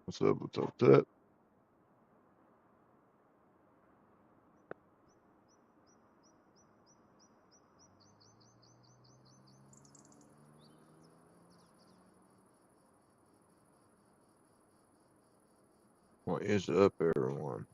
What's up? What's up? What's up? What is up, everyone?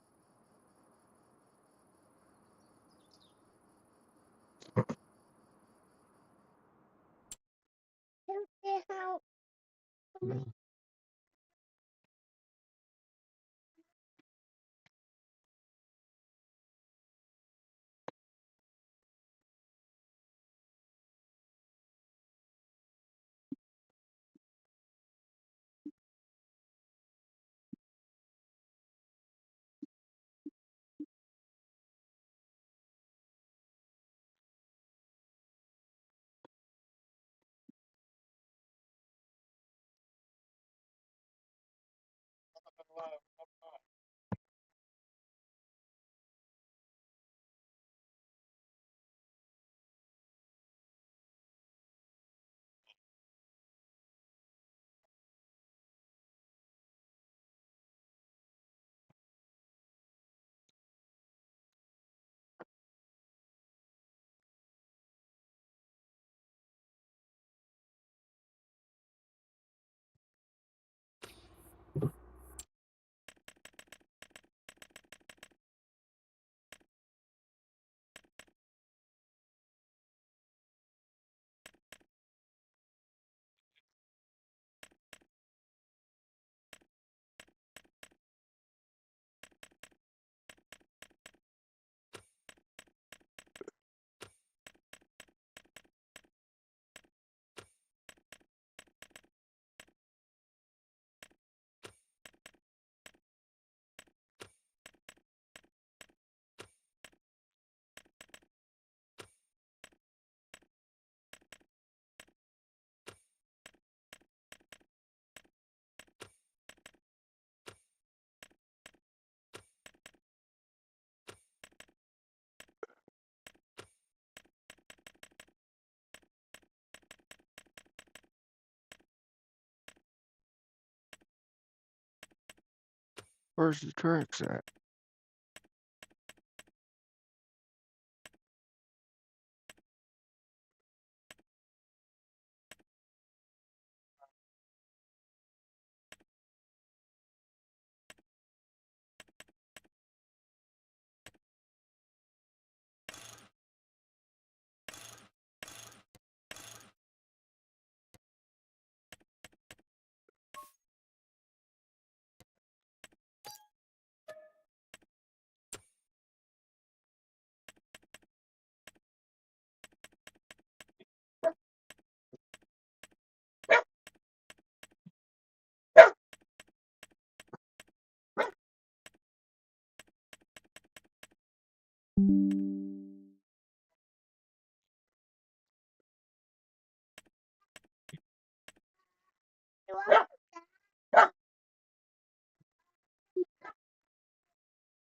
Where's the tracks at?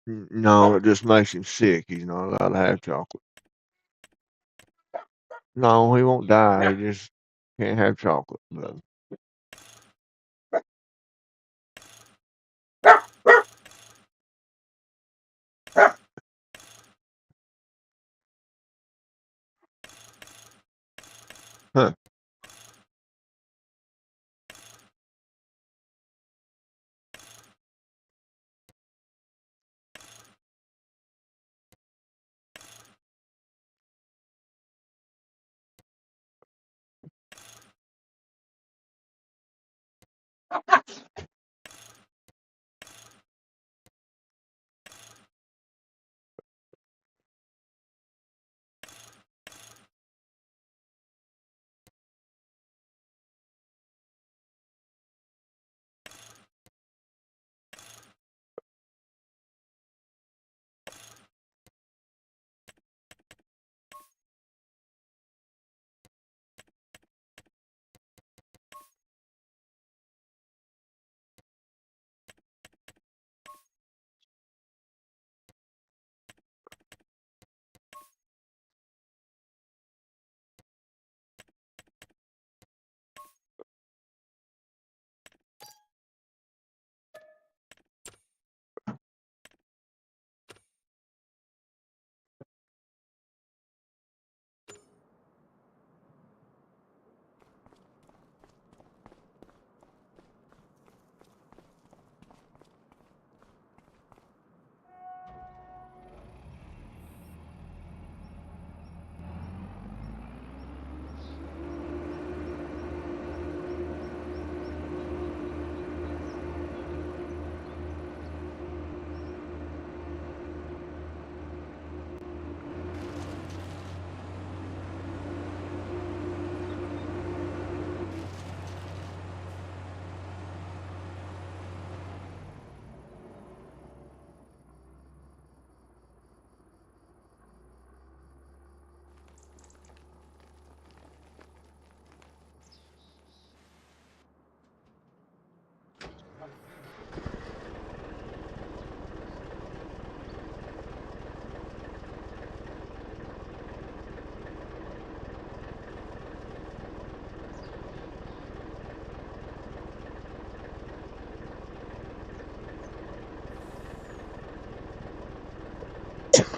No, it just makes him sick. He's not allowed to have chocolate. No, he won't die. He just can't have chocolate. But huh.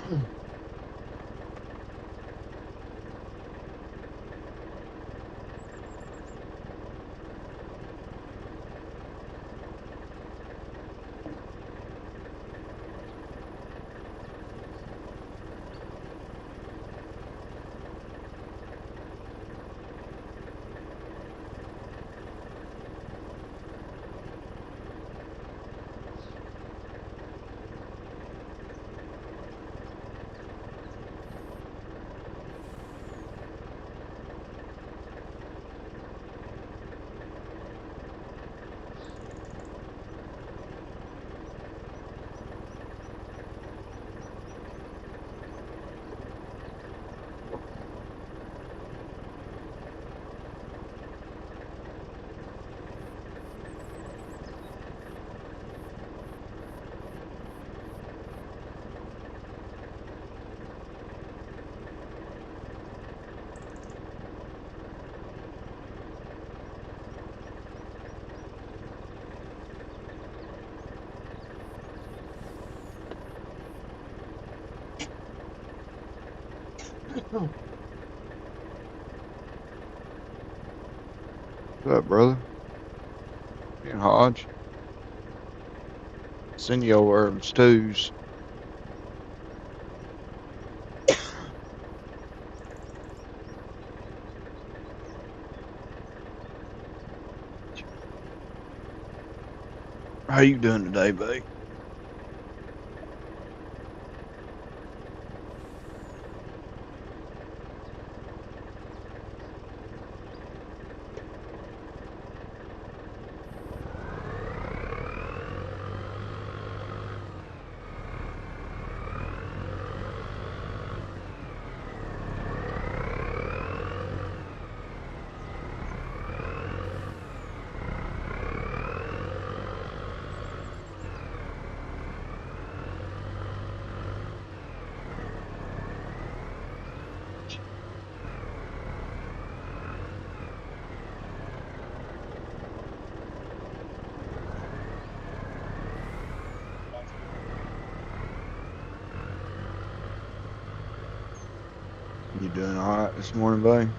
What's up, brother? Yeah, Hodge. Send you over them stews. How you doing today, babe? You doing all right this morning, babe?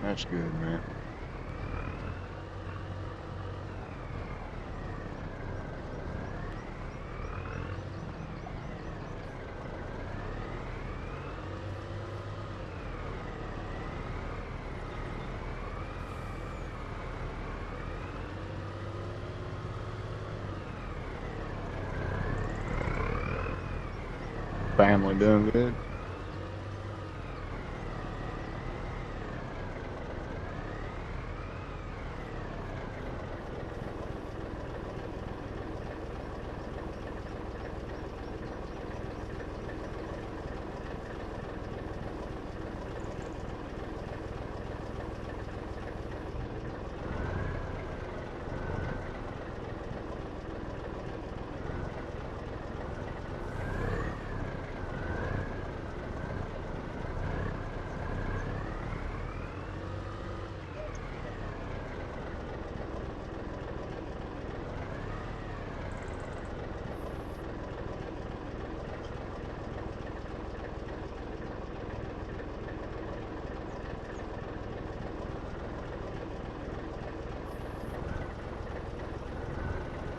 That's good, man. Family doing good?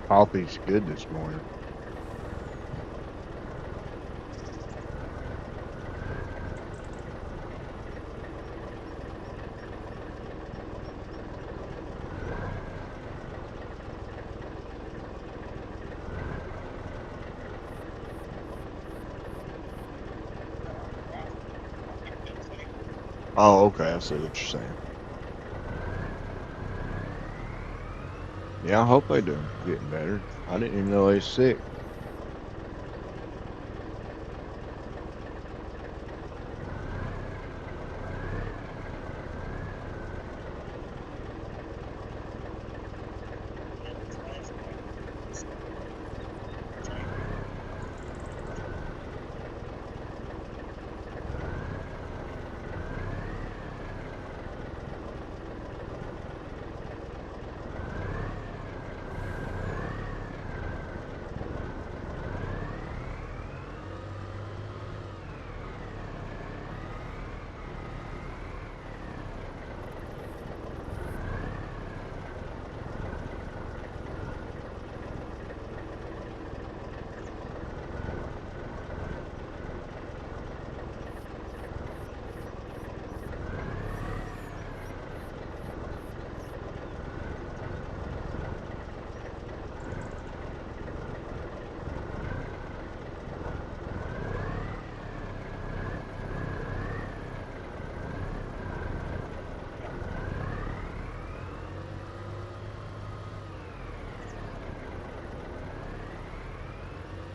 Coffee's good this morning. Oh, okay. I see what you're saying. Yeah, I hope they do getting better. I didn't even know they was sick.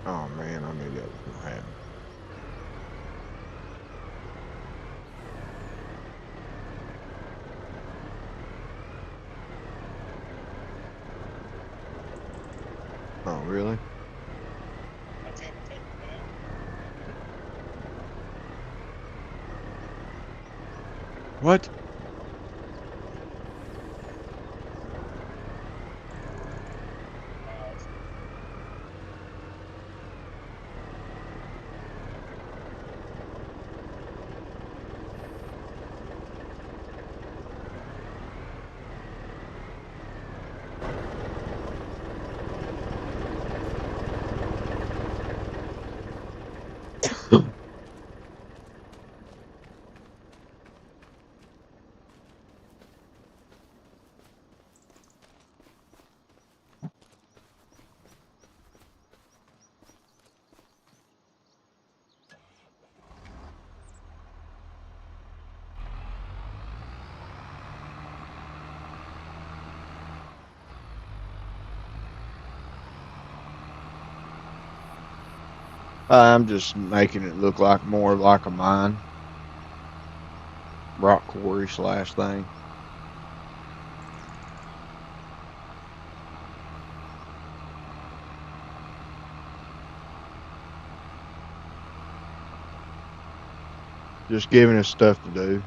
Oh man, I knew that was gonna happen. Oh really? What? I'm just making it look like more like a mine, rock quarry slash thing. Just giving us stuff to do.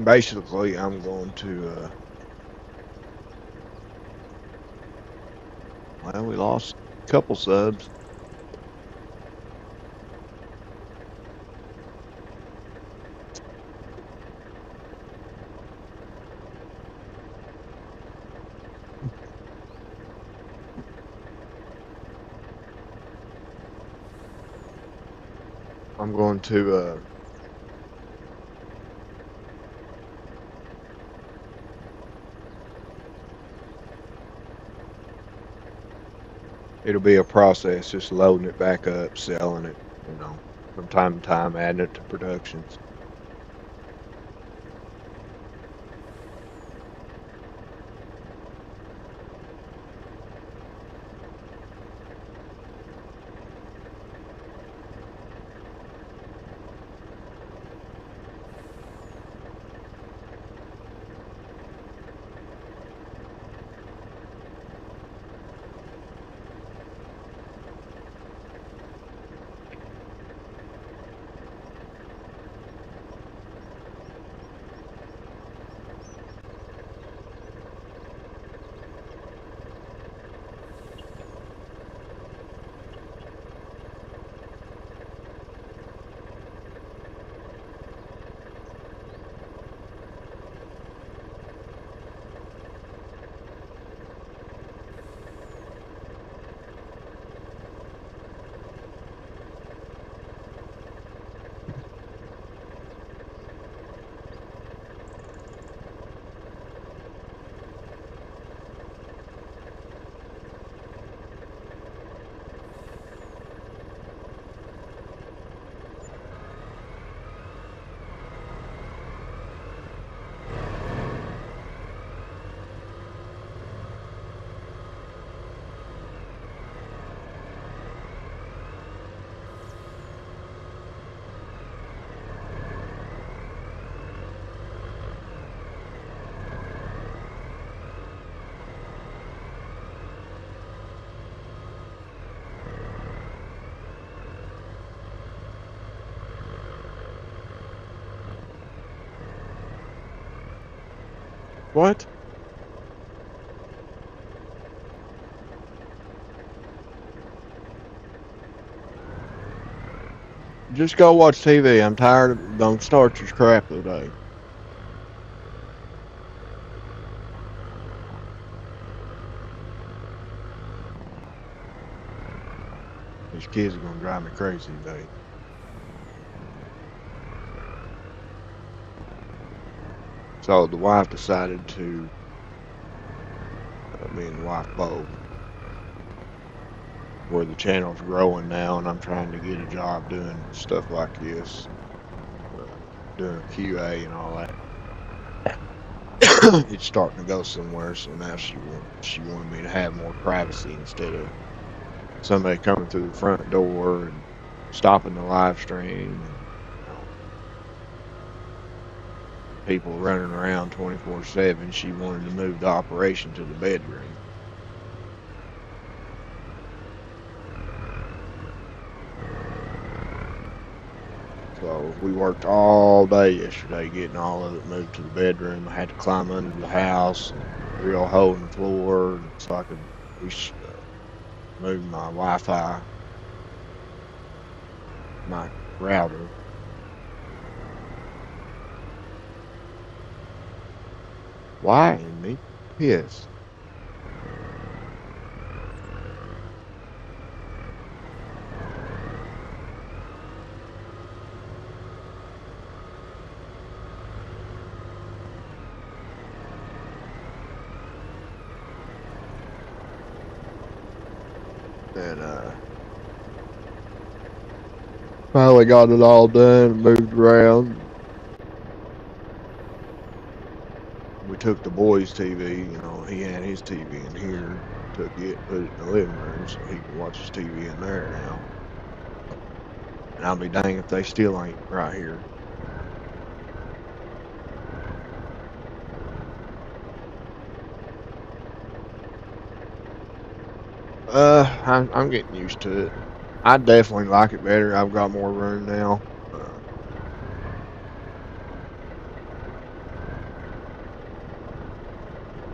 Basically, I'm going to, well, we lost a couple subs. I'm going to, it'll be a process, just loading it back up, selling it, from time to time, adding it to productions. What? Just go watch TV. I'm tired of, don't start your crap today. These kids are gonna drive me crazy today. So the wife decided to, me and the wife both, where the channel's growing now, and I'm trying to get a job doing stuff like this, uh, doing QA and all that. It's starting to go somewhere, so now she wanted me to have more privacy instead of somebody coming through the front door and stopping the live stream, and people running around 24/7. She wanted to move the operation to the bedroom. So we worked all day yesterday getting all of it moved to the bedroom. I had to climb under the house and drill a hole in the floor so I could move my Wi-Fi, my router. Why in me? Piss. And finally got it all done and moved around. We took the boys' TV, he had his TV in here, took it, put it in the living room so he can watch his TV in there now. And I'll be dang if they still ain't right here. I'm getting used to it. I definitely like it better. I've got more room now.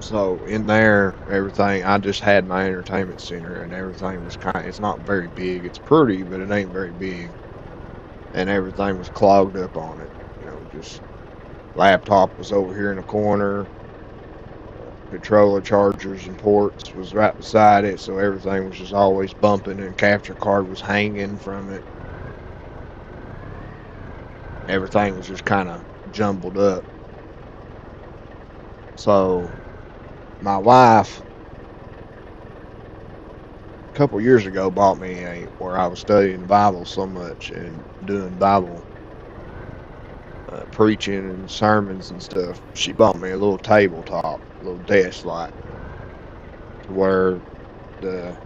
So in there, everything, I just had my entertainment center and everything was it's not very big. It's pretty, but it ain't very big. And everything was clogged up on it. Just laptop was over here in the corner. Controller chargers and ports was right beside it. So everything was just always bumping and capture card was hanging from it. Everything was just kind of jumbled up. So my wife a couple years ago bought me where I was studying the Bible so much and doing Bible preaching and sermons and stuff. She bought me a little tabletop, a little desk like, to where the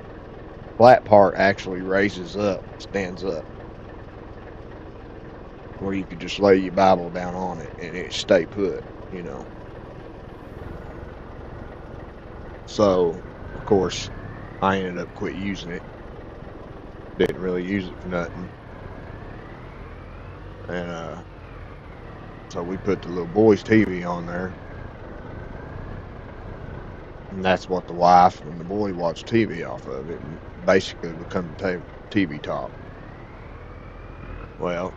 flat part actually raises up, stands up, where you could just lay your Bible down on it and it stay put. So, of course, I ended up quit using it. Didn't really use it for nothing. And so we put the little boy's TV on there. And that's what the wife and the boy watch TV off of it and basically become the TV top. Well,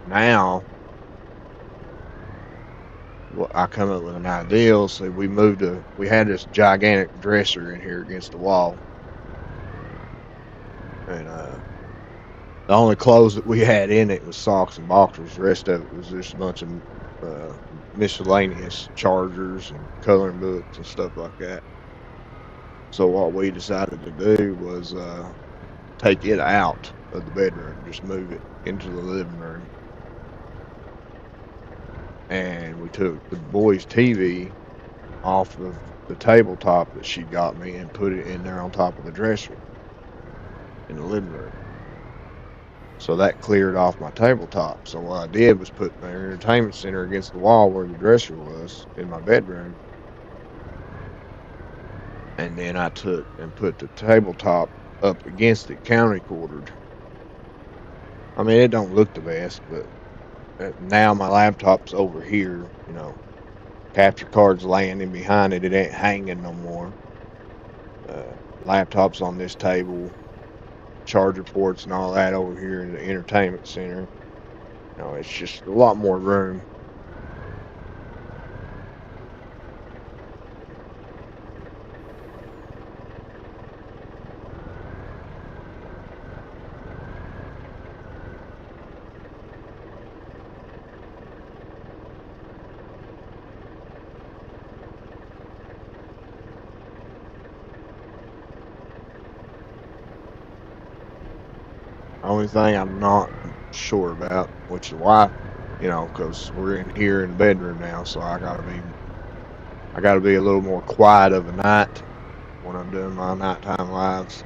now I come up with an idea. So we had this gigantic dresser in here against the wall. And the only clothes that we had in it was socks and boxers. The rest of it was just a bunch of miscellaneous chargers and coloring books and stuff like that. So what we decided to do was take it out of the bedroom, just move it into the living room. And we took the boy's TV off of the tabletop that she got me and put it in there on top of the dresser in the living room. So that cleared off my tabletop. So what I did was put my entertainment center against the wall where the dresser was in my bedroom. And then I took and put the tabletop up against it, county quartered. I mean, it don't look the best, but now my laptop's over here, capture cards laying in behind it. It ain't hanging no more. Laptop's on this table, charger ports and all that over here in the entertainment center. It's just a lot more room. Only thing I'm not sure about, which is why, because we're in here in the bedroom now, so I gotta be a little more quiet of a night when I'm doing my nighttime lives,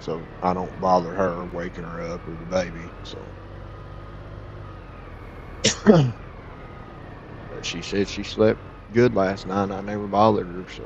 so I don't bother her waking her up or the baby. So, but she said she slept good last night. I never bothered her, so.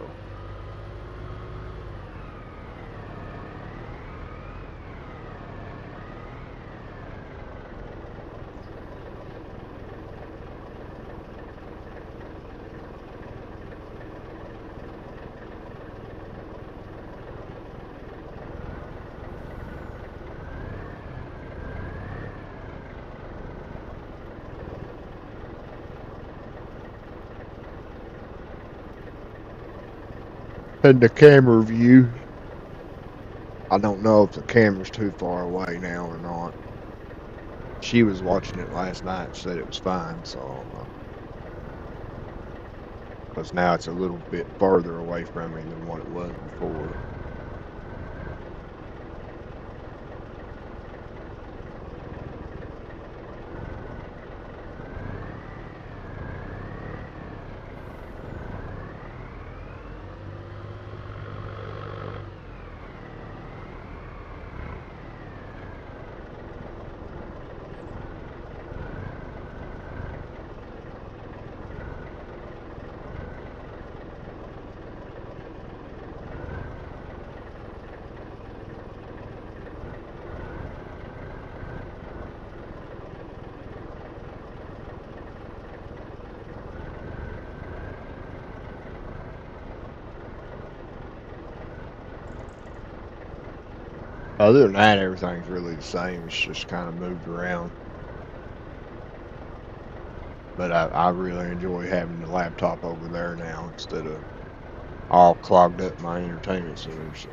And the camera view, I don't know if the camera's too far away now or not. She was watching it last night and said it was fine, so because now it's a little bit further away from me than what it was before. Other than that, everything's really the same. It's just kind of moved around. But I really enjoy having the laptop over there now instead of all clogged up in my entertainment center. So.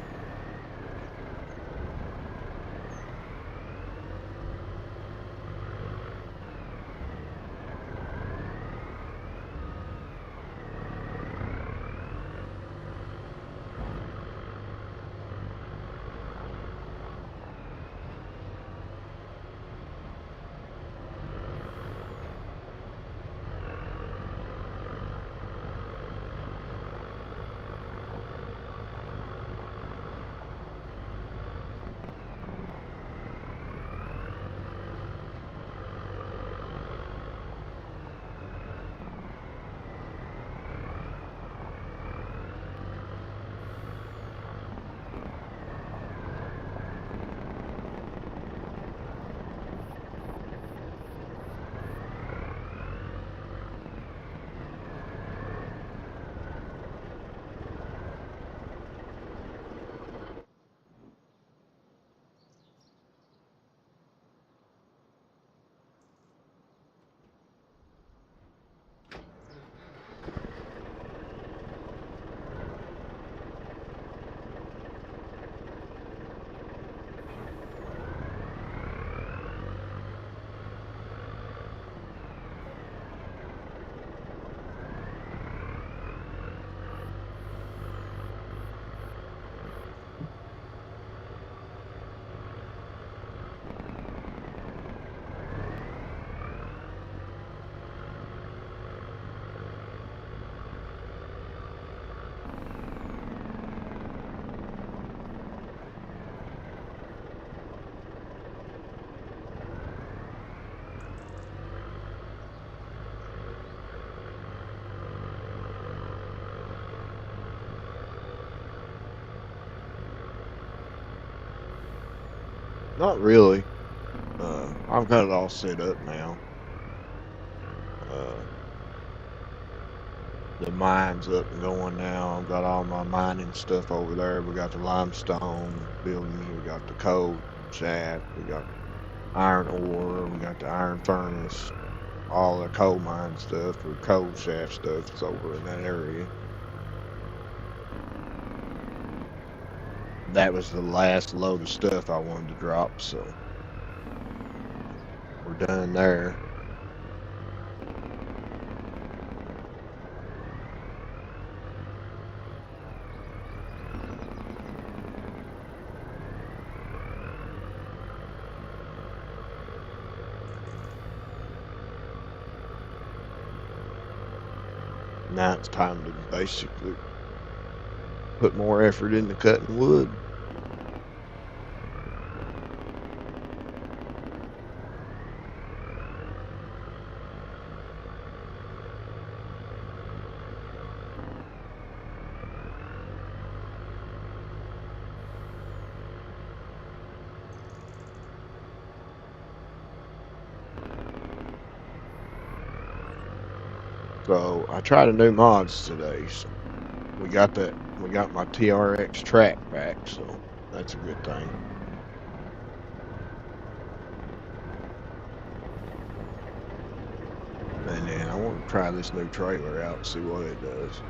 Not really. I've got it all set up now. Uh, the mine's up and going now. I've got all my mining stuff over there. We got the limestone building. We got the coal shaft. We got iron ore. We got the iron furnace. All the coal mine stuff or coal shaft stuff is over in that area. That was the last load of stuff I wanted to drop, so we're done there. Now it's time to basically put more effort into cutting wood. So I tried a new mods today. So we got that. We got my TRX track back, so that's a good thing. And then I want to try this new trailer out and see what it does.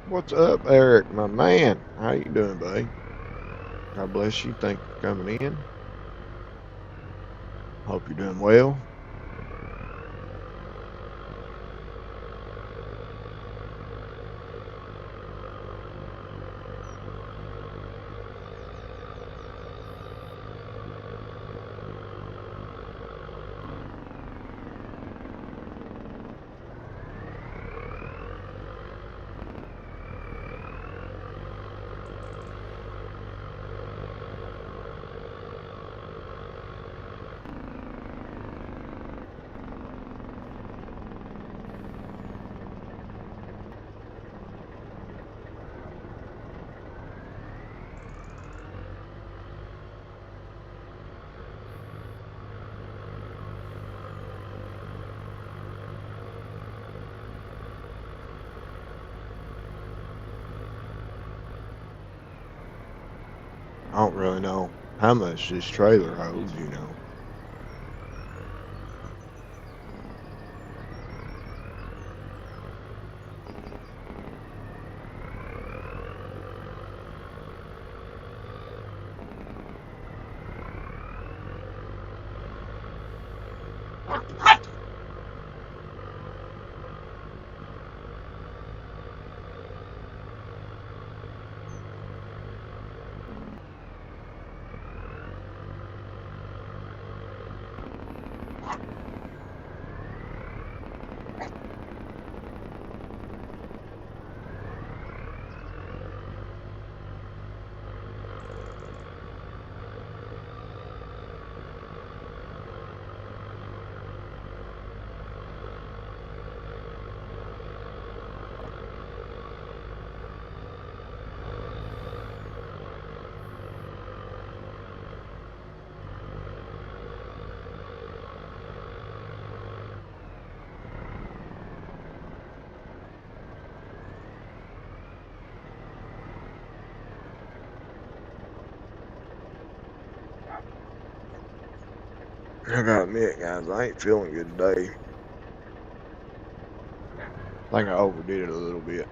What's up, Eric, my man? How you doing, buddy? God bless you. Thank you for coming in. Hope you're doing well. I don't really know how much this trailer holds, you know. I gotta admit, guys, I ain't feeling good today. I think I overdid it a little bit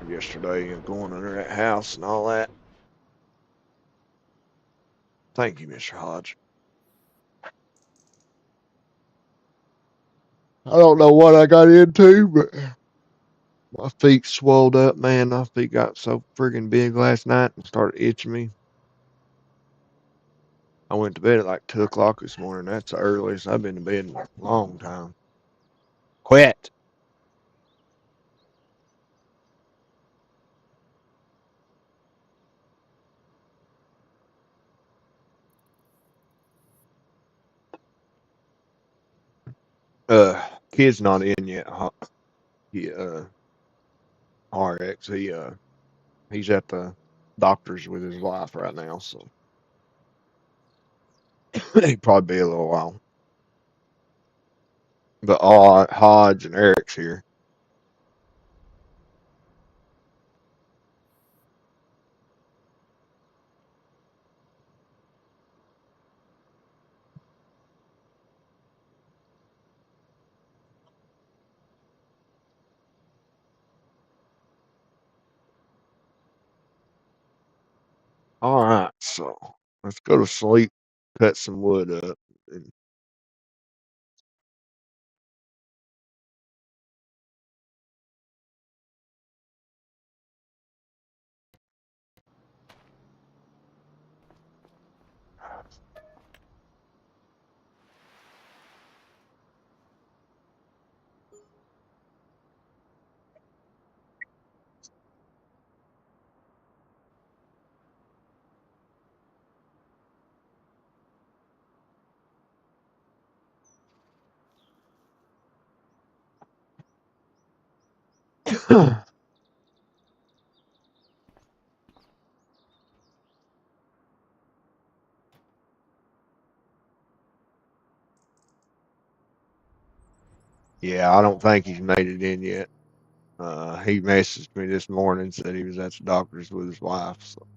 yesterday and going under that house and all that. Thank you, Mr. Hodge. I don't know what I got into, but my feet swelled up, man. My feet got so friggin' big last night and started itching me. I went to bed at like 2 o'clock this morning. That's the earliest I've been to bed in a long time. Quit. Kid's not in yet. He RX. He's at the doctor's with his wife right now, so he probably be a little while. But all Hodge and Eric's here. All right, so let's go to sleep, cut some wood up, and yeah, I don't think he's made it in yet. He messaged me this morning, said he was at the doctor's with his wife. So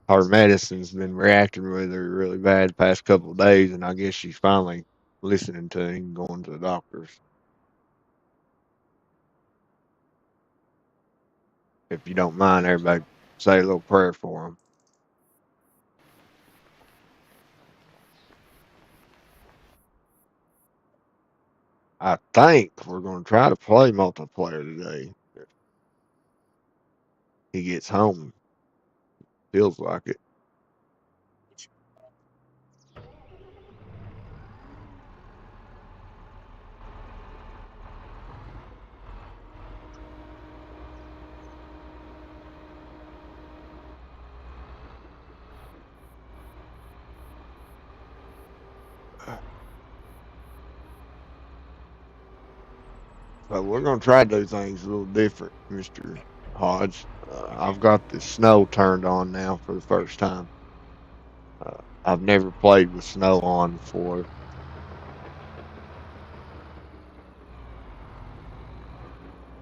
her medicine's been reacting with her really bad the past couple of days, and I guess she's finally listening to him going to the doctor's. If you don't mind, everybody say a little prayer for him. I think we're going to try to play multiplayer today. If he gets home, feels like it. So we're going to try to do things a little different, Mr. Hodge. I've got the snow turned on now for the first time. I've never played with snow on before,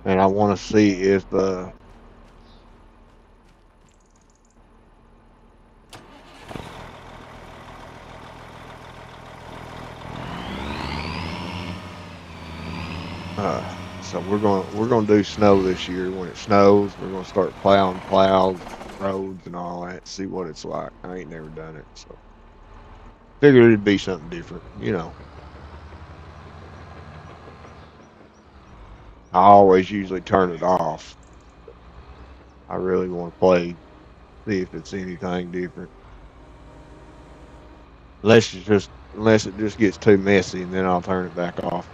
and I want to see if So we're gonna do snow this year. When it snows, we're gonna start plowing plows, roads, and all that. See what it's like. I ain't never done it, so figured it'd be something different. I always usually turn it off. I really want to play, see if it's anything different. Unless it just gets too messy, and then I'll turn it back off.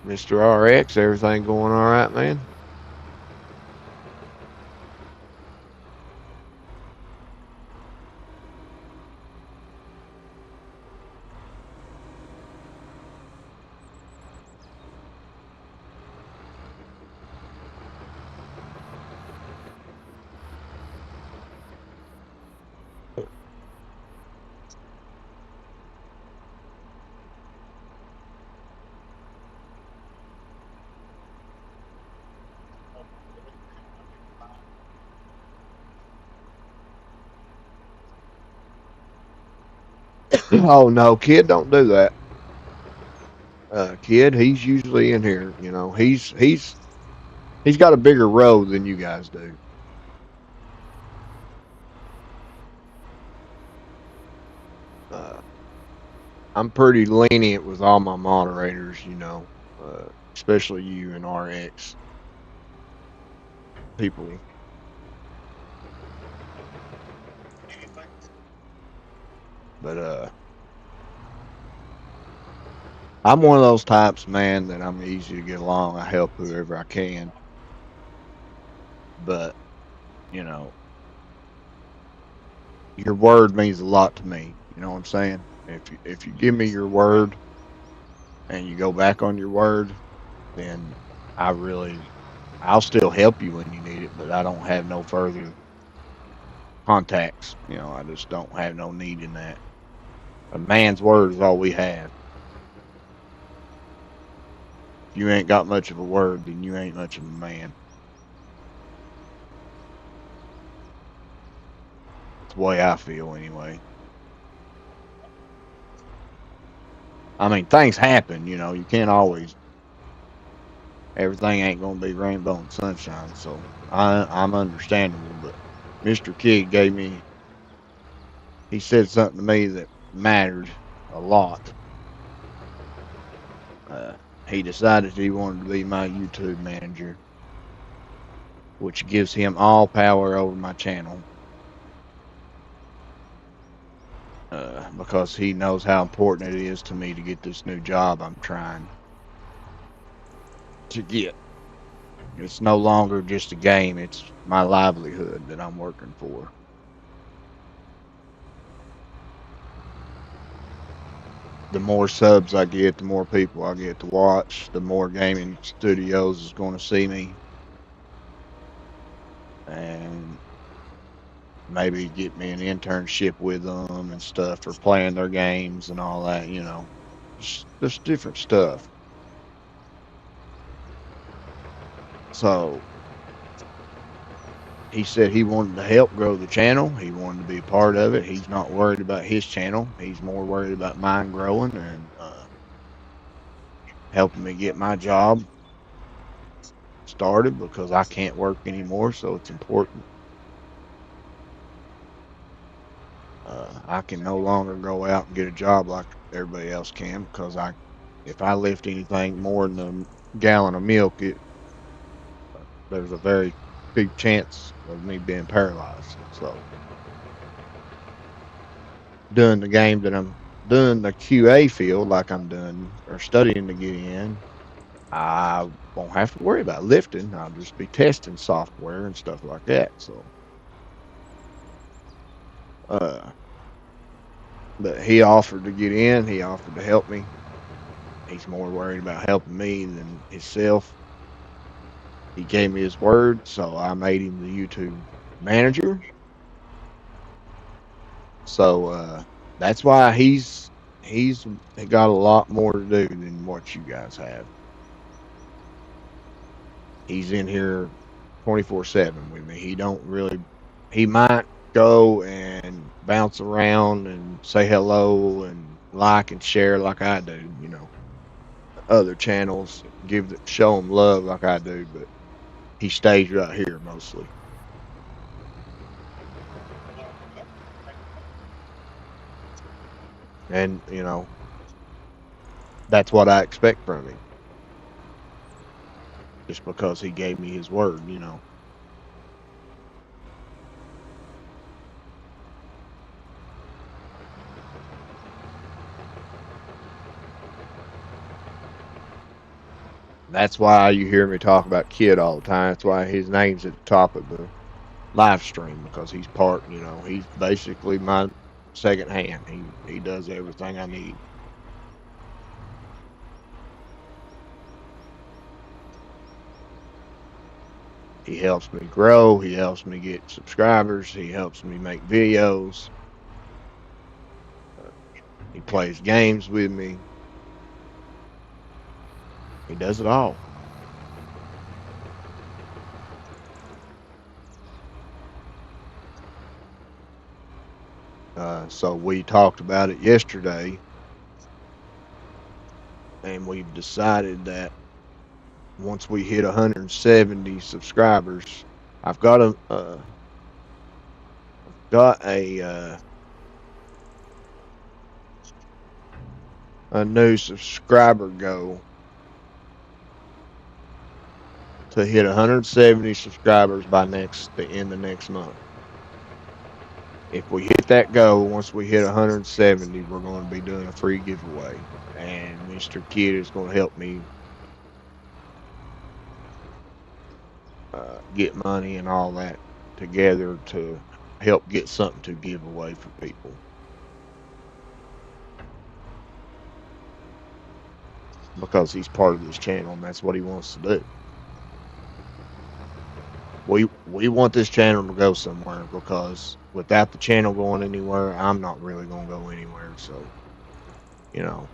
Mr. RX, everything going all right, man? Oh no, kid, don't do that. Kid, he's usually in here. He's got a bigger road than you guys do. Uh, I'm pretty lenient with all my moderators, especially you and RX people. But I'm one of those types, man, that I'm easy to get along. I help whoever I can. But you know, your word means a lot to me. You know what I'm saying? If you give me your word and you go back on your word, then I really I'll still help you when you need it, but I don't have no further contacts. I just don't have no need in that. A man's word is all we have. If you ain't got much of a word, then you ain't much of a man. It's the way I feel anyway. I mean, things happen, you can't always everything ain't gonna be rainbow and sunshine, so I'm understandable, but Mr. Kid he said something to me that mattered a lot. Uh, he decided he wanted to be my YouTube manager, which gives him all power over my channel. Because he knows how important it is to me to get this new job I'm trying to get. It's no longer just a game, it's my livelihood that I'm working for. The more subs I get, the more people I get to watch, the more gaming studios is going to see me, and maybe get me an internship with them and stuff for playing their games and all that. Just different stuff. So he said he wanted to help grow the channel. He wanted to be a part of it. He's not worried about his channel. He's more worried about mine growing and helping me get my job started because I can't work anymore. So it's important. I can no longer go out and get a job like everybody else can because if I lift anything more than a gallon of milk, there's a very big chance of me being paralyzed. So doing the game that I'm doing the QA field like I'm doing or studying to get in, I won't have to worry about lifting. I'll just be testing software and stuff like that. So, uh, but he offered to get in. He offered to help me. He's more worried about helping me than himself. He gave me his word, so I made him the YouTube manager. So that's why he's got a lot more to do than what you guys have. He's in here 24/7 with me. He don't really. He might go and bounce around and say hello and like and share like I do. Other channels show him love like I do, but he stays right here mostly. And that's what I expect from him, just because he gave me his word. That's why you hear me talk about Kid all the time. That's why his name's at the top of the live stream, because he's basically my second hand. He does everything I need. He helps me grow. He helps me get subscribers. He helps me make videos. He plays games with me. He does it all. So we talked about it yesterday, and we've decided that once we hit 170 subscribers, I've got a new subscriber goal to hit 170 subscribers by the end of next month. If we hit that goal, once we hit 170, we're going to be doing a free giveaway, and Mr. Kid is going to help me get money and all that together to help get something to give away for people, because he's part of this channel and that's what he wants to do. We want this channel to go somewhere, because without the channel going anywhere, I'm not really going to go anywhere. So, you know,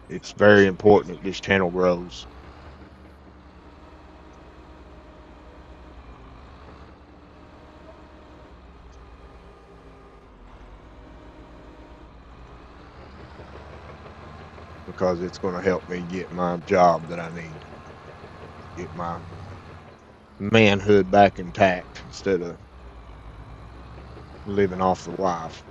it's very important that this channel grows. Because it's going to help me get my job that I need, get my manhood back intact instead of living off the wife.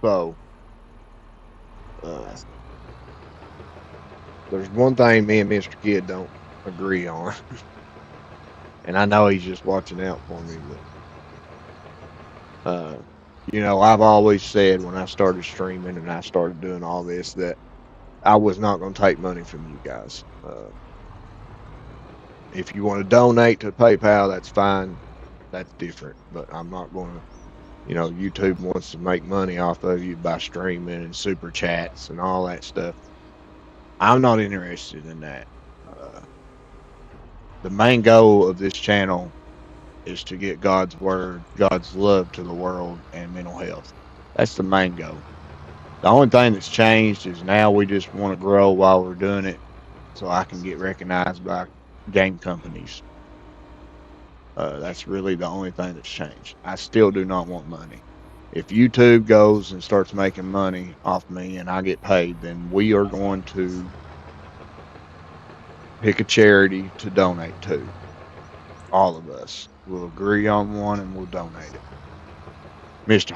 So, uh, there's one thing me and Mr. Kid don't agree on, and I know he's just watching out for me, but uh, I've always said when I started streaming and I started doing all this that I was not going to take money from you guys. If you want to donate to PayPal, that's fine. That's different. But I'm not going to. YouTube wants to make money off of you by streaming and super chats and all that stuff. I'm not interested in that. The main goal of this channel is to get God's word, God's love to the world, and mental health. That's the main goal. The only thing that's changed is now we just want to grow while we're doing it, so I can get recognized by game companies. That's really the only thing that's changed. I still do not want money. If YouTube goes and starts making money off me and I get paid, then we are going to pick a charity to donate to. All of us. We'll agree on one and we'll donate it. Mr.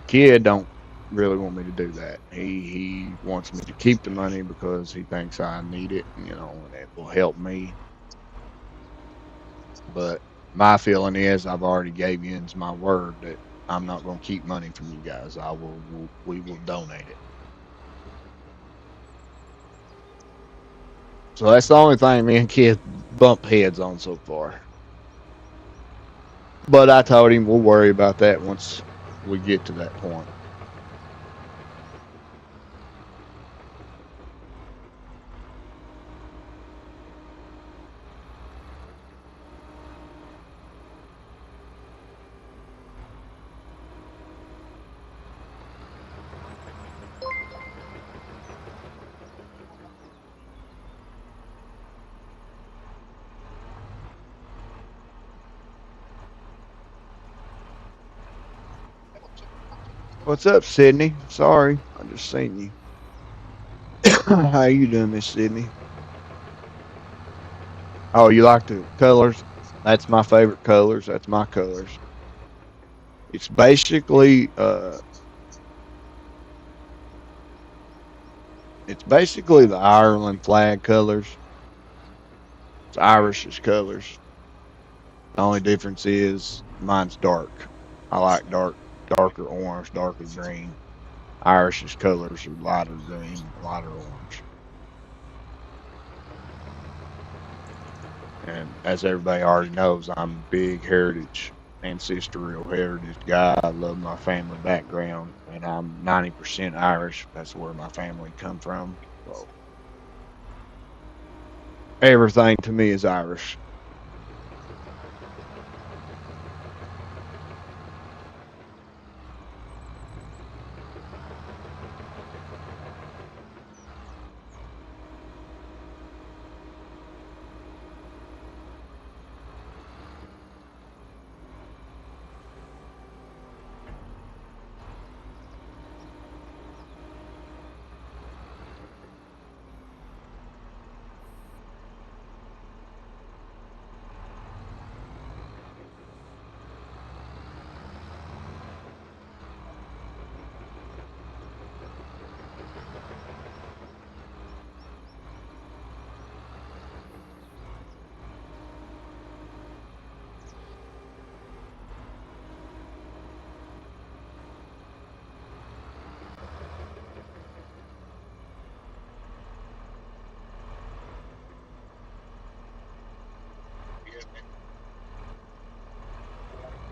Kidd don't really want me to do that. He wants me to keep the money because he thinks I need it, and it will help me. But my feeling is I've already gave you my word that I'm not going to keep money from you guys. We will donate it. So that's the only thing me and Kidd bump heads on so far. But I told him we'll worry about that once we get to that point. What's up, Sydney? Sorry, I just seen you. How you doing, Miss Sydney? Oh, you like the colors? That's my favorite colors. That's my colors. It's basically the Ireland flag colors. It's Irish's colors. The only difference is mine's dark. I like darker orange, darker green. Irish's colors are lighter green, lighter orange. And as everybody already knows, I'm a big heritage, ancestral heritage guy. I love my family background, and I'm 90% Irish. That's where my family come from. So everything to me is Irish.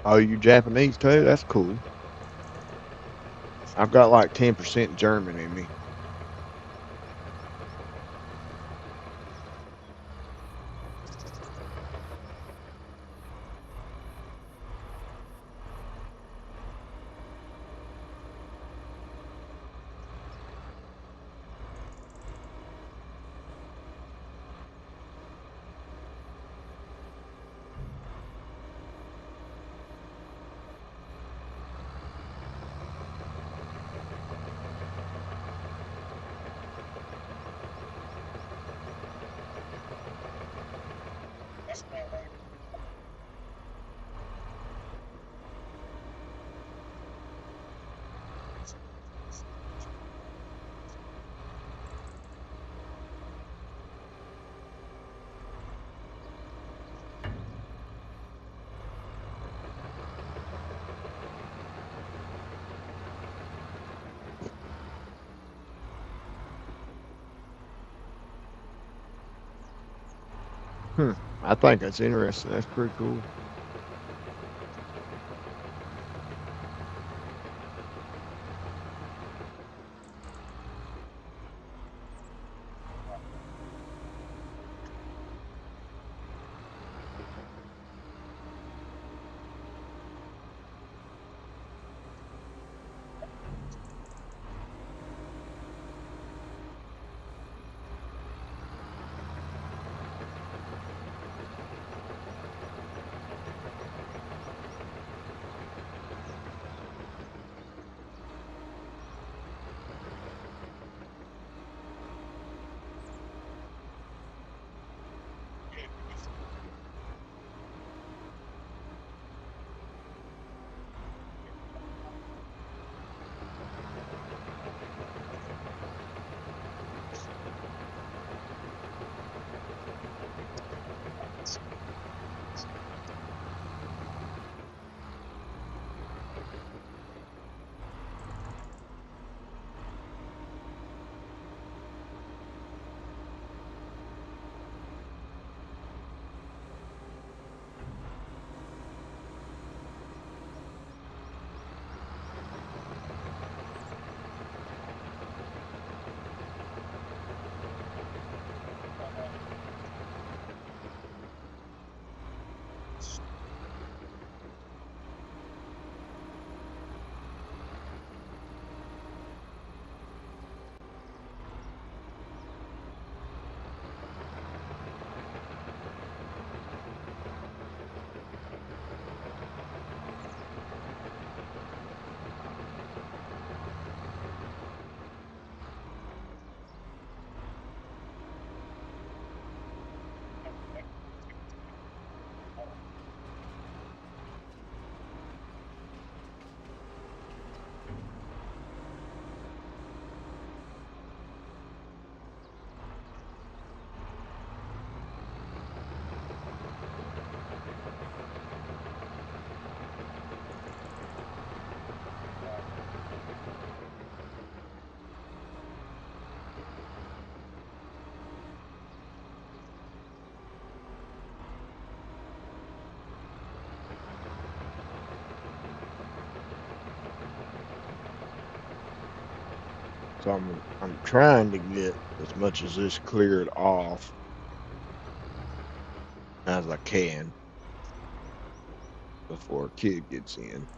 Oh, you Japanese too? That's cool. I've got like 10% German in me. Hmm. I think that's interesting. That's pretty cool. So I'm trying to get as much as this cleared off as I can before a kid gets in.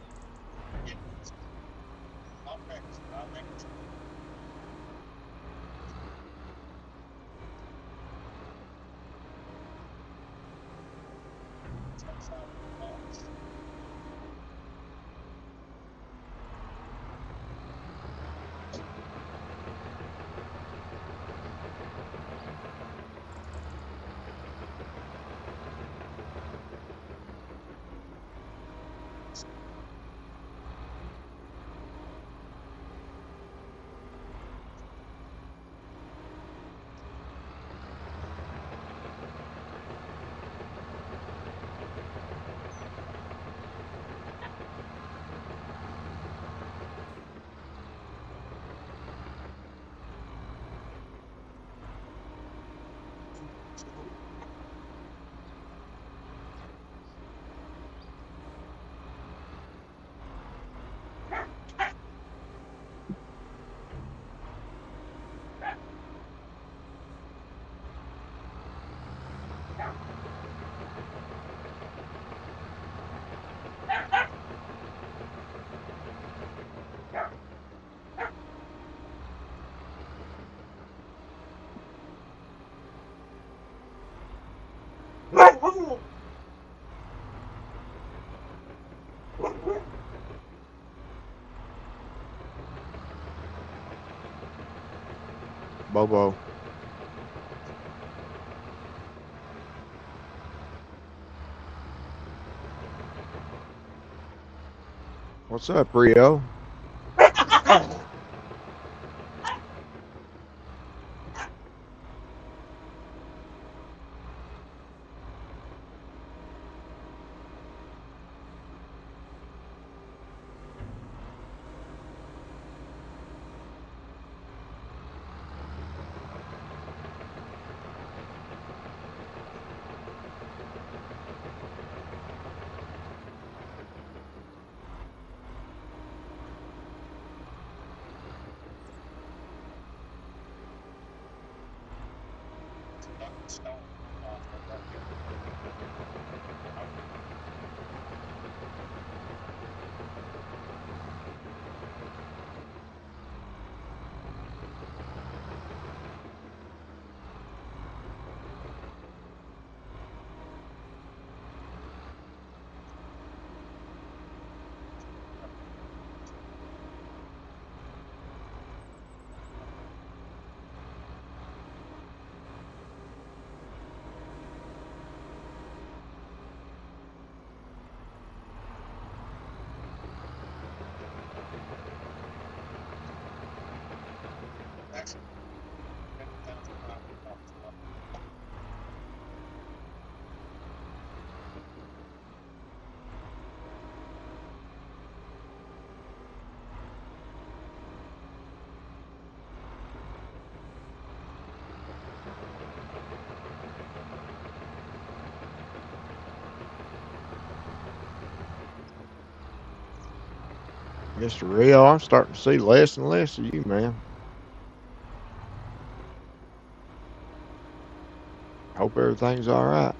Bobo, what's up, Rio? Mr. Rio, I'm starting to see less and less of you, man. Hope everything's all right.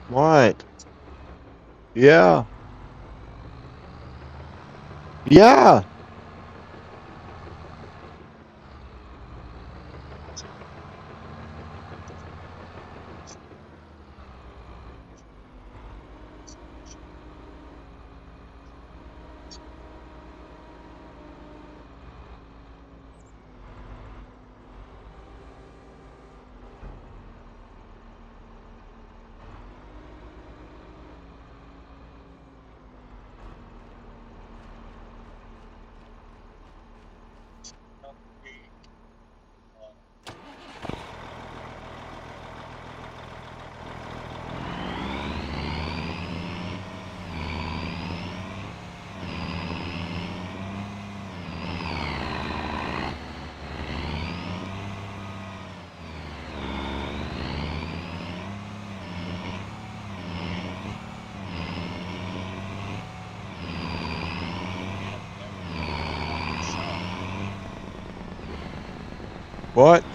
What? Yeah. Yeah. What?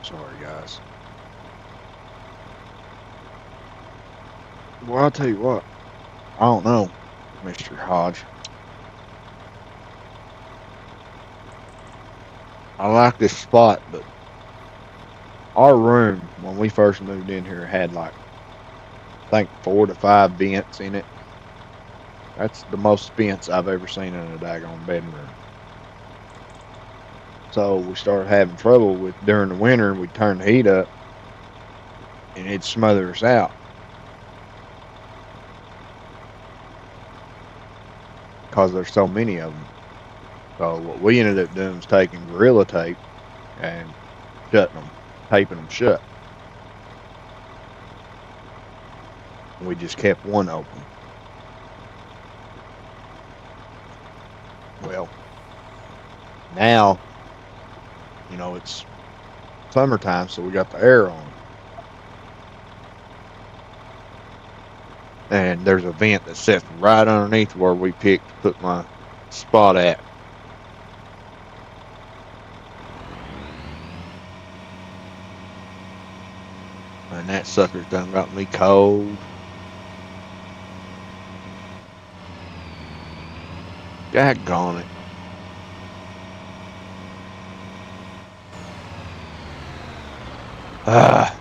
Sorry, guys. Well, I'll tell you what. I don't know, Mr. Hodge. I like this spot, but our room when we first moved in here had like I think 4 to 5 vents in it. That's the most vents I've ever seen in a daggone bedroom. So we started having trouble with during the winter. We'd turn the heat up and it'd smother us out because there's so many of them. So what we ended up doing was taking Gorilla Tape and shutting them, taping them shut. We just kept one open. Well, now, it's summertime, so we got the air on. And there's a vent that sits right underneath where we picked to put my spot at. And that sucker's done got me cold. Daggone it. Ah.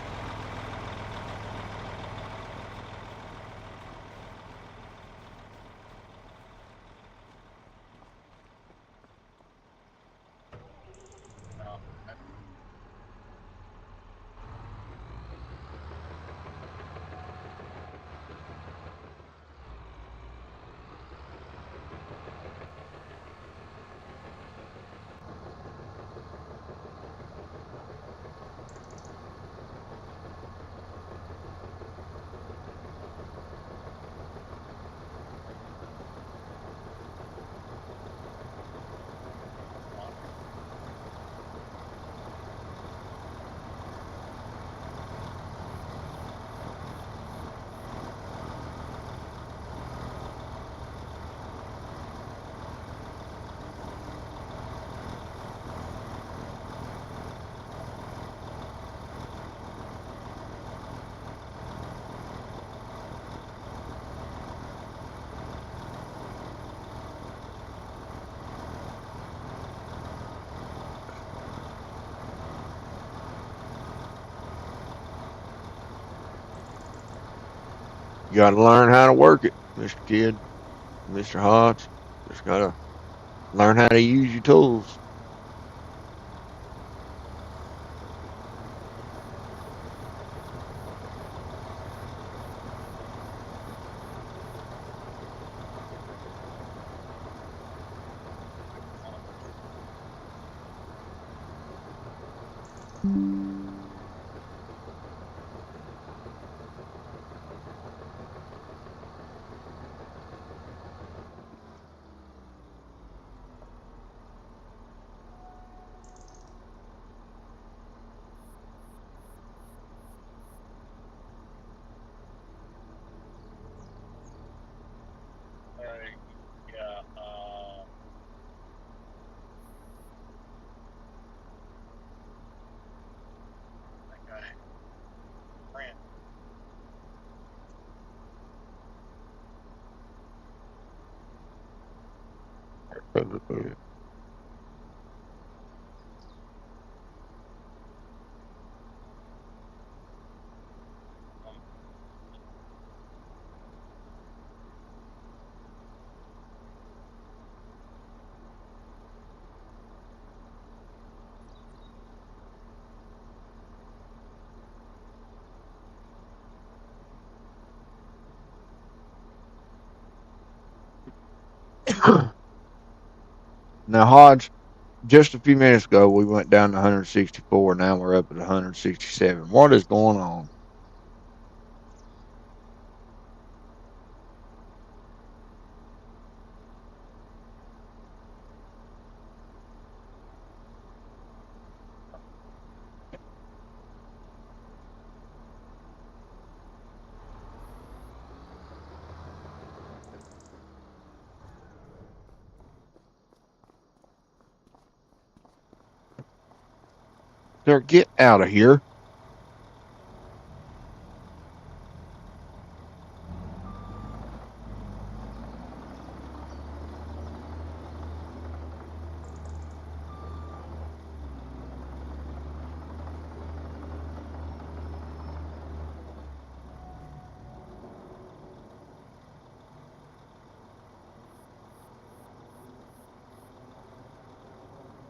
You got to learn how to work it, Mr. Kid, Mr. Hodge. Just got to learn how to use your tools. Now, Hodge, just a few minutes ago, we went down to 164. Now we're up at 167. What is going on? There, get out of here.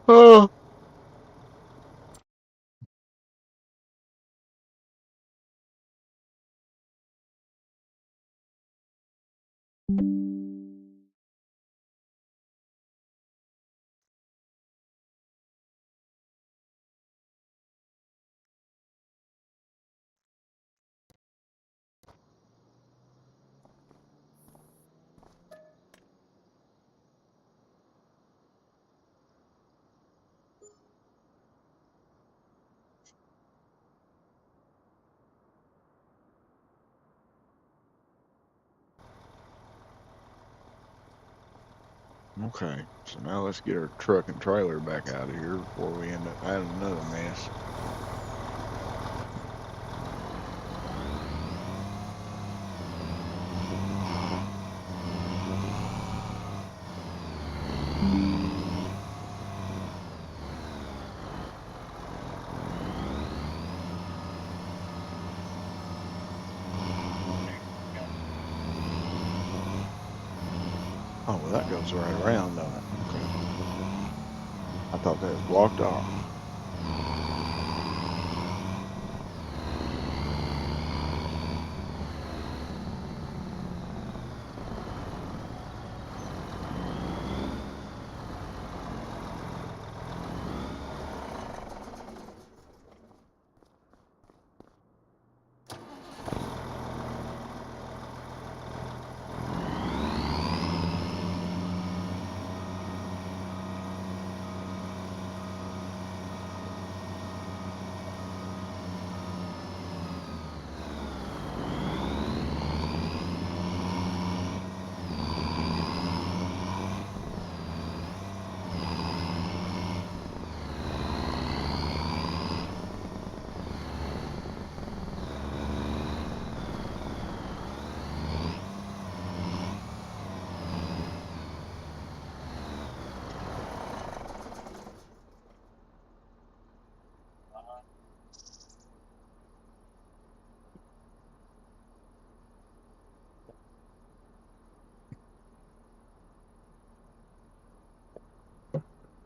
Oh, okay. So now let's get our truck and trailer back out of here before we end up having another mess. Oh, well, that goes right around, don't it? Okay. I thought that was blocked off.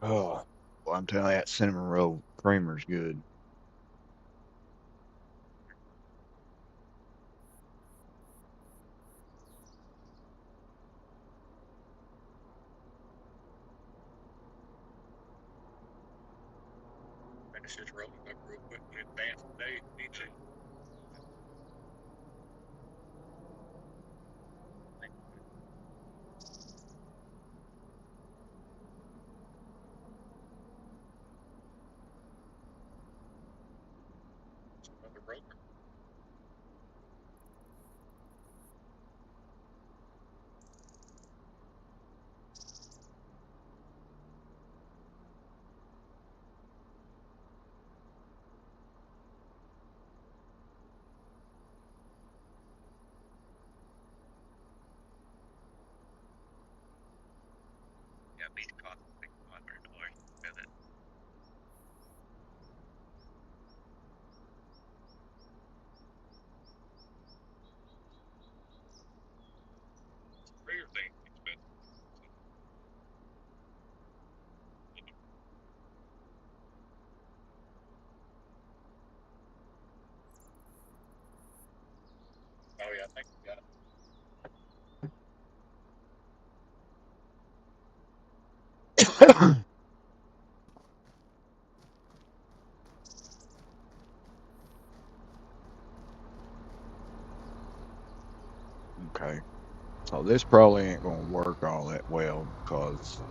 Oh, well, I'm telling you, that cinnamon roll creamer's good. Okay. So this probably ain't gonna work all that well because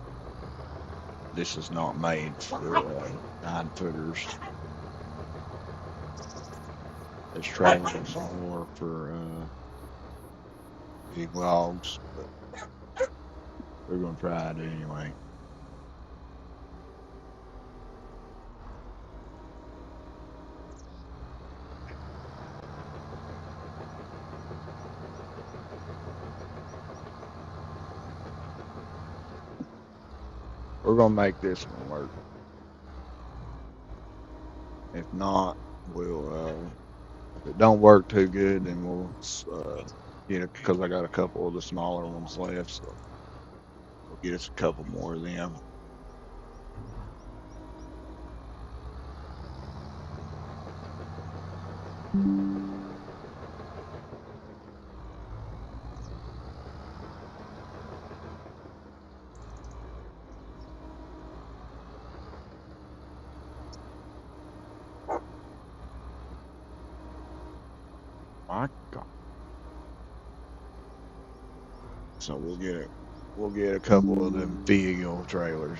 this is not made for 9 footers. This trailer is more for big logs, but we're gonna try it anyway. we're gonna make this one work. If not, we'll if it don't work too good, then we'll get it because I got a couple of the smaller ones left, so we'll get us a couple more of them. My God. So we'll get a couple of them vehicle trailers.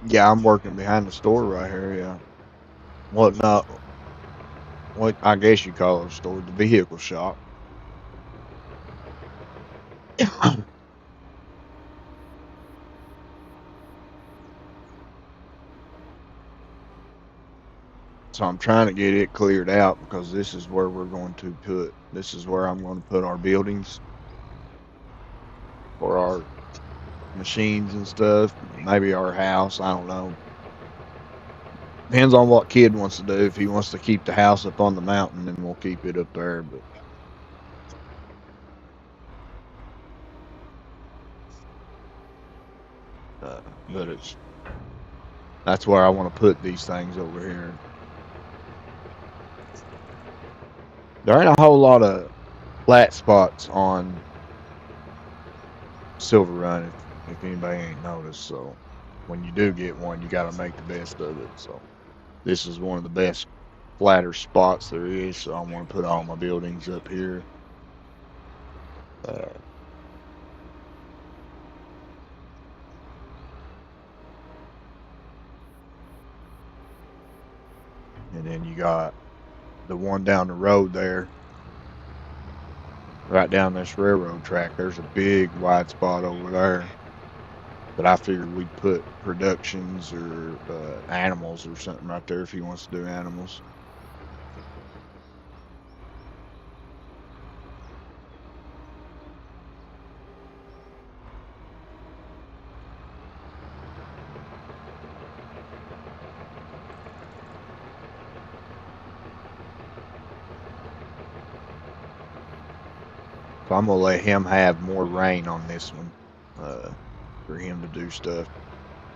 Yeah, I'm working behind the store right here. Yeah. What not? What I guess you call it a store, the vehicle shop. So I'm trying to get it cleared out because this is where we're going to put. This is where I'm going to put our buildings for our machines and stuff. Maybe our house. I don't know. Depends on what kid wants to do. If he wants to keep the house up on the mountain, then we'll keep it up there. But it's that's where I want to put these things over here. There ain't a whole lot of flat spots on Silverrun if anybody ain't noticed. So when you do get one, you got to make the best of it. So this is one of the best flatter spots there is. So I want to put all my buildings up here. Uh, and then you got the one down the road there, right down this railroad track. There's a big wide spot over there. But I figured we'd put productions or animals or something right there if he wants to do animals. So I'm gonna let him have more rain on this one uh, for him to do stuff.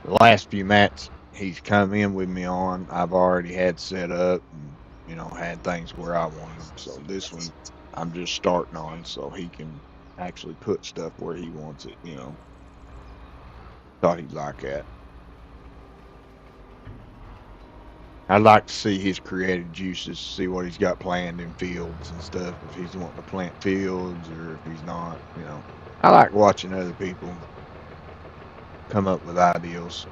The last few mats he's come in with me on, I've already had set up and had things where I wanted them. So this one I'm just starting on, so he can actually put stuff where he wants it. Thought he'd like that. I'd like to see his creative juices, see what he's got planned in fields and stuff. If he's wanting to plant fields or if he's not. I like watching other people come up with ideas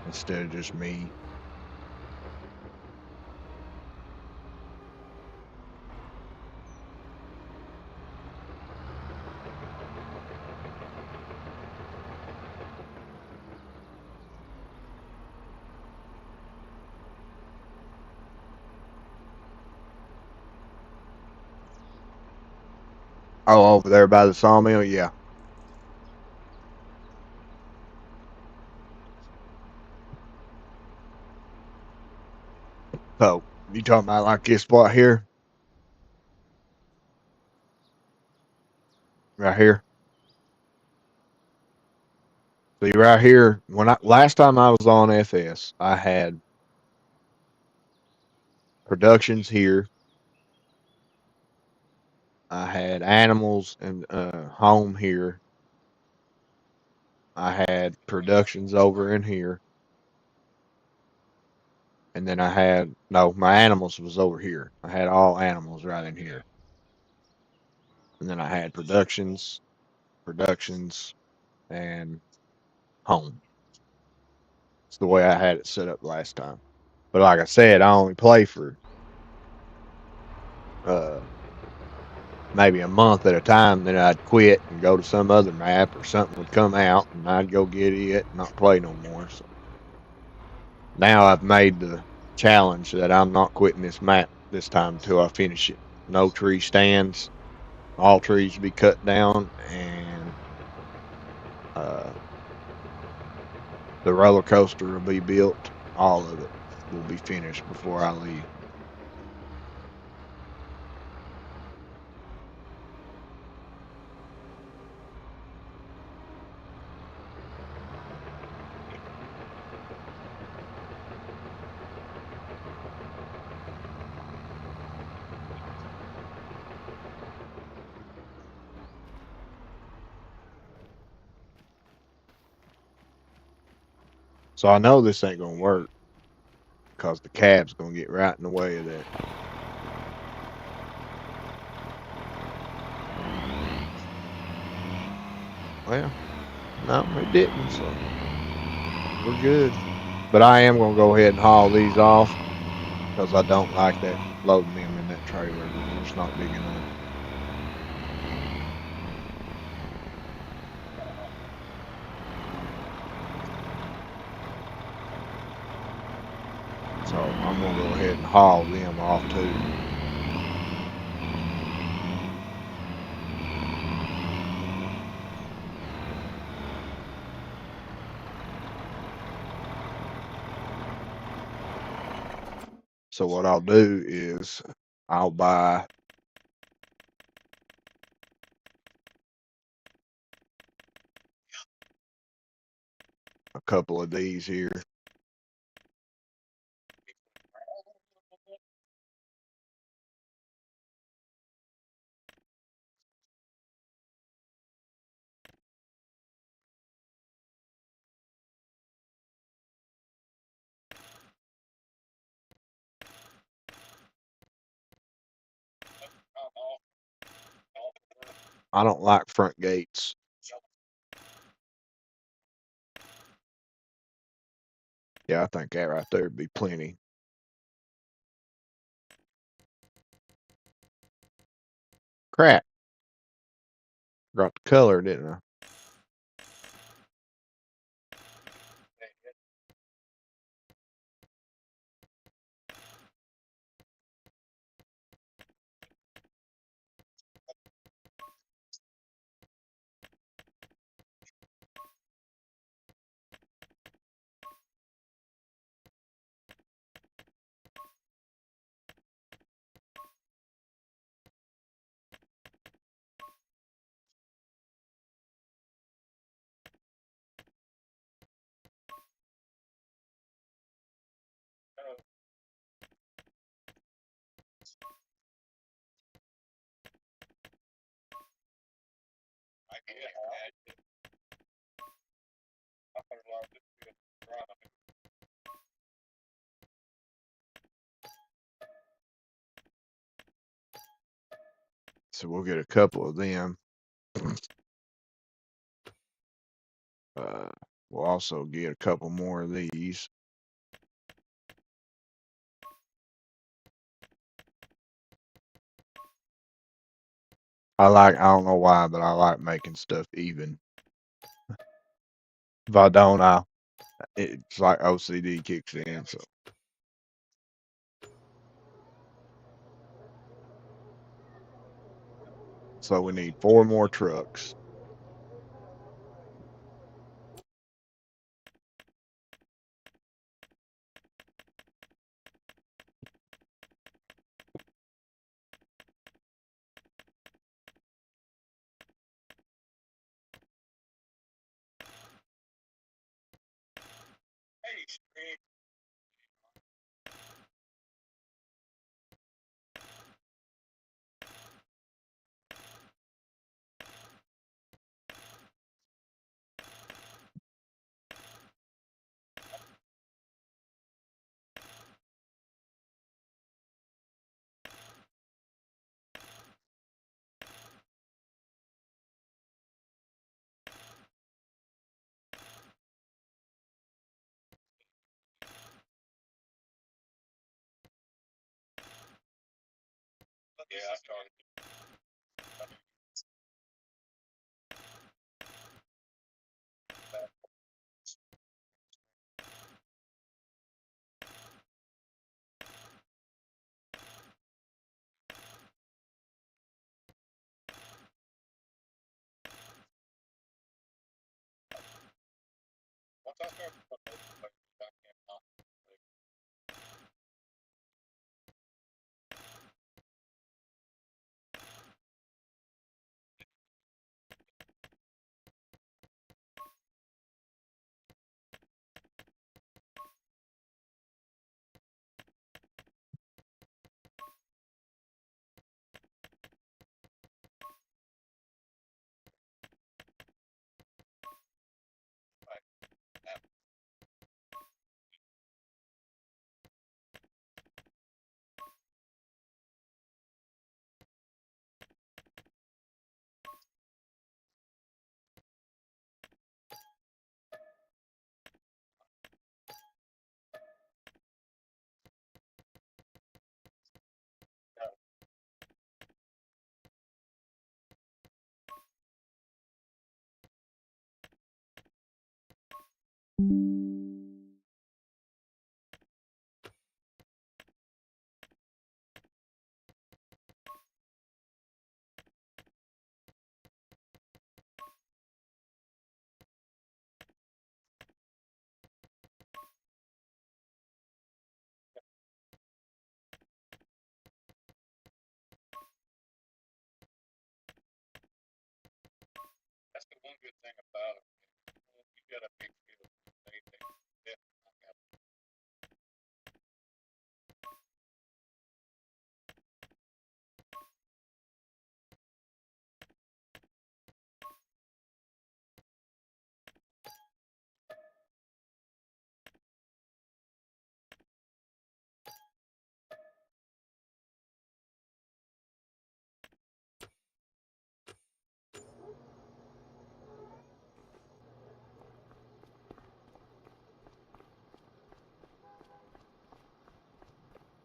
instead of just me. Oh, over there by the sawmill, yeah. So you talking about like this spot here? right here. See right here, when I last time I was on FS, I had productions here. I had animals and home here. I had productions over in here, and then I had no, my animals was over here. I had all animals right in here, and then I had productions, and home. It's the way I had it set up last time. But like I said, I only play for uh, maybe a month at a time. Then I'd quit and go to some other map, or something would come out, and I'd go get it and not play no more. So now I've made the challenge that I'm not quitting this map this time until I finish it. No tree stands, all trees be cut down, and uh, the roller coaster will be built. All of it will be finished before I leave. So I know this ain't gonna work because the cab's gonna get right in the way of that. Well, no, it didn't, so we're good. But I am gonna go ahead and haul these off because I don't like that loading them in that trailer. They're just not big enough. So I'm gonna go ahead and haul them off too. So what I'll do is I'll buy a couple of these here. I don't like front gates. Yeah, I think that right there would be plenty. Crap, got the color, didn't I? So we'll get a couple of them. Uh, we'll also get a couple more of these. I don't know why, but I like making stuff even. If I don't, it's like OCD kicks in. So we need 4 more trucks.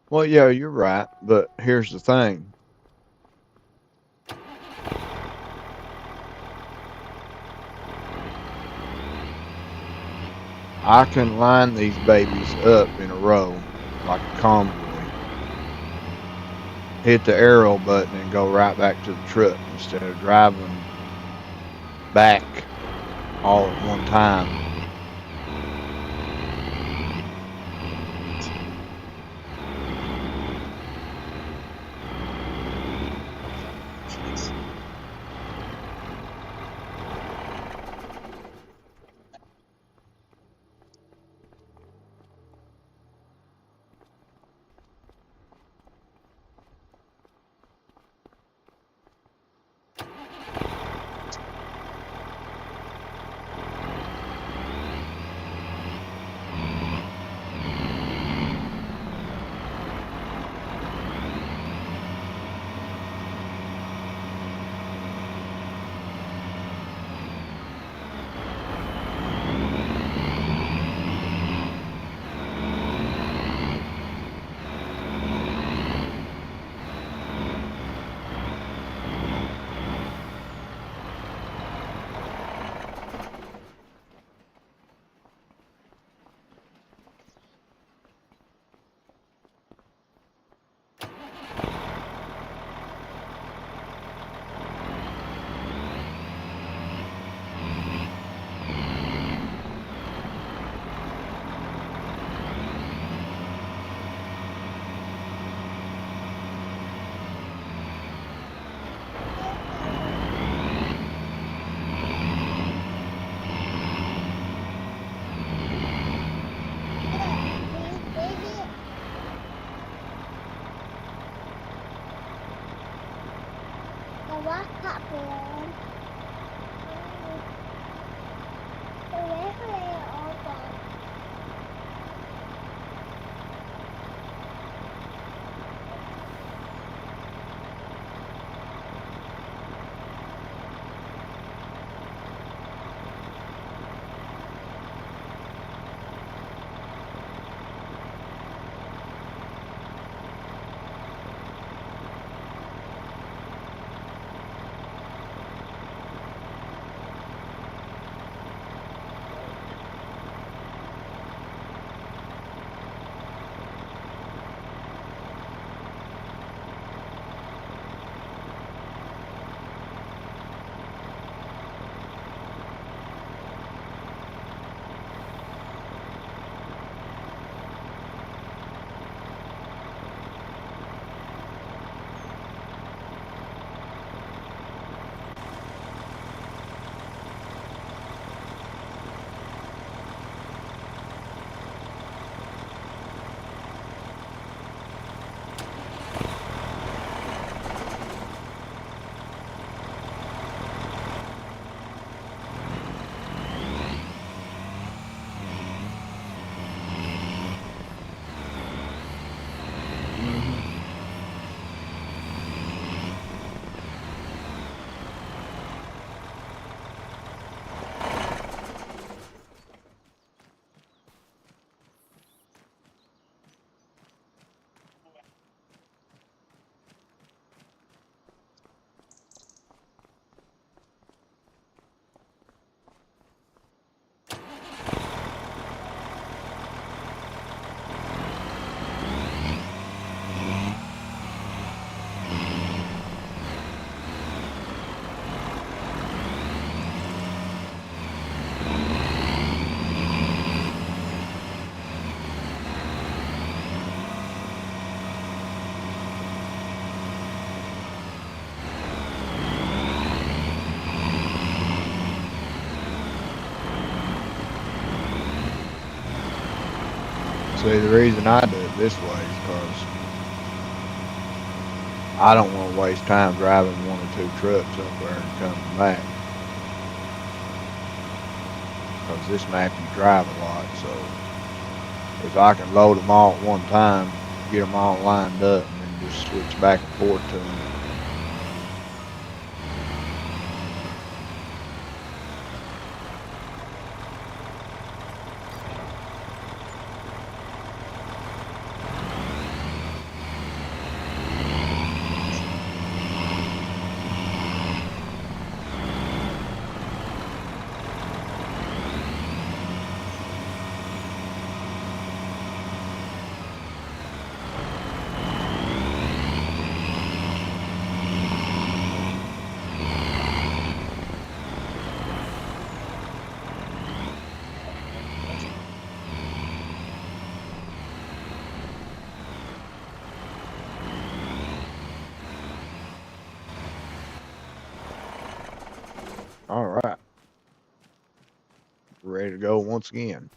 Well, yeah, you're right, but here's the thing. I can line these babies up in a row like a convoy, hit the arrow button, and go right back to the truck instead of driving back all at one time. what happened? See, the reason I do it this way is because I don't want to waste time driving one or two trucks up there and coming back. Because this map you drive a lot, so if I can load them all at one time, get them all lined up, and then just switch back and forth to them. All right, ready to go once again.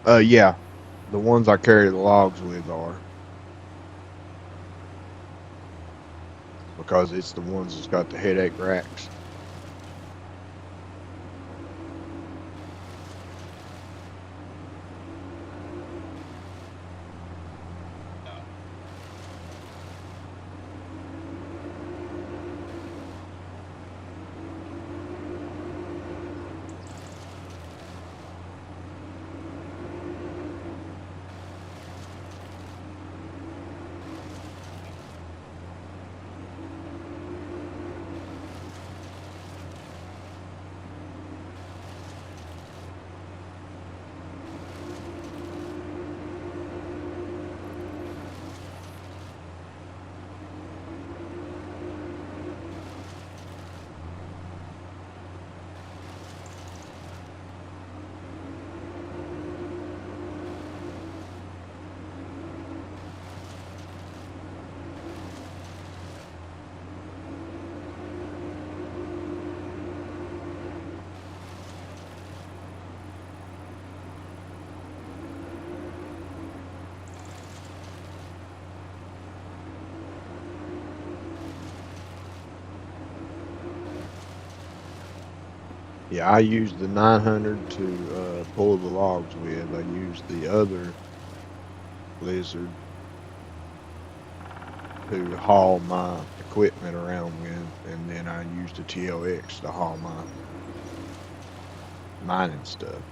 Yeah, the ones I carry the logs with are because it's the ones that's got the headache racks. Yeah, I use the 900 to pull the logs with. I use the other lizard to haul my equipment around with, and then I use the TLX to haul my mining stuff.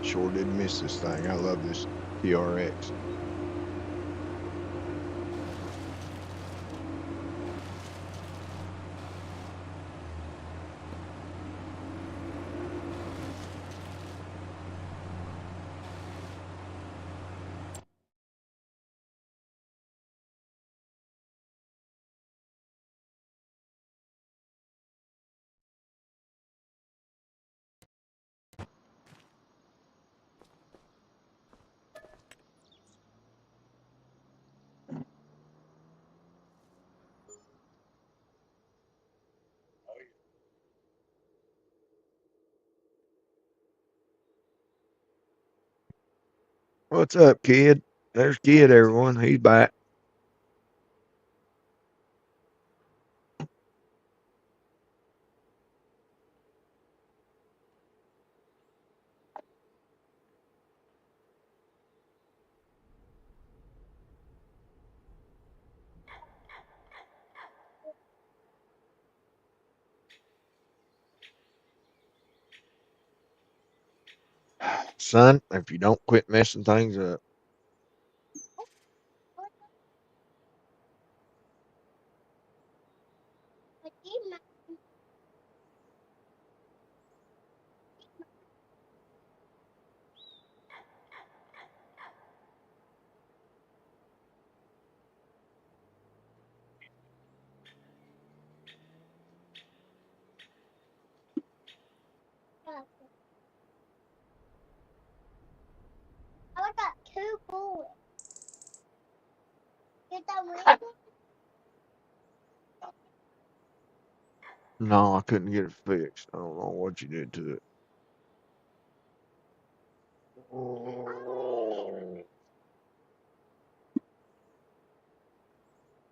Sure didn't miss this thing. I love this TRX. What's up, kid? There's Kid, everyone. He's back. Son, if you don't quit messing things up. No, I couldn't get it fixed. I don't know what you did to it.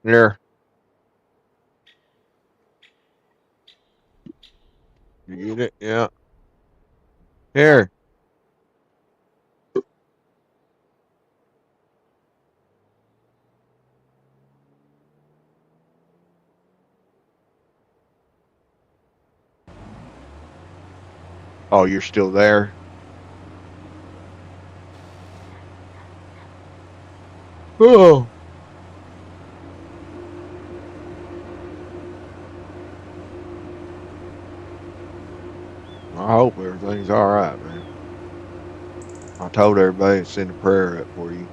Here. You get it? Yeah. Here. Oh, you're still there? Oh. I hope everything's all right, man. I told everybody to send a prayer up for you.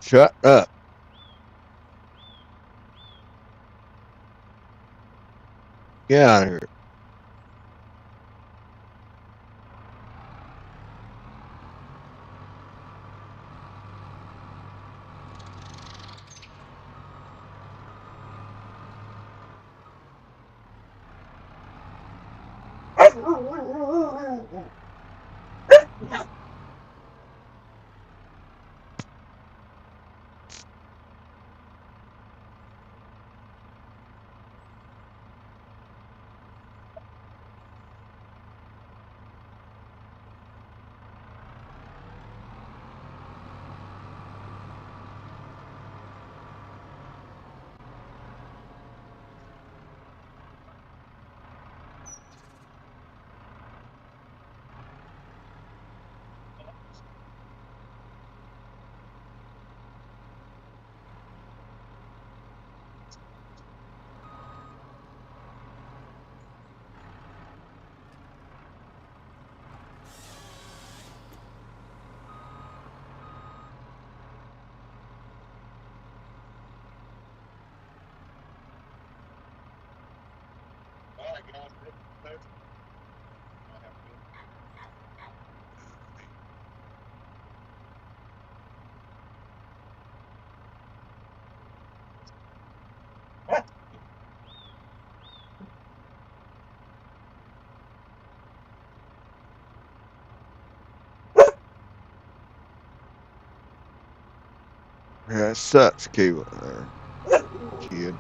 Shut up. Get out of here. Yeah, it sucks, Keelan, there, kid.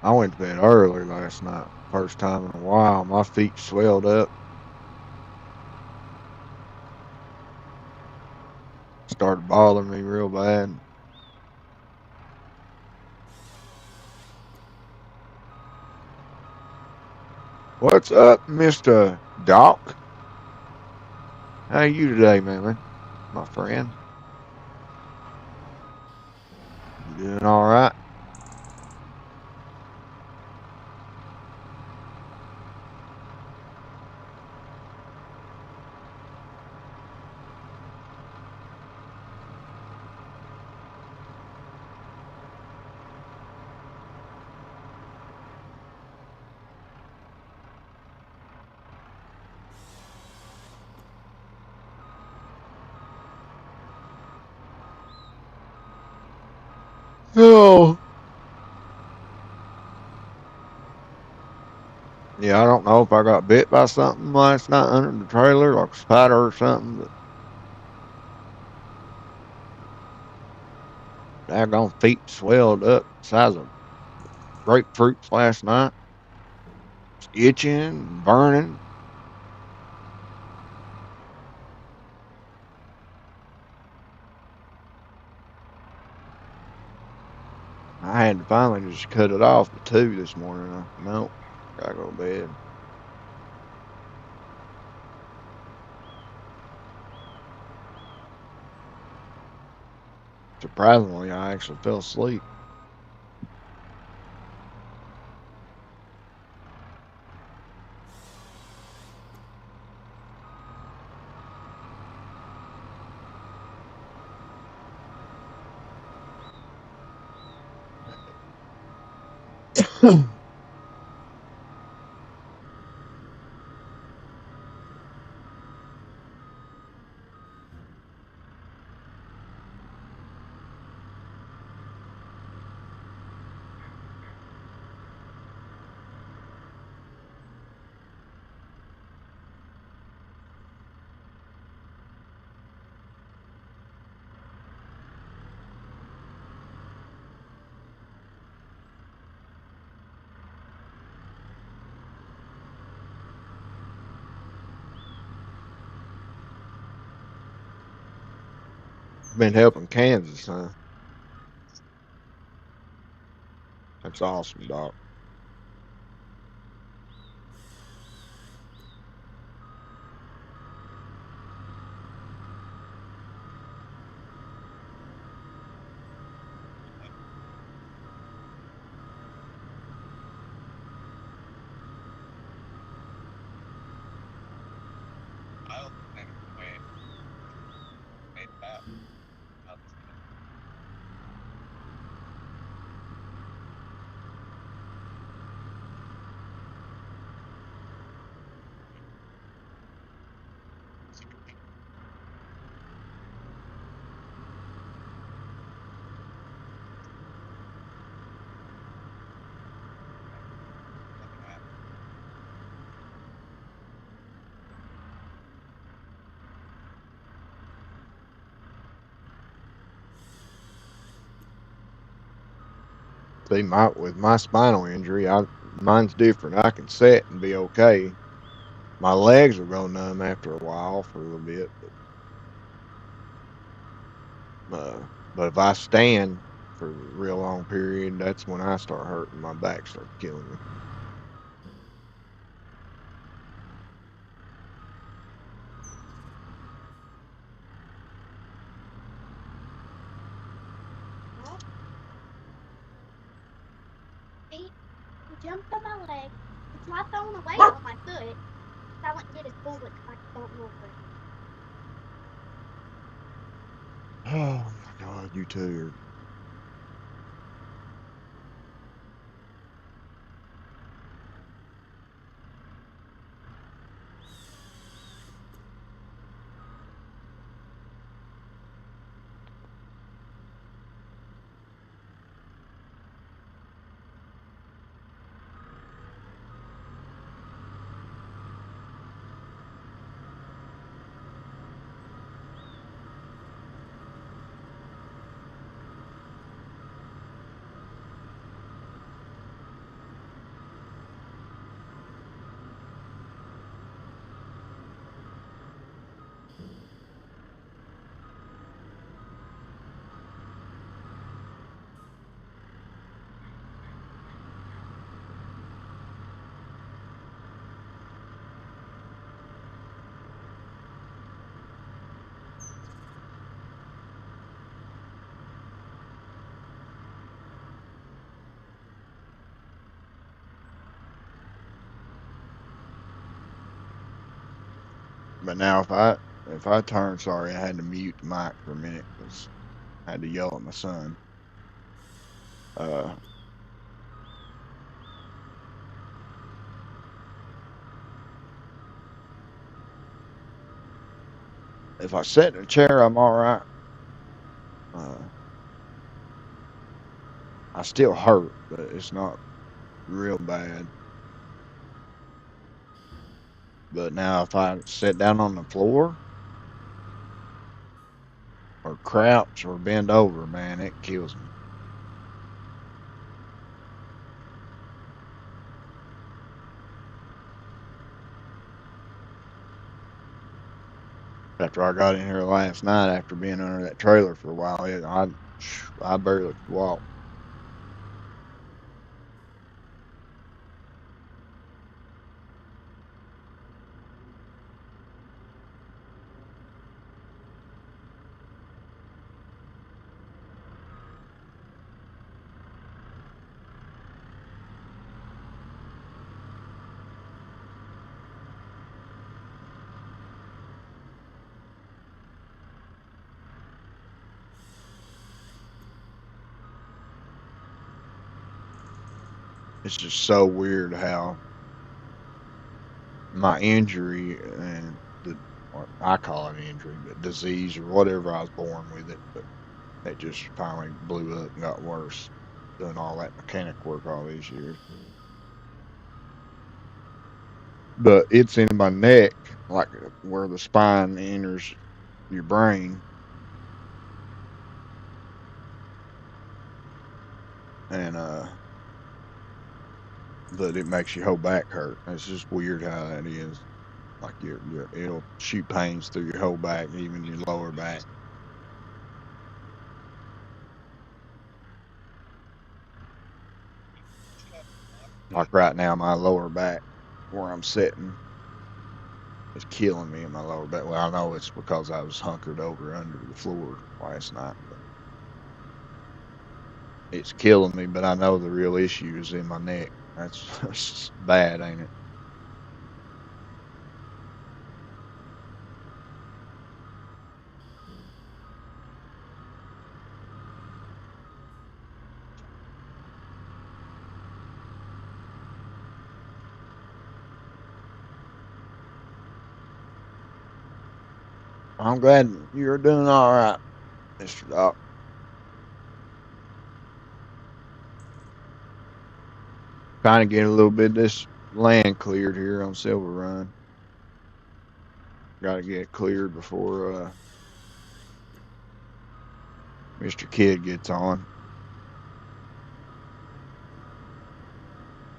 I went to bed early last night. First time in a while. My feet swelled up. Started bothering me real bad. What's up, Mr. Doc? How you today, man? My friend? Doing all right. Oh. Yeah, I don't know if I got bit by something last night under the trailer, like a spider or something, but daggone feet swelled up the size of grapefruits last night, itching, burning. I had to finally just cut it off at 2 this morning. Nope, gotta go to bed. Surprisingly, I actually fell asleep. Been helping Kansas, huh? That's awesome, Doc. See, with my spinal injury, mine's different. I can sit and be okay. My legs will go numb after a while for a little bit, but if I stand for a real long period, that's when I start hurting. My back starts killing me. Oh my God, you too. But now if I turn, sorry, I had to mute the mic for a minute because I had to yell at my son. Uh, if I sit in a chair, I'm all right. Uh, I still hurt, but it's not real bad. But now if I sit down on the floor or crouch or bend over, man, it kills me. After I got in here last night, after being under that trailer for a while, I barely could walk. It's just so weird how my injury and or I call it injury, but disease or whatever, I was born with it, but it just finally blew up and got worse doing all that mechanic work all these years. But it's in my neck, like where the spine enters your brain, and but it makes your whole back hurt. It's just weird how that is. Like it'll shoot pains through your whole back, even your lower back. Like right now, my lower back, where I'm sitting, is killing me in my lower back. Well, I know it's because I was hunkered over under the floor last night, but it's killing me. But I know the real issue is in my neck. That's bad, ain't it? I'm glad you're doing all right, Mr. Doc. Trying to get a little bit of this land cleared here on Silverrun. Got to get it cleared before Mr. Kid gets on.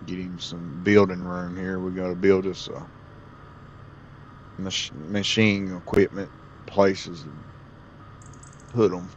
Get him some building room here. We got to build us a machine equipment places to put them.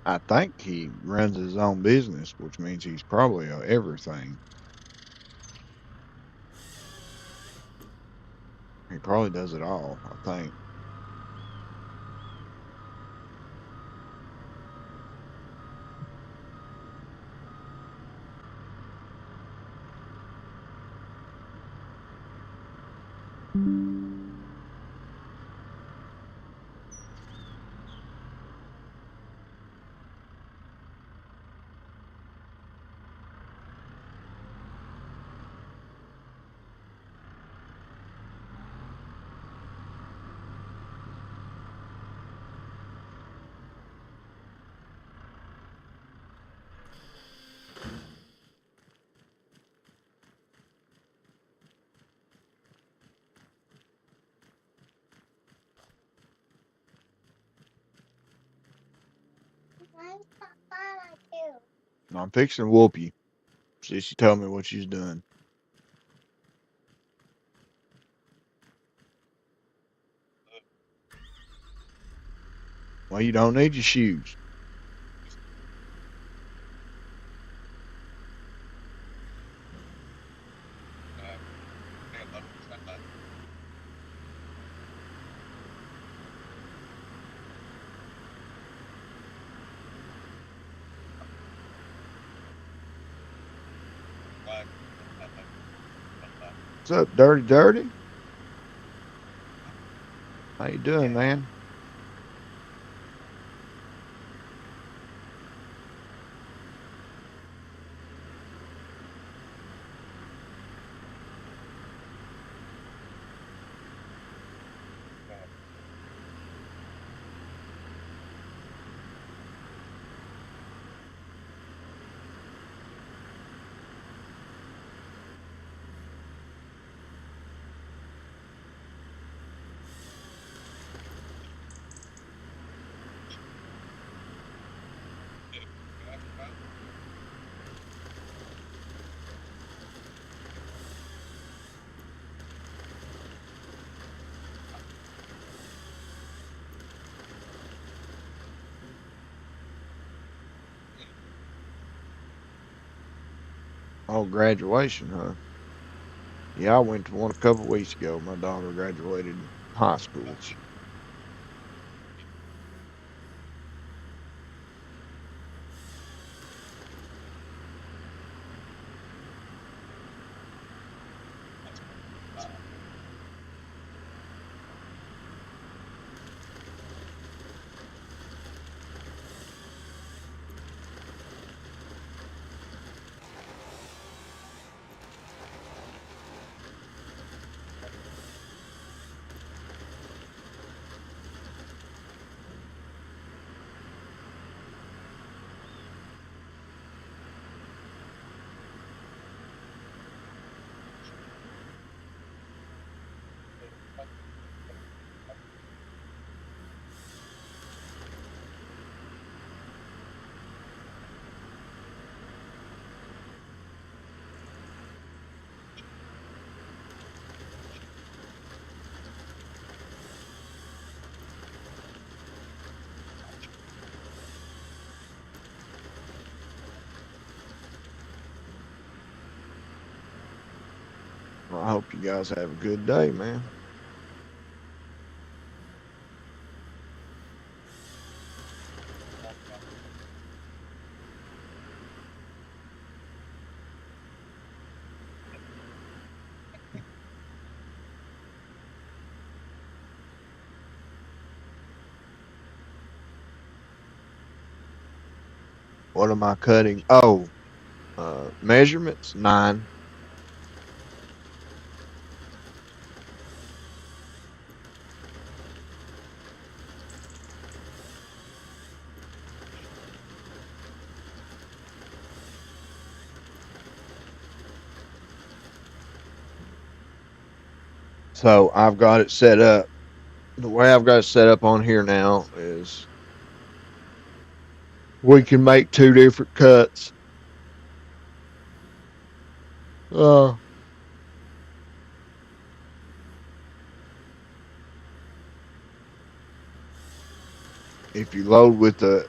I think he runs his own business, which means he's probably a everything. He probably does it all, I think. I'm fixing to whoop you. Sissy told me what she's doing. Well, you don't need your shoes. What's up, Dirty Dirty? How you doing, man? Oh, graduation, huh? Yeah, I went to one a couple weeks ago. My daughter graduated high school. Well, I hope you guys have a good day, man. What am I cutting? Oh, measurements 9. So I've got it set up. The way I've got it set up on here now is we can make two different cuts. Uh, if you load with the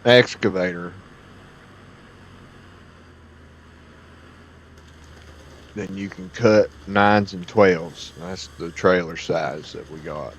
excavator, then you can cut 9s and 12s. That's the trailer size that we got.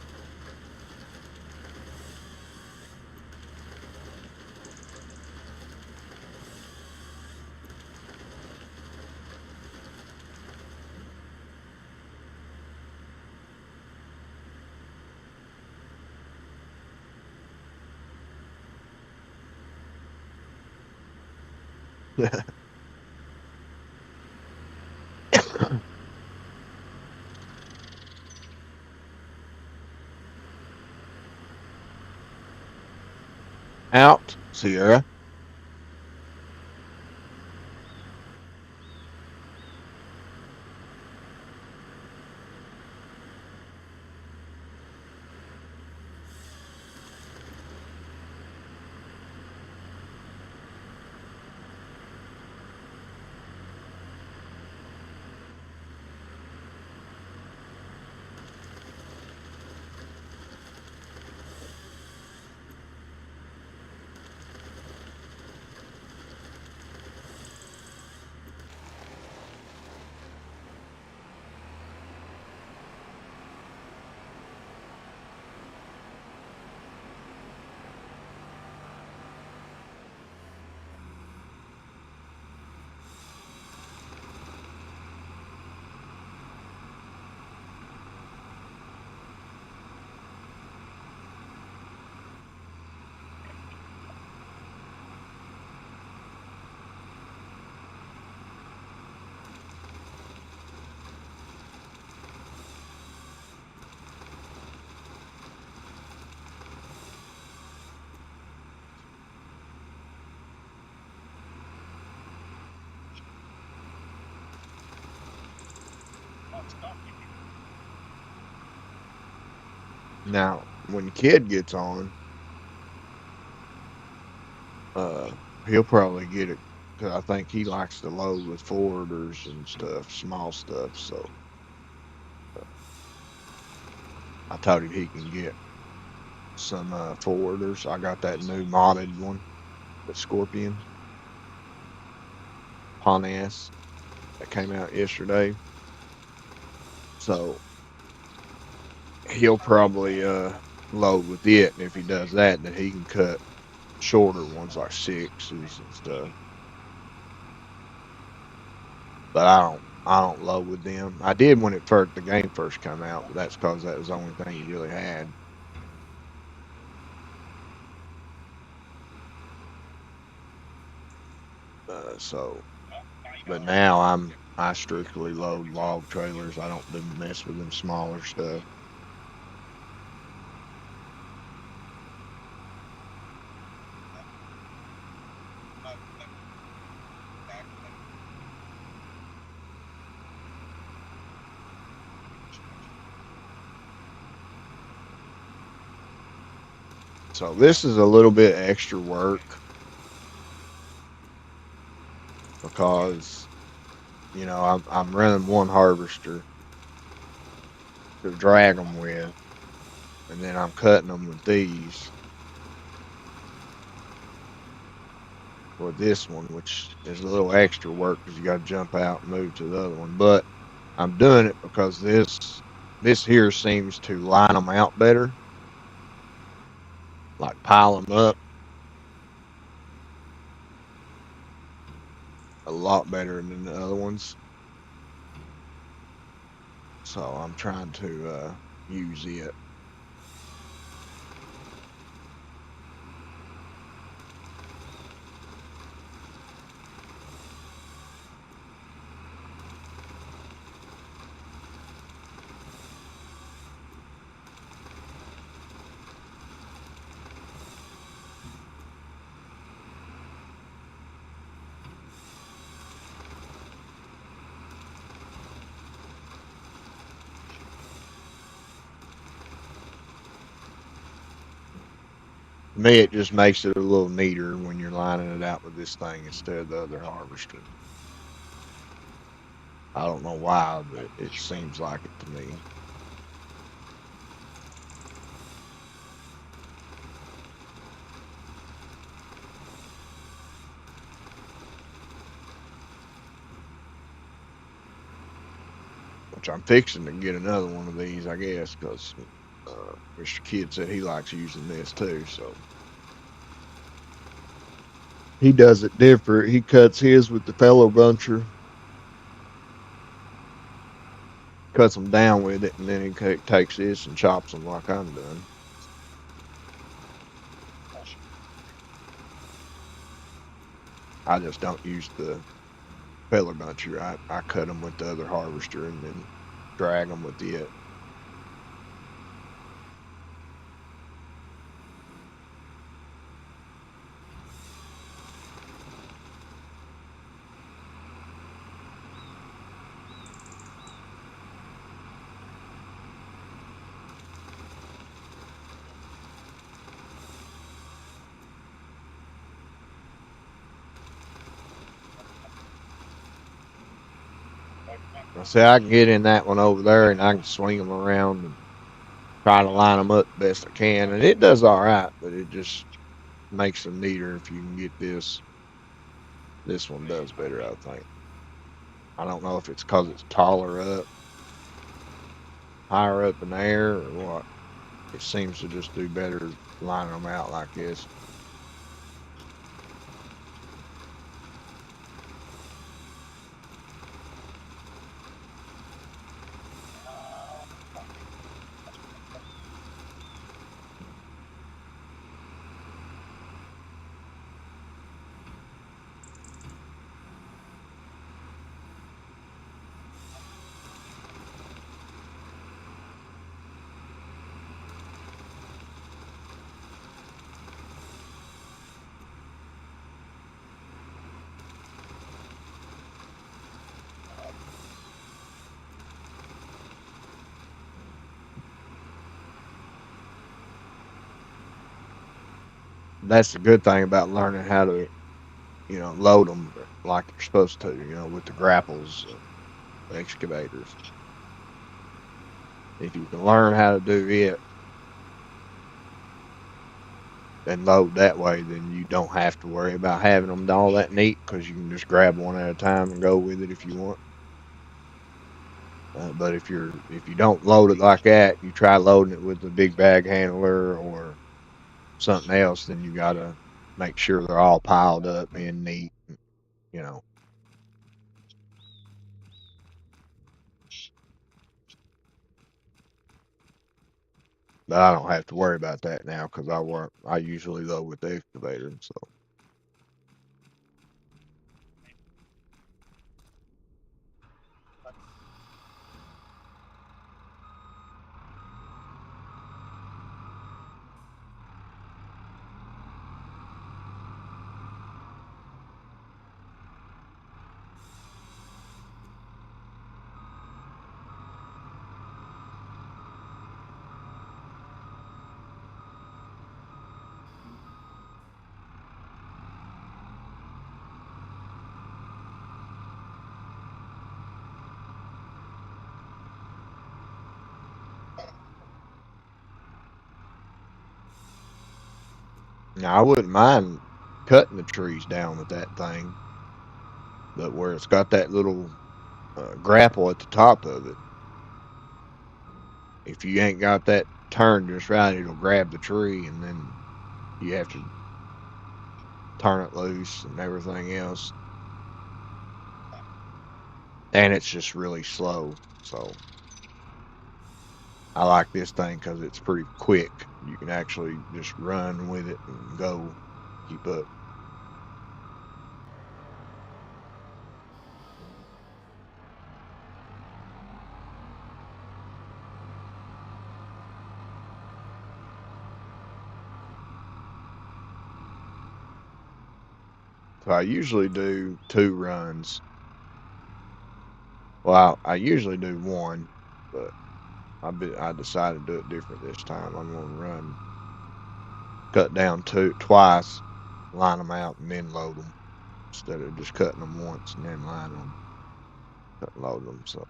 Out, Sierra. Now, when kid gets on, uh, he'll probably get it because I think he likes to load with forwarders and stuff, small stuff. So I told him he can get some forwarders. I got that new modded one, the Scorpion Pontiac that came out yesterday. So he'll probably load with it, and if he does that, then he can cut shorter ones like sixes and stuff. But I don't load with them. I did when the game first came out, but that's because that was the only thing you really had. So, but now I strictly load log trailers. I don't do mess with them smaller stuff. So this is a little bit extra work because I'm running one harvester to drag them with, and then I'm cutting them with these for this one, which is a little extra work because you got to jump out and move to the other one. But I'm doing it because this here seems to line them out better, like pile them up a lot better than the other ones. So I'm trying to use it. To me, it just makes it a little neater when you're lining it out with this thing instead of the other harvester. I don't know why, but it seems like it to me. Which I'm fixing to get another one of these, I guess, because Mr. Kidd said he likes using this too. So he does it different. He cuts his with the fellow buncher, cuts them down with it, and then he takes this and chops them like I'm done. I just don't use the feller buncher. I cut them with the other harvester and then drag them with it. I say I can get in that one over there and I can swing them around and try to line them up the best I can, and it does all right, but it just makes them neater if you can get this. This one does better, I think. I don't know if it's because it's taller up, higher up in the air, or what. It seems to just do better lining them out like this. That's the good thing about learning how to, load them like you're supposed to, with the grapples, the excavators. If you can learn how to do it and load that way, then you don't have to worry about having them all that neat because you can just grab one at a time and go with it if you want. But if you don't load it like that, you try loading it with a big bag handler or something else, then you gotta make sure they're all piled up and neat. You know, but I don't have to worry about that now because I work. I usually load with the excavator, so now I wouldn't mind cutting the trees down with that thing, but where it's got that little grapple at the top of it, if you ain't got that turned just right, it'll grab the tree and then you have to turn it loose and everything else. And it's just really slow. So I like this thing because it's pretty quick. You can actually just run with it and go keep up. So I usually do 2 runs. Well, I usually do one, but I decided to do it different this time. I'm gonna run cut down twice, line them out, and then load them instead of just cutting them once and then lining them, cut and load them. So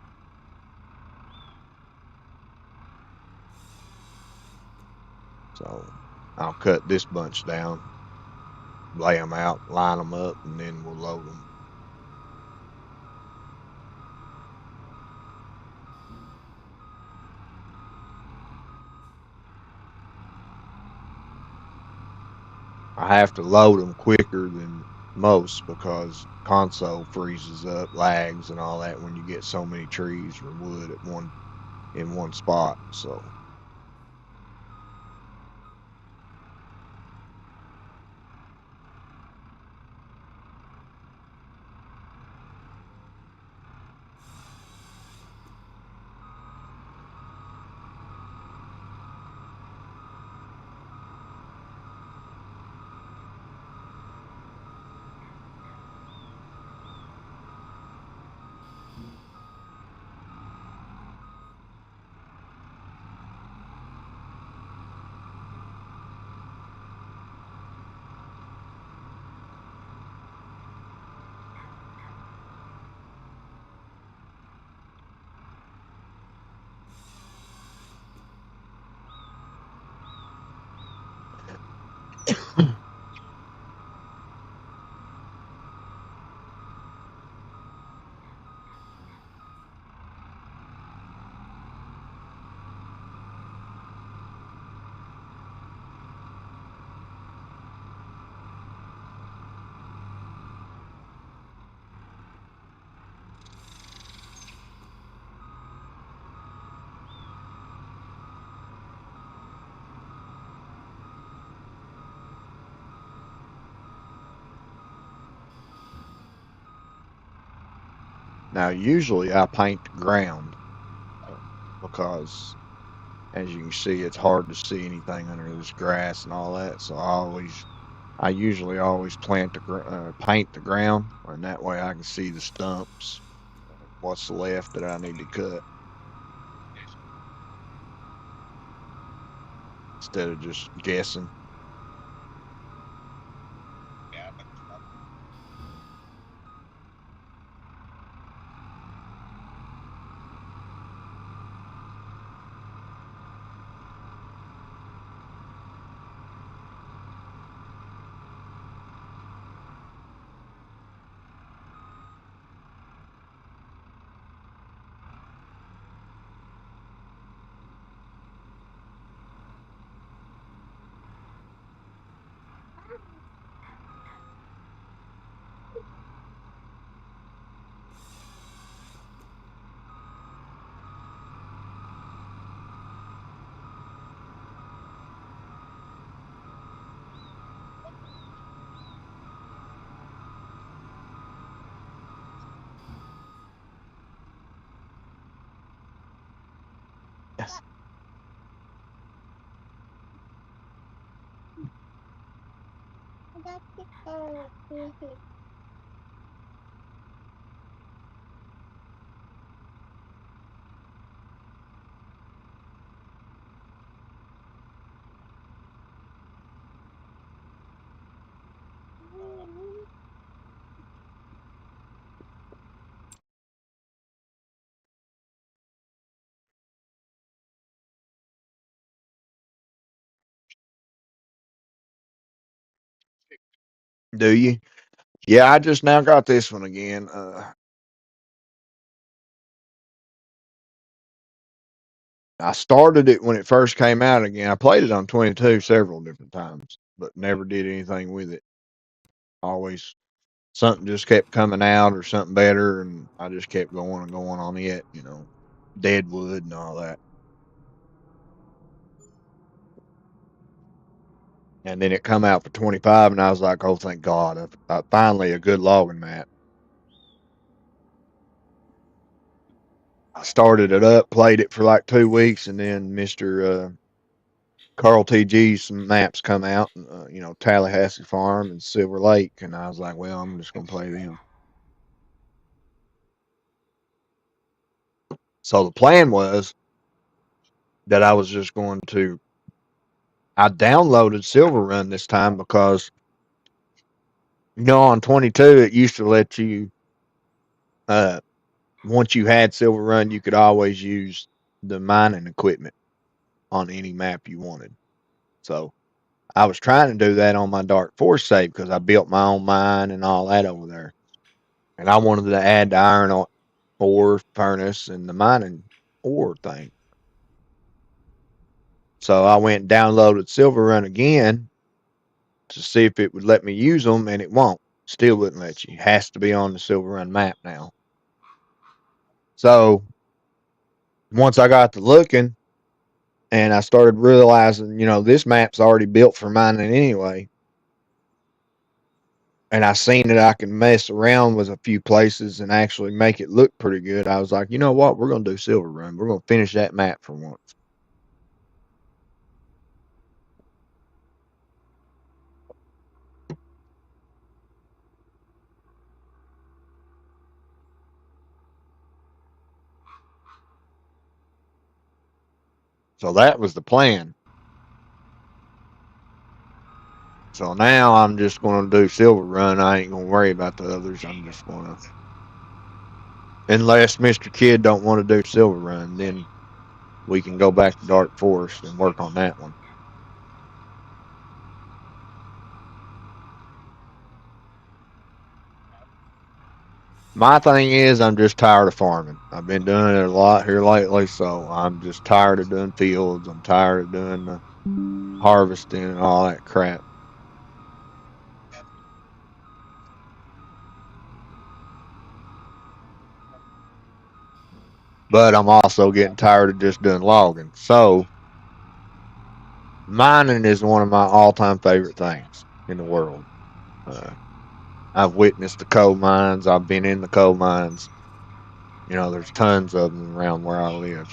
I'll cut this bunch down, lay them out, line them up, and then we'll load them. I have to load them quicker than most because console freezes up, lags, and all that when you get so many trees or wood at one in one spot. So now usually I paint the ground uh, because as you can see, it's hard to see anything under this grass and all that. So I usually always paint the ground, and that way I can see the stumps, what's left that I need to cut, instead of just guessing. Do you? Yeah, I just now got this one again. I started it when it first came out again. I played it on 22 several different times, but never did anything with it. Always something just kept coming out or something better, and I just kept going and going on it. Deadwood and all that. And then it come out for 25, and I was like, oh, thank God, finally a good logging mat. I started it up, played it for like 2 weeks, and then Mister Carl TG's maps come out, Tallahassee Farm and Silver Lake, and I was like, well, I'm just gonna play them. So the plan was that I downloaded Silverrun this time because on 22 it used to let you uh once you had Silverrun you could always use the mining equipment on any map you wanted. So I was trying to do that on my Dark Force save because I built my own mine and all that over there. And I wanted to add the iron ore furnace and the mining ore thing. So I went and downloaded Silverrun again to see if it would let me use them, and it won't. Still wouldn't let you. It has to be on the Silverrun map now. So once I got to looking and I started realizing, this map's already built for mining anyway. And I seen that I can mess around with a few places and actually make it look pretty good. I was like, you know what? We're going to do Silverrun. We're going to finish that map for once. So that was the plan. So now I'm just going to do Silverrun. I ain't going to worry about the others. I'm just going to, unless Mr. Kid don't want to do Silverrun, then we can go back to Dark Forest and work on that one. My thing is, I'm just tired of farming. I've been doing it a lot here lately, so I'm just tired of doing fields. I'm tired of doing the harvesting and all that crap. But I'm also getting tired of just doing logging. So mining is one of my all-time favorite things in the world. Uh, I've witnessed the coal mines. I've been in the coal mines. There's tons of them around where I live.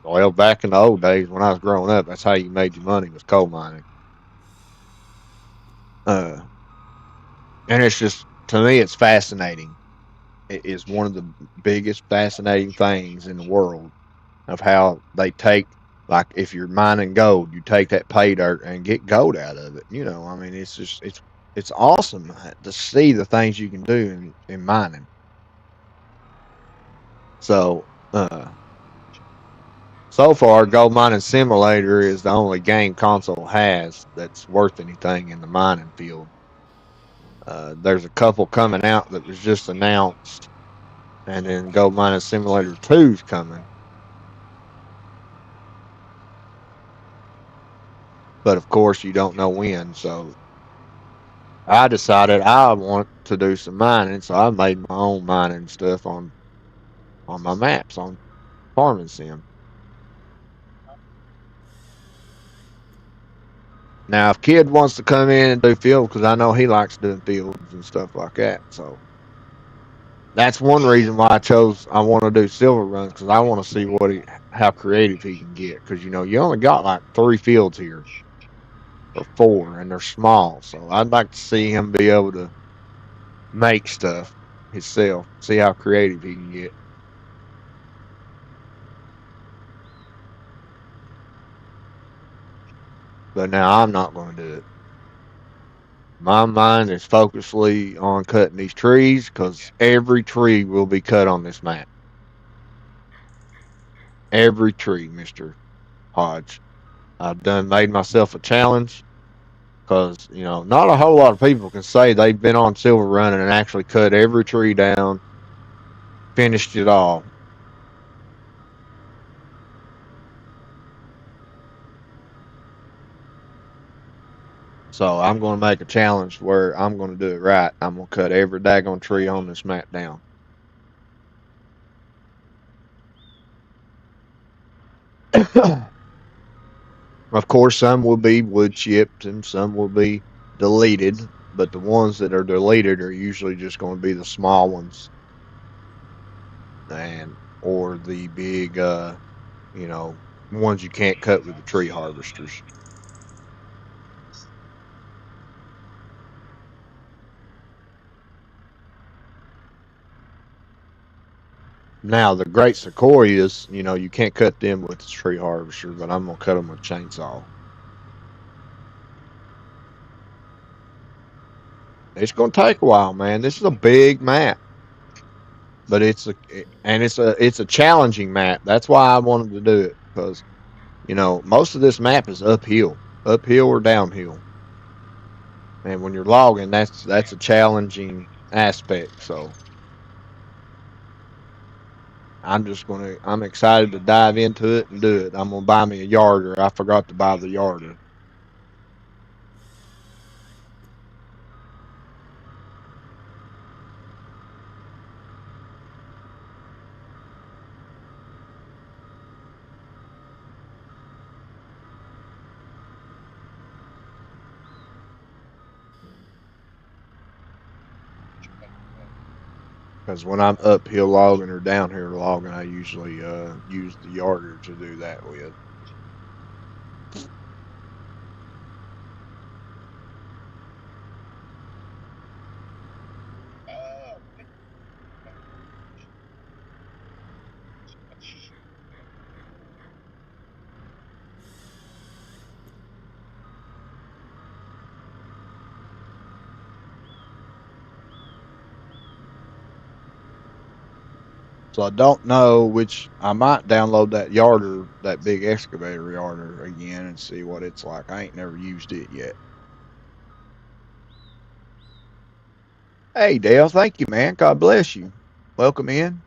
Well, back in the old days when I was growing up, that's how you made your money was coal mining. Uh, and it's just to me, it's fascinating. It is one of the biggest fascinating things in the world of how they take, like, if you're mining gold, you take that pay dirt and get gold out of it. I mean, it's just it's awesome to see the things you can do in mining. So so far, Gold Mining Simulator is the only game console has that's worth anything in the mining field. There's a couple coming out that was just announced, and then Gold Mining Simulator 2 is coming. But of course, you don't know when. So I decided I want to do some mining, so I made my own mining stuff on my maps on Farming Sim. Now, if Kid wants to come in and do field, because I know he likes doing fields and stuff like that, so that's one reason why I want to do Silverrun because I want to see how creative he can get. Because you only got like 3 fields here or 4, and they're small. So I'd like to see him be able to make stuff himself. See how creative he can get. But now I'm not going to do it. My mind is focusedly on cutting these trees because every tree will be cut on this map. Every tree, Mr. Hodge. I've done made myself a challenge because not a whole lot of people can say they've been on Silverrun and actually cut every tree down, finished it all. So I'm going to make a challenge where I'm going to do it right. I'm going to cut every daggone tree on this map down. Of course, some will be wood chipped and some will be deleted, but the ones that are deleted are usually just going to be the small ones and or the big you know, ones you can't cut with the tree harvesters. Now the great sequoias, you can't cut them with the tree harvester, but I'm gonna cut them with chainsaw. It's going to take a while, man. This is a big map, but it's a challenging map. That's why I wanted to do it because most of this map is uphill or downhill, and when you're logging, that's a challenging aspect. So I'm excited to dive into it and do it. I'm gonna buy me a yarder. I forgot to buy the yarder. Because when I'm uphill logging or downhill logging, I usually use the yarder to do that with. So I don't know which. I might download that yarder, that big excavator yarder again, and see what it's like. I ain't never used it yet. Hey Dale, thank you, man. God bless you. Welcome in.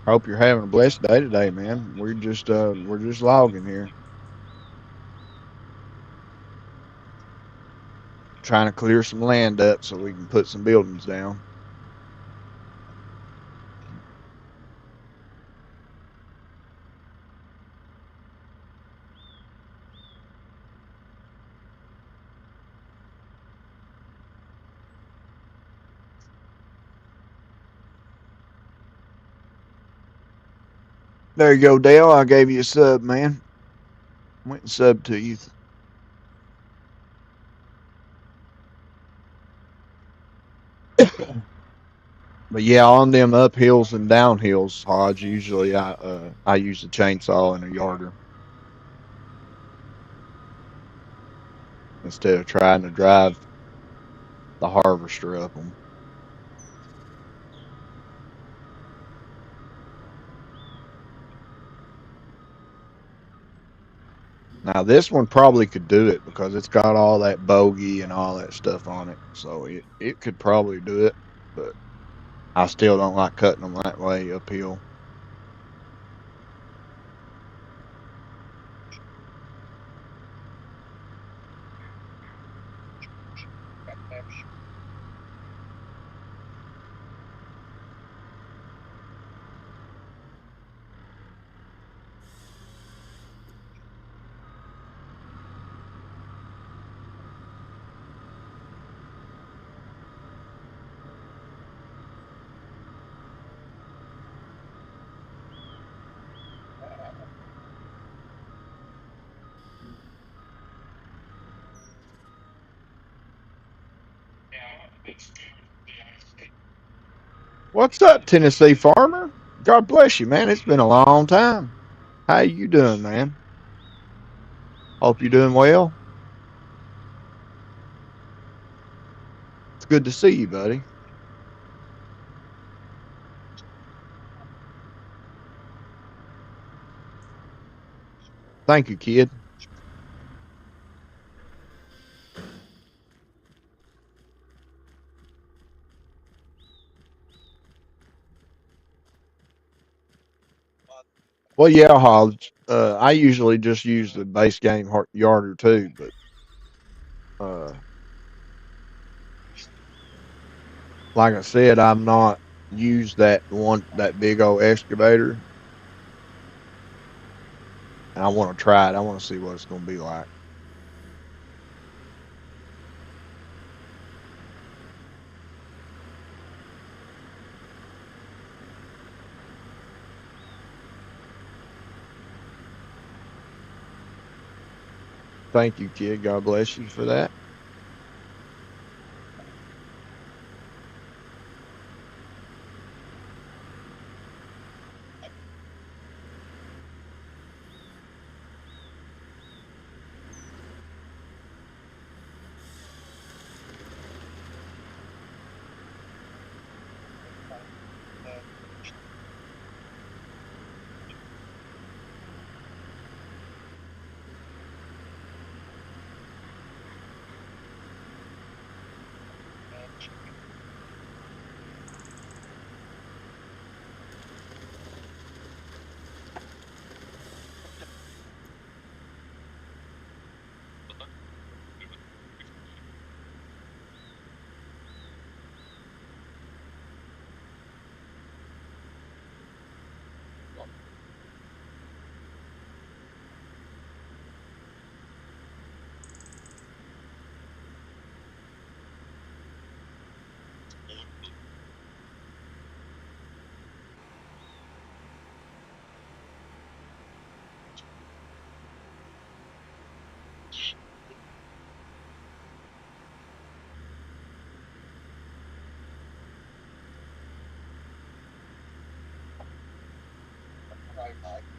Hope you're having a blessed day today, man. We're just logging here, trying to clear some land up so we can put some buildings down. There you go, Dale. I gave you a sub, man. Went and subbed to you. But yeah, on them uphills and downhills, Hodge, usually I use a chainsaw and a yarder instead of trying to drive the harvester up them. Now this one probably could do it because it's got all that bogey and all that stuff on it, so it could probably do it. But I still don't like cutting them that way uphill. What's up, Tennessee farmer? God bless you, man. It's been a long time. How you doing, man? Hope you're doing well. It's good to see you, buddy. Thank you, kid. Well, yeah, Hodge. I usually just use the base game yarder too, but uh, like I said, I'm not used that big old excavator, and I want to try it. I want to see what it's going to be like. Thank you, kid. God bless you for that.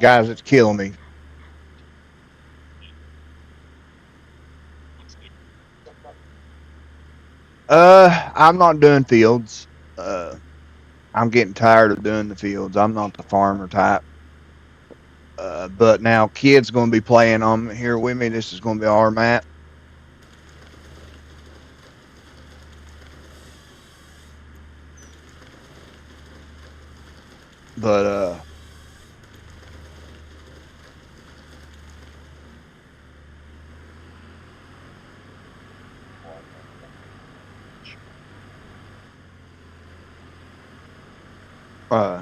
Guys, it's killing me. I'm not doing fields. I'm getting tired of doing the fields. I'm not the farmer type. But now kids going to be playing on here with me. This is going to be our map. But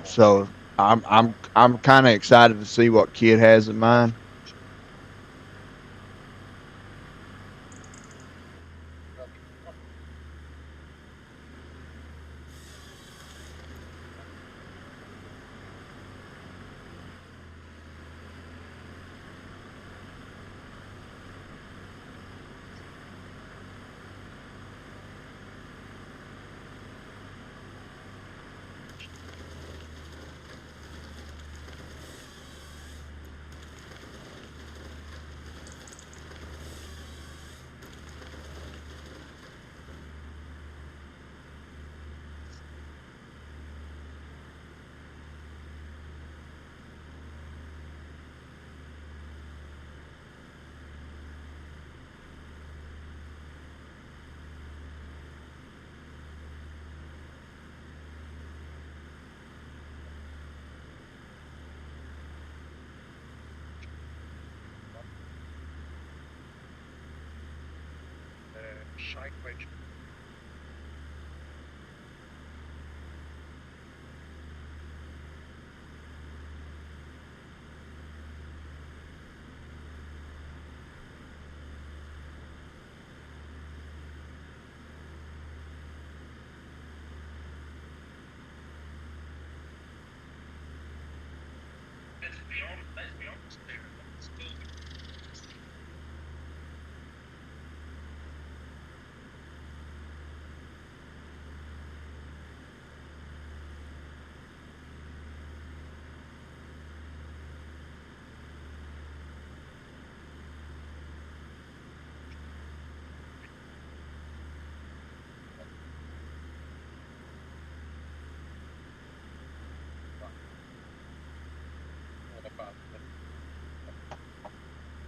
so I'm kind of excited to see what kid has in mind.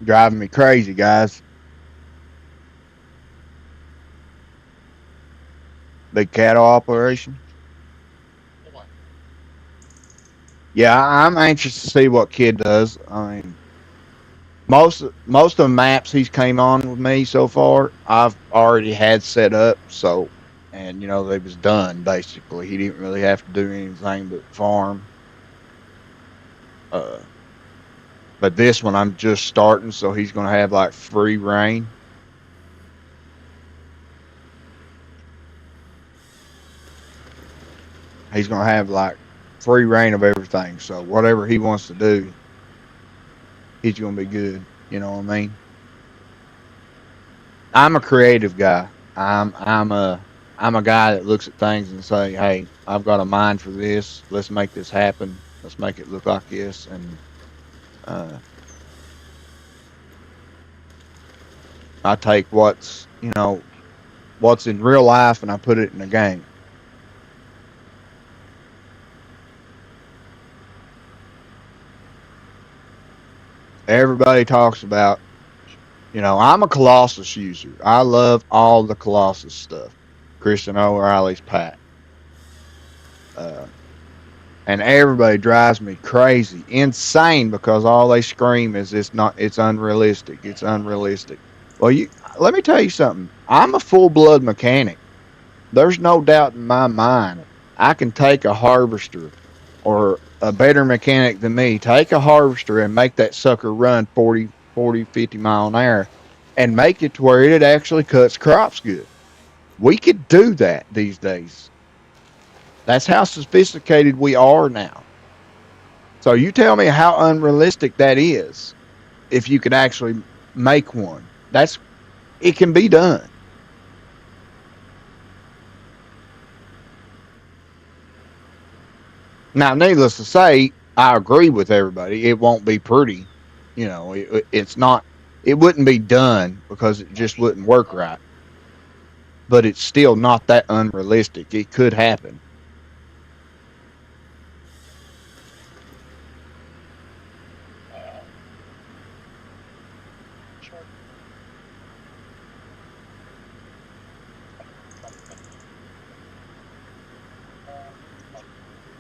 Driving me crazy, guys. Big cattle operation. Yeah, I'm anxious to see what kid does. I mean, most of the maps he's came on with me so far, I've already had set up. So, and they was done basically. He didn't really have to do anything but farm. Uh, but this one I'm just starting, so he's gonna have like free reign. He's gonna have like free reign of everything. So whatever he wants to do, he's gonna be good. You know what I mean? I'm a creative guy. I'm a guy that looks at things and say, "Hey, I've got a mind for this. Let's make this happen. Let's make it look like this." And uh, I take what's in real life and I put it in a game. Everybody talks about, I'm a Colossus user. I love all the Colossus stuff. Christian O'Reilly's pack. Uh, and everybody drives me crazy, insane, because all they scream is it's unrealistic, it's unrealistic. Well, let me tell you something. I'm a full blood mechanic. There's no doubt in my mind. I can take a harvester, or a better mechanic than me, take a harvester and make that sucker run 50 mile an hour, and make it to where it actually cuts crops good. We could do that these days. That's how sophisticated we are now. So you tell me how unrealistic that is if you could actually make one. It can be done. Now, needless to say, I agree with everybody. It won't be pretty. It's not. It wouldn't be done because it just wouldn't work right. But it's still not that unrealistic. It could happen.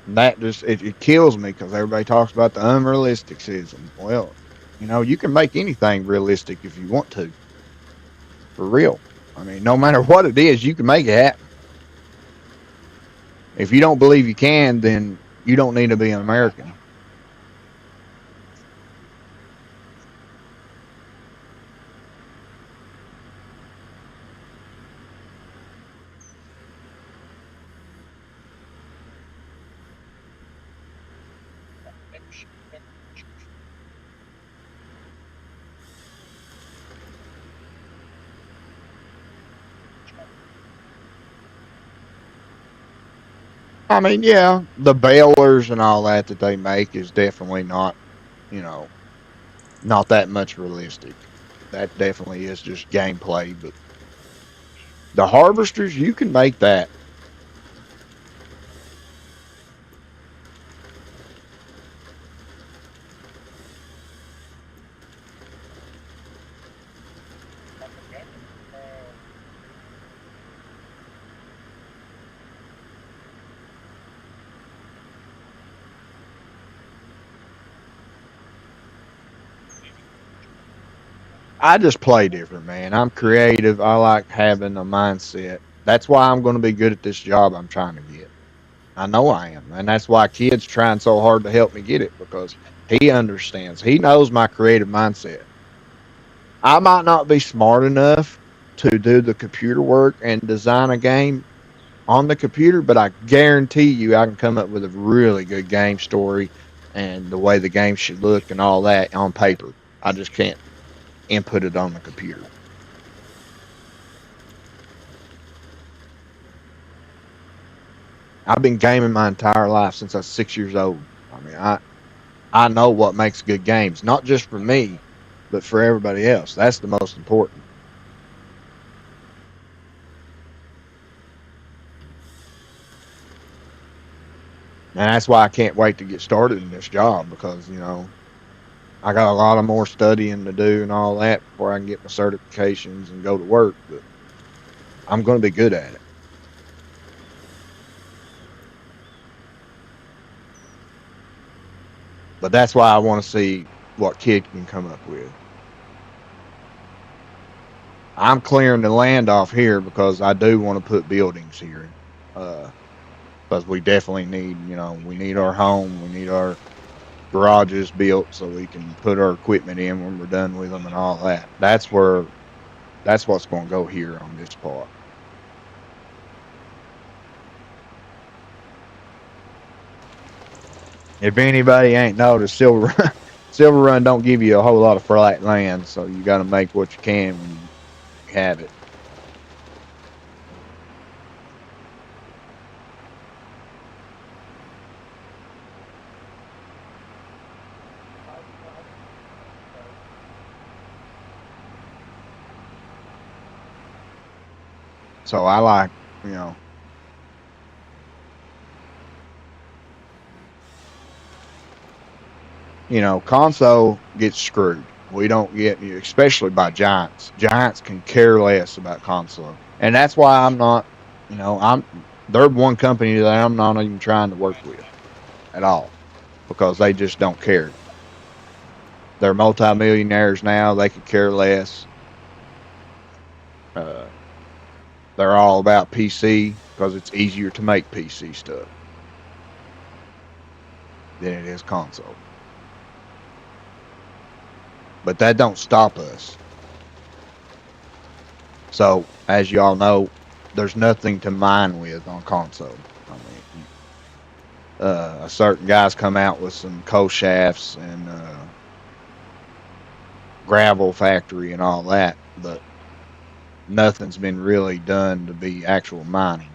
And that just it kills me because everybody talks about the unrealisticism. Well, you can make anything realistic if you want to, for real. I mean, no matter what it is, you can make it happen. If you don't believe you can, then you don't need to be an American. I mean, yeah, the bailers and all that they make is definitely not, you know, not that much realistic. That definitely is just gameplay. But the harvesters, you can make that. I just play different, man. I'm creative. I like having a mindset. That's why I'm going to be good at this job I'm trying to get. I know I am. And that's why kid's trying so hard to help me get it because he understands. He knows my creative mindset. I might not be smart enough to do the computer work and design a game on the computer, but I guarantee you I can come up with a really good game story and the way the game should look and all that on paper. I just can't input it on the computer. I've been gaming my entire life since I was 6 years old. I mean, I know what makes good games, not just for me, but for everybody else. That's the most important. And that's why I can't wait to get started in this job because, I got a lot of more studying to do and all that before I can get my certifications and go to work, but I'm going to be good at it. But that's why I want to see what kid can come up with. I'm clearing the land off here because I do want to put buildings here. Because we definitely need, we need our home, we need our garages built so we can put our equipment in when we're done with them and all that. That's what's going to go here on this part. If anybody ain't noticed, Silverrun don't give you a whole lot of flat land, so you got to make what you can when you have it. So I like, you know, console gets screwed. We don't get, especially by giants. Giants can care less about console, and that's why I'm not. They're one company that I'm not even trying to work with at all because they just don't care. They're multimillionaires now. They could care less. Uh, they're all about PC because it's easier to make PC stuff than it is console. But that don't stop us. So as y'all know, there's nothing to mine with on console. I mean, a certain guys come out with some coal shafts and gravel factory and all that, but nothing's been really done to be actual mining.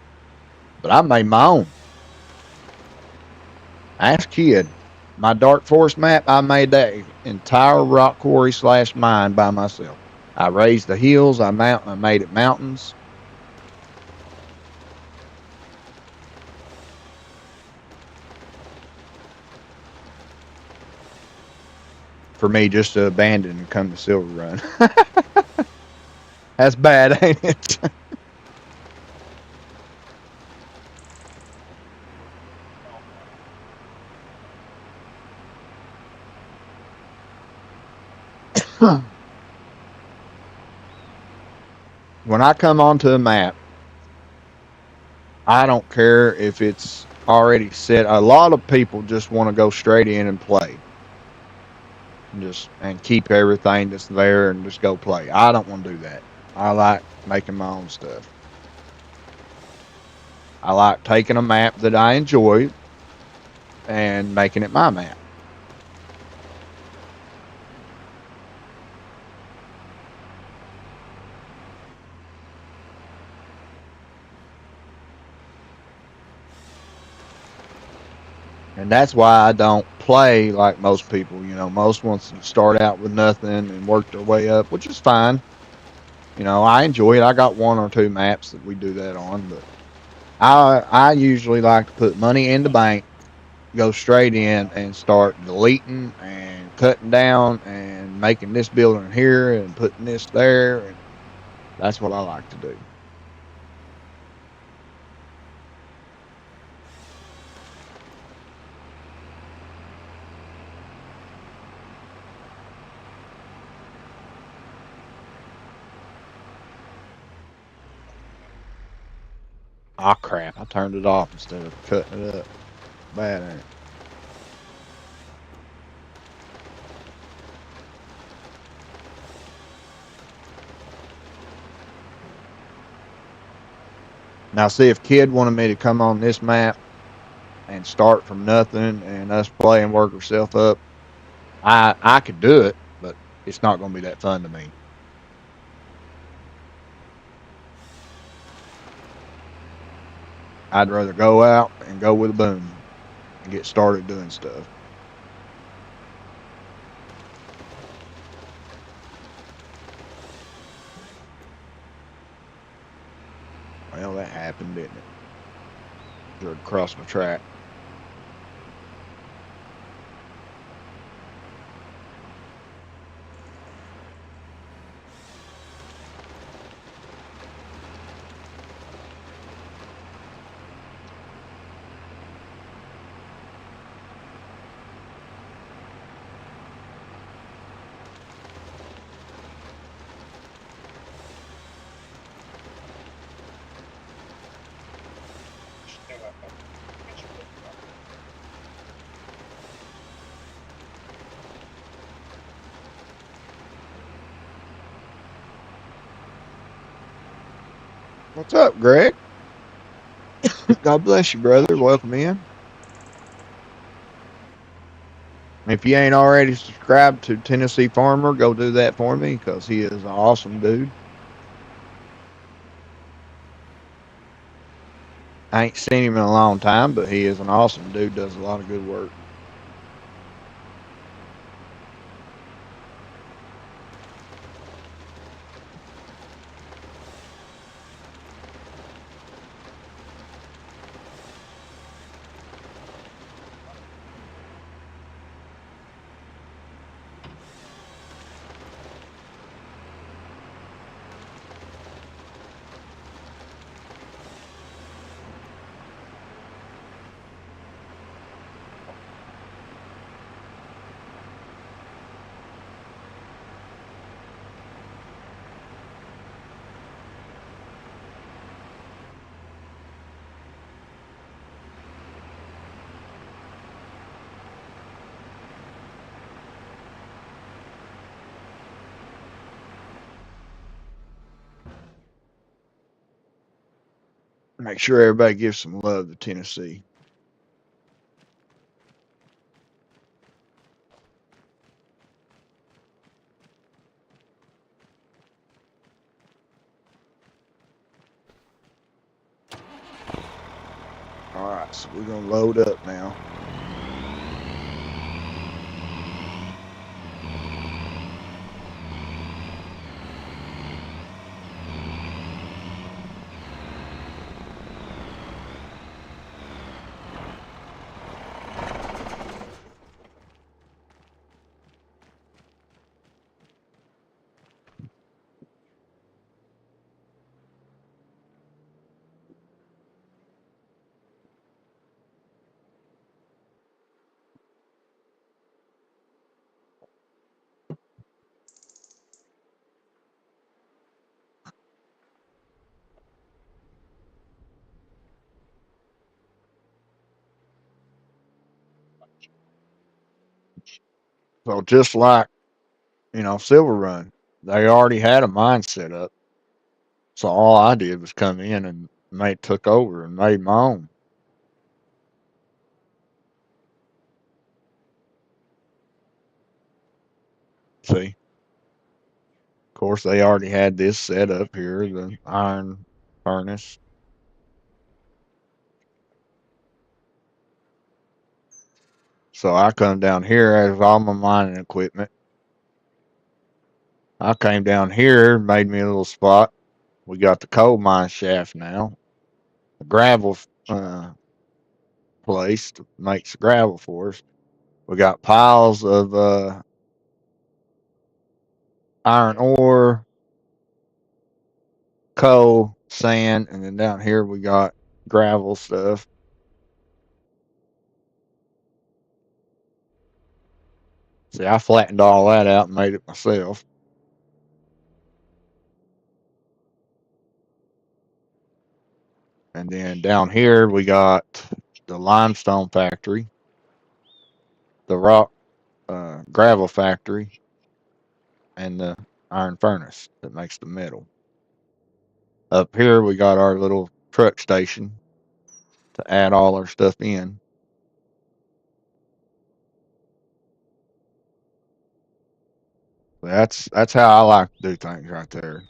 But I made my own. Ask kid. My Dark Forest map, I made that entire rock quarry / mine by myself. I raised the hills, I made it mountains. For me just to abandon and come to Silverrun. That's bad, ain't it? When I come onto a map, I don't care if it's already set. A lot of people just want to go straight in and play. And keep everything that's there and just go play. I don't want to do that. I like making my own stuff. I like taking a map that I enjoy and making it my map. And that's why I don't play like most people. You know, most wants to start out with nothing and work their way up, which is fine. You know, I enjoy it. I got 1 or 2 maps that we do that on, but I usually like to put money in the bank, go straight in and start deleting and cutting down and making this building here and putting this there, and that's what I like to do. Oh crap! I turned it off instead of cutting it up. Bad, ain't it? Now, see if Kid wanted me to come on this map and start from nothing and us play and work ourselves up, I could do it, but it's not going to be that fun to me. I'd rather go out and go with a boom and get started doing stuff. Well, that happened, didn't it? Drove across my track. What's up, Greg? God bless you, brother. Welcome in. If you ain't already subscribed to Tennessee Farmer, go do that for me because he is an awesome dude. I ain't seen him in a long time, but he is an awesome dude. Does a lot of good work. Make sure everybody gives some love to Tennessee. All right, so we're gonna load up now. So just like, Silverrun, they already had a mine set up. So all I did was come in and mate took over and made my own. See, of course, they already had this set up here, the iron furnace. So I come down here as all my mining equipment. I came down here, made me a little spot. We got the coal mine shaft now, the gravel place to make the gravel for us. We got piles of iron ore, coal, sand, and then down here we got gravel stuff. See, I flattened all that out and made it myself. And then down here we got the limestone factory, the rock gravel factory, and the iron furnace that makes the metal. Up here we got our little truck station to add all our stuff in. That's how I like to do things right there.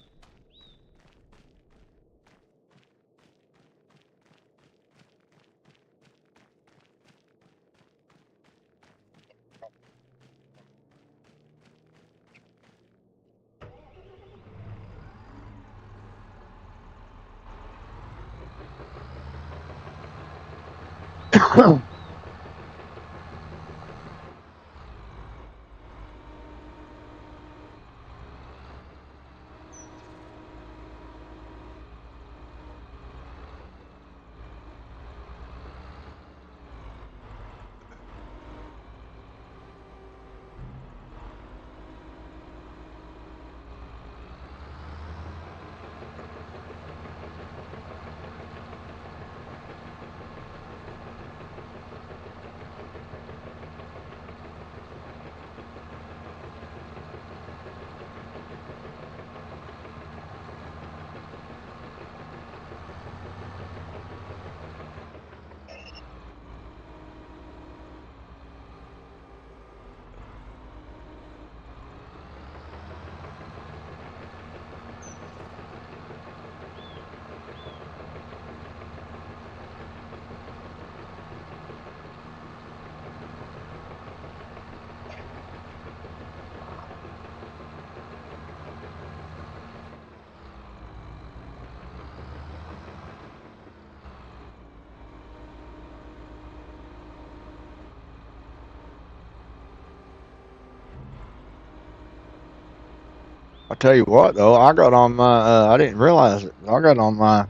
I tell you what though, I got on my I didn't realize it. I got on my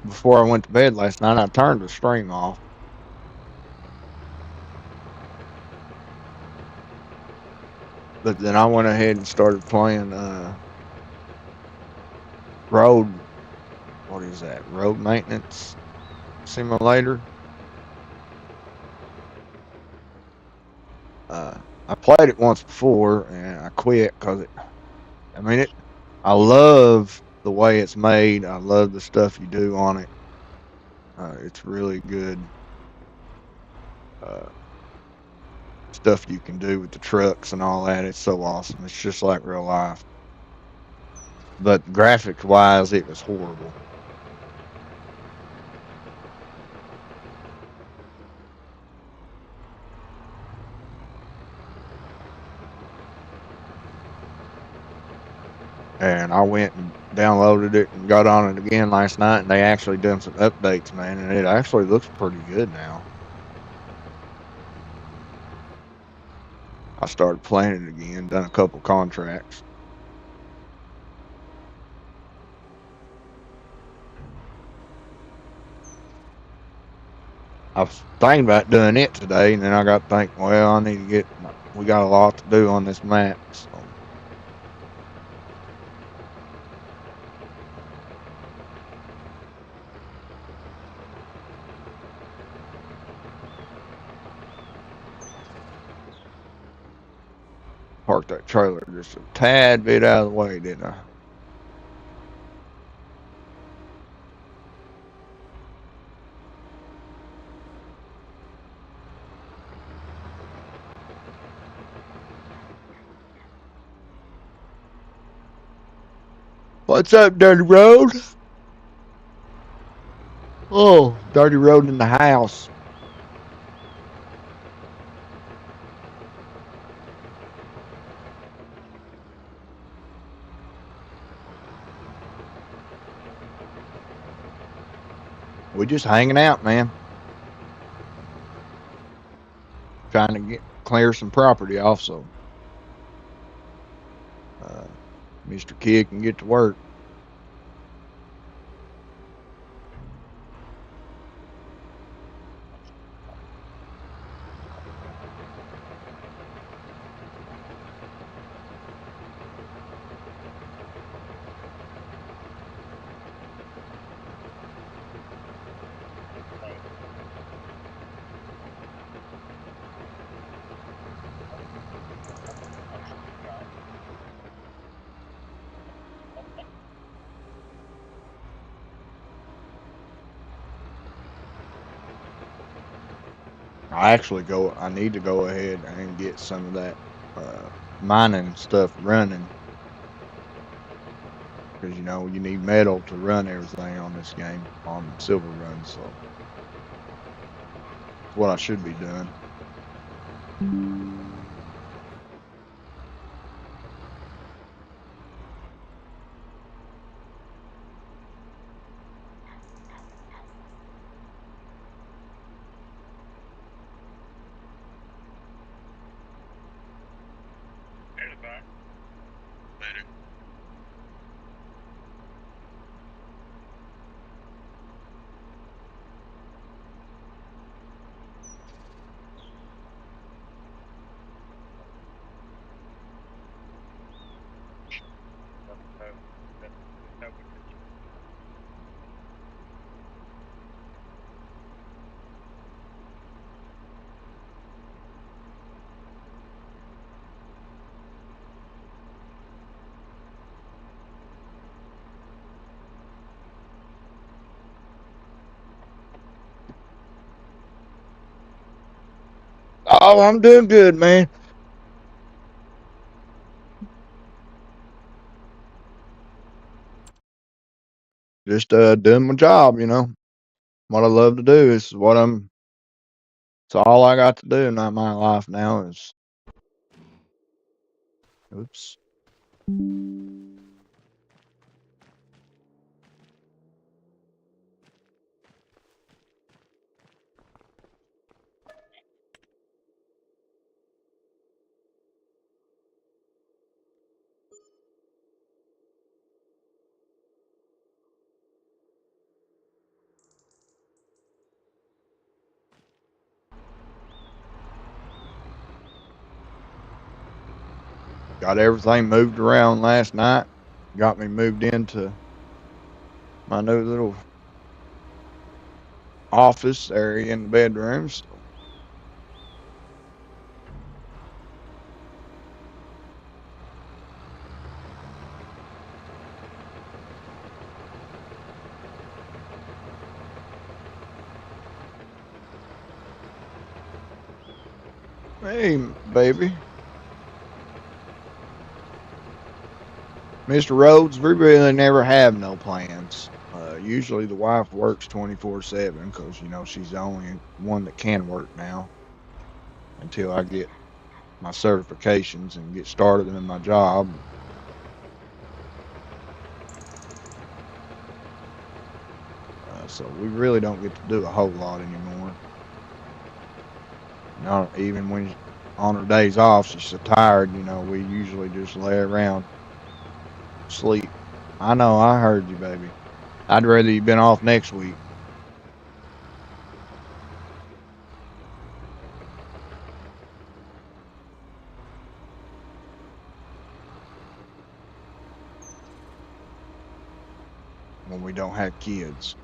before I went to bed last night. I turned the stream off, but then I went ahead and started playing road. What is that? Road maintenance simulator. I played it once before and I quit because it. I mean it. I love the way it's made. I love the stuff you do on it. It's really good uh, stuff you can do with the trucks and all that. It's so awesome. It's just like real life. But graphics wise, it was horrible. And I went and downloaded it and got on it again last night, and they actually done some updates, man, and it actually looks pretty good now. I started playing it again, done a couple contracts. I was thinking about doing it today, and then I got thinking, well, I need to get. We got a lot to do on this map, so Parked that trailer just a tad bit out of the way, didn't I? What's up, Dirty Road? Oh, Dirty Road in the house. We just hanging out, man. Trying to clear some property off so uh, Mr. Kid can get to work. I need to go ahead and get some of that uh, mining stuff running because you need metal to run everything on this game on Silverrun. So it's what I should be doing. Oh, I'm doing good, man. Just doing my job. What I love to do is what I'm. It's all I got to do in my life now is. Oops. Got everything moved around last night. Got me moved into my new little office area in the bedroom. So hey, baby, Mr. Rhodes, we really never have no plans. Usually the wife works 24/7 because she's the only one that can work now until I get my certifications and get started in my job. So we really don't get to do a whole lot anymore. Not even when on her days off, she's so tired. We usually just lay around, sleep. I know, I heard you, baby. I'd rather you been off next week when we don't have kids.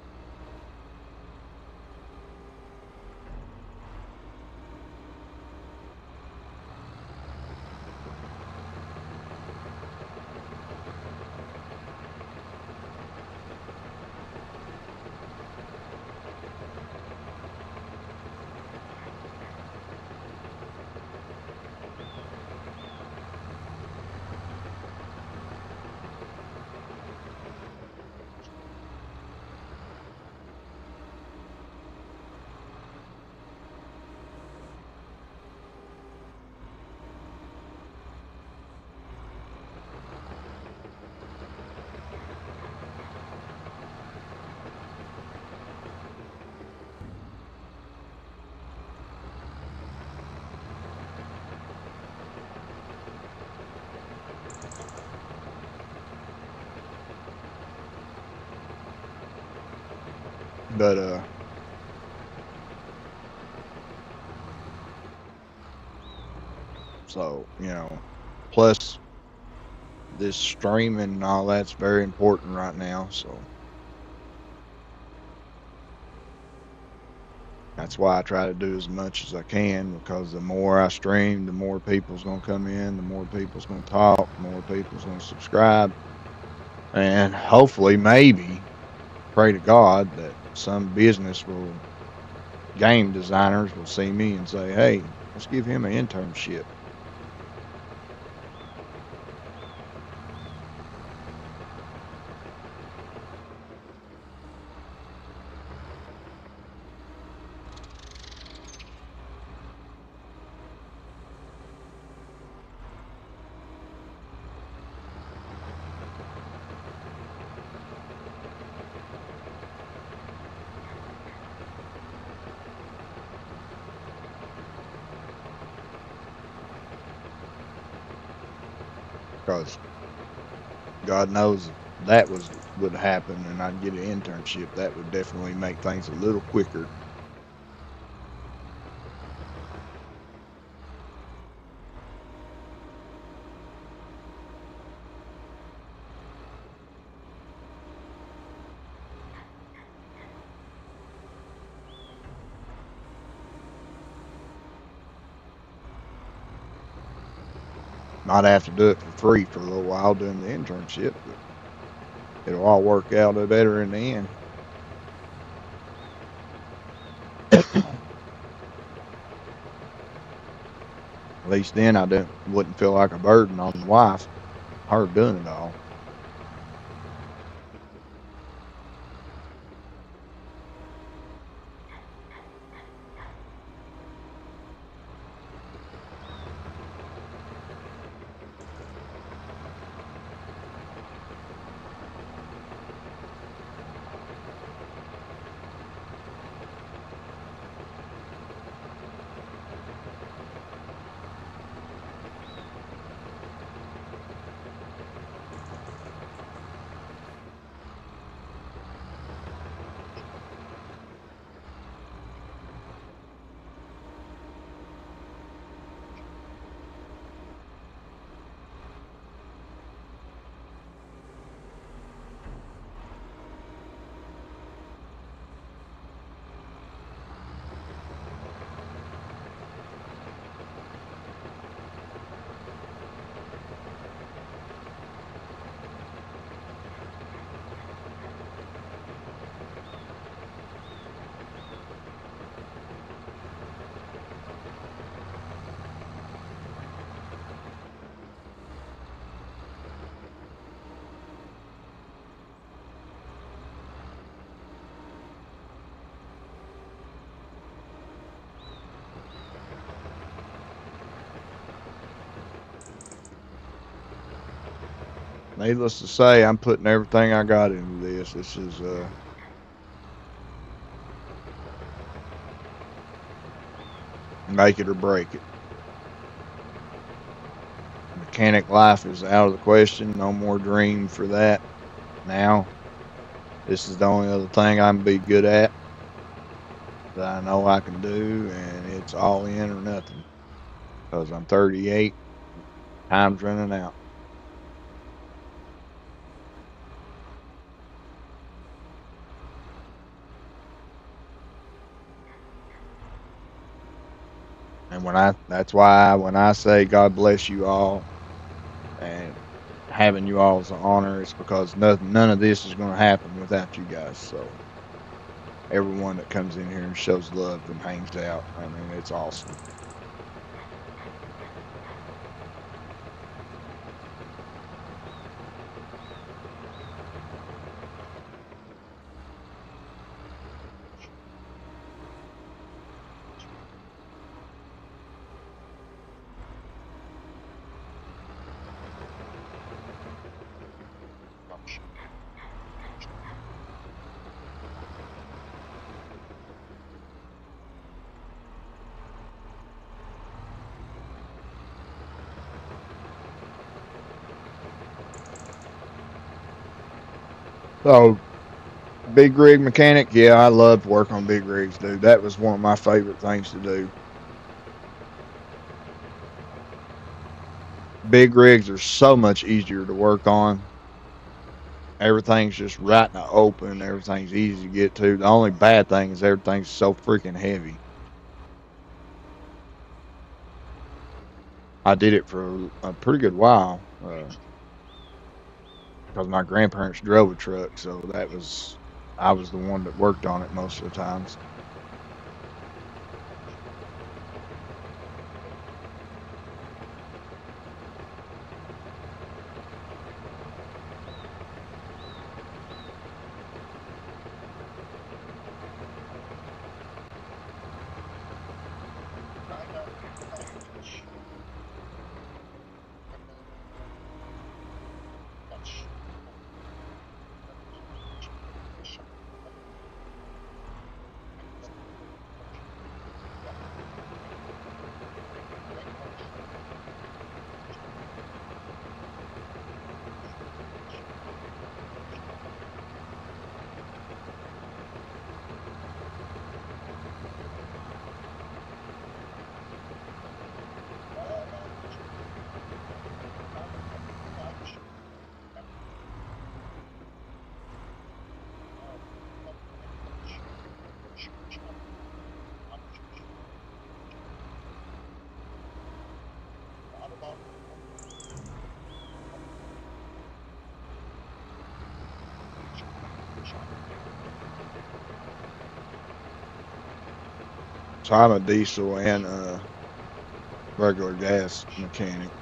But so plus this streaming and all that's very important right now. So that's why I try to do as much as I can, because the more I stream, the more people's gonna come in, the more people's gonna talk, the more people's gonna subscribe, and hopefully, maybe, pray to God that some business will, game designers will see me and say, "Hey, let's give him an internship." Because God knows if that would happen and I'd get an internship, that would definitely make things a little quicker. Might have to do it for free for a little while doing the internship, but it'll all work out better in the end. At least then I wouldn't feel like a burden on the wife, her doing it all. Needless to say, I'm putting everything I got into this. This is make it or break it. Mechanic life is out of the question. No more dream for that now. This is the only other thing I'm be good at that I know I can do, and it's all in or nothing. Because I'm 38, time's running out. And that's why when I say God bless you all and having you all as an honor, it's because none of this is going to happen without you guys. So everyone that comes in here and shows love and hangs out, I mean, it's awesome. So Big rig mechanic, yeah, I loved working on big rigs, dude. That was one of my favorite things to do. Big rigs are so much easier to work on. Everything's just right in the open. Everything's easy to get to. The only bad thing is everything's so freaking heavy. I did it for a pretty good while because my grandparents drove a truck, so I was the one that worked on it most of the times. So I'm a diesel and regular gas mechanic.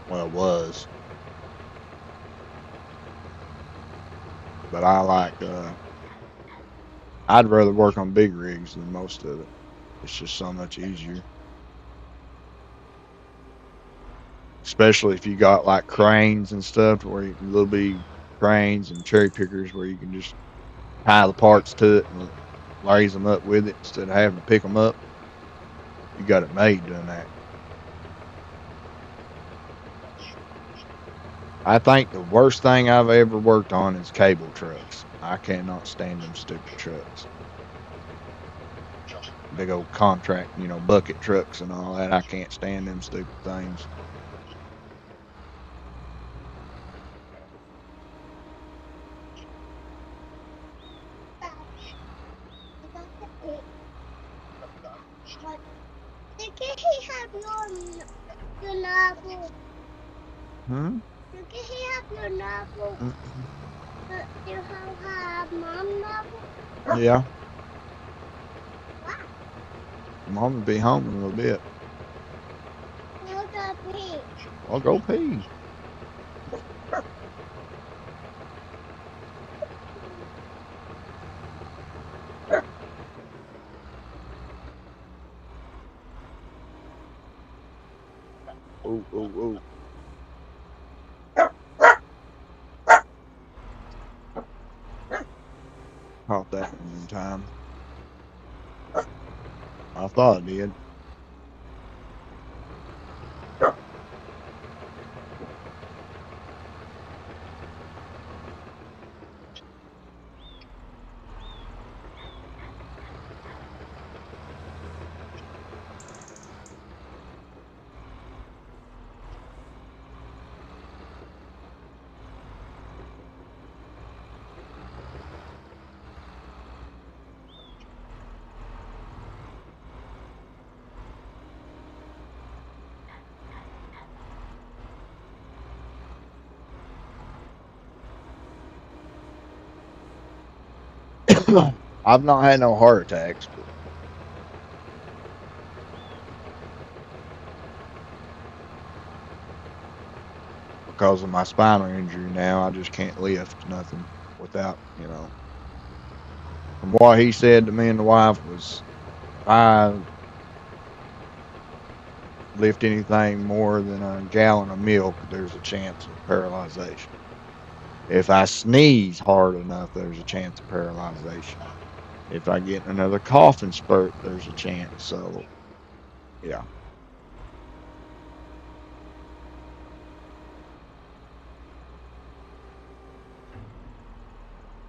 Well, it was, but I'd rather work on big rigs than most of it. It's just so much easier, especially if you got like cranes and stuff where little bitty cranes and cherry pickers where you can just tie the parts to it and raise them up with it instead of having to pick them up. You got it made doing that. I think the worst thing I've ever worked on is cable trucks. I cannot stand them stupid trucks. Big old contract, bucket trucks and all that. I can't stand them stupid things. Hmm? Mm-mm. Yeah, Mom will be home in a little bit. I'll go pee. Oh, oh, oh. Caught that one in time. I thought I did. I've not had no heart attacks, but because of my spinal injury now, I just can't lift nothing without, From what he said to me and the wife was, if I lift anything more than a gallon of milk, there's a chance of paralyzation. If I sneeze hard enough, there's a chance of paralyzation. If I get another coughing spurt, there's a chance. So, yeah.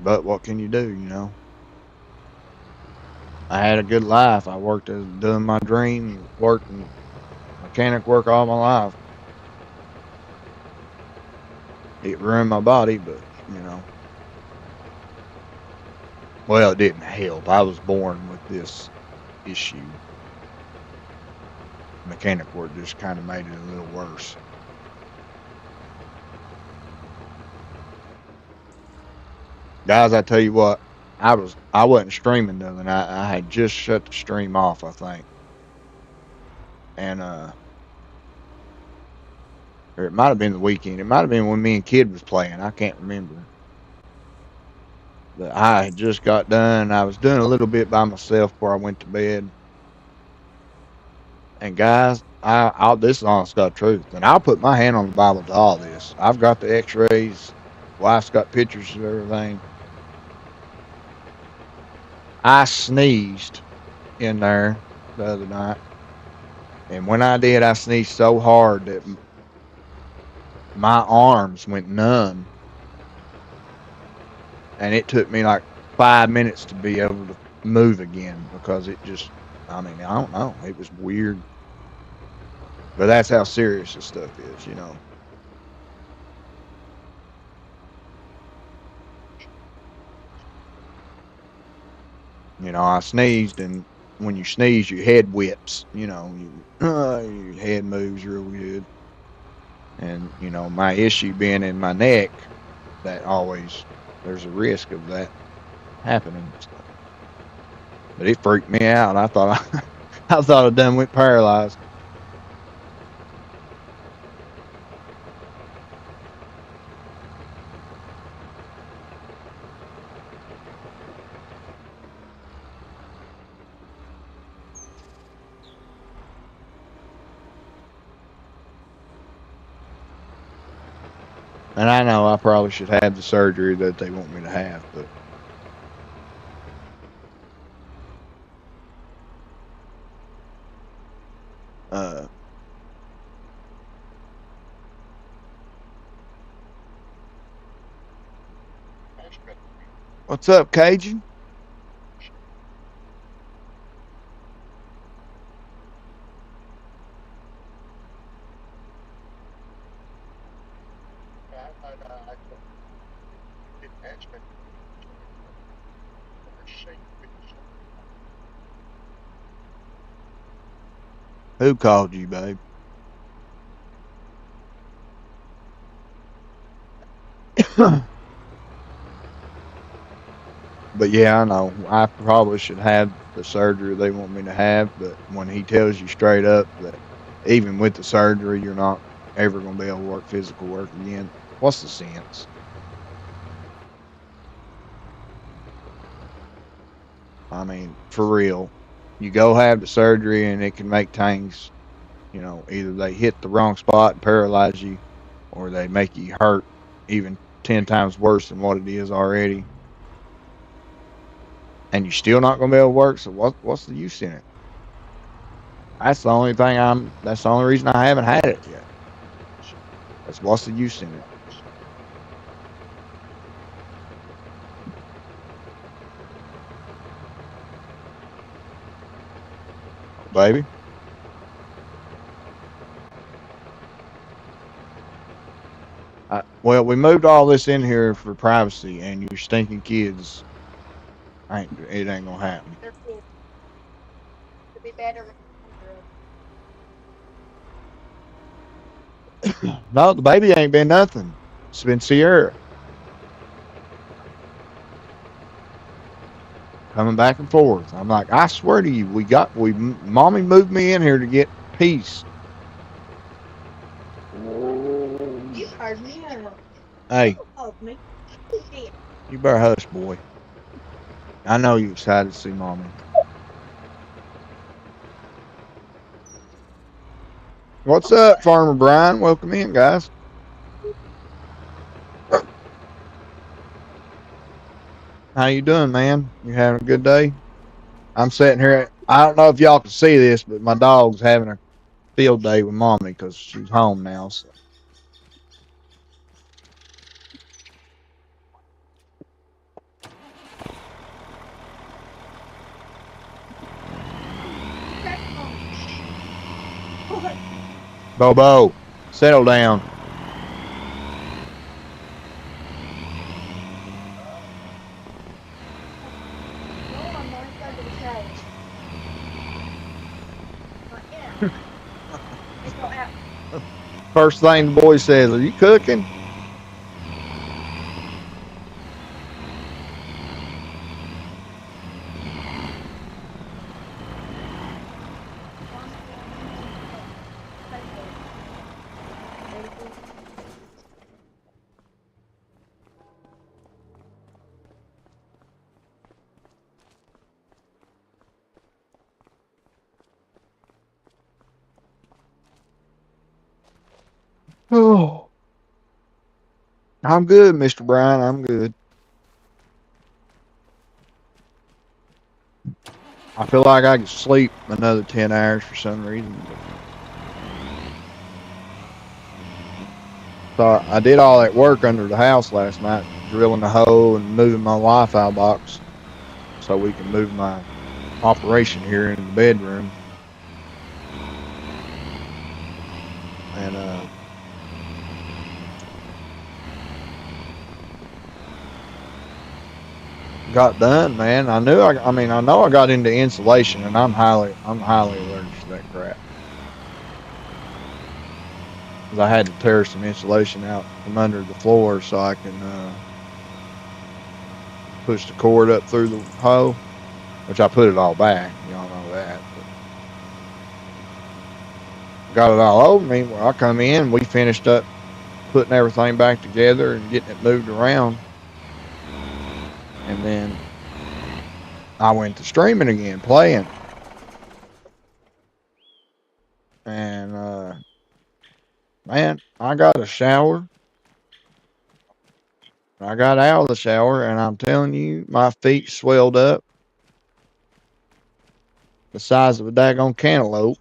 But what can you do, you know? I had a good life. I worked as doing my dream, working mechanic work all my life. It ruined my body, but you know, well, it didn't help. I was born with this issue. Mechanic work just kind of made it a little worse. Guys, I tell you what, I wasn't streaming the other night. I had just shut the stream off, I think, and or it might have been the weekend. It might have been when me and Kid was playing. I can't remember. But I had just got done. I was doing a little bit by myself before I went to bed. And guys, I'll this is honest God truth, and I'll put my hand on the Bible to all this. I've got the X-rays. Wife's got pictures of everything. I sneezed in there the other night, and when I did, I sneezed so hard that my arms went numb, and it took me like 5 minutes to be able to move again because it just. I mean, I don't know. It was weird, but that's how serious this stuff is, you know. You know, I sneezed, and when you sneeze, your head whips. You know, your head moves real good. And you know, my issue being in my neck, that always there's a risk of that happening. So, but it freaked me out. I thought I thought I done went paralyzed. And I know I probably should have the surgery that they want me to have, but uh, what's up, Cajun? Who called you, babe? But yeah, I know. I probably should have the surgery they want me to have, but when he tells you straight up that even with the surgery, you're not ever going to be able to work physical work again, what's the sense? I mean, for real. You go have the surgery and it can make things, you know, either they hit the wrong spot and paralyze you, or they make you hurt even 10 times worse than what it is already. And you're still not going to be able to work, so what's the use in it? That's the only reason I haven't had it yet. That's what's the use in it, baby? Well, we moved all this in here for privacy, and your stinking kids it ain't gonna happen. No, the baby ain't been nothing. It's been Sierra coming back and forth. I'm like, I swear to you, mommy moved me in here to get peace. Hey, you better hush, boy. I know you excited to see mommy. What's up, Farmer Brian? Welcome in, guys. How you doing, man? You having a good day? I'm sitting here. I don't know if y'all can see this, but my dog's having a field day with mommy because she's home now. So. Bobo, settle down. First thing the boy says, "Are you cooking?" Oh, I'm good, Mr. Bryan. I'm good. I feel like I could sleep another 10 hours for some reason. So I did all that work under the house last night, drilling the hole and moving my Wi-Fi box so we can move my operation here into the bedroom. And got done, man. I know I got into insulation, and I'm highly allergic to that crap. 'Cause I had to tear some insulation out from under the floor so I can push the cord up through the hole, which I put it all back. Y'all know that. But got it all over me. Well, I come in, we finished up putting everything back together and getting it moved around, and then I went to streaming again, playing, and man, I got a shower. I got out of the shower, and I'm telling you, my feet swelled up the size of a daggone cantaloupe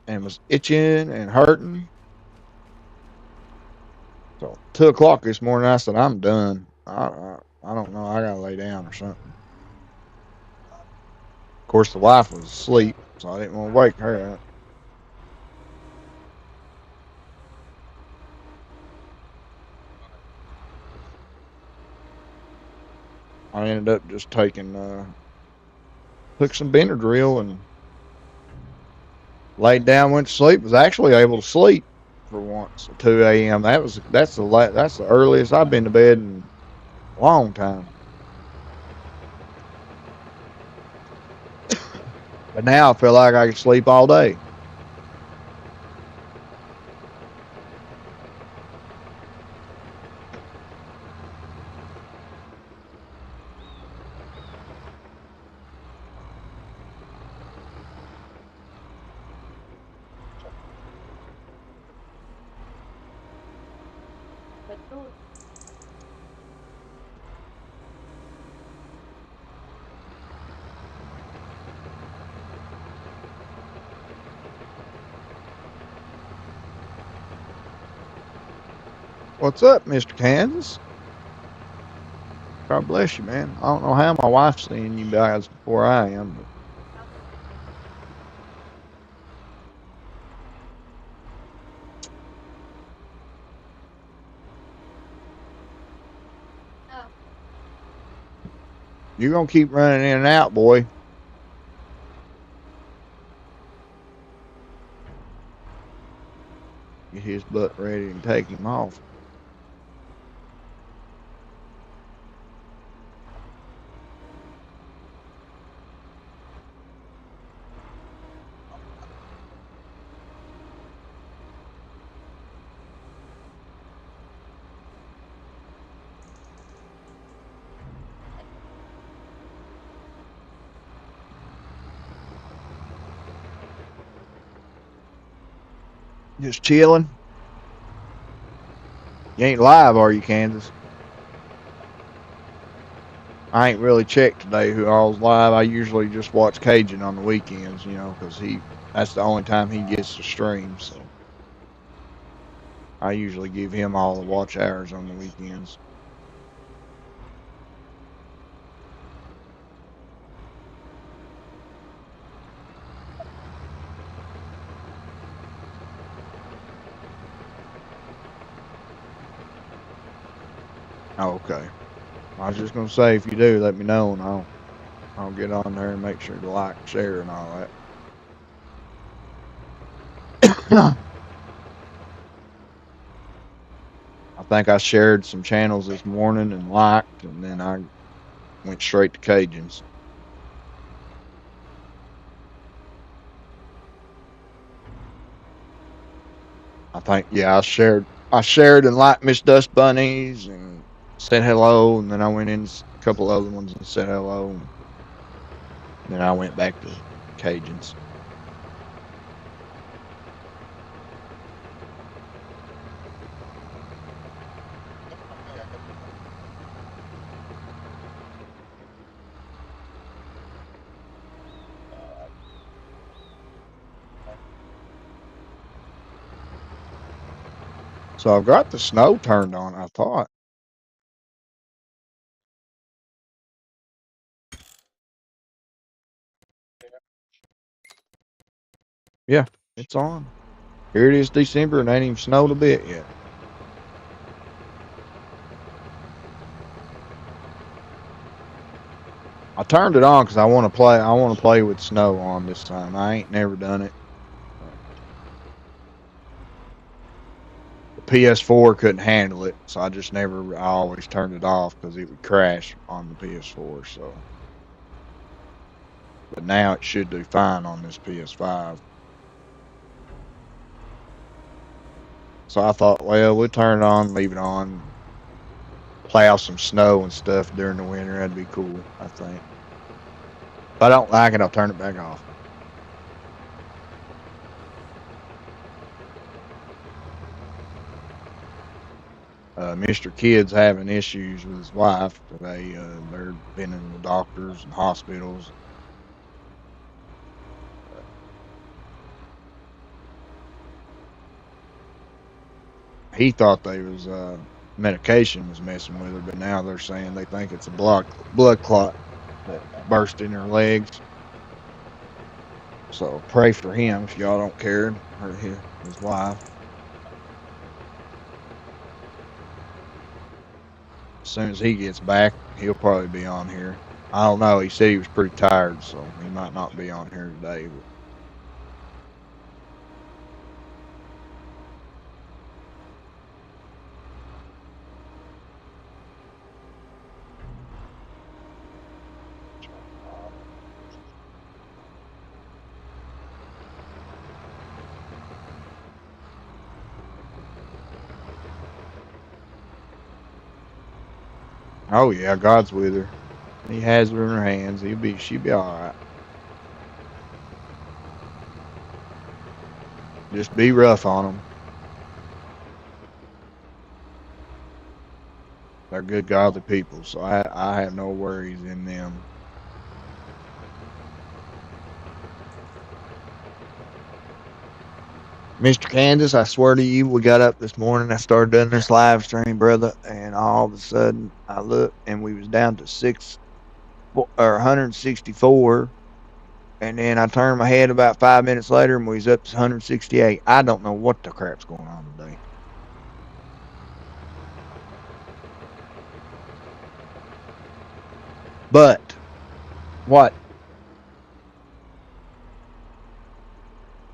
and was itching and hurting. So 2 o'clock this morning, I said, I'm done. I don't know. I gotta lay down or something. Of course, the wife was asleep, so I didn't want to wake her up. I ended up just took some Benadryl and laid down, went to sleep. Was actually able to sleep for once at 2 a.m. That's the earliest I've been to bed in a long time. But now I feel like I can sleep all day. What's up, Mr. Kansas? God bless you, man. I don't know how my wife's seeing you guys before I am, but you're gonna keep running in and out, boy. Get his butt ready and take him off. Just chilling. You ain't live, are you, Kansas? I ain't really checked today who all's live. I usually just watch Cajun on the weekends, because that's the only time he gets to stream. So I usually give him all the watch hours on the weekends. Oh, okay. I was just gonna say, if you do, let me know, and I'll get on there and make sure to like, share, and all that. I think I shared some channels this morning and liked, and then I went straight to Cajuns. I think, yeah, I shared and liked Miss Dust Bunnies and said hello, and then I went in a couple other ones and said hello, and then I went back to Cajuns. So I've got the snow turned on. I thought, yeah, it's on. Here it is, December, and ain't even snowed a bit yet. I turned it on because I want to play. I want to play with snow on this time. I ain't never done it. The PS4 couldn't handle it, so I just never. I always turned it off because it would crash on the PS4. So, but now it should do fine on this PS5. So I thought, well, we'll turn it on, leave it on, plow some snow and stuff during the winter. That'd be cool. I think. If I don't like it, I'll turn it back off. Mr. Kid's having issues with his wife. They're been in the doctors and hospitals. He thought they was medication was messing with her, but now they're saying they think it's a blood clot that burst in her legs. So pray for him if y'all don't care. Or his wife. As soon as he gets back, he'll probably be on here. I don't know. He said he was pretty tired, so he might not be on here today. But oh yeah, God's with her. He has her in her hands. She'll be all right. Just be rough on them. They're good, godly people, so I have no worries in them. Mr. Candace, I swear to you, we got up this morning. I started doing this live stream, brother, and all of a sudden I looked and we was down to 164, and then I turned my head about 5 minutes later and we was up to 168. I don't know what the crap's going on today. But what?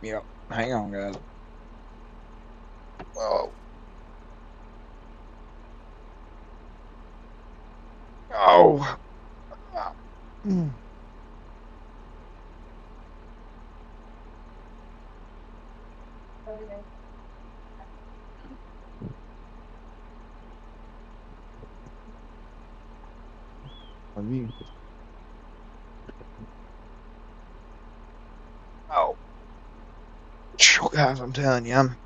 Yep. Hang on, guys. Oh, oh. Mm. Oh, guys, I'm telling you, I'm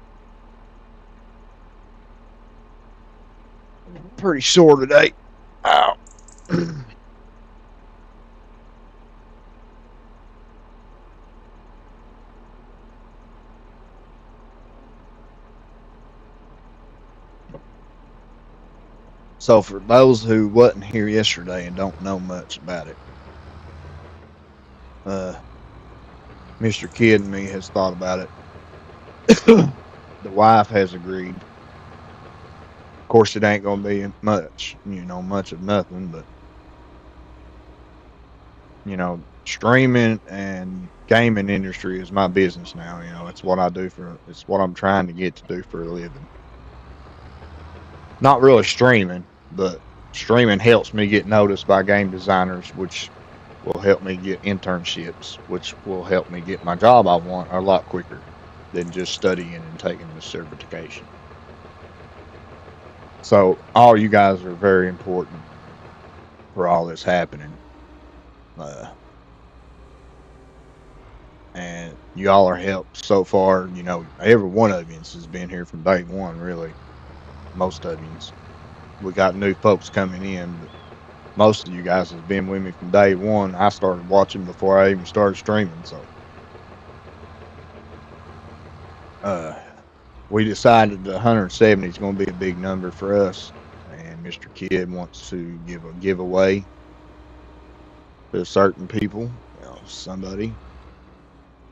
pretty sore today. Ow. So for those who wasn't here yesterday and don't know much about it, uh, Mr. Kid and me has thought about it. The wife has agreed. course, it ain't gonna be much, much of nothing, but streaming and gaming industry is my business now. It's what I do it's what I'm trying to get to do for a living. Not really streaming, but streaming helps me get noticed by game designers, which will help me get internships, which will help me get my job I want a lot quicker than just studying and taking the certification. So all you guys are very important for all this happening. Uh, and you all are helped so far. Every one of you has been here from day one, really. Most of you. We got new folks coming in, but most of you guys has been with me from day one. I started watching before I even started streaming. So, uh, we decided the 170 is going to be a big number for us. And Mr. Kidd wants to give a giveaway to certain people. Somebody.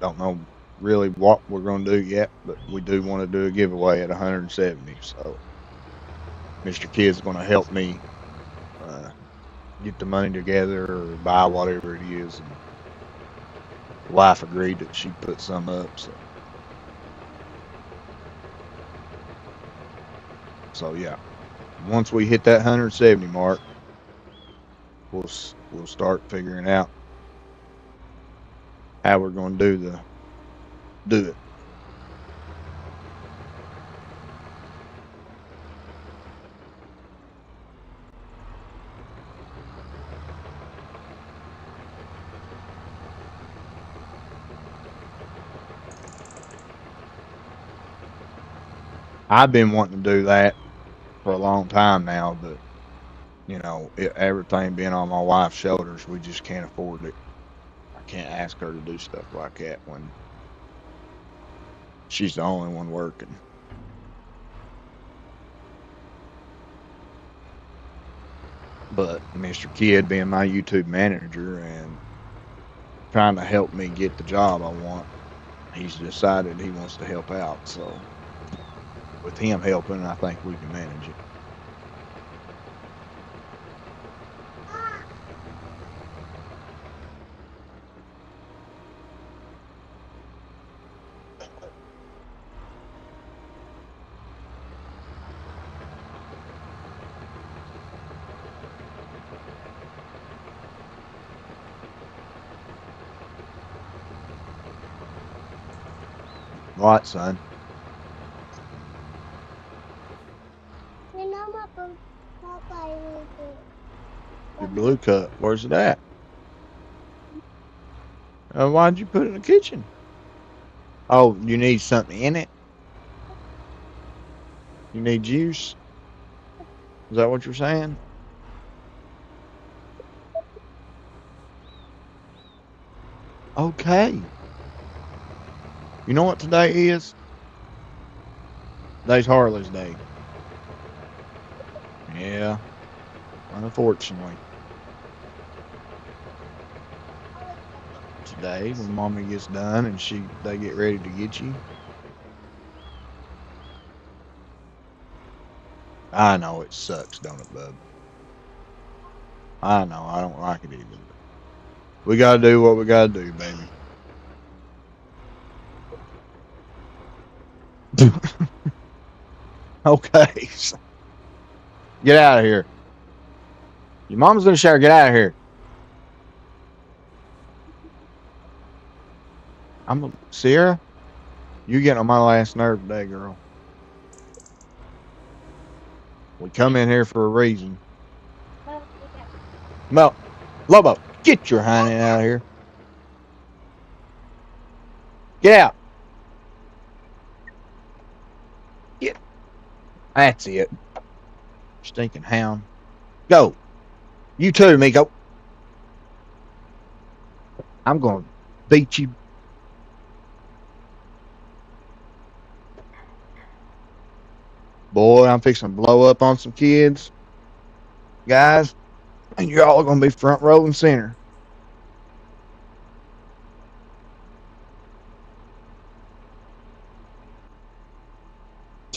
Don't know really what we're going to do yet, but we do want to do a giveaway at 170. So Mr. Kidd's going to help me uh, get the money together or buy whatever it is. And the wife agreed that she'd put some up. So yeah, once we hit that 170 mark, we'll start figuring out how we're going to do it. I've been wanting to do that for a long time now, but everything being on my wife's shoulders, we just can't afford it. I can't ask her to do stuff like that when she's the only one working. But Mr. Kidd being my YouTube manager and trying to help me get the job I want, he's decided he wants to help out. So with him helping, I think we can manage it. Right, son. Your blue cup. Where's it at? Why'd you put it in the kitchen? Oh, you need something in it? You need juice? Is that what you're saying? Okay. You know what today is? Today's Harley's Day. Yeah, unfortunately. Today, when mommy gets done and they get ready to get you. I know it sucks, don't it, bub? I know, I don't like it either. We gotta do what we gotta do, baby. Okay. Get out of here. Your mom's in the shower. Get out of here. Sierra, you getting on my last nerve today, girl. We come in here for a reason. Well, Lobo, get your honey out of here. Get out. Get. That's it. Stinking hound. Go. You too, Miko. I'm going to beat you. Boy, I'm fixing to blow up on some kids, guys, and you're all going to be front row and center.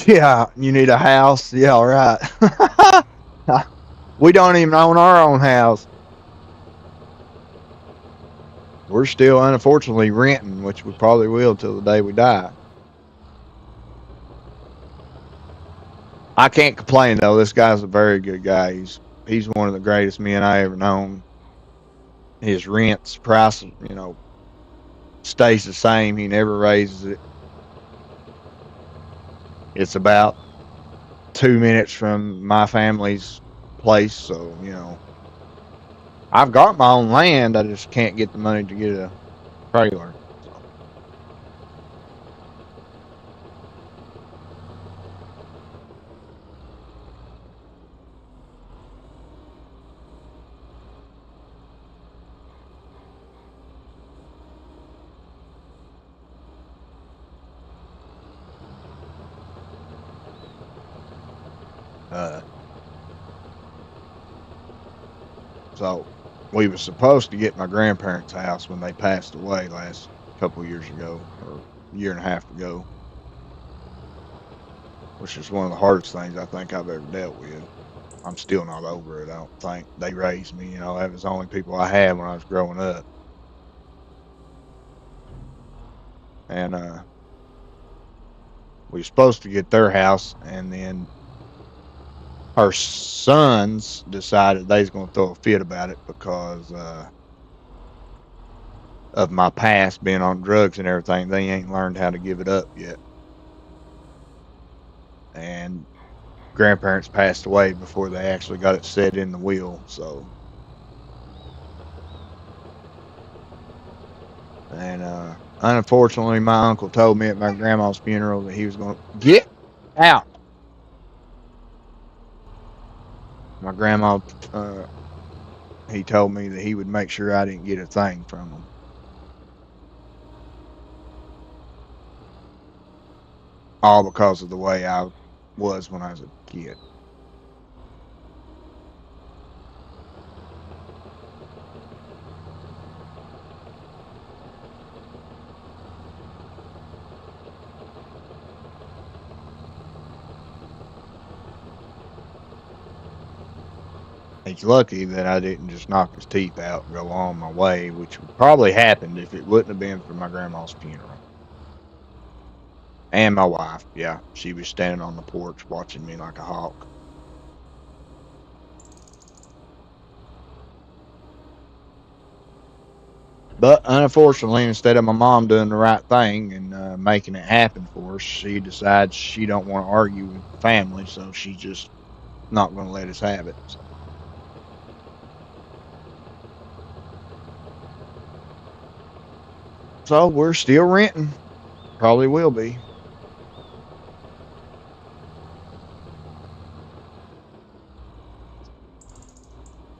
Yeah, you need a house. Yeah, right. We don't even own our own house. We're still unfortunately renting, which we probably will till the day we die. I can't complain though. This guy's a very good guy. He's one of the greatest men I ever known. His rent's price, stays the same. He never raises it. It's about 2 minutes from my family's place, so I've got my own land. I just can't get the money to get a trailer. So, uh, so we was supposed to get my grandparents' house when they passed away last couple years ago, or a year and a half ago, which is one of the hardest things I think I've ever dealt with. I'm still not over it. I don't think they raised me. That was the only people I had when I was growing up, and we were supposed to get their house, and then her sons decided they was going to throw a fit about it because of my past being on drugs and everything. They ain't learned how to give it up yet, and grandparents passed away before they actually got it set in the will. So, and unfortunately, my uncle told me at my grandma's funeral that he was going to get out. My grandma, uh, he told me that he would make sure I didn't get a thing from him, all because of the way I was when I was a kid. He's lucky that I didn't just knock his teeth out and go on my way, which would probably happened if it wouldn't have been for my grandma's funeral. And my wife, yeah, she was standing on the porch watching me like a hawk. But unfortunately, instead of my mom doing the right thing and making it happen for us, she decides she don't want to argue with the family, so she's just not going to let us have it. So we're still renting. Probably will be.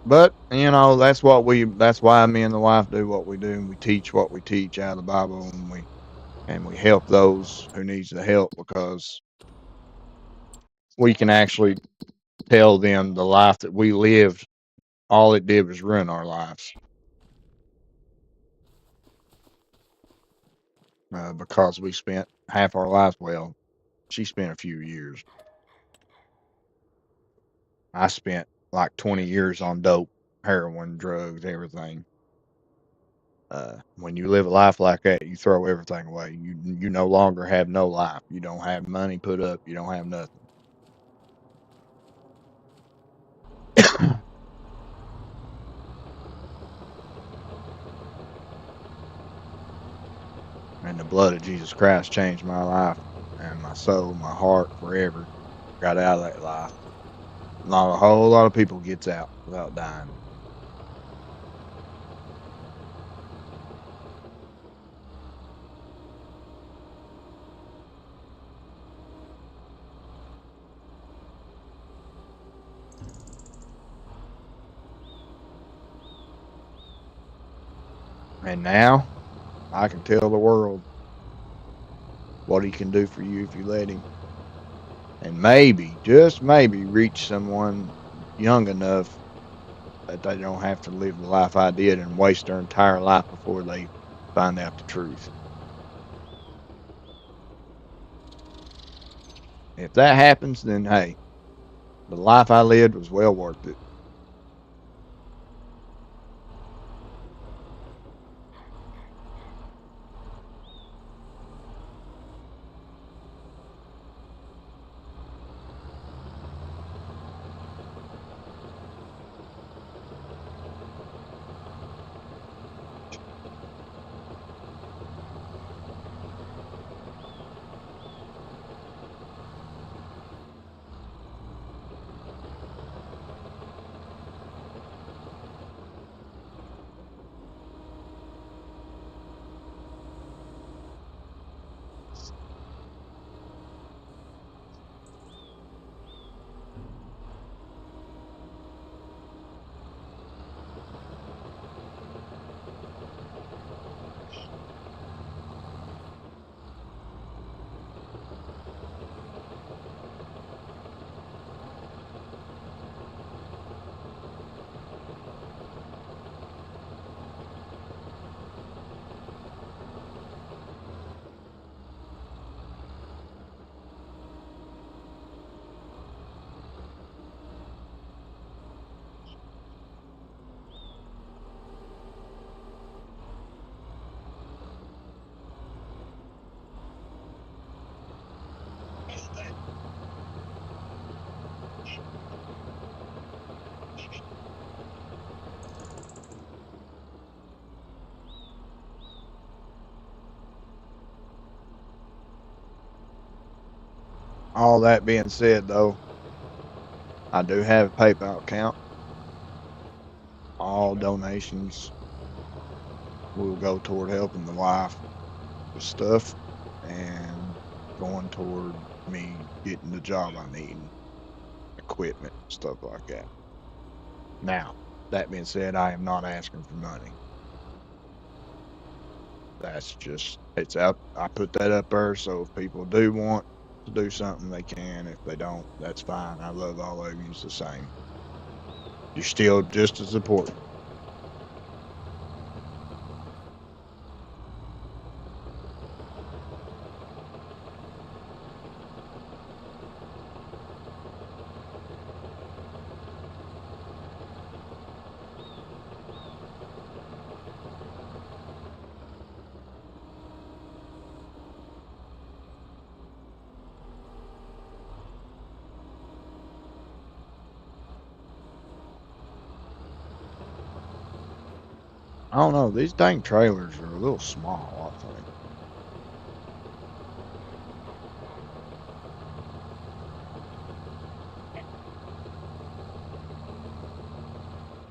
But that's why me and the wife do what we do, and we teach what we teach out of the Bible, and we help those who needs the help because we can actually tell them the life that we lived, all it did was ruin our lives, because we spent half our lives. Well, she spent a few years. I spent like 20 years on dope, heroin, drugs, everything. When you live a life like that, you throw everything away. You no longer have no life. You don't have money put up. You don't have nothing. And the blood of Jesus Christ changed my life and my soul, my heart forever. Got out of that life. Not a whole lot of people gets out without dying. And now I can tell the world what he can do for you if you let him. And maybe, just maybe, reach someone young enough that they don't have to live the life I did and waste their entire life before they find out the truth. If that happens, then hey, the life I lived was well worth it. All that being said, though, I do have a PayPal account. All donations will go toward helping the wife with stuff and going toward me getting the job I need, equipment, stuff like that. Now, that being said, I am not asking for money. That's just, it's up. I put that up there so if people do want to do something, they can. If they don't, that's fine. I love all of you the same. You're still just as important. I don't know. These dang trailers are a little small, I think.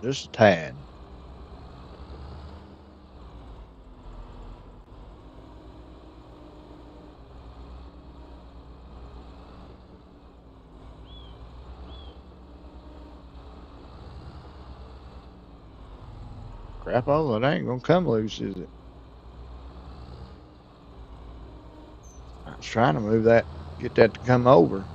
Just a tad. Crap, oh, it ain't gonna come loose, is it? I was trying to move that, get that to come over.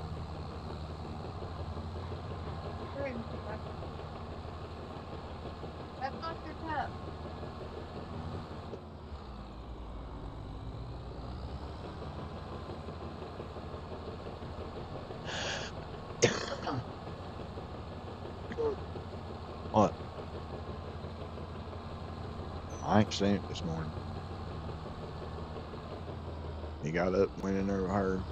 What? I ain't seen it this morning. He got up and went in there with her.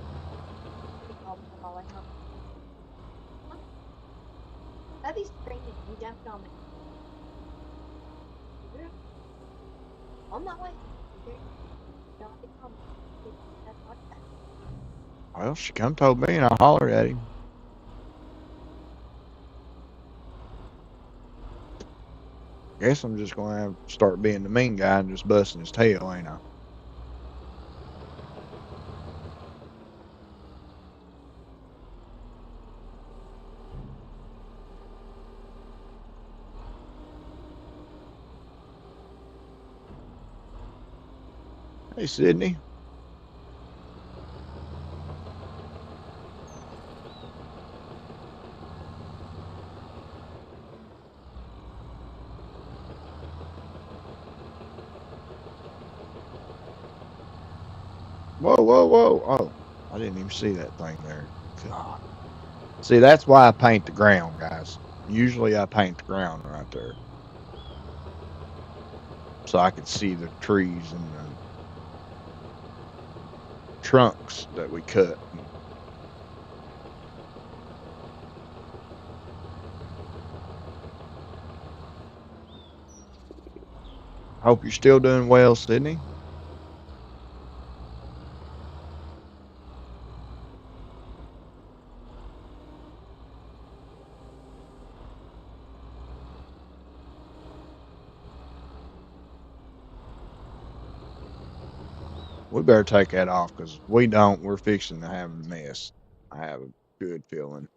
Well, she come told me and I hollered at him. Guess I'm just gonna have to start being the mean guy and just busting his tail, ain't I? Hey, Sydney. Whoa, whoa, whoa. Oh, I didn't even see that thing there. God. See, that's why I paint the ground, guys. Usually I paint the ground right there so I can see the trees and the trunks that we cut. Hope you're still doing well, Sydney. We better take that off because we don't. We're fixing to have a mess. I have a good feeling.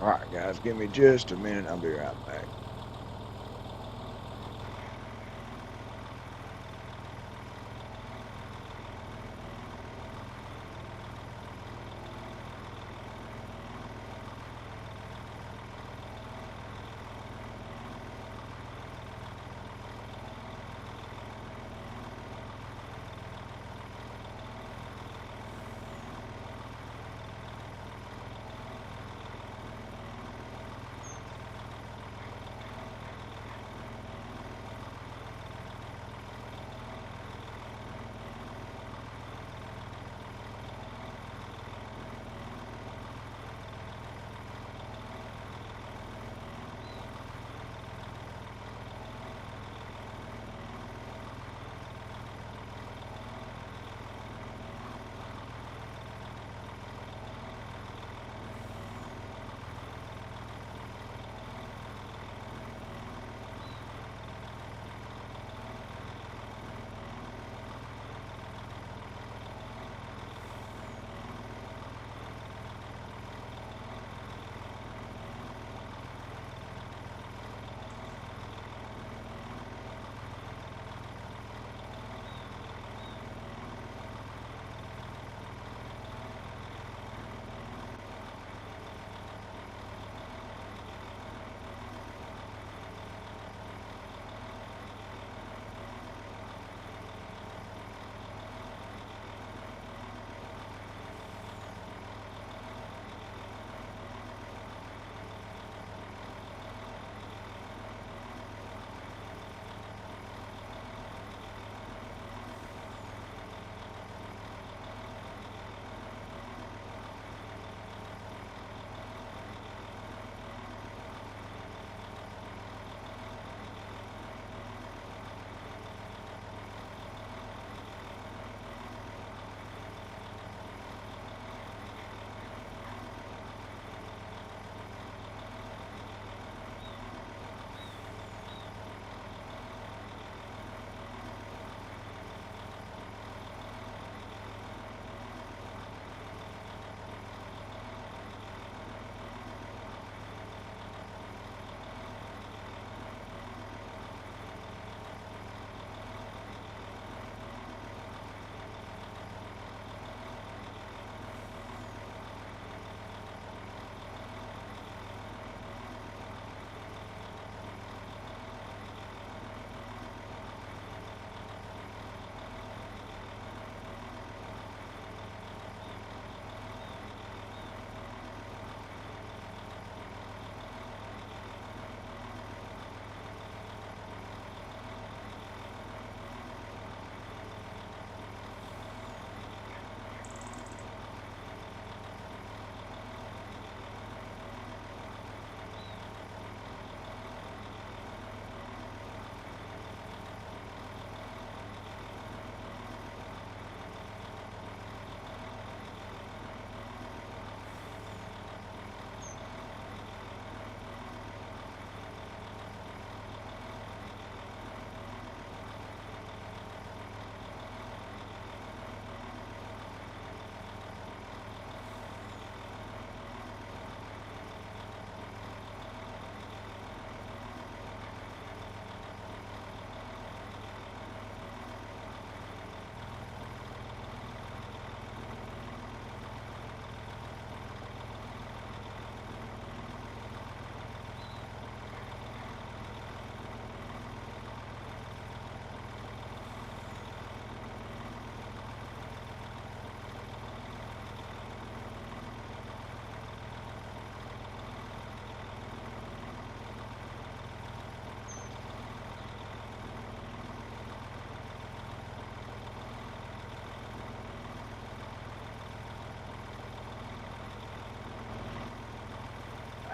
All right, guys, give me just a minute. I'll be right back.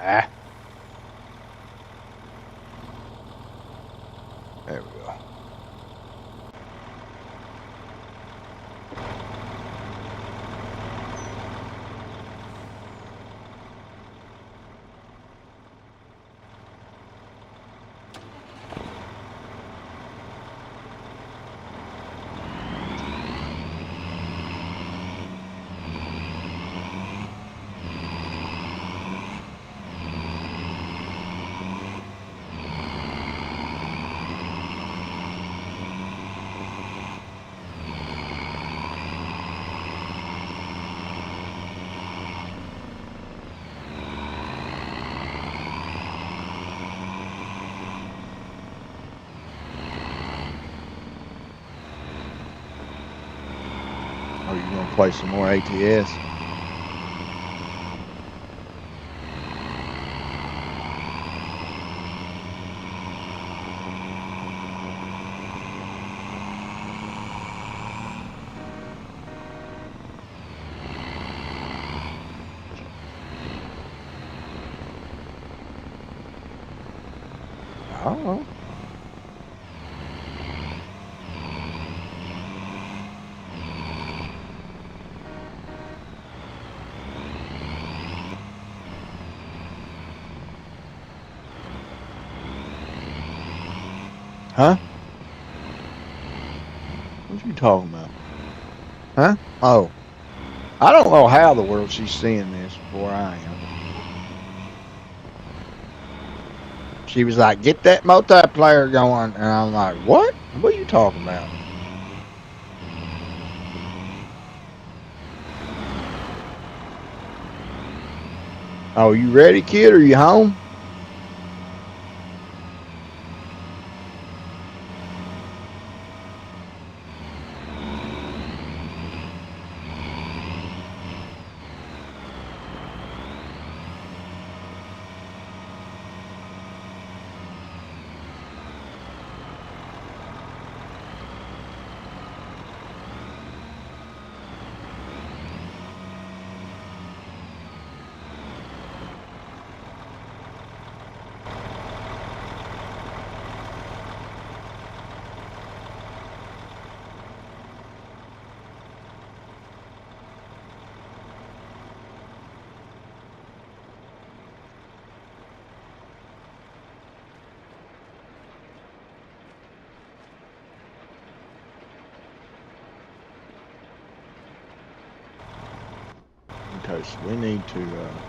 Ah, there we go. Are you gonna play some more ATS? I don't know. Huh? What you talking about? Huh? Oh, I don't know how the world she's seeing this before I am. She was like, "Get that multiplayer going," and I'm like, "What? What are you talking about?" Oh, you ready, kid? Are you home? Okay, so we need to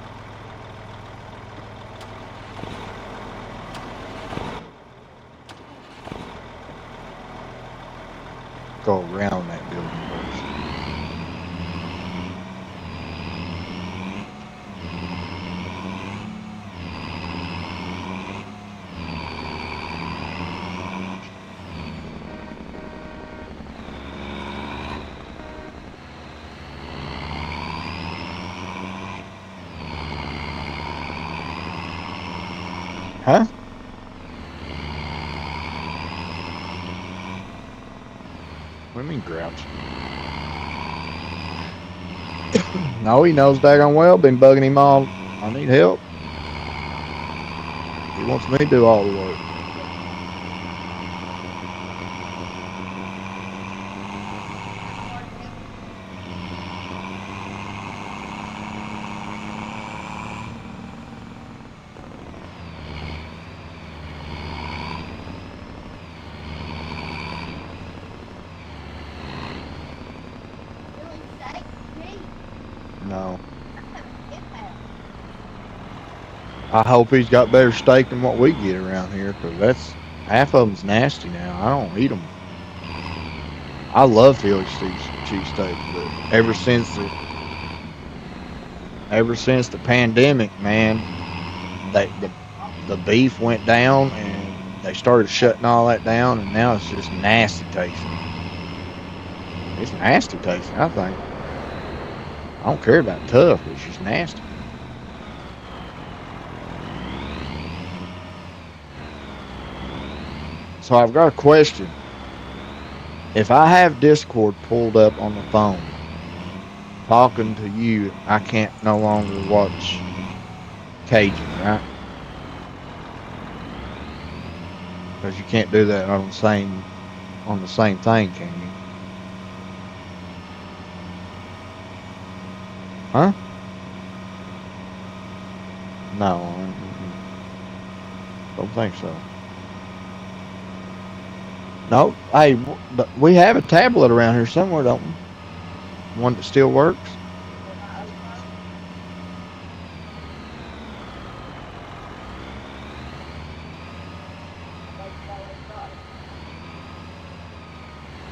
go around that building first. Huh? What do you mean grouch? No, he knows daggone well. Been bugging him all. I need help. He wants me to do all the work. No. I hope he's got better steak than what we get around here, because that's half of them's nasty now. I don't eat them. I love Philly cheesesteak, but ever since the pandemic, man, the beef went down and they started shutting all that down, and now it's just nasty tasting. It's nasty tasting, I think. I don't care about tough, it's just nasty. So I've got a question. If I have Discord pulled up on the phone, talking to you, I can't no longer watch Cajun, right? Because you can't do that on the same thing, can you? Huh? No, don't think so. No, hey, we have a tablet around here somewhere, don't we? One that still works.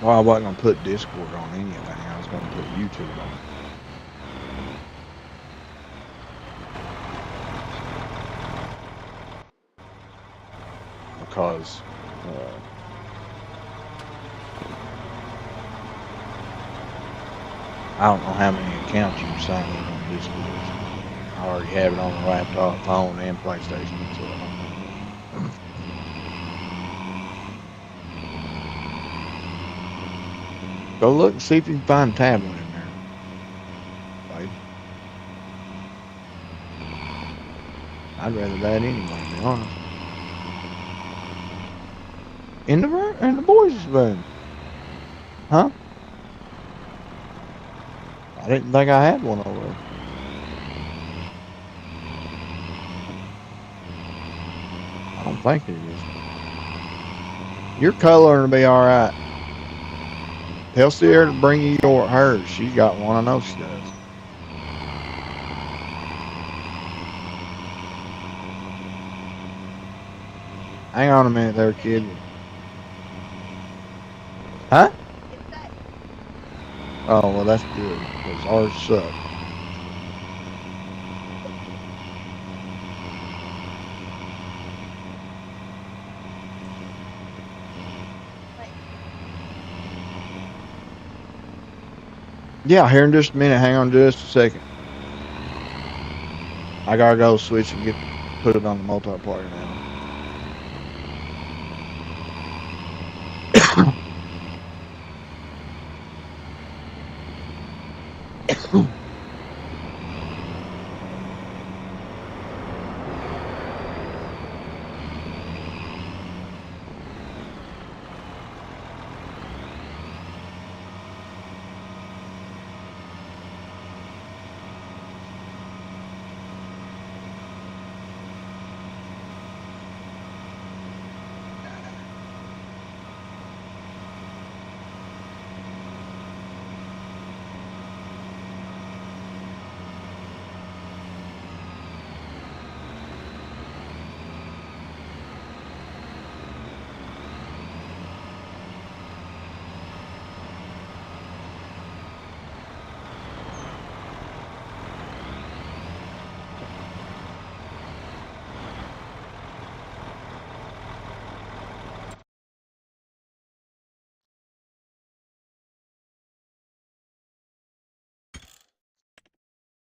Well, I wasn't gonna put Discord on anything. I was gonna put YouTube on because I don't know how many accounts you can sign in on Discord. I already have it on the laptop, phone, and PlayStation. So go look and see if you can find a tablet in there, baby. I'd rather that anyway, to be honest. In the boys' room, huh? I didn't think I had one over there. I don't think it is. Your color will be all right. Tell Sierra to bring you hers. She's got one. I know she does. Hang on a minute there, kid. Huh? Oh, well, that's good, because ours suck. Yeah, here in just a minute. Hang on just a second. I gotta go switch and put it on the multiplayer now.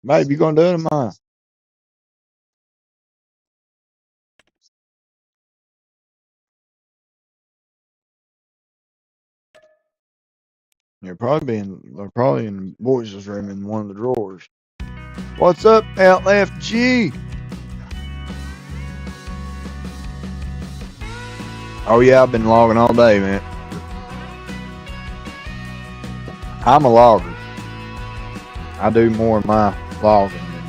Babe, you gonna do it or mine? They're probably in the boys' room in one of the drawers. What's up, LFG? Oh yeah, I've been logging all day, man. I'm a logger. I do more of my logging than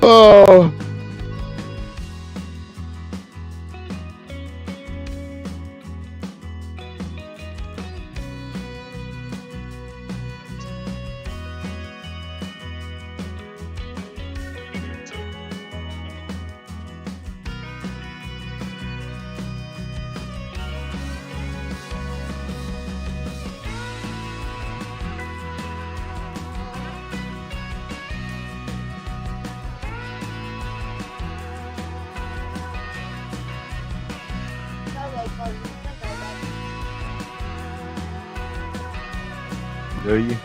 Oh. Do you?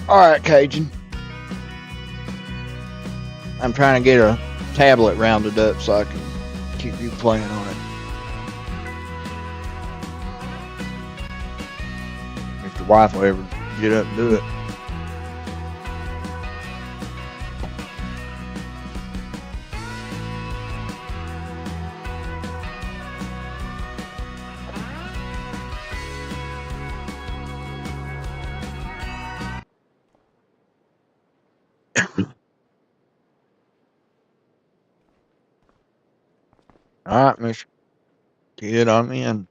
All right, Cajun. I'm trying to get a tablet rounded up so I can keep you playing on it. If your wife will ever get up and do it. All right, Miss. Get on in.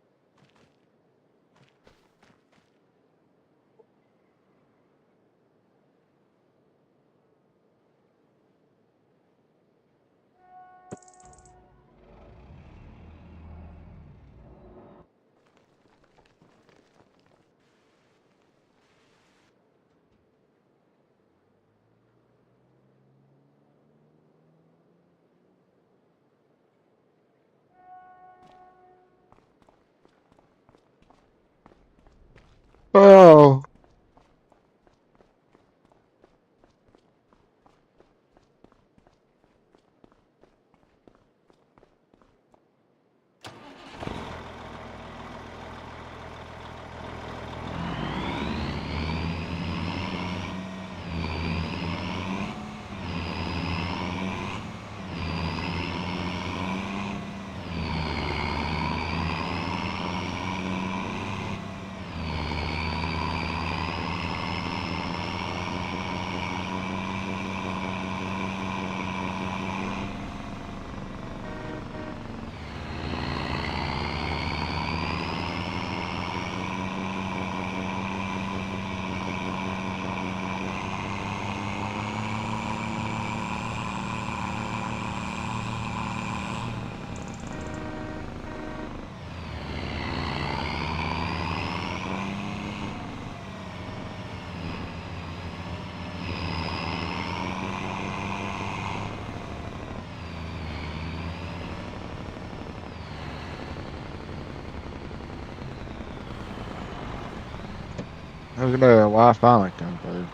Look at that. Wi-Fi finally come through.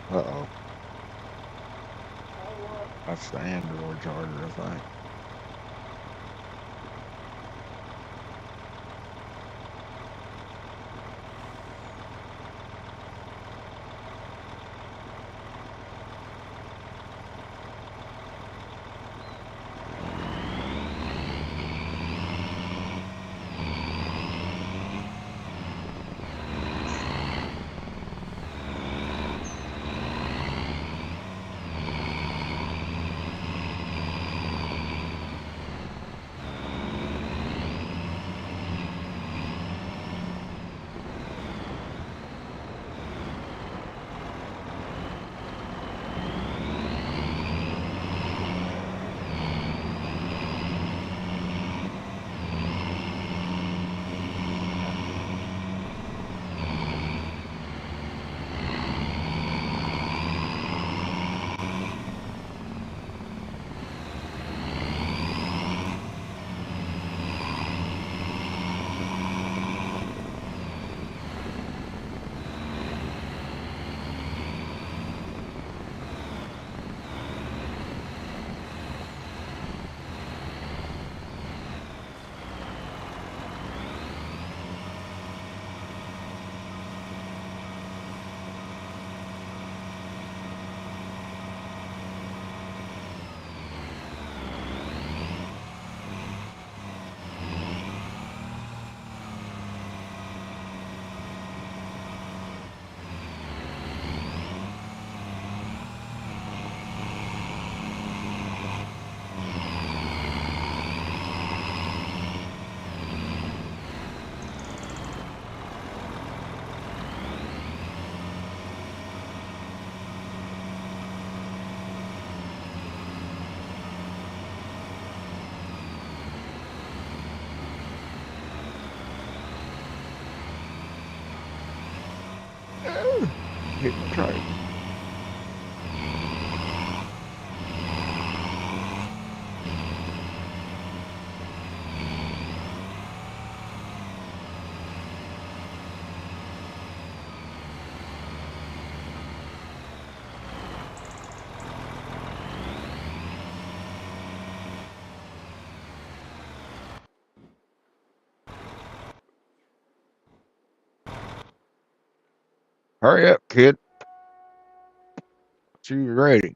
Uh-oh. That's the Android charger, I think. Hit my trailer. Hurry up, kid. She ready.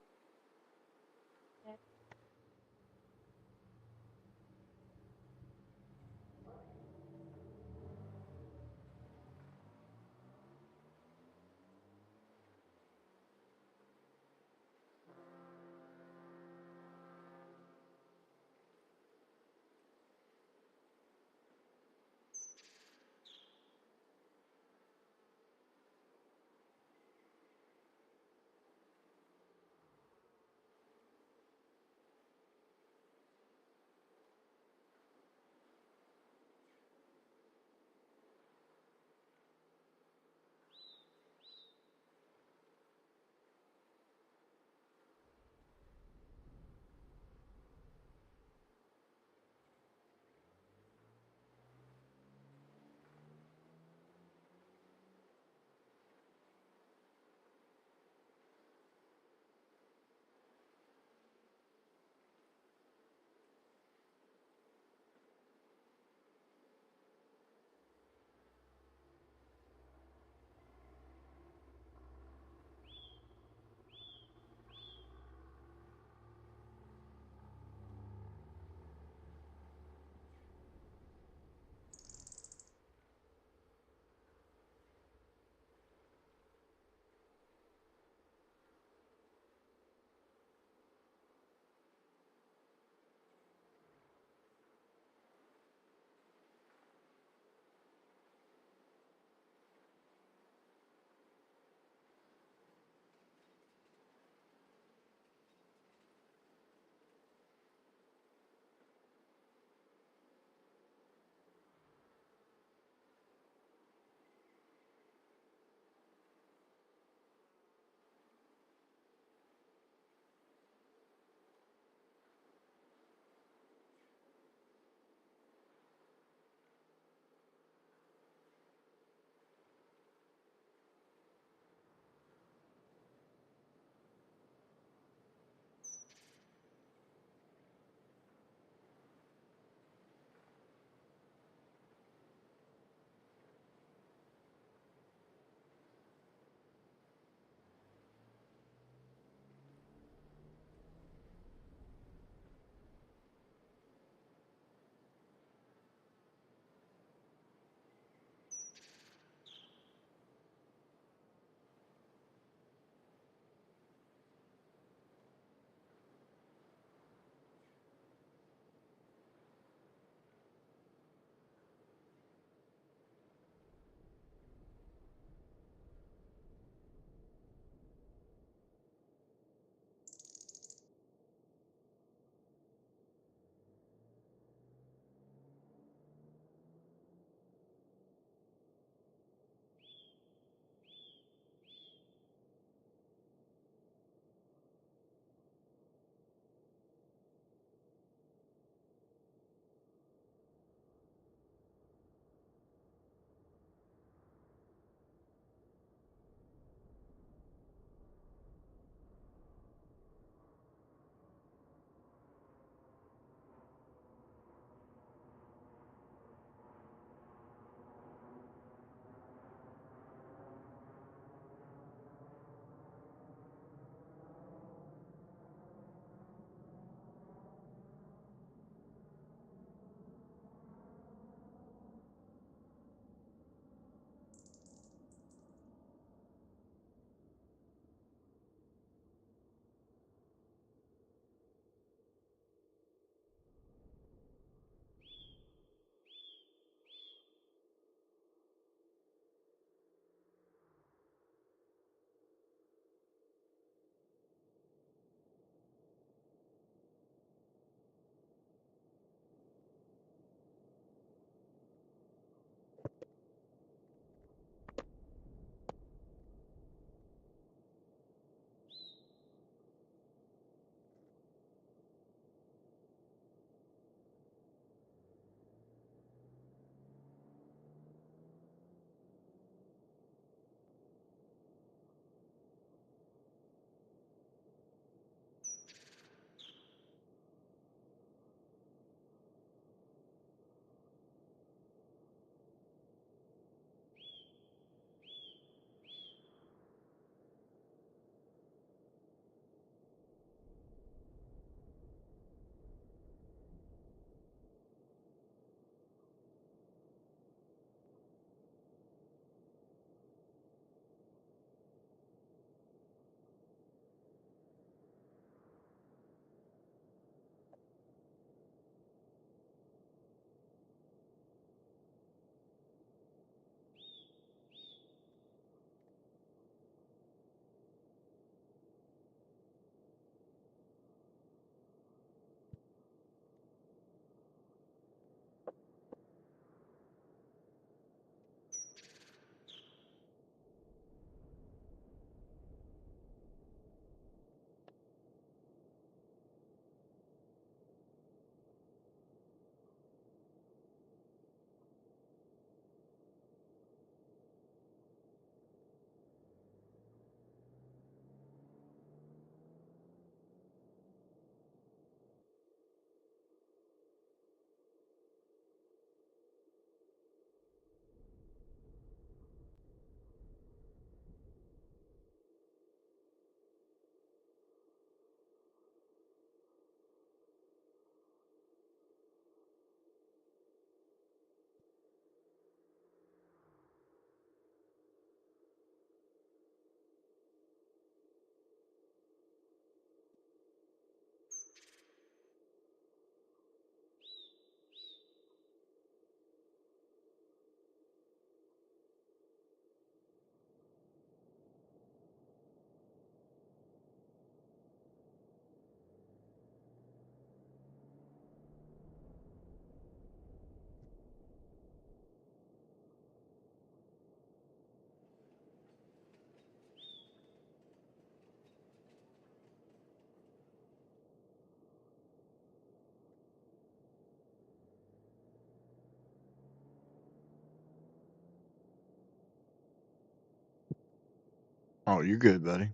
Oh, you're good, buddy.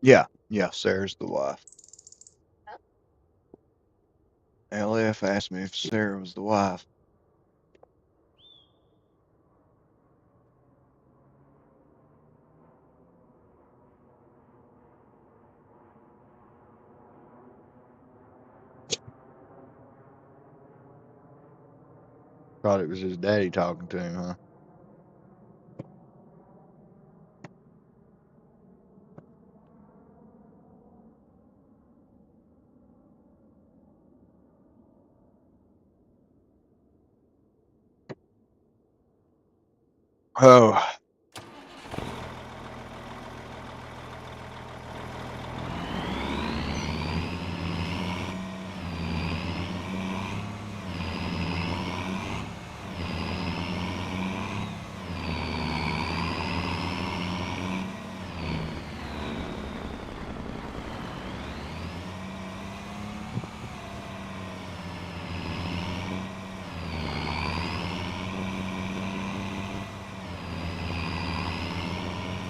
Yeah, yeah, Sarah's the wife. LF asked me if Sarah was the wife. Thought it was his daddy talking to him, huh? Oh,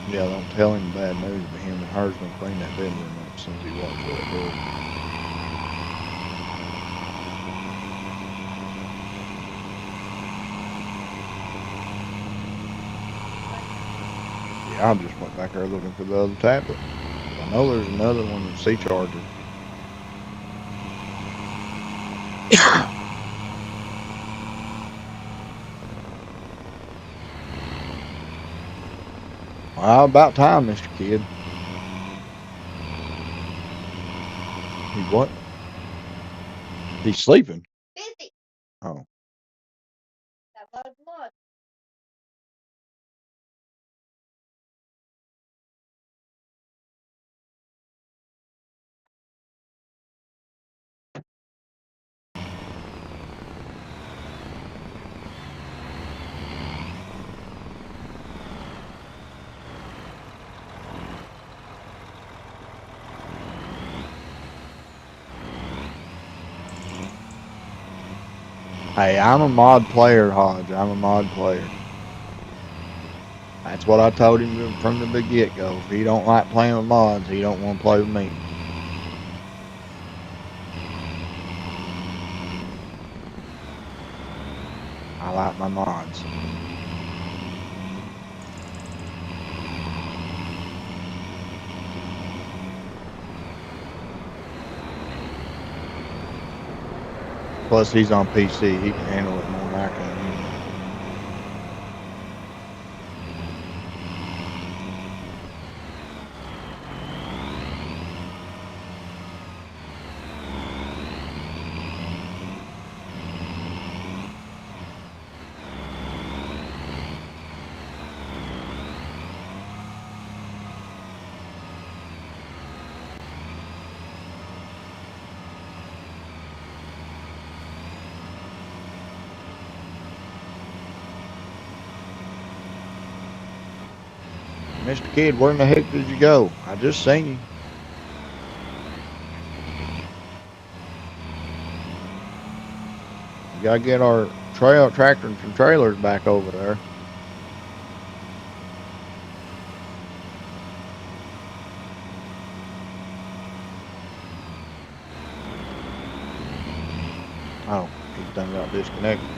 yeah, don't tell him bad news, but him and her's gonna clean that bedroom up as soon as he walks through that door. Yeah, I just went back there looking for the other tablet. I know there's another one in C charger. Well, about time, Mr. Kid. He what? He's sleeping. Busy. Oh, Got loads of lunch. hey, I'm a mod player, Hodge. I'm a mod player. That's what I told him from the get-go. If he don't like playing with mods, he don't want to play with me. I like my mods. Plus, he's on PC. He can handle it more than I can. Mr. Kid, where in the heck did you go? I just seen you. We gotta get our tractors and trailers back over there. Oh, this thing got disconnected.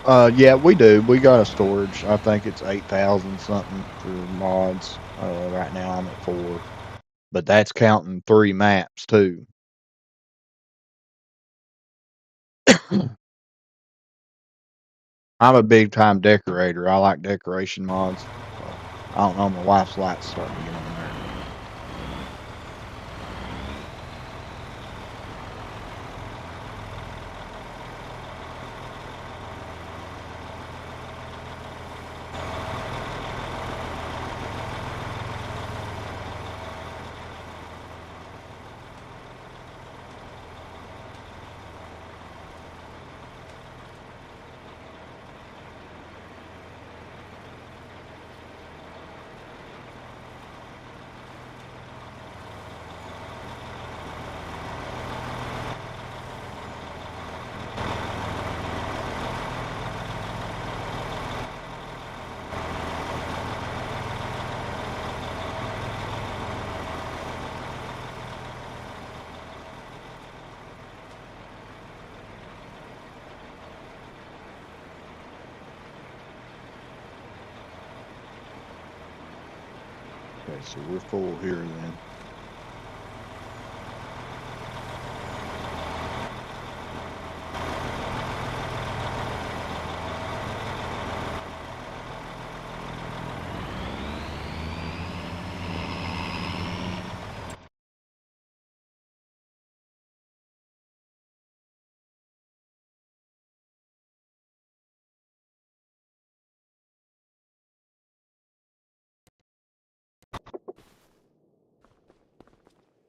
Yeah, we do. We got a storage. I think it's 8,000 something for mods. Right now I'm at 4, but that's counting 3 maps too. I'm a big time decorator. I like decoration mods. So I don't know. My wife's light's starting to get on there. Okay, so we're full here then.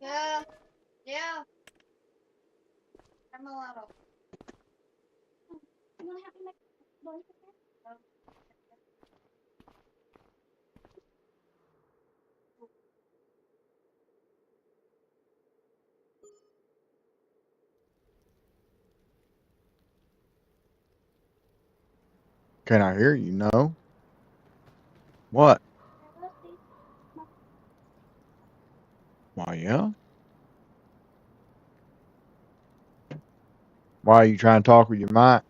Yeah, yeah. I'm a little. Can I hear you? No. What? Why, yeah. Why are you trying to talk with your mic?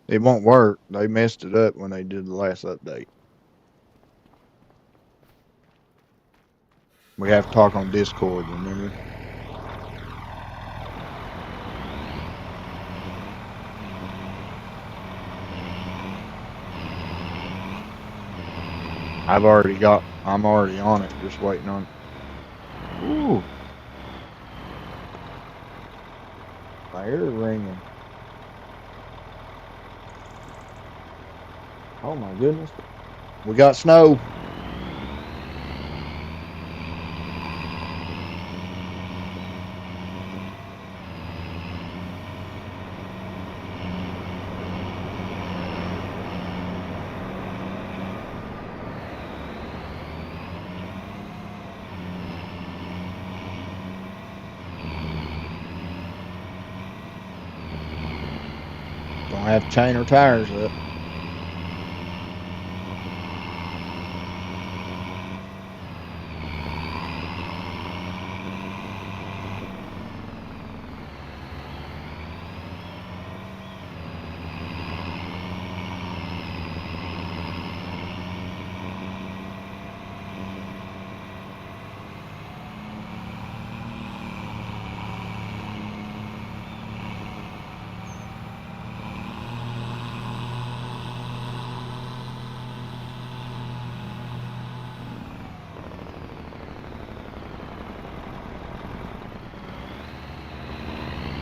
It won't work. They messed it up when they did the last update. We have to talk on Discord, remember? I'm already on it, just waiting on it. Ooh, my ear ringing. Oh my goodness. We got snow. Gonna have to chain our tires up.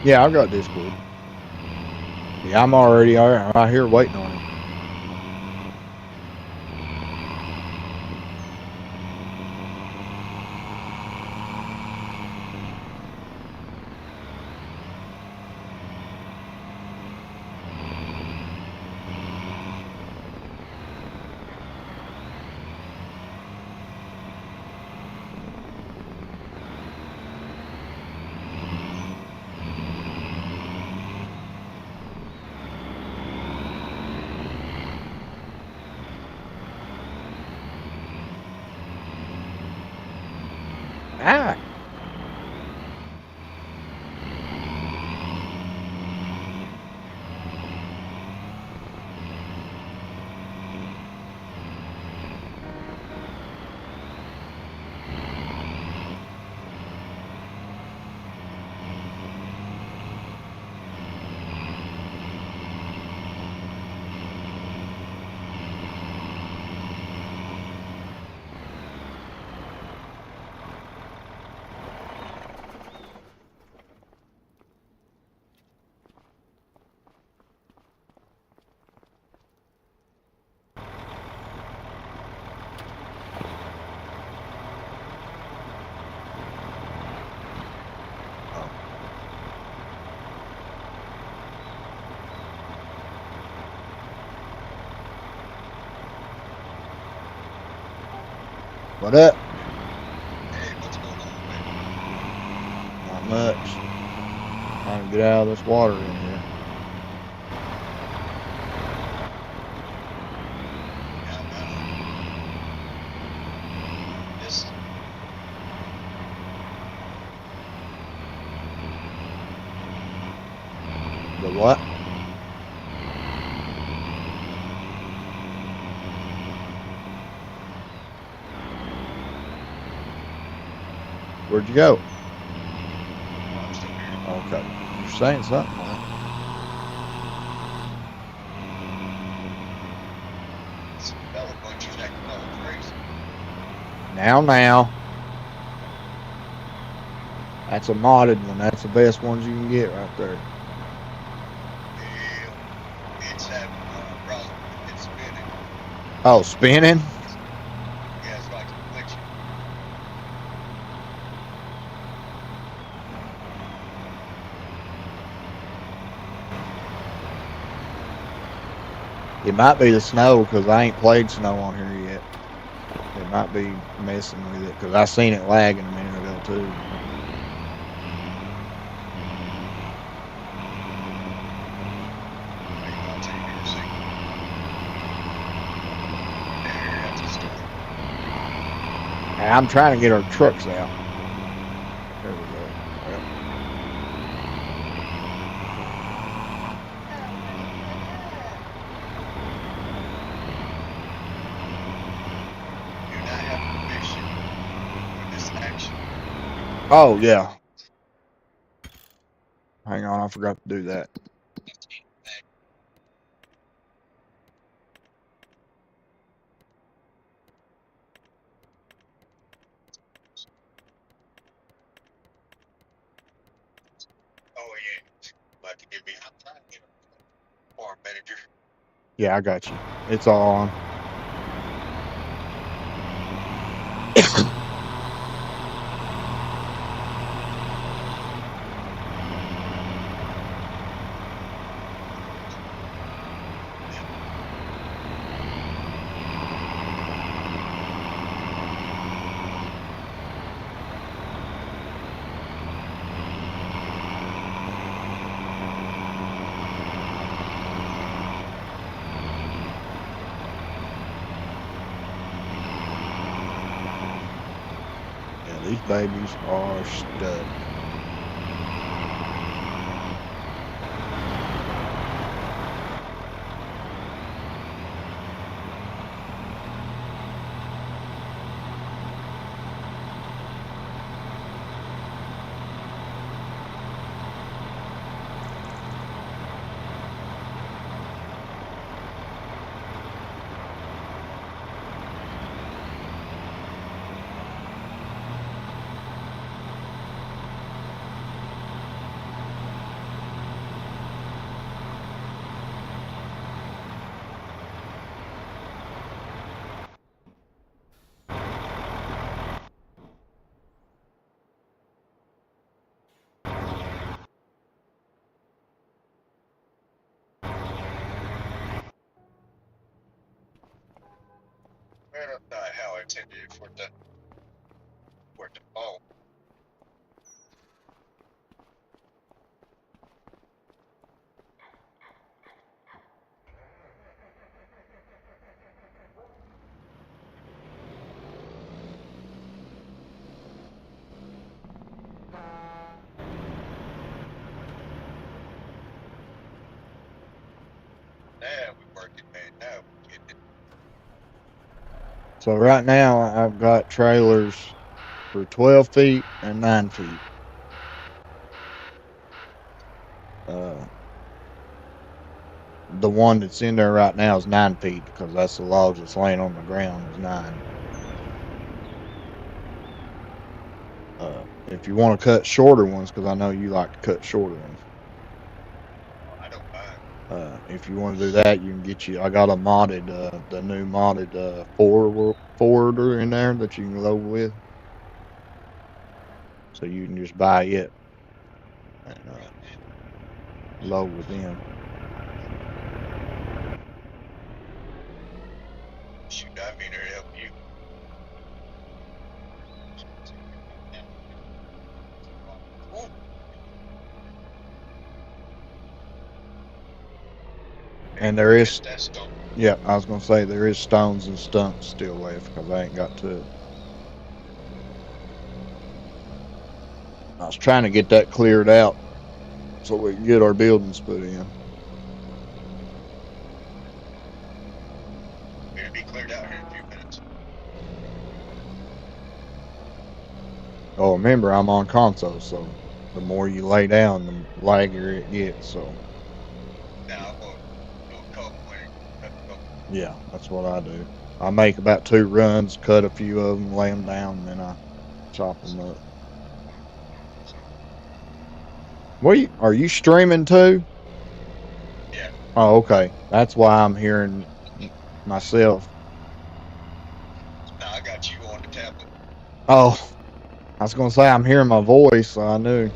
Yeah, I got Discord. Yeah, I'm already right here waiting on him. Ah, What up? Hey, what's going on, man? Not much. Trying to get out of this water in here. Yeah, this The what? Where'd you go? I'm still here. Okay. You're saying something, man. This fella bunches acting all crazy. Now. That's a modded one. That's the best ones you can get right there. Well, it's having problems with it spinning. Oh, spinning? Yeah, it's like glitching. It might be the snow because I ain't played snow on here yet. It might be messing with it because I seen it lagging a minute ago too. Wait, I'll tell you here in a second. There, that's a start. Hey, I'm trying to get our trucks out. There we go. Well, Oh, buddy, what up? Do not have permission for this action. oh yeah. Hang on, I forgot to do that. Oh yeah, about to give me farm manager. Yeah, I got you. It's all on. Yeah, these babies are stuck. Well, that's not how I intended it for it to fall. Now we working, man. Now we getting it. So right now I've got trailers for 12 feet and 9 feet. Uh, the one that's in there right now is 9 feet because that's the logs that's laying on the ground is 9. If you want to cut shorter ones, because I know you like to cut shorter ones. I don't mind. If you want to do that, you can get you. I got a modded, the new modded forwarder in there that you can load with, so you can just buy it and load with them. Shoot, I'm in here to help you. There And you there go. Hit is, that stone. yeah, I was gonna say there is stones and stumps still left because I ain't got to it. I was trying to get that cleared out so we can get our buildings put in. It'll be cleared out here in a few minutes. Oh, remember I'm on console, so the more you lay down, the laggier it gets. So Now I'm gonna do a couple when cut a couple. yeah, that's what I do. I make about 2 runs, cut a few of them, lay them down, and then I chop them up. Are you streaming too? Yeah. Oh, okay. That's why I'm hearing myself. Now I got you on the tablet. Oh, I was gonna say I'm hearing my voice, so I knew.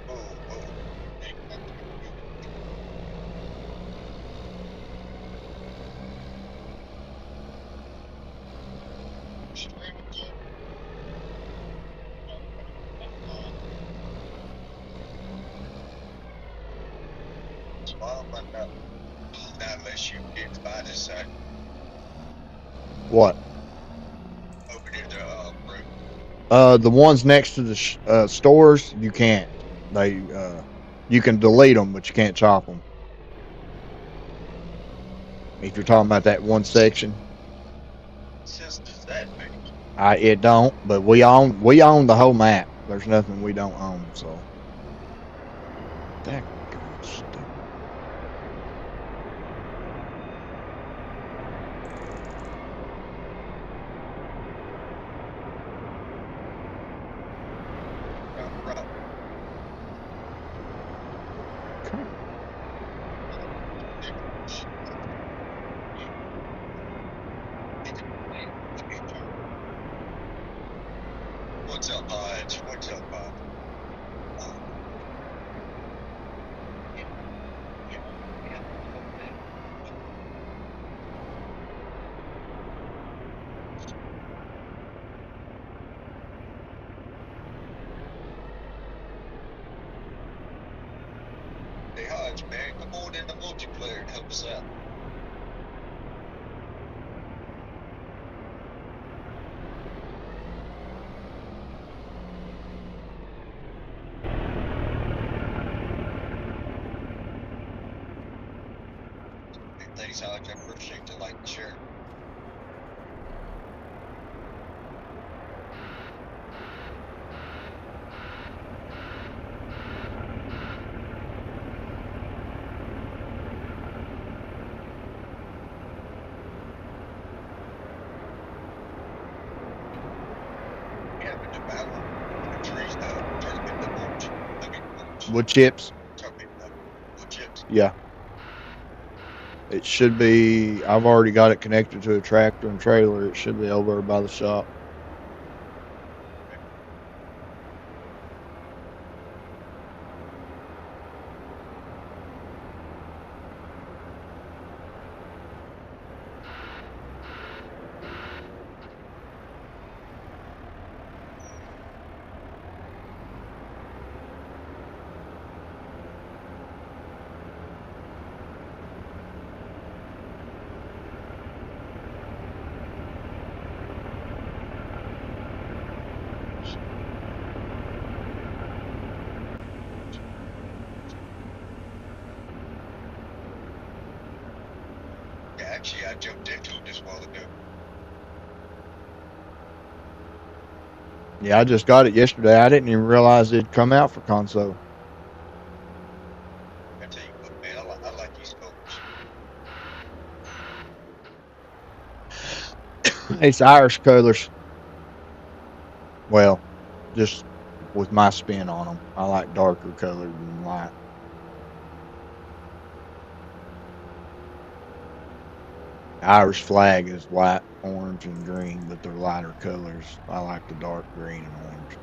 Oh, oh. Hey, streaming too. Well, but not unless you get to buy this side What? over near the road. The ones next to the stores, you can't. You can delete them, but you can't chop them. If you're talking about that one section, Sense does that make? it don't. But we own the whole map. There's nothing we don't own. So that gum stupid. Right. Okay. What's up, Hodge? What's up, Hodge? Hey, Hodge, man, come on in the multiplayer and help us out. Hey, thanks, Hodge. I appreciate the like and share. We having a battle for the trees, the tournament, the mulch. I mean, mulch. Wood chips. Tournament, wood chips. Yeah, it should be. I've already got it connected to a tractor and trailer. It should be over by the shop. Yeah, actually, I jumped into it this while ago. Yeah, I just got it yesterday. I didn't even realize it'd come out for console. I tell you what, man, I like these colors. It's Irish colors. Well, just with my spin on them. I like darker colored than light. Irish flag is white, orange, and green, but they're lighter colors. I like the dark green and orange.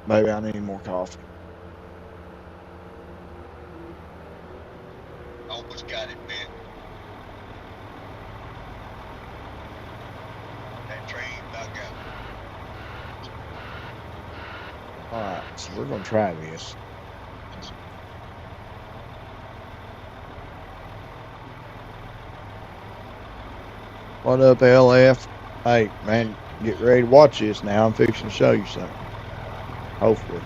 Maybe I need more coffee. almost got it, man. That train dug out. Alright, so we're gonna try this. What up, LF? Hey, man, get ready to watch this now. I'm fixing to show you something. Hopefully.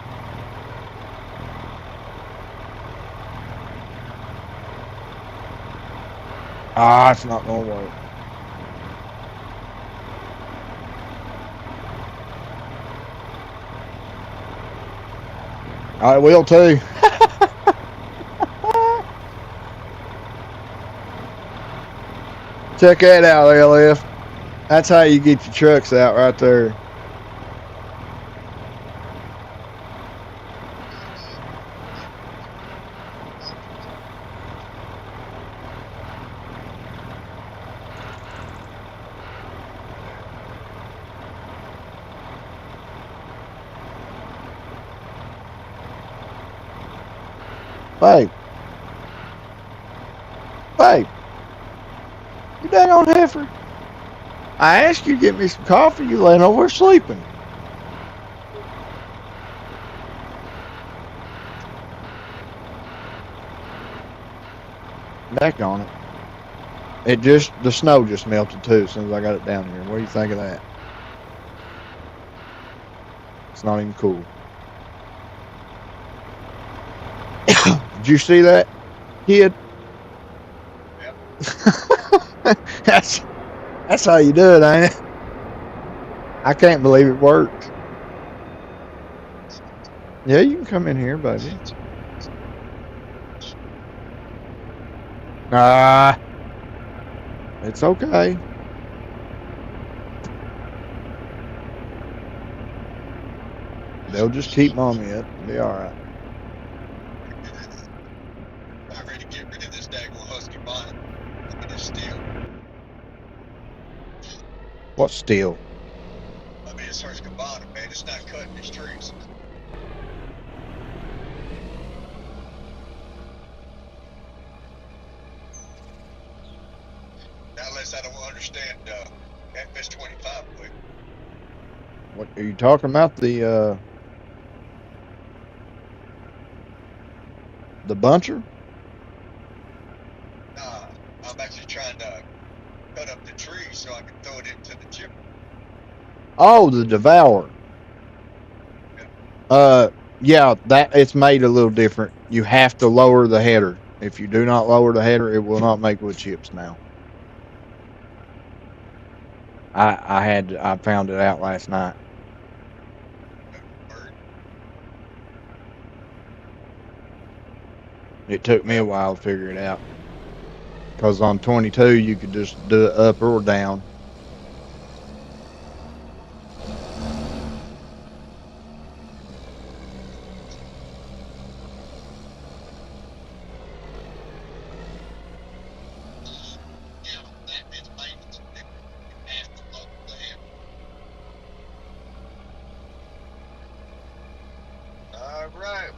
Ah, it's not gonna work. I will too. Check that out, LF. That's how you get your trucks out right there. Babe. Babe. You dang on heifer. I asked you to get me some coffee. You laying over sleeping. Back on it. The snow just melted too as soon as I got it down here. What do you think of that? It's not even cool. Did you see that, kid? Yep. That's how you do it, ain't it? I can't believe it worked. Yeah, you can come in here, baby. Ah, it's okay. They'll just keep mommy up. Be all right. I'm ready to get rid of this daggone husky bonnet. I mean, it's steel. What's steel? I mean, it's husky bonnet, man. It's not cutting these trees. Now, unless I don't understand FS25 quick. What are you talking about? The buncher? Nah, I'm actually trying to cut up the trees so I can throw it into the chipper. Oh, the Devourer. Yeah, that it's made a little different. You have to lower the header. If you do not lower the header, it will not make wood chips now. I found it out last night. Bird. It took me a while to figure it out. Because on 22, you could just do it up or down. Yeah, that is maintenance. You have to lower the header. All right.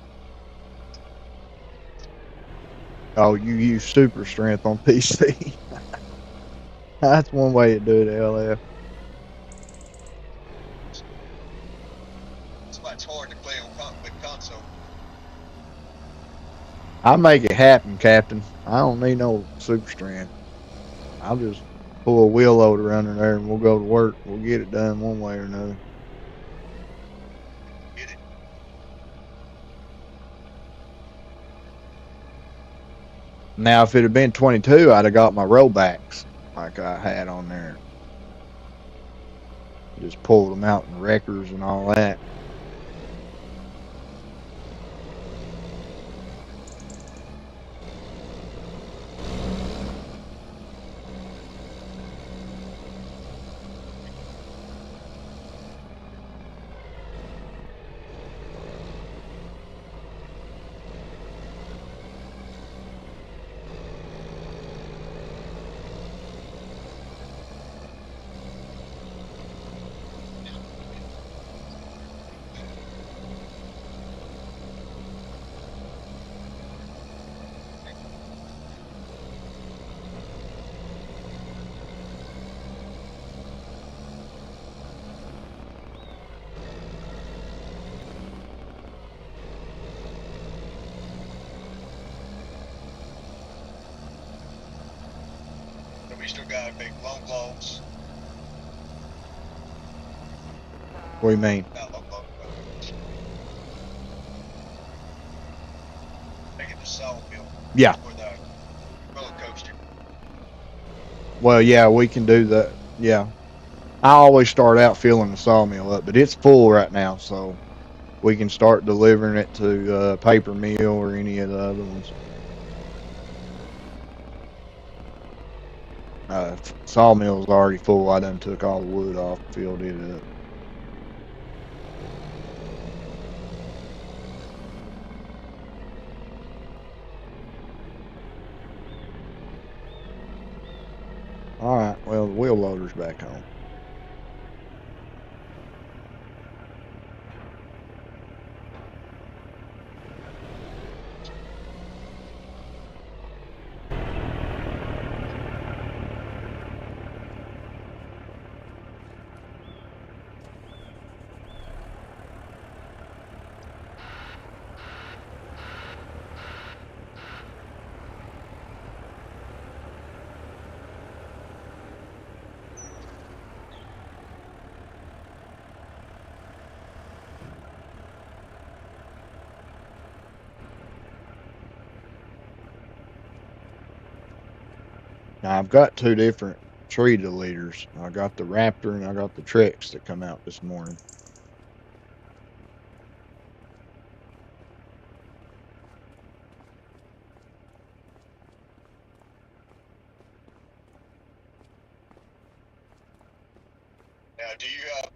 Oh, you use super strength on PC. That's one way to do it, LF. That's why it's hard to play on with console. I make it happen, Captain. I don't need no super strength. I'll just pull a wheel loader under there and we'll go to work. We'll get it done one way or another. Get it? Now, if it had been 22, I'd have got my rollbacks like I had on there. Just pulled them out in wreckers and all that. still gotta make long logs. What do you mean? Not long logs, but making the sawmill Yeah. for the roller coaster. Well, yeah, we can do that. Yeah. I always start out filling the sawmill up, but it's full right now, so we can start delivering it to paper mill or any of the other ones. Sawmill's already full. I done took all the wood off, filled it up. All right. Well, the wheel loader's back home. Now I've got two different tree deleters. I got the Raptor and I got the Trex that come out this morning. Now, do you have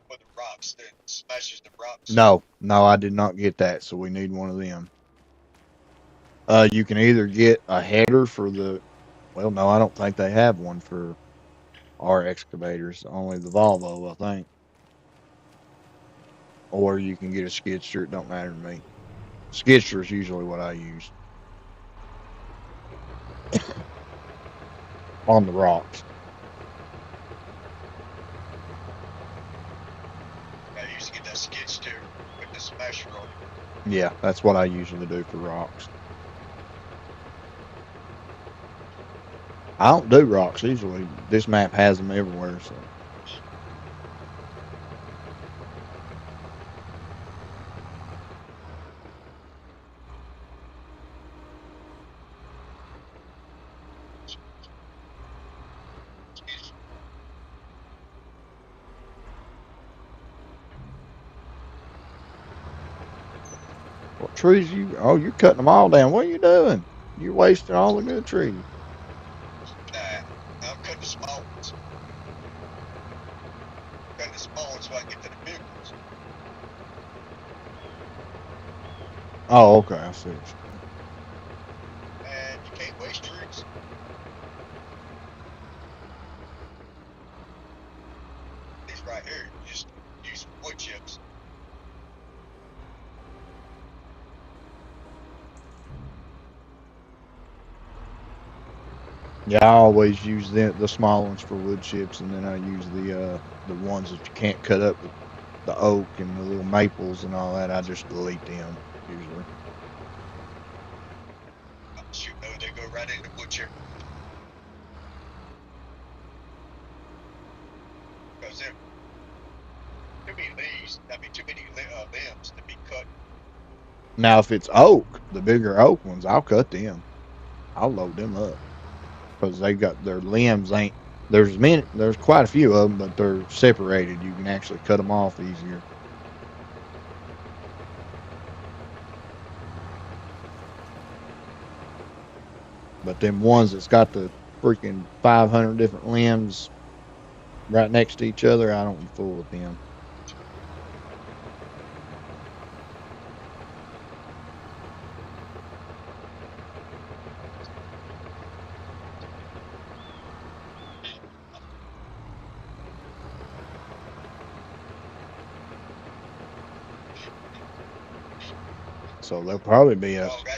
for the rocks that smashes the rocks? No, no, I did not get that, so we need one of them. You can either get a header for the. Well, no, I don't think they have one for our excavators. Only the Volvo, I think. Or you can get a skid steer. It don't matter to me. Skid steer is usually what I use on the rocks. I used to get that skid steer with the smasher on it. Yeah, that's what I usually do for rocks. I don't do rocks usually. This map has them everywhere, so. What trees you? Oh, you're cutting them all down. What are you doing? You're wasting all the good trees. Nah, I'm cutting the small ones. Cutting the small ones so I can get to the big ones. Oh, okay. I see what you're saying. And you can't waste trees. These right here, you just use wood chips. Yeah, I always use the small ones for wood chips, and then I use the ones that you can't cut up, the oak and the little maples and all that. I just delete them usually. Oh, shoot, no, they go right in the wood chip. Because there too many leaves, too many limbs to be cut. Now, if it's oak, the bigger oak ones, I'll cut them. I'll load them up because they got their limbs ain't. There's quite a few of them, but they're separated. You can actually cut them off easier. But them ones that's got the freaking 500 different limbs right next to each other, I don't fool with them. So there'll probably be a Dog, I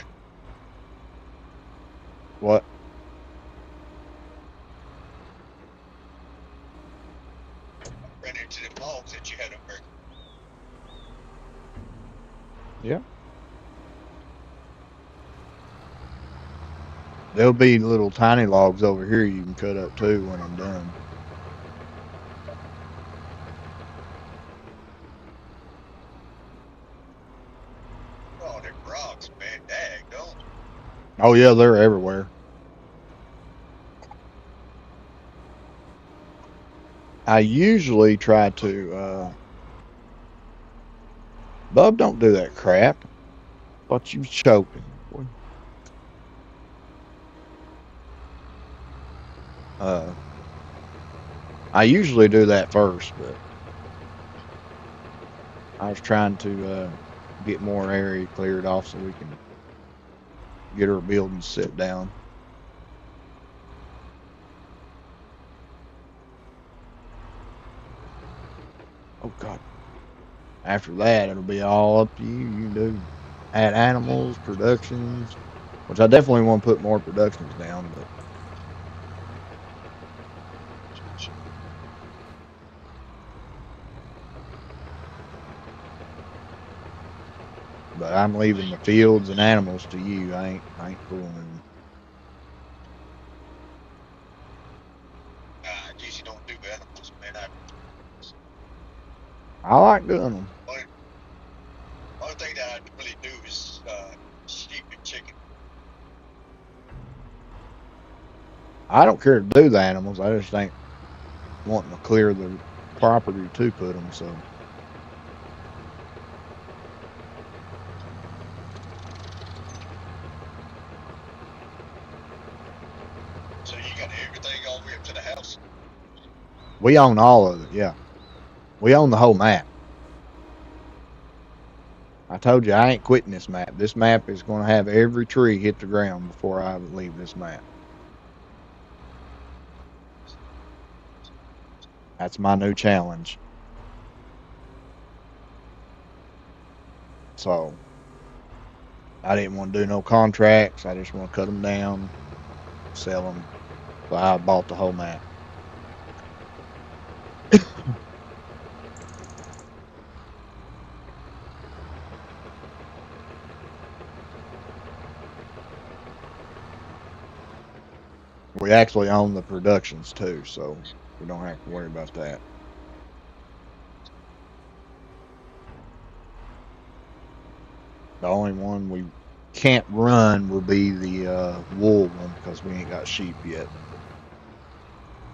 what? ran into them logs that you had up there. Yeah. There'll be little tiny logs over here you can cut up too when I'm done. Oh, them rocks, man. Daggone. Oh yeah, they're everywhere. I usually try to Bub, don't do that crap. Thought you was choking. Boy. Uh I usually do that first, but I was trying to get more area cleared off so we can get our buildings set down. Oh God. After that, it'll be all up to you. You can do add animals, productions, which I definitely want to put more productions down, but I'm leaving the fields and animals to you. I ain't fooling with them. I usually don't do animals, man. I like doing them. Only, only thing that I really do is sheep and chicken. I don't care to do the animals. I just ain't wanting to clear the property to put them. So So you got everything all the way up to the house. we own all of it. Yeah, we own the whole map. I told you I ain't quitting this map. This map is going to have every tree hit the ground before I leave this map. That's my new challenge. So I didn't want to do no contracts. I just want to cut them down, sell them. So I bought the whole map. We actually own the productions too, so we don't have to worry about that. The only one we can't run will be the wool one because we ain't got sheep yet.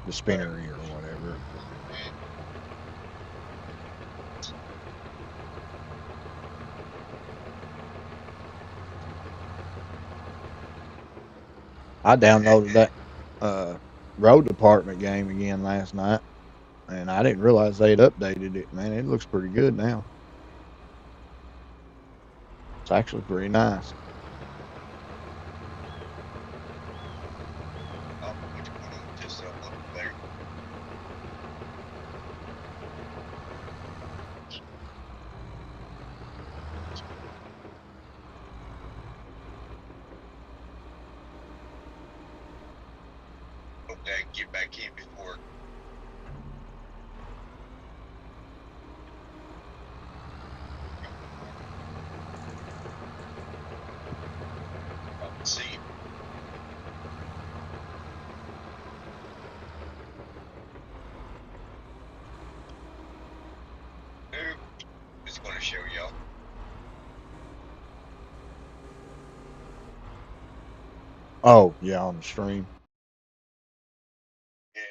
The Right. spinnery or whatever. I downloaded that uh, road department game again last night, and I didn't realize they'd updated it. Man, it looks pretty good now. It's actually pretty nice. I don't know what's going on with this multiplayer. Hope that I can get back in before I can see. Nope. Just going to show y'all. Oh yeah, on the stream. Yeah.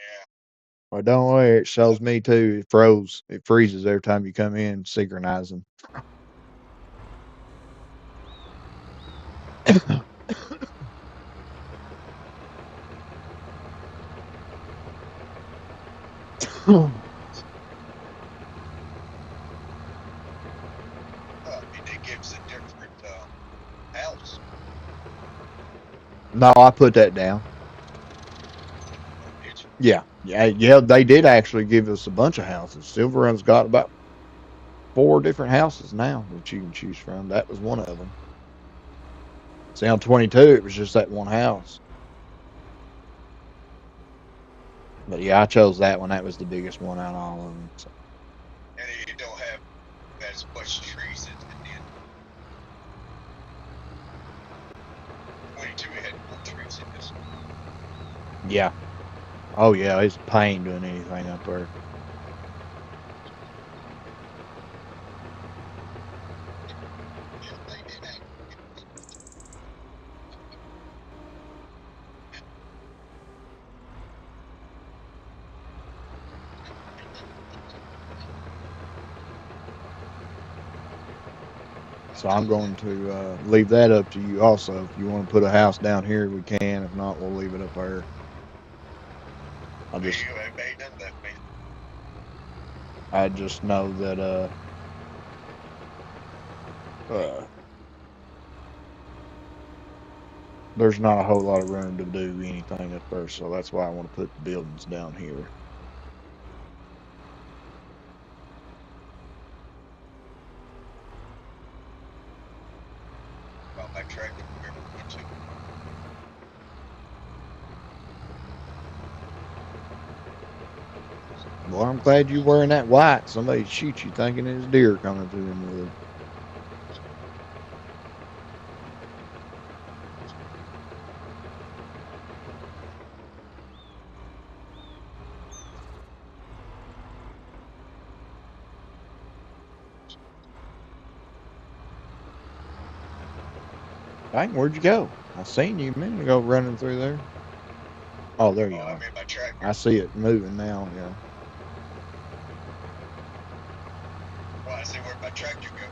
Well, don't worry, it shows me too. It froze. It freezes every time you come in synchronizing. It gives a different house. No, I put that down. Oh, did you? Yeah, yeah, yeah. They did actually give us a bunch of houses. Silverrun's got about 4 different houses now that you can choose from. That was one of them. See, on 22, it was just that one house. But yeah, I chose that one. That was the biggest one out of all of them. So. And it don't have as much trees as it did. 22 it had more trees in this. Yeah. Oh yeah, it's a pain doing anything up there. Yeah, they did that. So I'm going to leave that up to you also. If you want to put a house down here, we can. If not, we'll leave it up there. I Me, just ain't nothing left me. I just know that uh there's not a whole lot of room to do anything up there, so that's why I want to put the buildings down here. About my tractor, where we went to. Well, I'm glad you're wearing that white. Somebody shoot you thinking it's deer coming through them woods. Dang, where'd you go? I seen you a minute ago running through there. Oh, there you Oh, I'm are. in my tractor. I see it moving now. Yeah. Well, I see where my tractor go.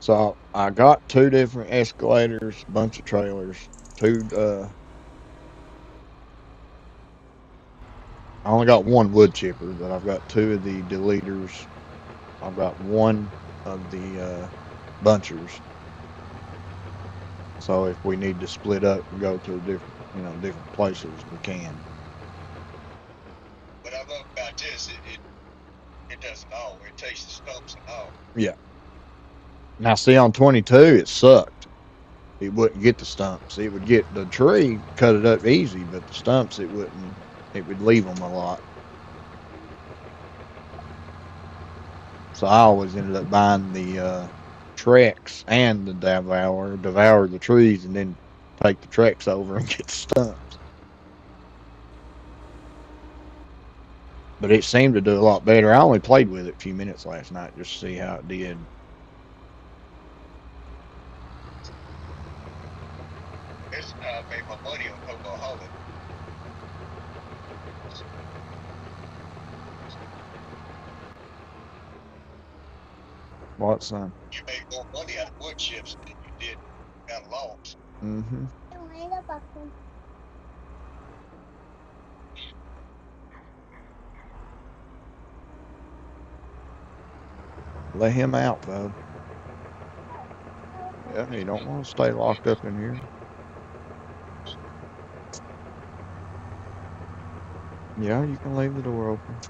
So I got two different escalators, bunch of trailers, two. I only got one wood chipper, but I've got two of the deleters. I've got one of the bunchers. So if we need to split up and go to different, different places, we can. What I love about this, it doesn't all. It takes the stumps and all. Yeah. Now see on 22, it sucked. It wouldn't get the stumps. It would get the tree, cut it up easy, but the stumps it wouldn't. It would leave them a lot. So I always ended up buying the Trex and the devour the trees, and then take the Trex over and get the stumps. But it seemed to do a lot better. I only played with it a few minutes last night just to see how it did. It's I made my money on Oklahoma. What, son? You made more money out of wood chips than you did out of logs. Mm-hmm. Let him out, bud. Yeah, he don't want to stay locked up in here. Yeah, you can leave the door open.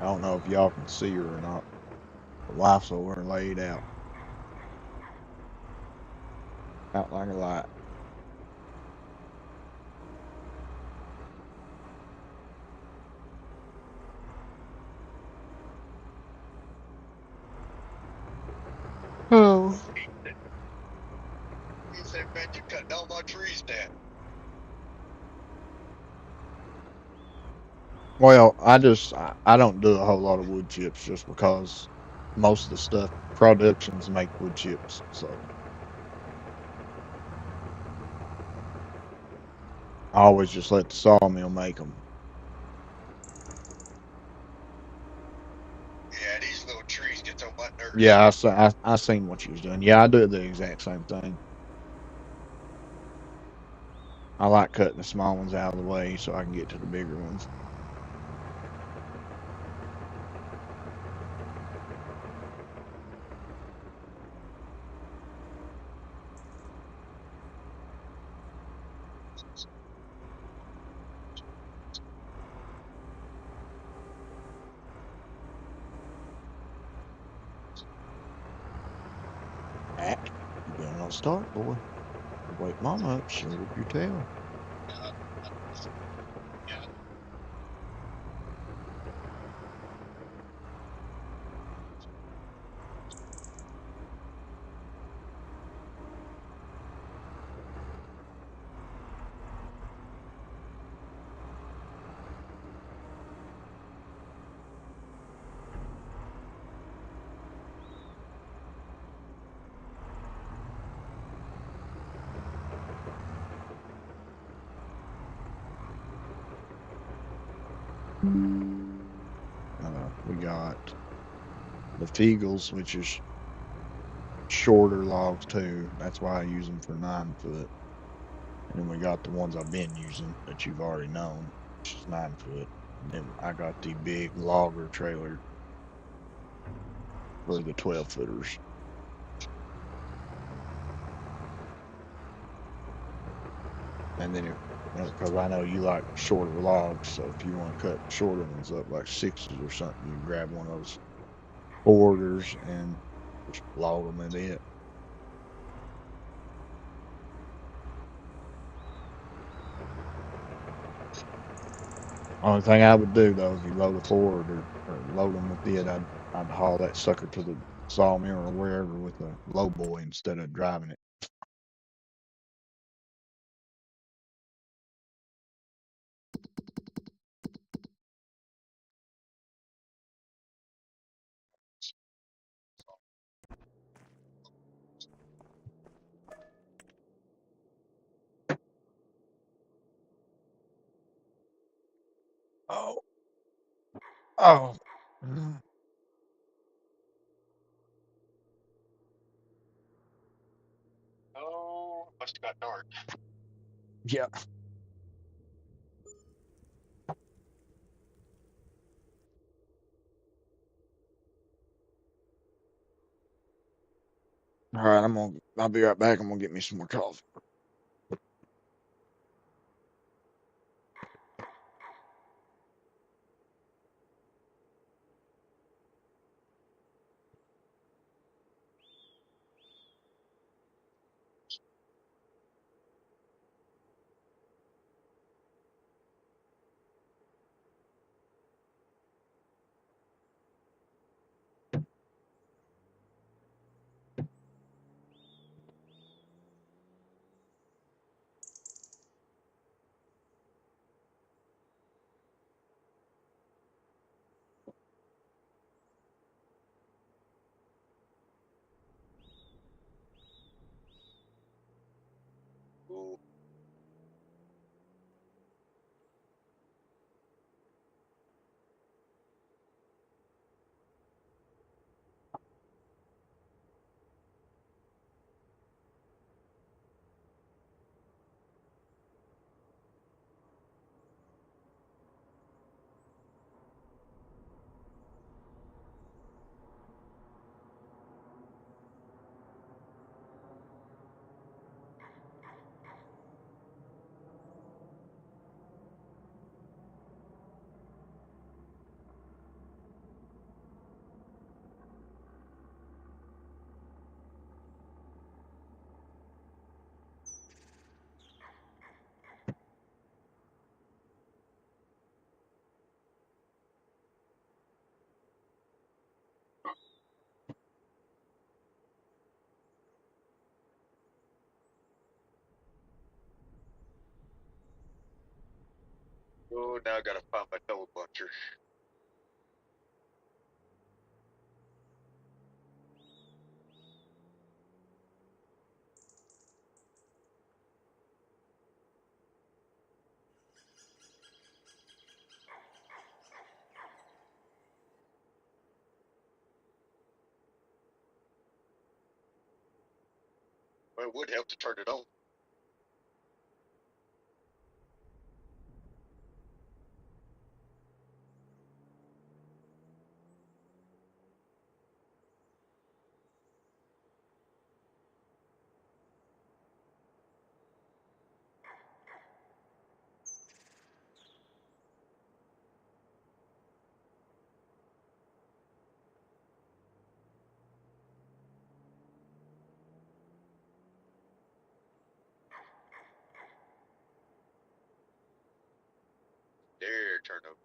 I don't know if y'all can see her or not. The wife's over and laid out like a light. Oh. He said, "Man, you cutting all my trees down." Well, I don't do a whole lot of wood chips just because most of the stuff productions make wood chips. So I always just let the sawmill make them. Yeah, these little trees get on my nerves. Yeah, I seen what you was doing. Yeah, I do the exact same thing. I like cutting the small ones out of the way so I can get to the bigger ones. Mac, you better not start, boy. Wake Mama up, she'll rip your tail. Yeah, yeah. We got the Feagles, which is shorter logs too. That's why I use them for 9 foot. And then we got the ones I've been using that you've already known, which is 9 foot. And then I got the big logger trailer for the 12 footers. And then, because I know you like shorter logs, so if you want to cut shorter ones up, like sixes or something, you can grab one of those borders and just log them in it. Only thing I would do though, if you load a Ford or load them with it, I'd haul that sucker to the sawmill or wherever with a low boy instead of driving it. Oh, oh, Oh, must have got dark. yeah. All right, I'll be right back. I'm gonna get me some more coffee. Ooh, oh, now I gotta find my toe buncher. Well, it would help to turn it on. voluntary turnover.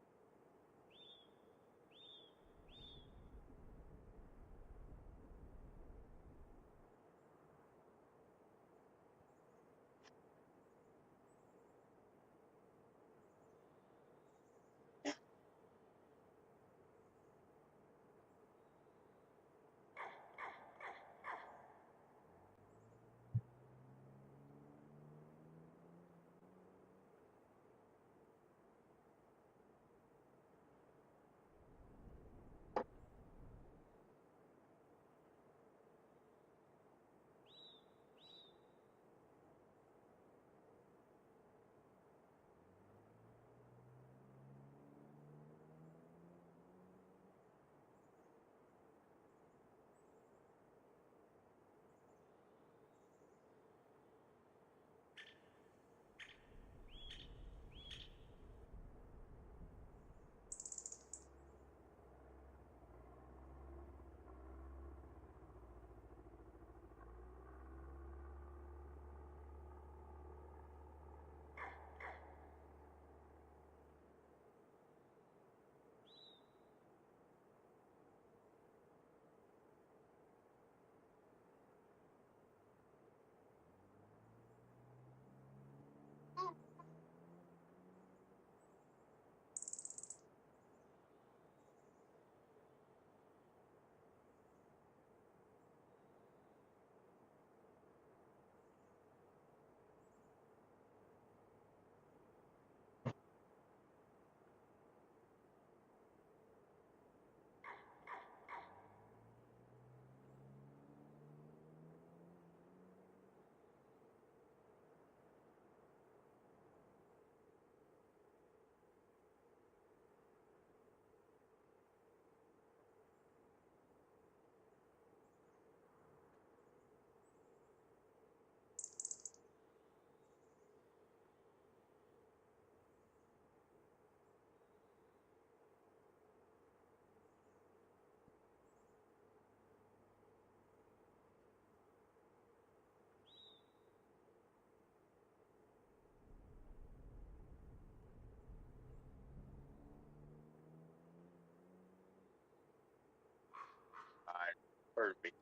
All right, perfect.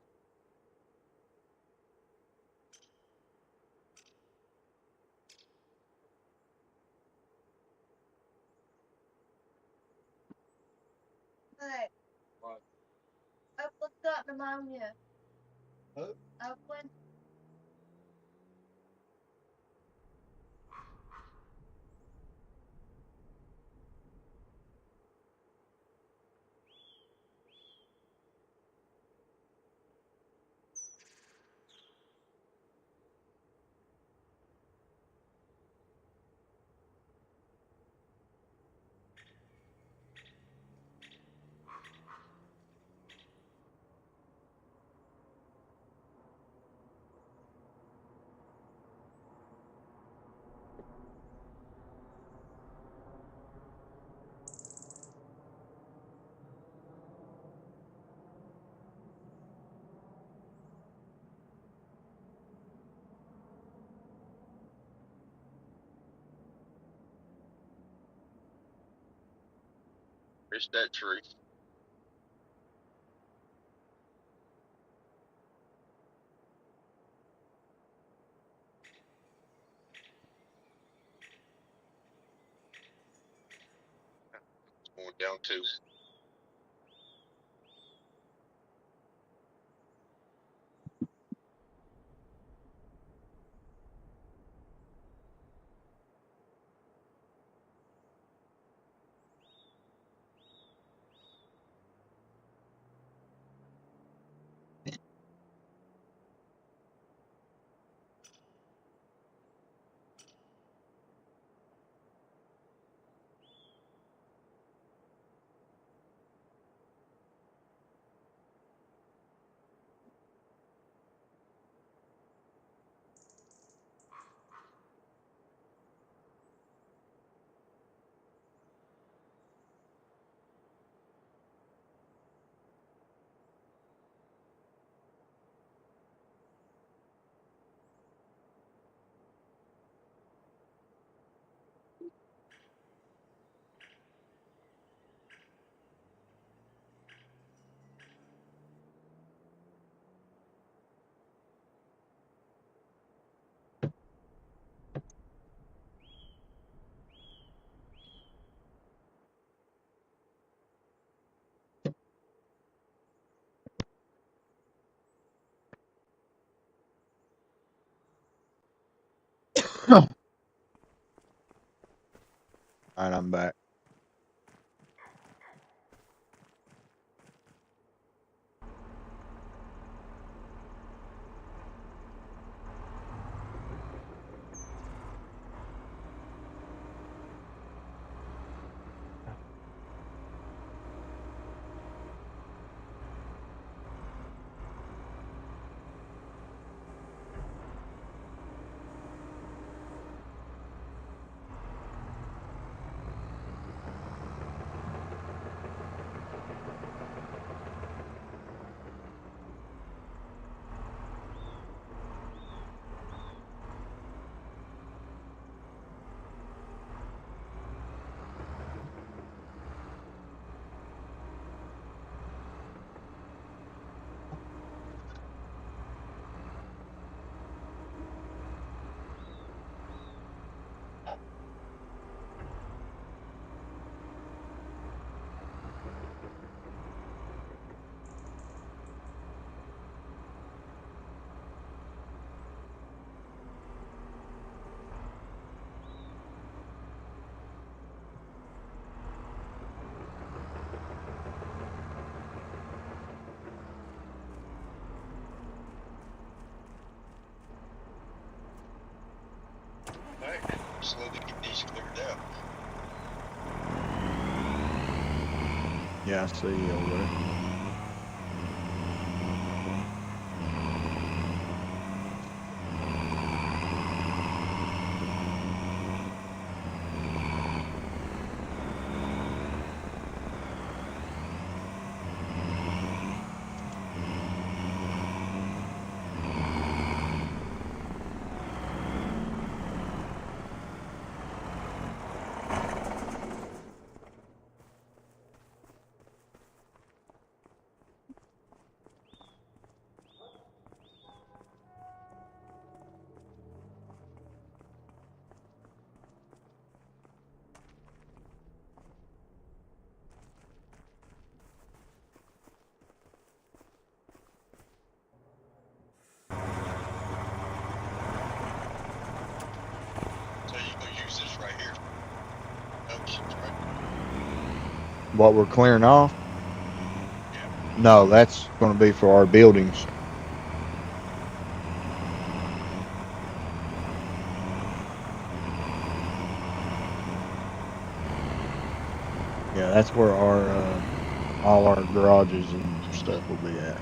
Hey, What? I've got pneumonia. Huh? I've went. It's that tree. It's going down too. All right, I'm back. All right, slowly get these cleared out. Yeah, I see you over there. So you gonna use this right here? Functions, right? What we're clearing off? Yeah. No, that's going to be for our buildings. Yeah, that's where our all our garages and stuff will be at.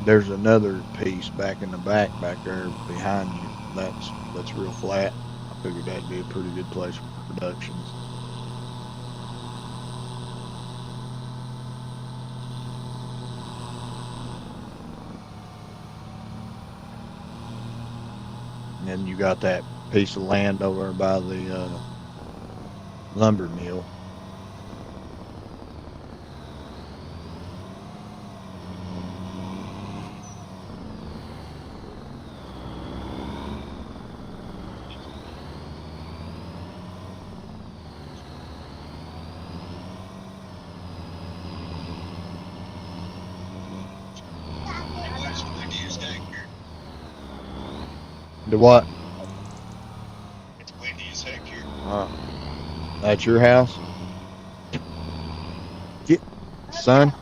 There's another piece back in the back there behind you. That's real flat. I figured that'd be a pretty good place for productions. And then you got that piece of land over by the lumber mill. Anyway, it's windy as heck here. The what? It's windy as heck here. That's your house? Get, son.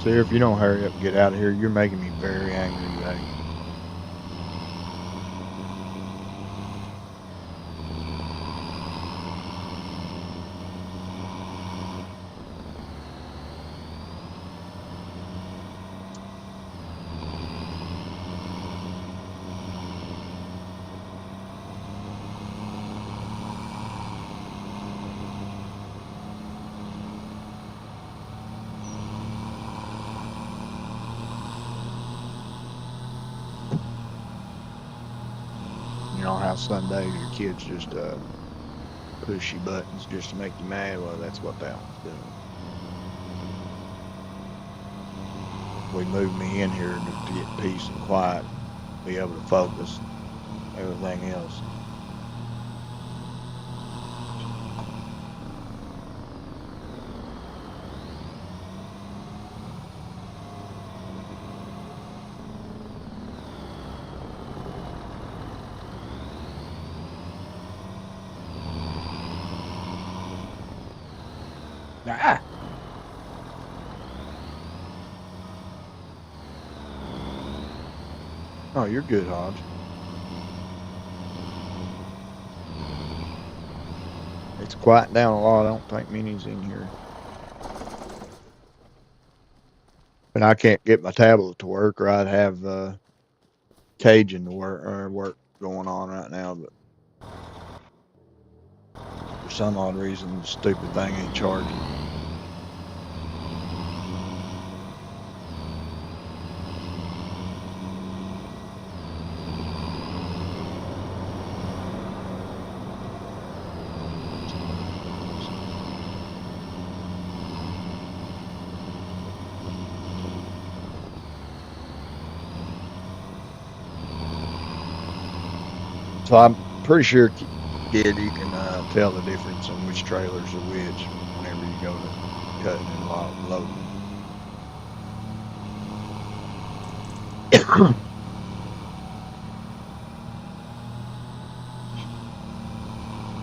See, if you don't hurry up and get out of here, you're making me very angry today. You know how some days your kids just push you buttons just to make you mad? Well, that's what that one's doing. We moved me in here to get peace and quiet and be able to focus and everything else. Ah! Oh, you're good, Hodge. It's quieting down a lot. I don't think Minnie's in here. And I can't get my tablet to work, or I'd have Cajun to work going on right now. But for some odd reason, the stupid thing ain't charging. So I'm pretty sure, kid, you can tell the difference in which trailers are which whenever you go to cutting and loading.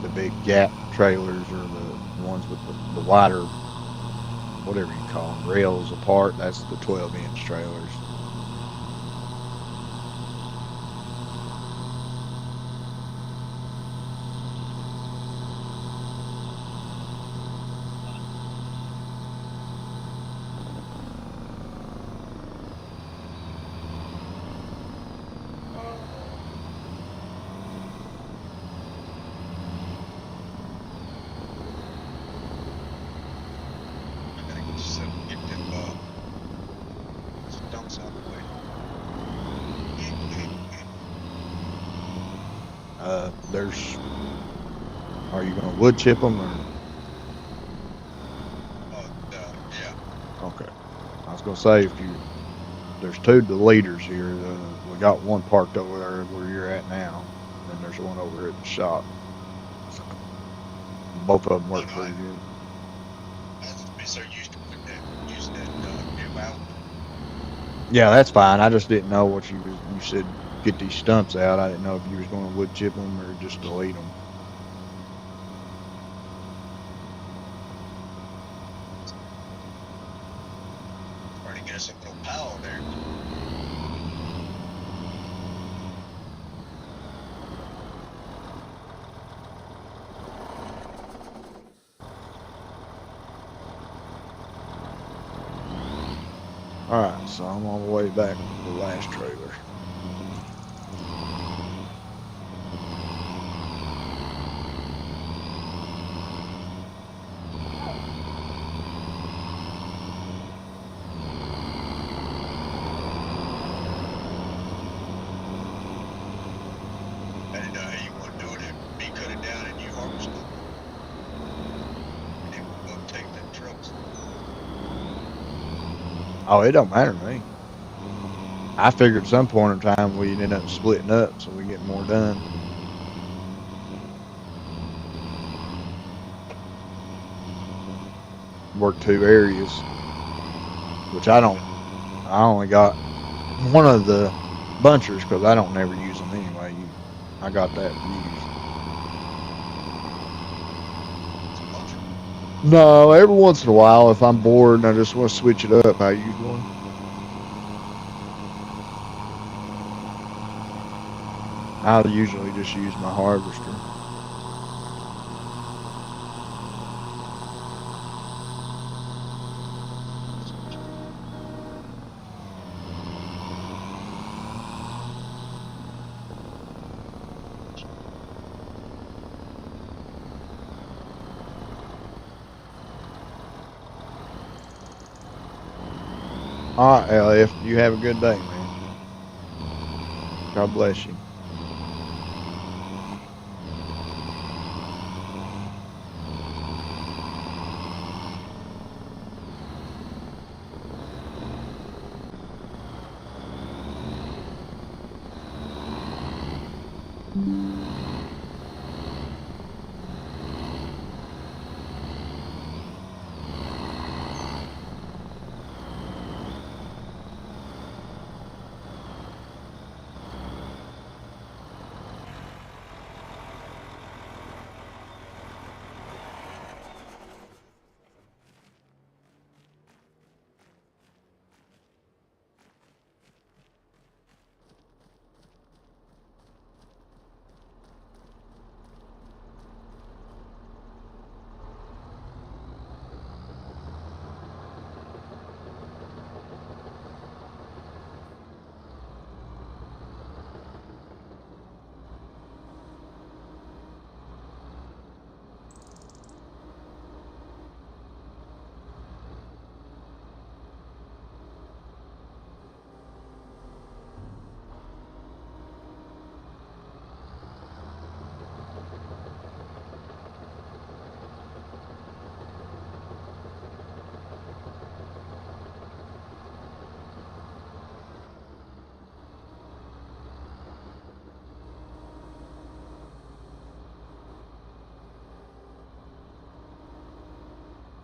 The big gap trailers are the ones with the wider, whatever you call them, rails apart. That's the 12-inch trailers. I gotta get some, get them stumps out of the way. There's. Are you gonna wood chip them or? Yeah. Okay. I was gonna say if you there's two deleters here. We got one parked over there where you're at now, and there's one over here at the shop. Both of them work No, pretty good. I just been so used to putting that, using that nib out. Yeah, that's fine. I just didn't know what you said. Get these stumps out. I didn't know if you was going to wood chip them or just delete them. Trying to get us a little pile there. All right, so I'm on the way back to the last trailer. I didn't know how you want to do it. Me cut it down and you harvest it. And then we'll go take the trucks. Oh, it don't matter to me. I figured at some point in time we'd end up splitting up so we get more done. Work two areas, which I don't. I only got one of the bunchers because I don't never use them anyway. I got that used. It's a bunch of No, every once in a while, if I'm bored and I just want to switch it up, I use one. I'll usually just use my harvester. All right, LF, you have a good day, man. God bless you.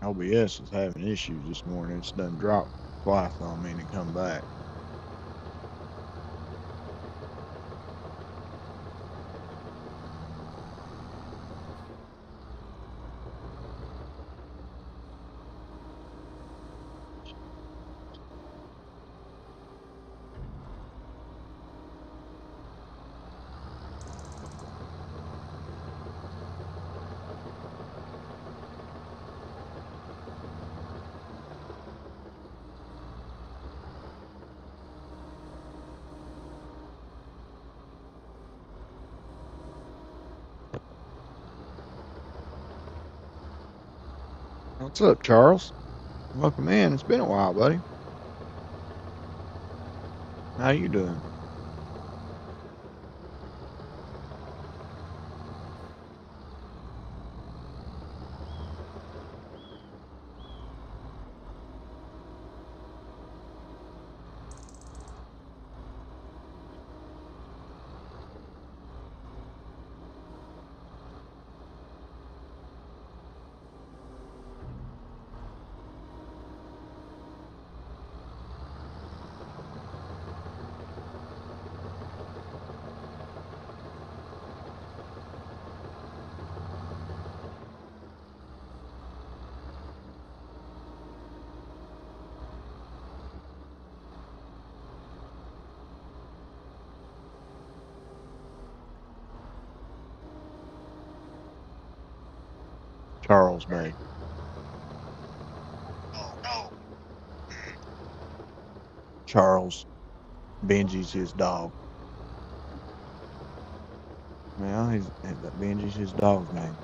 OBS is having issues this morning. It's done dropped twice on me and come back. What's up, Charles? Welcome in. It's been a while, buddy. How you doing? Charles Bay. Oh no. Charles. Benji's his dog. Well, Benji's his dog's name.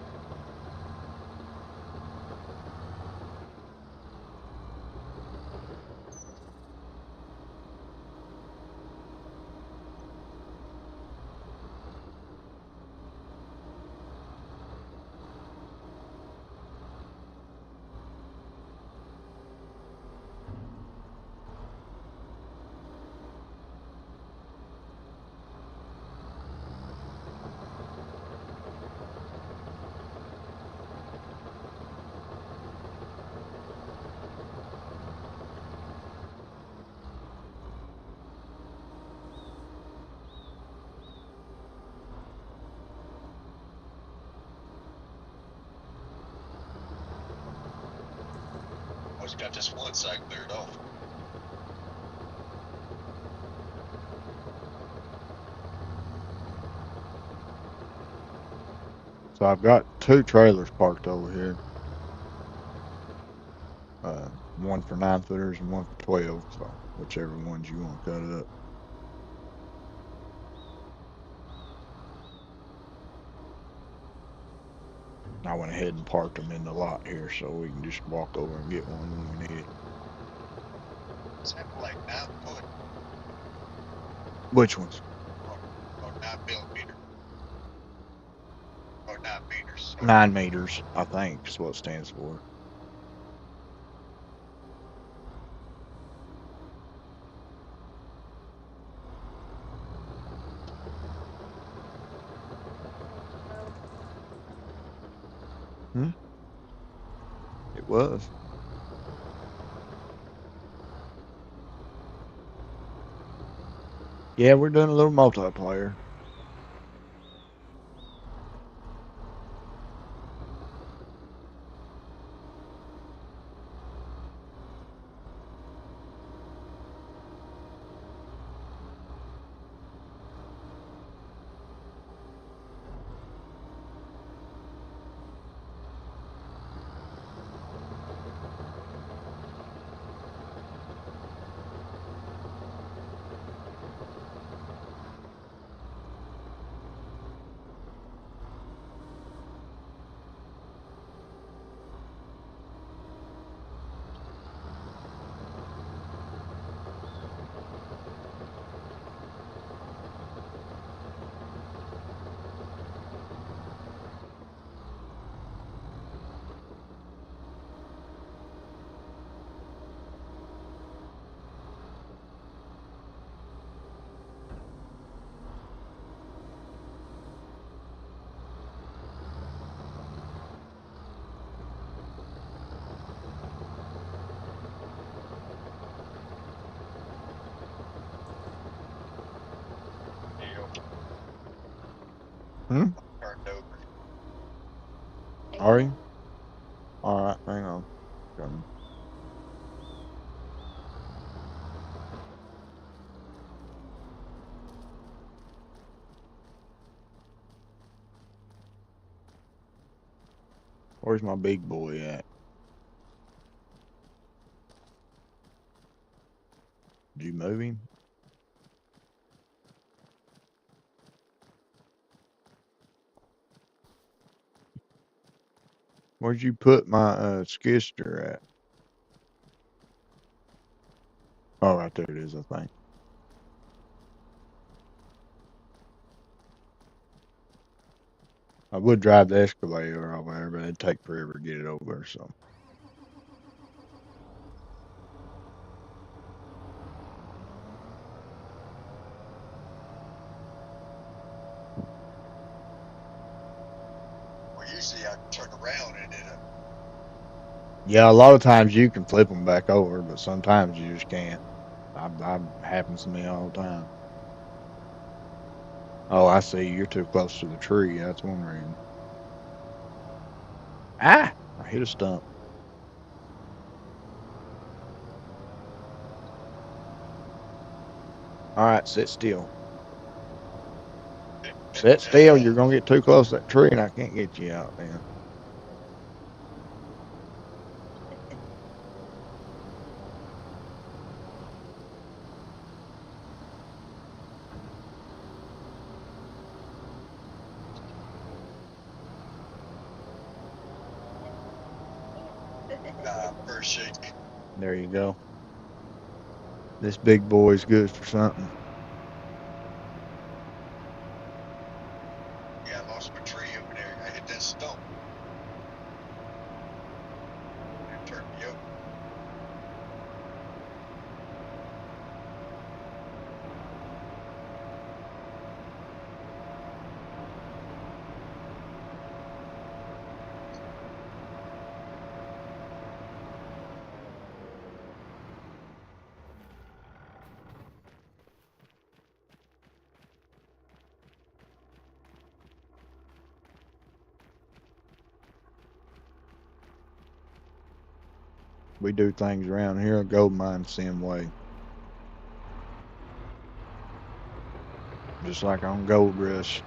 Almost got this one side cleared off. So I've got two trailers parked over here. One for 9-footers and one for 12. So whichever ones you want to cut up. I went ahead and parked them in the lot here so we can just walk over and get one when we need it. It's having like 9 foot Which ones? or 9 millimeter or 9 meters. Or 9 meters, I think, is what it stands for. Hmm? It was. Yeah, we're doing a little multiplayer. deal Hmm? turned over. Are you? All right, hang on. Coming. Where's my big boy at? Did you move him? Where'd you put my skister at? Oh, right there it is, I think. I would drive the excavator over there, but it'd take forever to get it over there, so. Well, usually I turn around and it Yeah, a lot of times you can flip them back over, but sometimes you just can't. I happens to me all the time. Oh, I see. You're too close to the tree. That's one reason. Ah! I hit a stump. All right, sit still. Sit still. You're gonna get too close to that tree, and I can't get you out then. appreciate you. There you go. This big boy's good for something. Yeah, I lost my tree over there. I hit that stump. It turned me over. We do things around here a gold mine the same way. Just like on Gold Rush.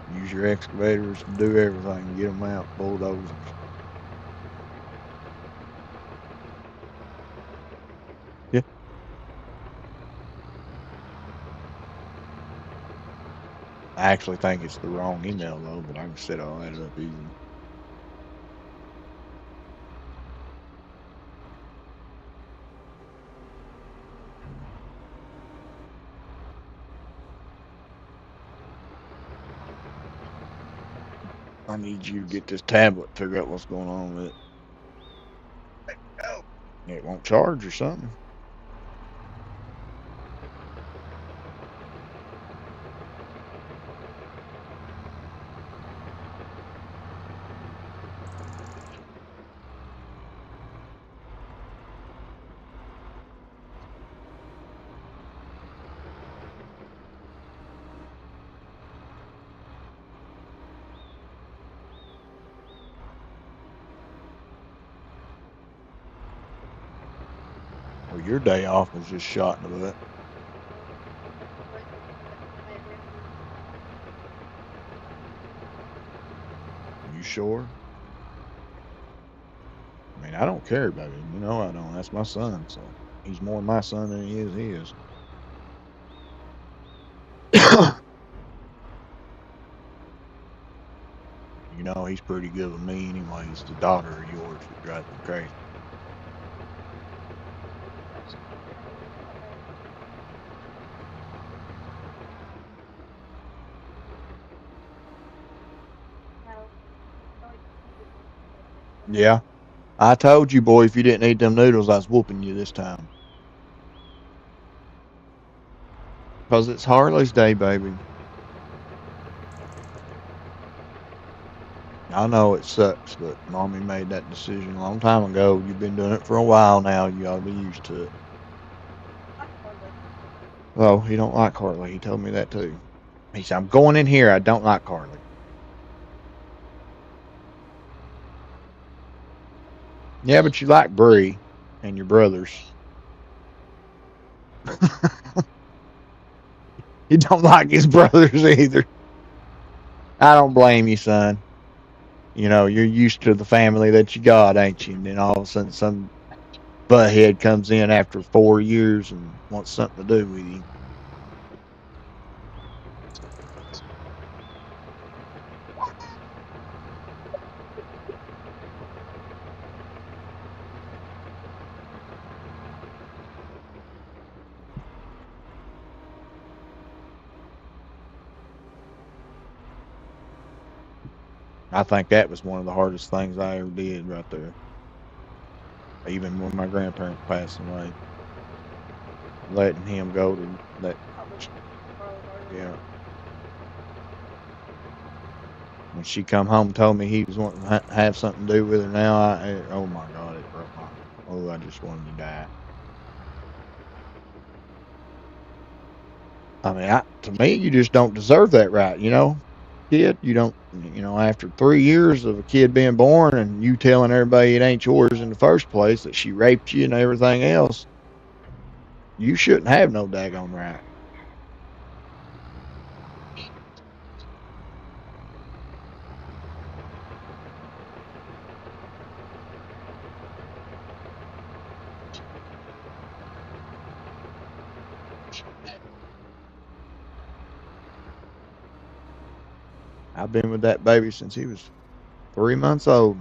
Use your excavators to do everything. Get them out, bulldozers. Yeah. I actually think it's the wrong email though, but I can set all that up easy. I need you to get this tablet, figure out what's going on with it. Oh, It won't charge or something. Well, your day off was just shot in the butt. You sure? I mean, I don't care, baby. You know I don't. That's my son, so he's more my son than he is his. You know he's pretty good with me anyway. It's the daughter of yours that drives me crazy. Yeah. I told you, boy, if you didn't eat them noodles, I was whooping you this time. 'Cause it's Harley's Day, baby. I know it sucks, but mommy made that decision a long time ago. You've been doing it for a while now. You ought to be used to it. Oh, he don't like Harley. He told me that too. He said, I'm going in here. I don't like Harley. Yeah, but you like Bree and your brothers. He don't like his brothers either. I don't blame you, son. You know, you're used to the family that you got, ain't you? And then all of a sudden some butthead comes in after 4 years and wants something to do with you. I think that was one of the hardest things I ever did right there. Even when my grandparents passed away, letting him go to that. Yeah. When she come home and told me he was wanting to have something to do with her now, oh my God, it broke my, oh, I just wanted to die. I mean, to me, you just don't deserve that right, you know, kid. You don't, you know, after 3 years of a kid being born and you telling everybody it ain't yours in the first place, that she raped you and everything else, you shouldn't have no daggone right. I've been with that baby since he was 3 months old.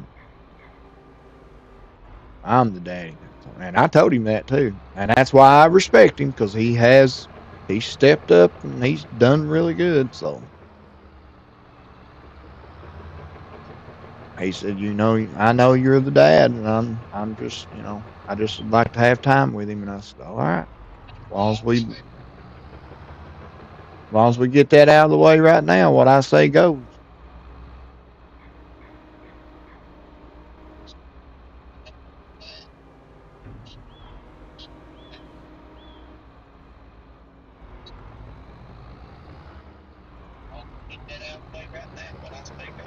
I'm the daddy. And I told him that too. And that's why I respect him because he's stepped up and he's done really good. So he said, you know, I know you're the dad and I'm just, you know, I just would like to have time with him. And I said, all right, as long as we get that out of the way right now, what I say goes. I'll get that out of the way right now. What I say go.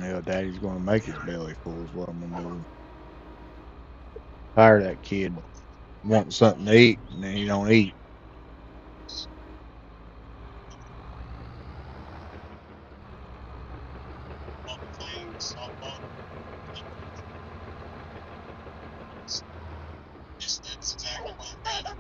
Yeah, daddy's gonna make his belly full is what I'm gonna do. Tired of that kid wanting something to eat and then he don't eat. On things, on yes, that's exactly what I got.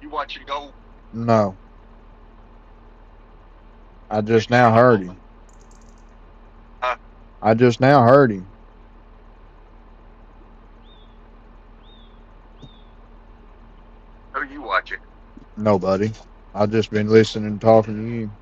You watching go? No, I just now heard him. Huh? I just now heard him. Who you watching? Nobody. I've just been listening and talking to you.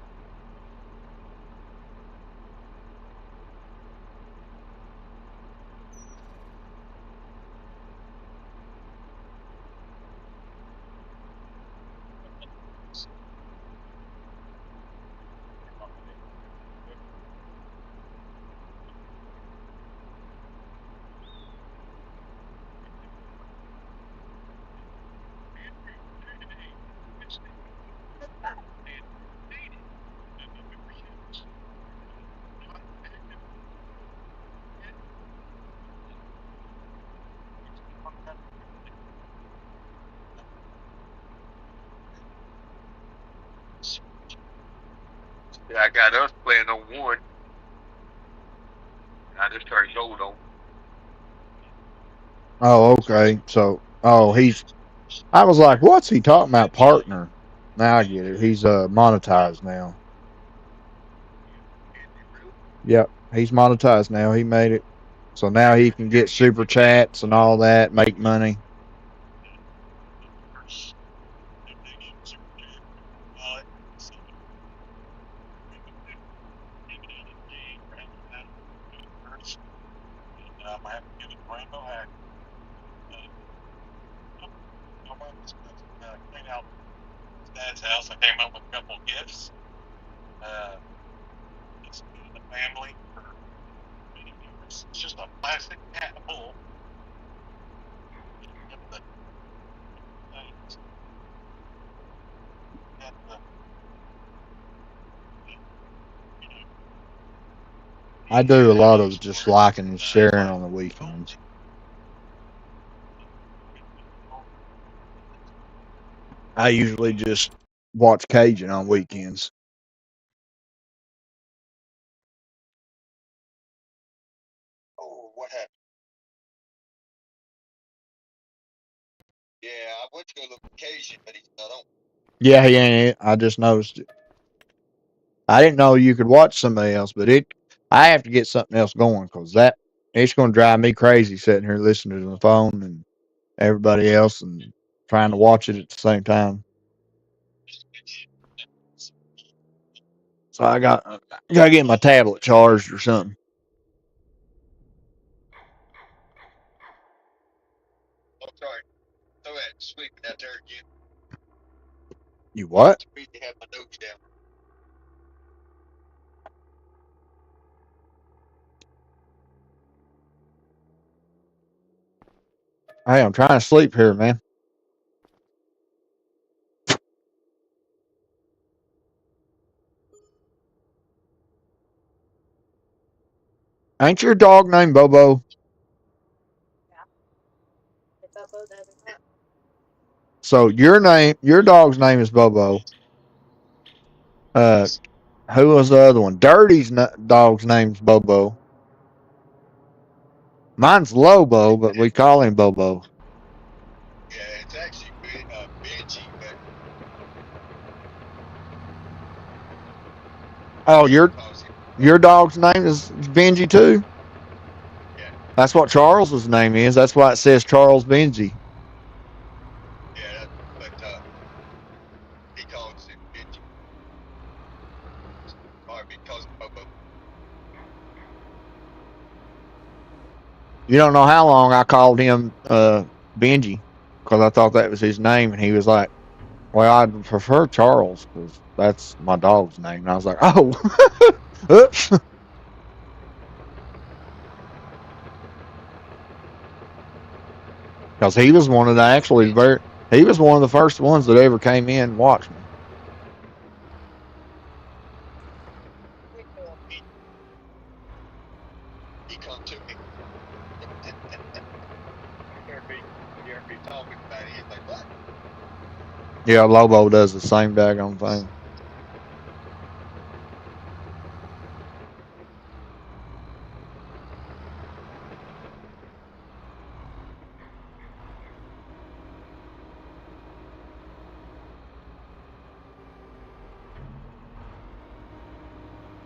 Yeah, I got us playing on one. I just turned gold on. Oh, okay. So, oh, he's. I was like, what's he talking about, partner? Now I get it. He's monetized now. Yep, he's monetized now. He made it. So now he can get super chats and all that, make money. I have to give it a rainbow hack. I went to clean out Dad's house. I came up with a couple of gifts. It's been in the family for many years. It's just a plastic cat bowl. Got the things. Got the you know. I do a lot of just liking and sharing on the weekends. I usually just watch Cajun on weekends. Oh, what happened? Yeah, I went to go look at Cajun, but he's not on. Yeah, he ain't it. I just noticed it. I didn't know you could watch somebody else, but it. I have to get something else going because that it's going to drive me crazy sitting here listening to the phone and everybody else and trying to watch it at the same time. So I got to get my tablet charged or something. Oh, sorry. Throw that sweeping out there again. You what? It's me to have my nose down. Hey, I'm trying to sleep here, man. Ain't your dog named Bobo? So your dog's name is Bobo. Uh, Yes. who was the other one? Dirty's dog's name's Bobo. Mine's Lobo, but we call him Bobo. Yeah, it's actually Benji, but Oh, Dad calls him your Bobo. dog's name is Benji too. Yeah, That's what Charles's name is. That's why it says Charles Benji. yeah. But because You don't know how long I called him Benji because I thought that was his name, and he was like, "Well, I'd prefer Charles because that's my dog's name." And I was like, "Oh, oops," because he was one of the actually very he was one of the first ones that ever came in and watched me. he come to me. He heard me talking about it. He's like, "What?" Yeah, Lobo does the same daggone thing.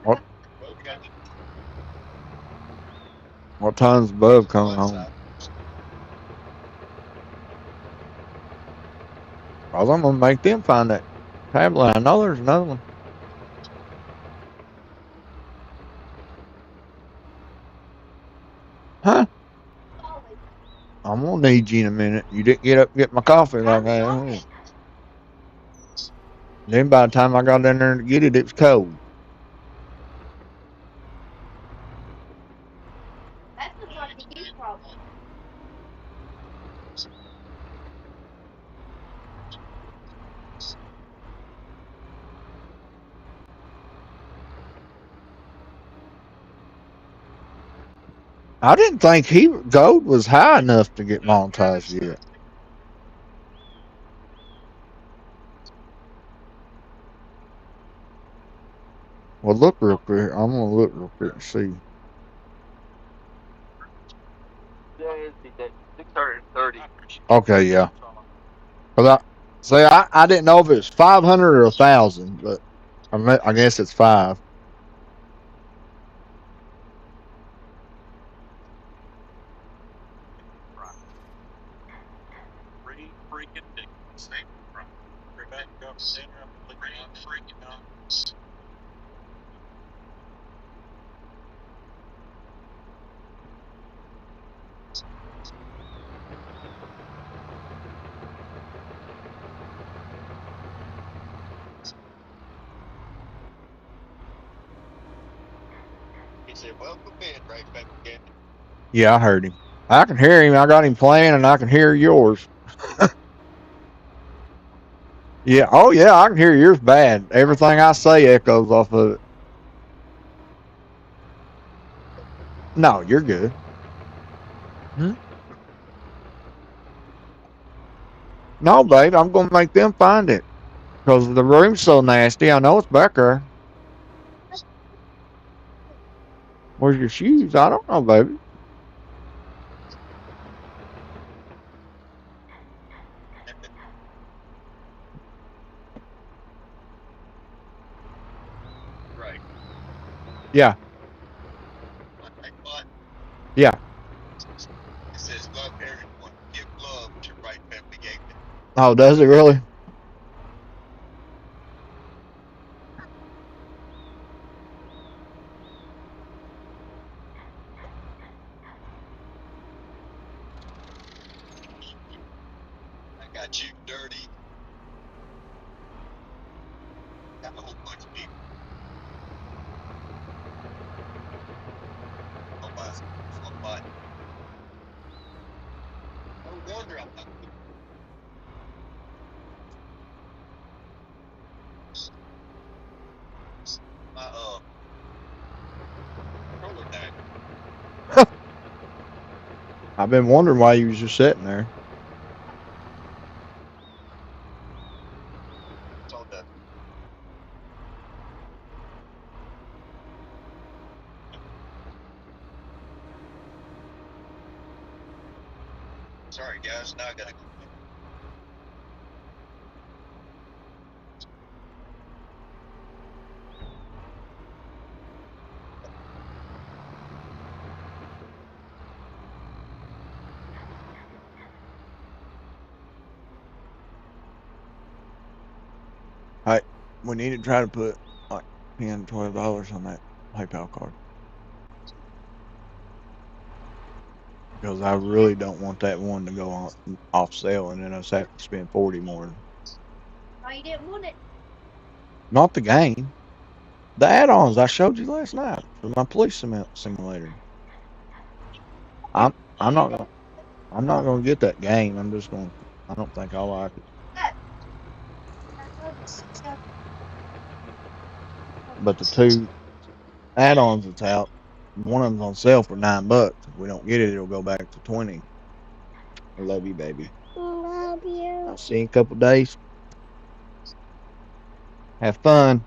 What Well, we got the what time's Bub coming one home? side. Cause I'm gonna make them find that tablet. I know there's another one. Huh? I'm gonna need you in a minute. You didn't get up and get my coffee like that. Then by the time I got in there to get it, it was cold. That looks like a you problem. I didn't think gold was high enough to get monetized yet. Well, look real quick. I'm gonna look real quick and see. Okay, yeah. Cause I didn't know if it was 500 or 1,000, but I guess it's five. He said, "Welcome in, right back again." Yeah, I heard him. I can hear him. I got him playing, and I can hear yours. Yeah. Oh, yeah. I can hear yours bad. Everything I say echoes off of it. No, you're good. Hmm? No, babe. I'm gonna make them find it because the room's so nasty. I know it's back there. Where's your shoes? I don't know, baby. Right. Yeah. Like, but Yeah. it says, "Love everyone. Give love to right family gaming." Oh, does it really? I got you dirty. Got a whole bunch of people on my. No wonder I'm not my controller died. I've been wondering why you was just sitting there. It's on the. Sorry, guys. Now I gotta go. Hey, we need to try to put like $10, $12 on that PayPal card because I really don't want that one to go on off sale and then us have to spend 40 more. Why you didn't want it? Not the game, the add-ons I showed you last night for my police simulator. I'm I'm not gonna I'm not gonna get that game. I'm just gonna. I don't think I like it. But the two add-ons that's out, one of them's on sale for $9. If we don't get it, it'll go back to 20. I love you, baby. Love you. I'll see you in a couple days. Have fun.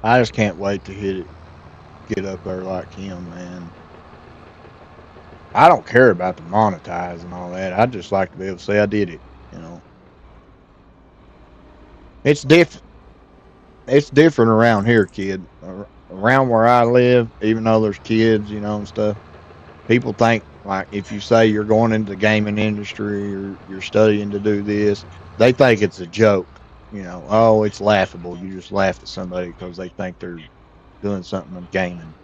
I just can't wait to hit it, get up there like him, man. I don't care about the monetize and all that. I just like to be able to say I did it. You know, it's different. It's different around here, kid. Around where I live, even though there's kids, and stuff. People think like if you say you're going into the gaming industry or you're studying to do this, they think it's a joke. Oh, it's laughable. You just laugh at somebody because they think they're doing something of gaming.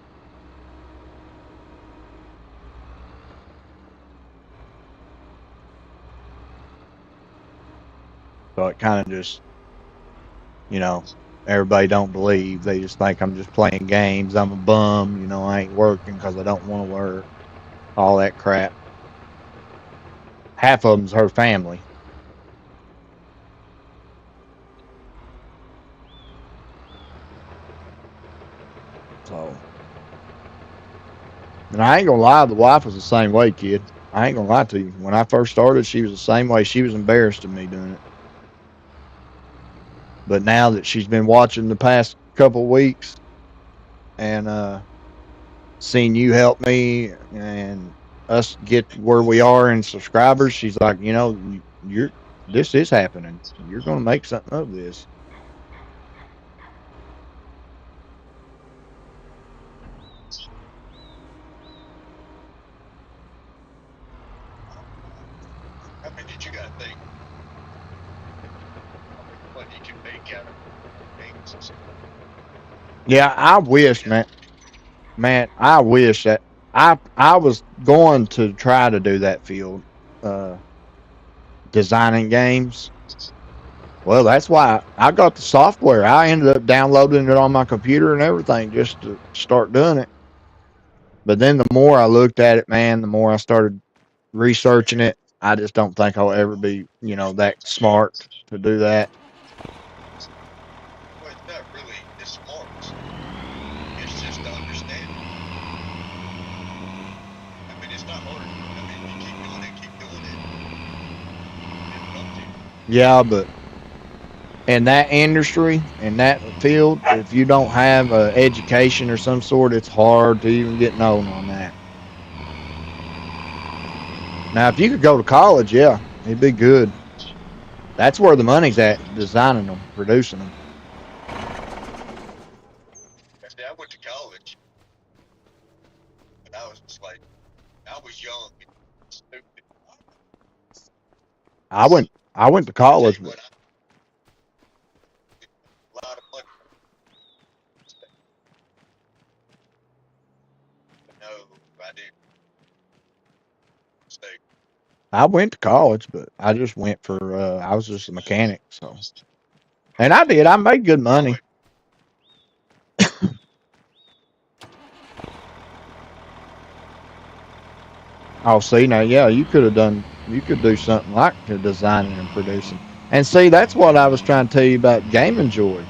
So it kind of just, you know, everybody don't believe. They just think I'm just playing games. I'm a bum. I ain't working because I don't want to work. All that crap. Half of them's her family. So, and I ain't gonna lie, the wife was the same way, kid. I ain't gonna lie to you. When I first started, she was the same way. She was embarrassed of me doing it. But now that she's been watching the past couple weeks and seen you help me and us get where we are in subscribers, she's like, you're this is happening. You're gonna make something of this. I mean, did you got to think? I mean, what you can make out of games and stuff. Yeah, I wish, man, I wish that I was going to try to do that field, uh, designing games. Well, that's why I got the software. I ended up downloading it on my computer and everything just to start doing it. But then the more I looked at it, man, the more I started researching it. I just don't think I'll ever be, that smart to do that. Well, it's not really the smarts. It's just to understand it. I mean, it's not hard. I mean, you keep doing it, it'll come to you. Yeah, but in that industry, in that field, if you don't have a education or some sort, it's hard to even get known on that. Now, if you could go to college, yeah, it'd be good. That's where the money's at, designing them, producing them. See, I went to college, but I was just like, I was young and stupid. I went to I tell college, you but what, I a lot of money. But no, I didn't stay. I went to college, but I just went for I was just a mechanic, so and I did. I made good I money. went, Oh, see now, yeah, you could do something like designing and producing. And see, that's what I was trying to tell you about Game Joy.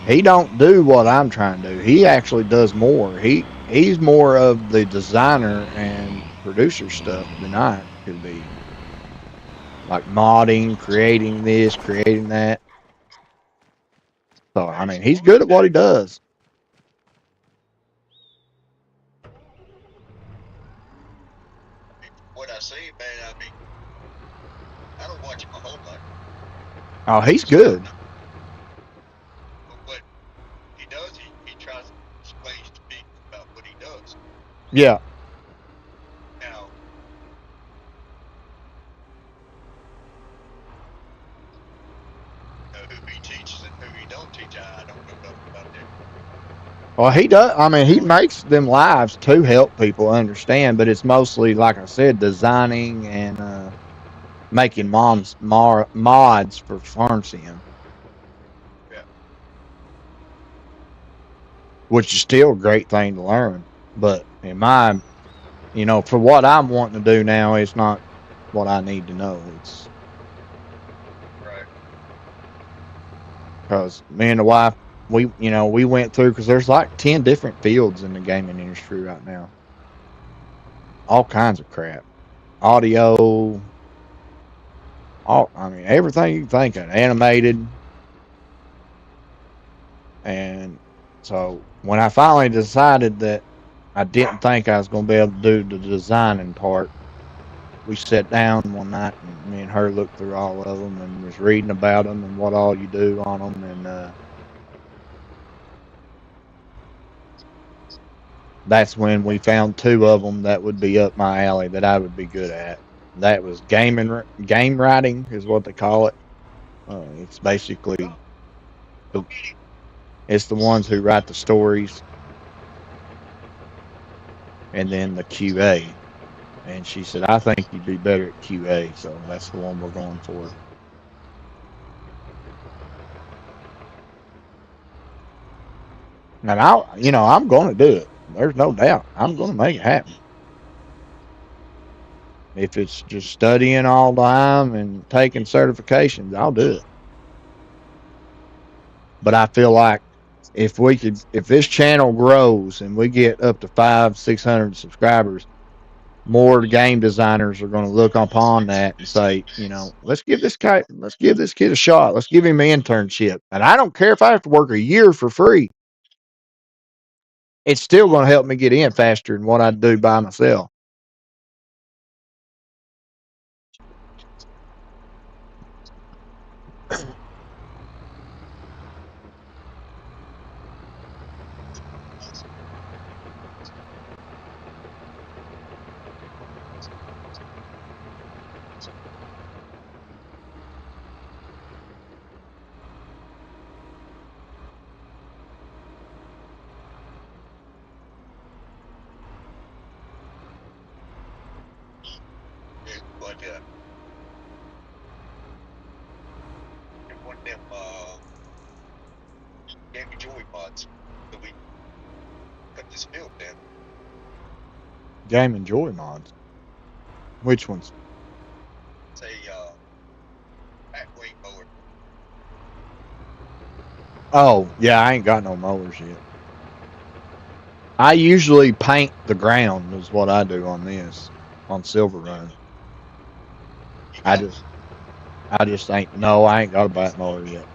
He don't do what I'm trying to do. He actually does more. He's more of the designer and producer stuff than I could be. Like modding, creating this, creating that. So I mean, he's good at what he does. What I see, man, I mean, I don't watch him a whole lot. Oh, he's Just now, good. but what he does, he tries to explain to people about what he does. Yeah. Now, who he teaches and who he don't teach, I don't know nothing about that. Well, he does. I mean, he makes them lives to help people understand, but it's mostly, like I said, designing and making mods for Farm Sim, Yeah, which is still a great thing to learn. But in my, for what I'm wanting to do now, it's not what I need to know. It's right. because me and the wife, we went through because there's like 10 different fields in the gaming industry right now, all kinds of crap, audio, I mean, everything you can think of, animated. And so when I finally decided that I didn't think I was going to be able to do the designing part, we sat down one night and me and her looked through all of them and was reading about them and what all you do on them. And that's when we found two of them that would be up my alley that I would be good at. That was game writing is what they call it. It's basically the, it's the ones who write the stories, and then the QA. And she said, I think you'd be better at QA, so that's the one we're going for. And I'm going to do it. There's no doubt. I'm going to make it happen. If it's just studying all the time and taking certifications, I'll do it. But I feel like if this channel grows and we get up to 600 subscribers, more game designers are going to look upon that and say, let's give this kid a shot. Let's give him an internship. And I don't care if I have to work a year for free. It's still going to help me get in faster than what I do by myself. Yeah, but and one of them Gammy Joy mods, so we cut this field down. Game and Joy mods. Which ones? Say back wing mower. Oh, yeah, I ain't got no mowers yet. I usually paint the ground is what I do on this, on Silverrun. You I got just, one? I just ain't, no, I ain't got a back mower yet.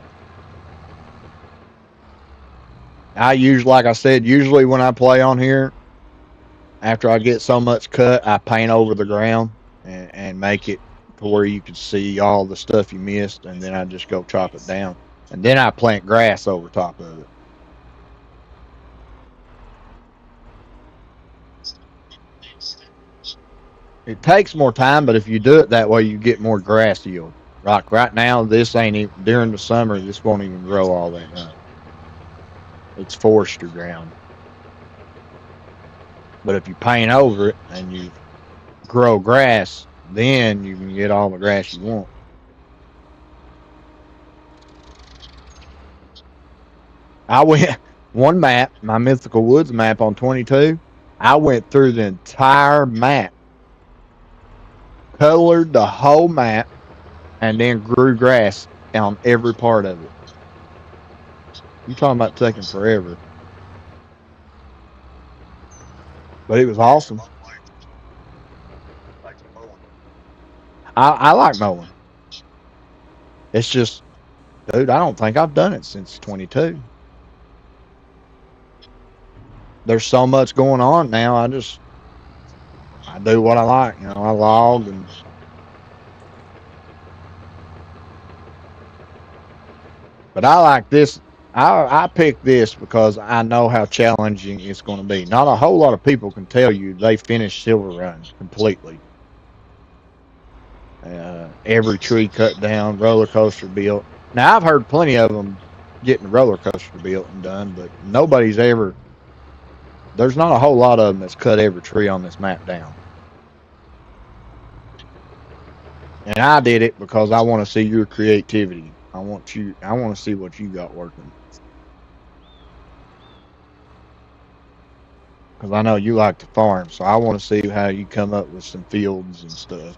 Like I said, usually when I play on here, after I get so much cut, I paint over the ground and make it to where you can see all the stuff you missed, and then I just go chop it down. And then I plant grass over top of it. It takes more time, but if you do it that way, you get more grass yield. Like right now, this ain't even, during the summer, this won't even grow all that much. It's forestry ground. But if you paint over it and you grow grass, then you can get all the grass you want. I went one map, my Mythical Woods map on 22. I went through the entire map, colored the whole map, and then grew grass on every part of it. You talking about taking forever, but it was Yeah, awesome. my wife likes mowing. I like mowing. It's just, dude, I don't think I've done it since 22. There's so much going on now. I do what I like. You know, I log and, but I like this. I picked this because I know how challenging it's going to be. Not a whole lot of people can tell you they finished Silverrun completely. Every tree cut down, roller coaster built. Now I've heard plenty of them getting the roller coaster built and done, but nobody's ever. There's not a whole lot of them that's cut every tree on this map down. And I did it because I want to see your creativity. I want you. I want to see what you got working. Because I know you like to farm, so I want to see how you come up with some fields and stuff.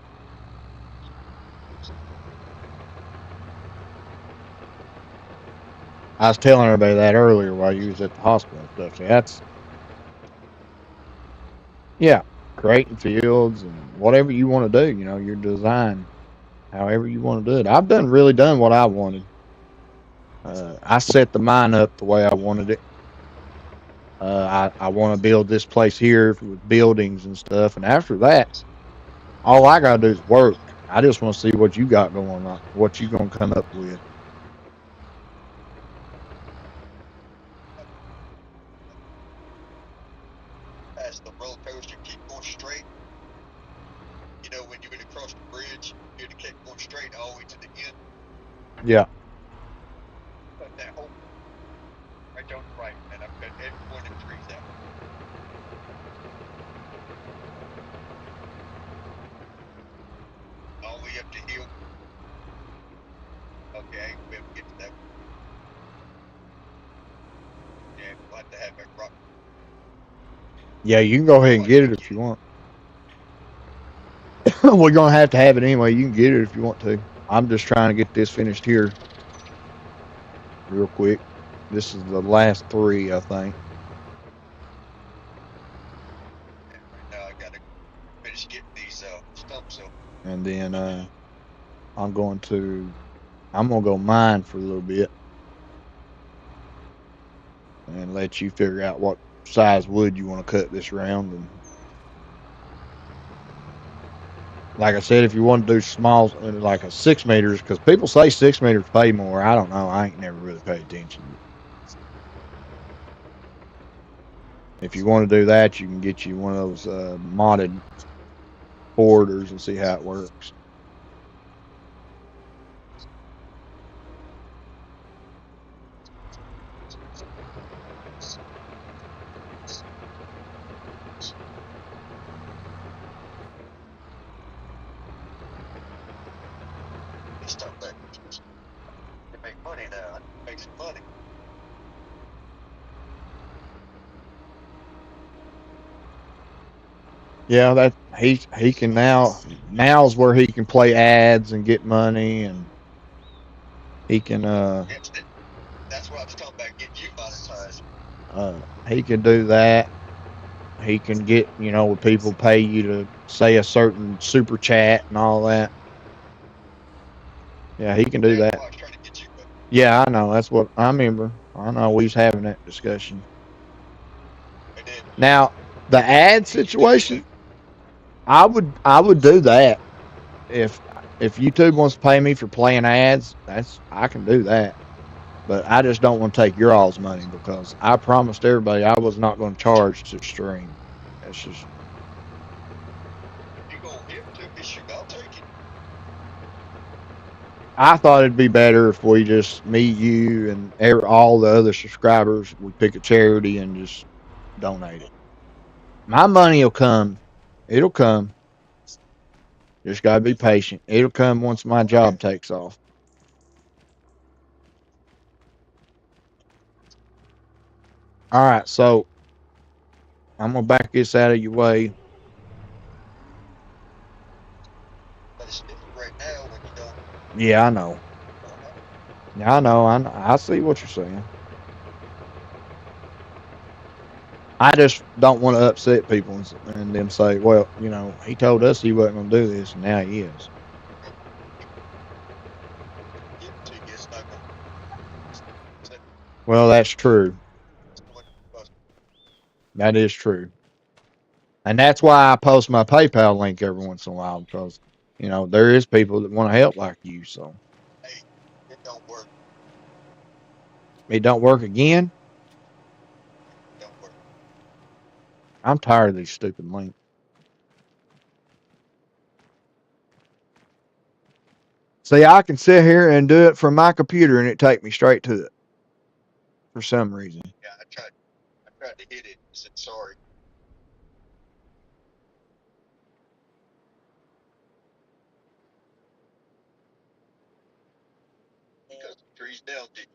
I was telling everybody that earlier while you was at the hospital and stuff. See, that's yeah, creating fields and whatever you want to do. You know, your design, however you want to do it. I've done what I wanted. I set the mine up the way I wanted it. I want to build this place here with buildings and stuff, and after that, all I gotta do is work. I just want to see what you got going on, what you gonna come up with. As the roller coaster keep going straight, you know, when you're going to cross the bridge, you're to keep going straight all the way to the end. Yeah, Cut that whole right down the right, and I've cut every one of them trees out. All the way up the hill. Okay, I ain't gonna be able to get to that one. Yeah, we'll have to have that rock. yeah, you can go ahead and Nobody get it can if get you it. want. We're gonna have to have it anyway. You can get it if you want to. I'm just trying to get this finished here real quick. This is the last three, I think, Yeah, right now I gotta finish getting these stumps up. and then I'm going to I'm gonna go mine for a little bit and let you figure out what size wood you want to cut this round. And like I said, if you want to do small, like a 6 meters, because people say 6 meters pay more. I don't know. I ain't never really paid attention. If you want to do that, you can get you one of those modded borders and see how it works. They start back to make money now. I need to make some money. Yeah, that he can now's where he can play ads and get money, and he can Yes, that's what I was talking about, getting you monetized. he can do that. He can get, when people pay you to say a certain super chat and all that. Yeah, he can do That's that. why I was trying to get you. But Yeah, I know. That's what I remember. I know we was having that discussion. and then Now, the ad can you do the situation, I would do that if if YouTube wants to pay me for playing ads. I can do that. But I just don't want to take your all's money because I promised everybody I was not going to charge to stream. That's just if you gonna give it to me, shoot, I'll take it. I thought it'd be better if we just me, you, and all the other subscribers we pick a charity and just donate it. My money will come. It'll come. Just gotta be patient. It'll come once my Okay, job takes off. All right, so I'm gonna back this out of your way. but it's different right now when you don't. Yeah, I know. Yeah, I know. I see what you're saying. I just don't want to upset people and them say, well, he told us he wasn't going to do this, and now he is. Give it to you. It's not going to Well, that's true. someone else. That is true. And that's why I post my PayPal link every once in a while because, there is people that want to help like you. So Hey, it don't work. it don't work again. It don't work. I'm tired of these stupid links. See, I can sit here and do it from my computer and it take me straight to it for some reason. Yeah, I tried to hit it. I said sorry because the tree's down deep.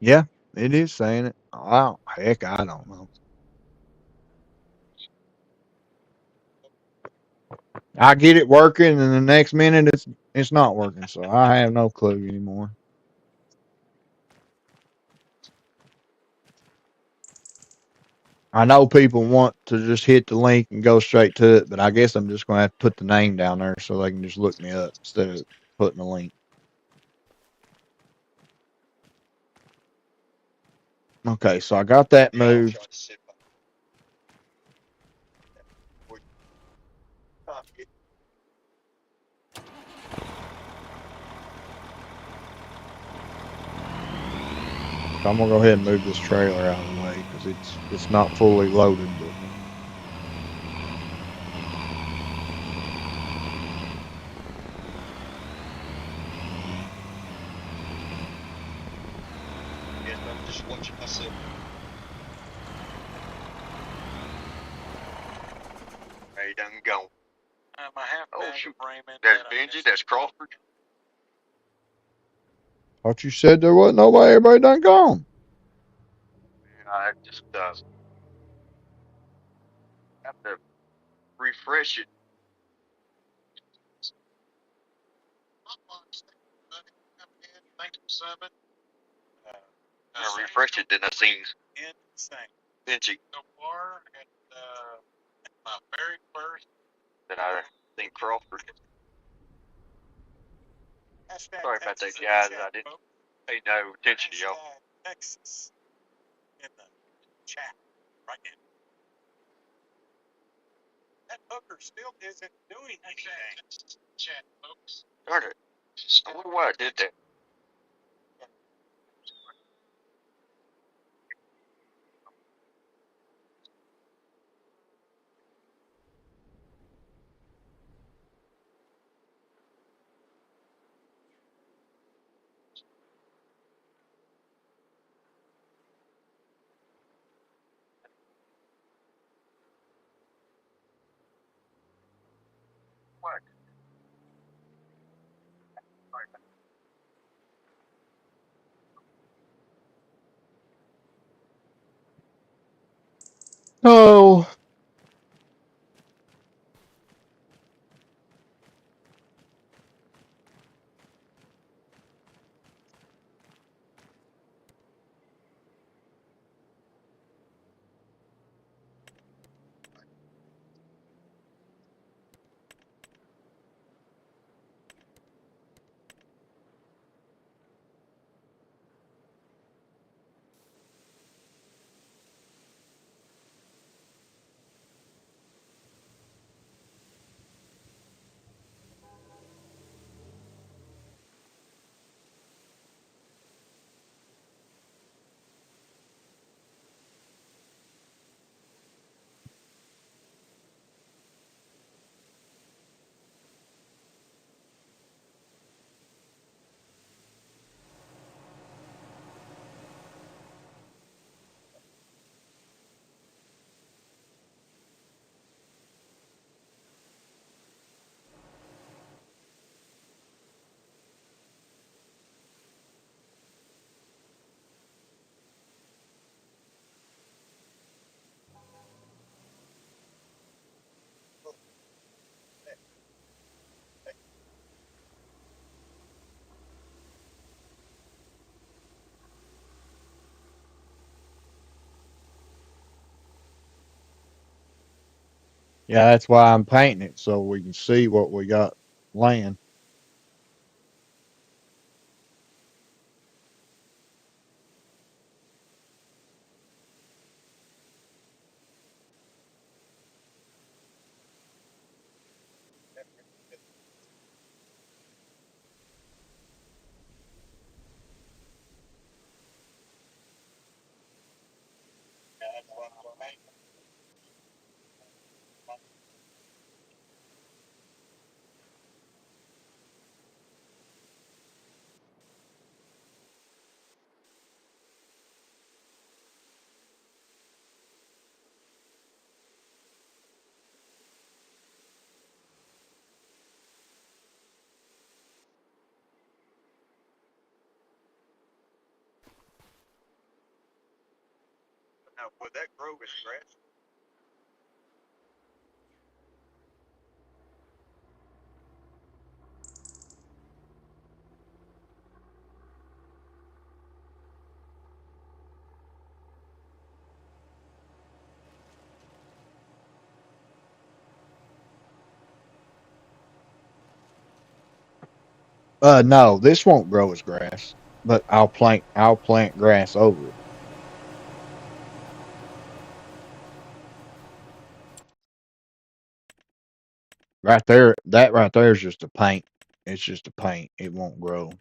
Yeah, it is saying it. Oh, heck, I don't know. I get it working, and the next minute it's not working. So I have no clue anymore. I know people want to just hit the link and go straight to it, but I guess I'm just going to have to put the name down there so they can just look me up instead of putting the link. Okay, so I got that Yeah, I'll moved. try to sit by before you get So I'm gonna go ahead and move this trailer out of the way because it's not fully loaded. But yes, I'm just watching myself. Hey, done gone. Oh shoot, that's Benji. That's Crawford. thought you said there wasn't nobody. Everybody done gone. I just have to refresh it. I refreshed it, then I seen Benji. Then I seen Crawford. Sorry about that, guys. I didn't pay no attention to y'all. Darn it. I wonder why I did that. What? Oh, Yeah, that's why I'm painting it so we can see what we got laying. Yeah, that's why I'm painting. Now, would that grow as grass? No, this won't grow as grass, but I'll plant grass over it. Right there, that right there is just a paint. It's just a paint. It won't grow.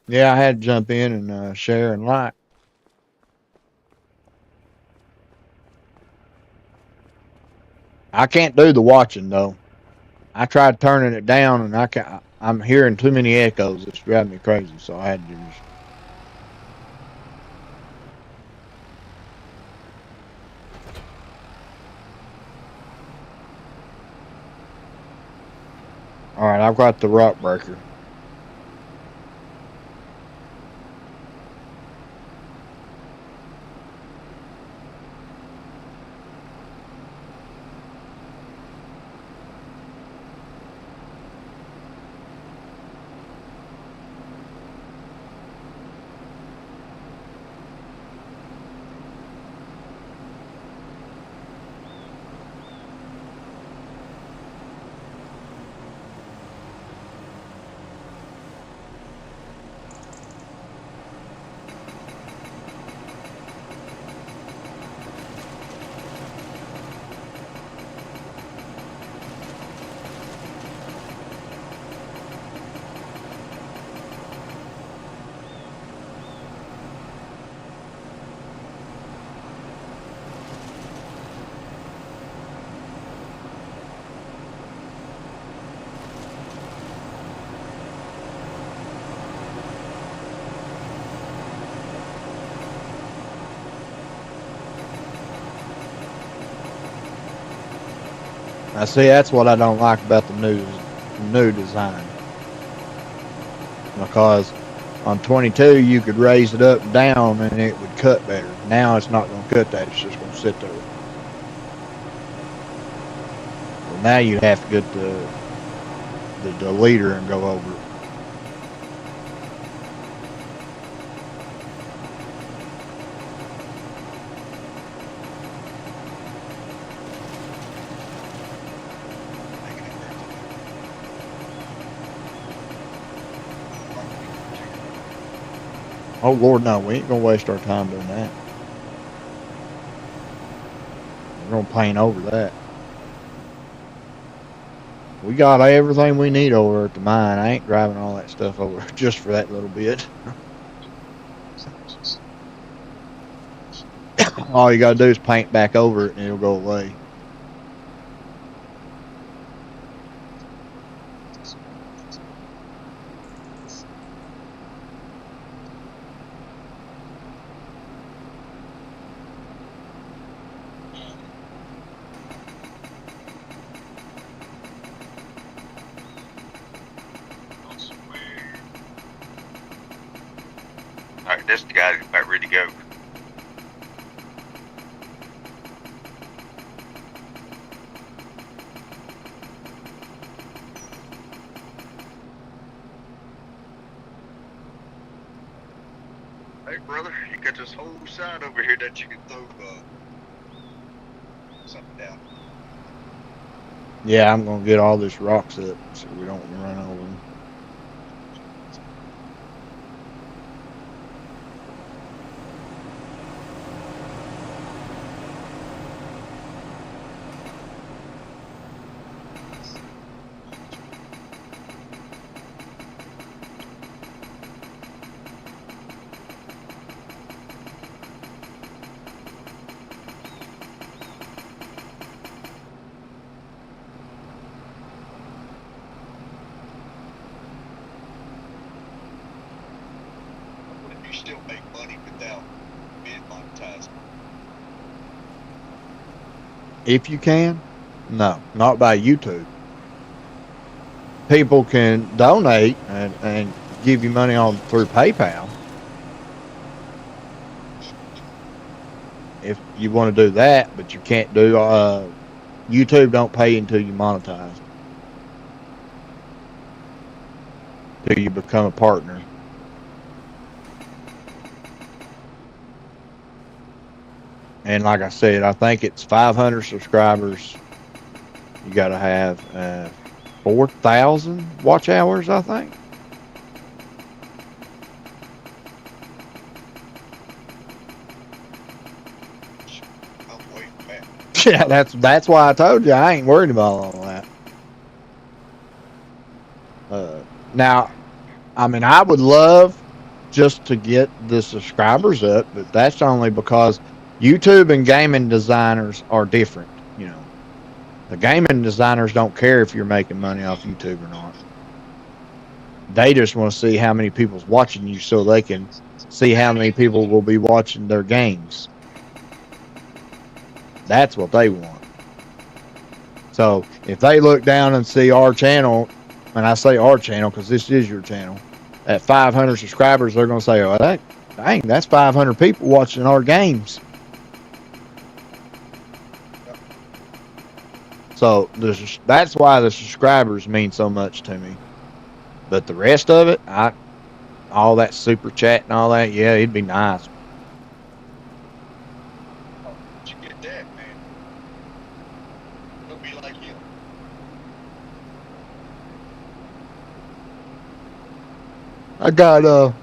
Yeah, I had to jump in and share and like. I can't do the watching though. I tried turning it down and I can I'm hearing too many echoes. It's driving me crazy. So I had to just. All right, I've got the rock breaker. I see. That's what I don't like about the new design because on 22 you could raise it up and down and it would cut better. Now it's not going to cut that. It's just going to sit there. So now you'd have to get the deleter and go over it. Making it hurt to do. Property protected. Oh Lord, no, we ain't gonna waste our time doing that. We're gonna paint over that. We got everything we need over at the mine. I ain't driving all that stuff over just for that little bit. All you gotta do is paint back over it and it'll go away. That's the guy that's about ready to go. Hey, brother, you got this whole side over here that you can throw something down. Yeah, I'm gonna get all this rocks up so we don't run over them. Would you still make money without being monetized? If you can, no, not by YouTube. People can donate and give you money on through PayPal. If you want to do that, but you can't do YouTube don't pay until you monetize. Till you become a partner. And like I said, I think it's 500 subscribers. You got to have 4,000 watch hours, I think. I'm waiting back. Yeah, that's why I told you I ain't worried about all that. Now, I mean, I would love just to get the subscribers up, but that's only because YouTube and gaming designers are different. You know, the gaming designers don't care if you're making money off YouTube or not. They just want to see how many people's watching you so they can see how many people will be watching their games. That's what they want. So if they look down and see our channel, and I say our channel because this is your channel, at 500 subscribers, they're going to say, oh, dang, that's 500 people watching our games. So that's why the subscribers mean so much to me. But the rest of it, all that super chat and all that, yeah, it'd be nice. Oh, did you get that, man? Don't be like him. I got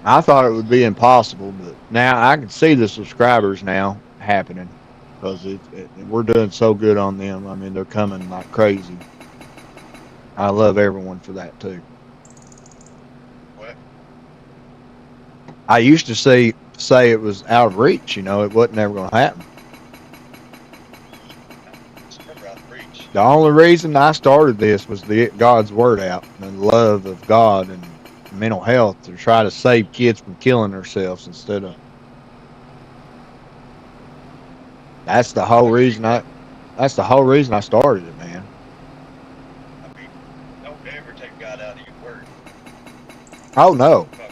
I thought it would be impossible, but now I can see the subscribers now happening because we're doing so good on them. I mean, they're coming like crazy. I love everyone for that too. What? I used to say it was out of reach. You know, it wasn't ever going to happen. It's never out of reach. The only reason I started this was to get God's word out and the love of God and mental health to try to save kids from killing themselves instead of. That's the whole reason I started it, man. I mean, don't ever take God out of your word. Oh no. But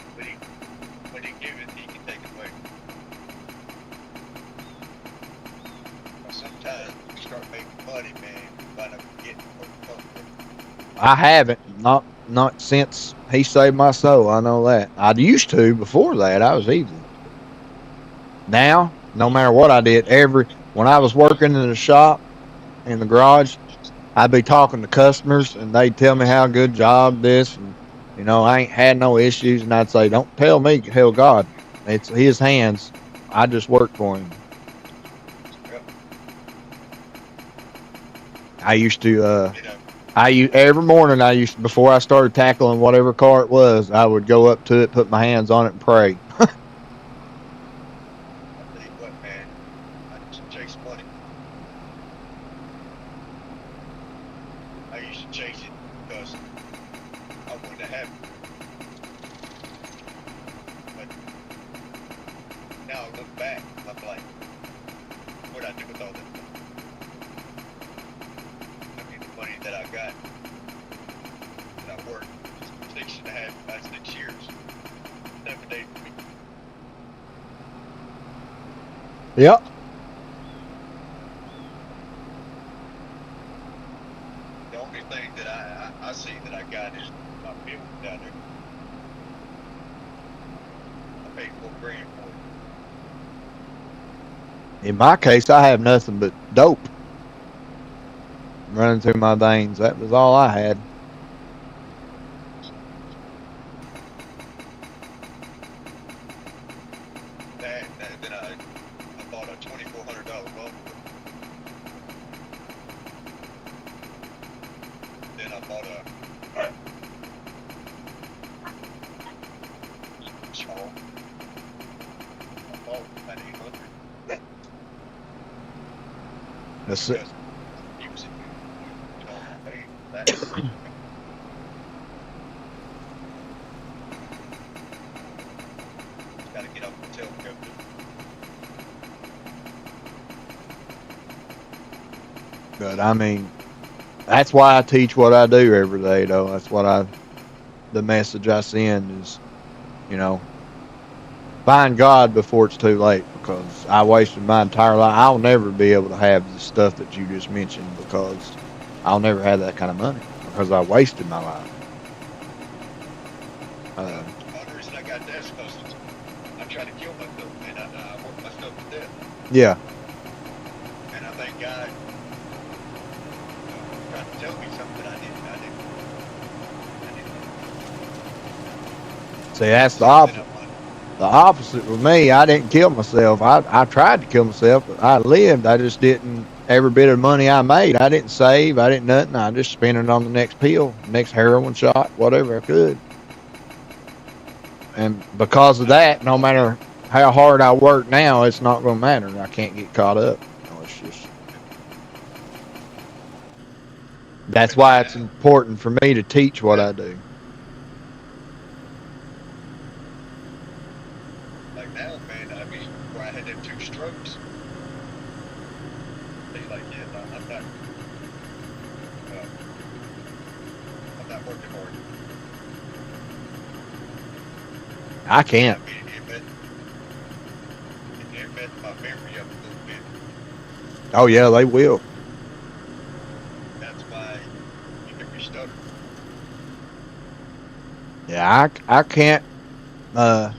when he give it, he can take it away. But sometimes when you start making money, man, you wind up getting what comes with it. I haven't. Not since he saved my soul. I know that. I used to before that. I was easy. Now, no matter what I did, when I was working in the shop in the garage, I'd be talking to customers and they'd tell me how good job this and I ain't had no issues and I'd say, don't tell me, tell God. It's his hands. I just work for him. Yep. I used to every morning before I started tackling whatever car it was, I would go up to it, put my hands on it and pray. I tell you what, man, I used to chase money. I used to chase it because I wanted to have it. But now I look back, I'm like, what'd I do with all that money? I mean, the money that I got, worked 6.5, about 6 years, 7 days a week. Yep. The only thing that I see that I got is my building down there. I paid $4 grand for it. In my case, I have nothing but dope running through my veins. That was all I had. That and then I bought a $2,400 lawnmower. Then I bought a saw. I bought about 800 That's it. because he was, paying for that. Got to get off the hotel and go to. But I mean, that's why I teach what I do every day, though. That's what the message I send is, you know, find God before it's too late because I wasted my entire life. I'll never be able to have the stuff that you just mentioned because I'll never have that kind of money because I wasted my life. Well, Uh, the only reason I got that is because I tried to kill myself, man. I worked myself to death, yeah. and I think God trying to tell me something that I didn't See, that's the something opposite. I wanted. The opposite with me. I didn't kill myself. I tried to kill myself, but I lived. I just didn't. Every bit of money I made, I didn't save. I didn't nothing. I just spent it on the next pill, next heroin shot, whatever I could. Man, And because of I that, no lost. matter how hard I work now, it's not going to matter. I can't get caught up. It's just that's But like why it's now, important for me to teach what I do. man, I mean, where I had them 2 strokes, they like, yeah, no, uh, I'm not working hard. I And I can't. mean, it messed my memory up a little bit. Oh yeah, they will. That's why you hear me stutter. Yeah, I can't. Uh,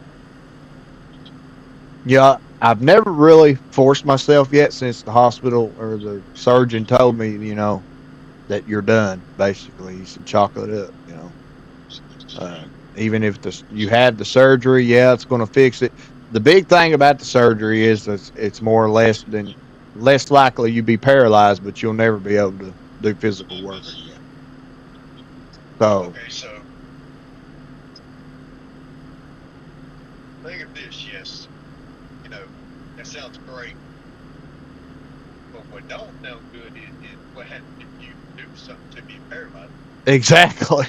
yeah, I've never really forced myself yet since the hospital or the surgeon told me, that you're done. Basically, he said chalk it up. Even if you had the surgery, yeah, it's going to fix it. The big thing about the surgery is that it's more or less than less likely you be paralyzed, but you'll never be able to do physical work again. So Okay, so think of this, yes, you know, that sounds great, but what don't sound good is what happens if you do something to me and paralyze me. exactly,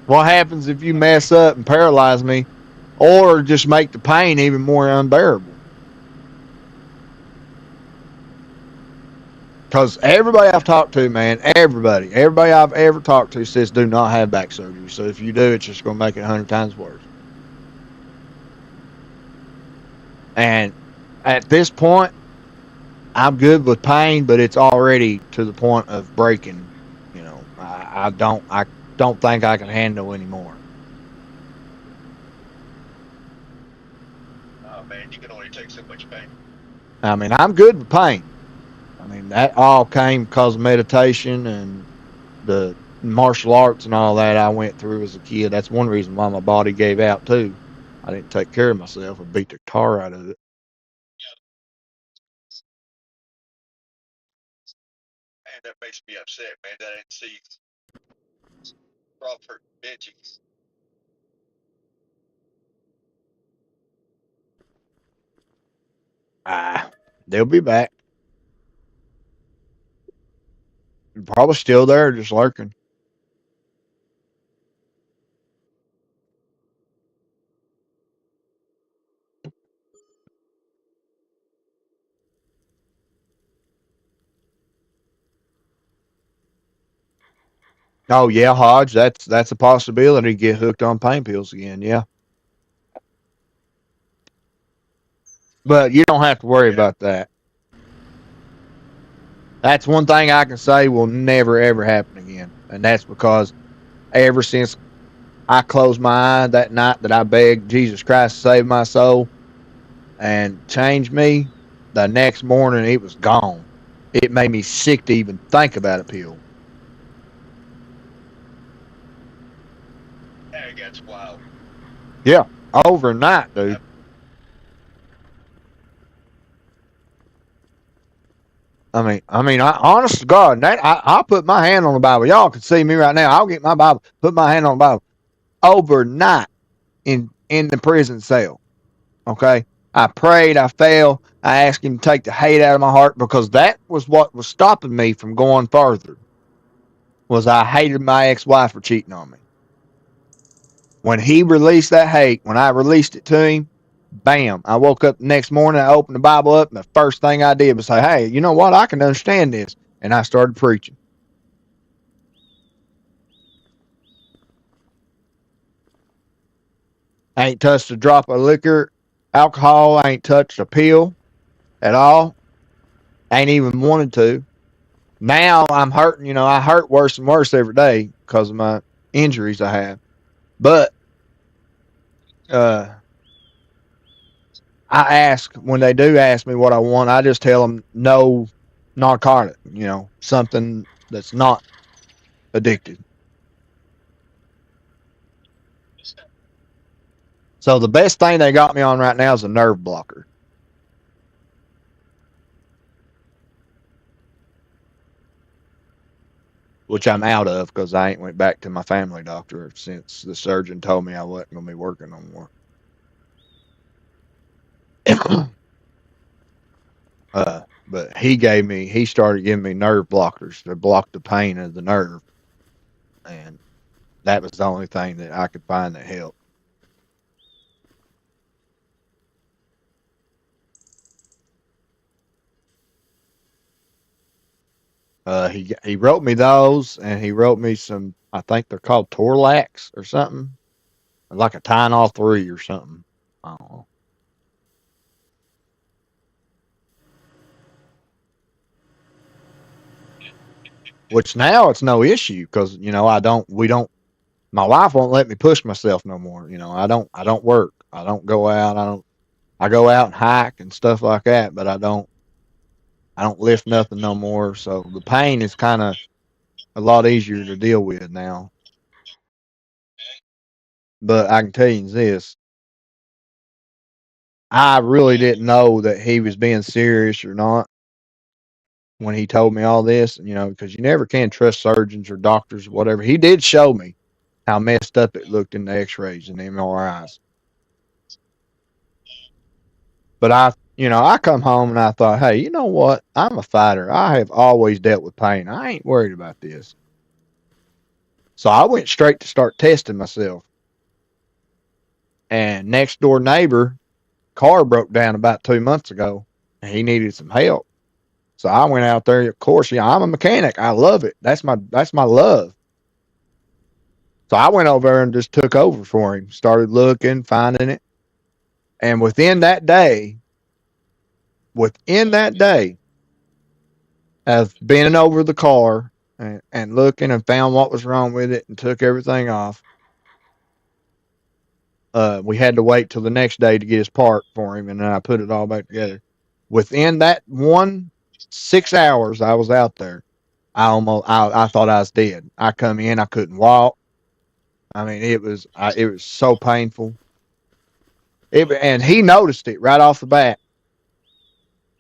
what happens if you I mean, mess up and paralyze me, or just make the pain even more unbearable? Because everybody I've talked to, man, everybody I've ever talked to says do not have back surgery. So if you do, it's just going to make it 100 times worse. And at this point, I'm good with pain, but it's already to the point of breaking. I don't think I can handle anymore. oh man, you can only take so much pain. I mean, I'm good with pain. I mean, that all came because of meditation and the martial arts and all that I went through as a kid. That's one reason why my body gave out too. I didn't take care of myself. I beat the tar out of it. Man, that makes me upset, man, that I didn't see Crawford Benji. They'll be back. Probably still there, just lurking. Oh yeah, Hodge, that's a possibility. Get hooked on pain pills again. Yeah, but you don't have to worry Yeah. about that. That's one thing I can say will never ever happen again, and that's because ever since I closed my eye that night that I begged Jesus Christ to save my soul and change me, the next morning it was gone. It made me sick to even think about a pill. That's wild. Yeah, overnight, I, dude. Honest to God, I'll put my hand on the Bible. Y'all can see me right now. I'll get my Bible, put my hand on the Bible. Overnight in the prison cell. Okay, I prayed, I fell, I asked him to take the hate out of my heart because that was what was stopping me from going further. Was I hated my ex-wife for cheating on me. When he released that hate, when I released it to him, bam! I woke up the next morning, I opened the Bible up, and the first thing I did was say, "Hey, you know what? I can understand this," and I started preaching. I ain't touched a drop of liquor, alcohol. I ain't touched a pill at all. I ain't even wanted to. Now I'm hurting. I hurt worse and worse every day because of my injuries I have. But uh, I ask when they do ask me what I want, I just tell them no narcotic. Something that's not addicted. So the best thing they got me on right now is a nerve blocker, which I'm out of because I ain't went back to my family doctor since the surgeon told me I wasn't gonna be working no more. But he started giving me nerve blockers to block the pain of the nerve, and that was the only thing that I could find that helped. He wrote me those, and he wrote me some. I think they're called Torlax or something, like a Tylenol 3 or something. I don't know. Which now it's no issue because I don't. We don't. My wife won't let me push myself no more. I don't work. I don't go out. I don't. I go out and hike and stuff like that, but I don't. I don't lift nothing no more. So the pain is kind of a lot easier to deal with now. But I can tell you this: I really didn't know that he was being serious or not when he told me all this. Because you never can trust surgeons or doctors or whatever. He did show me how messed up it looked in the X-rays and the MRIs. But I come home and I thought, hey, you know what? I'm a fighter. I have always dealt with pain. I ain't worried about this. So I went straight to start testing myself. And next door neighbor car broke down about 2 months ago, and he needed some help. So I went out there. Of course, I'm a mechanic. I love it. That's my love. So I went over there and just took over for him. Started looking, finding it, and within that day of bending over the car and looking and found what was wrong with it and took everything off. We had to wait till the next day to get his part for him, and then I put it all back together. Within that 6 hours I was out there, I thought I was dead. I come in, I couldn't walk. It was so painful. And he noticed it right off the bat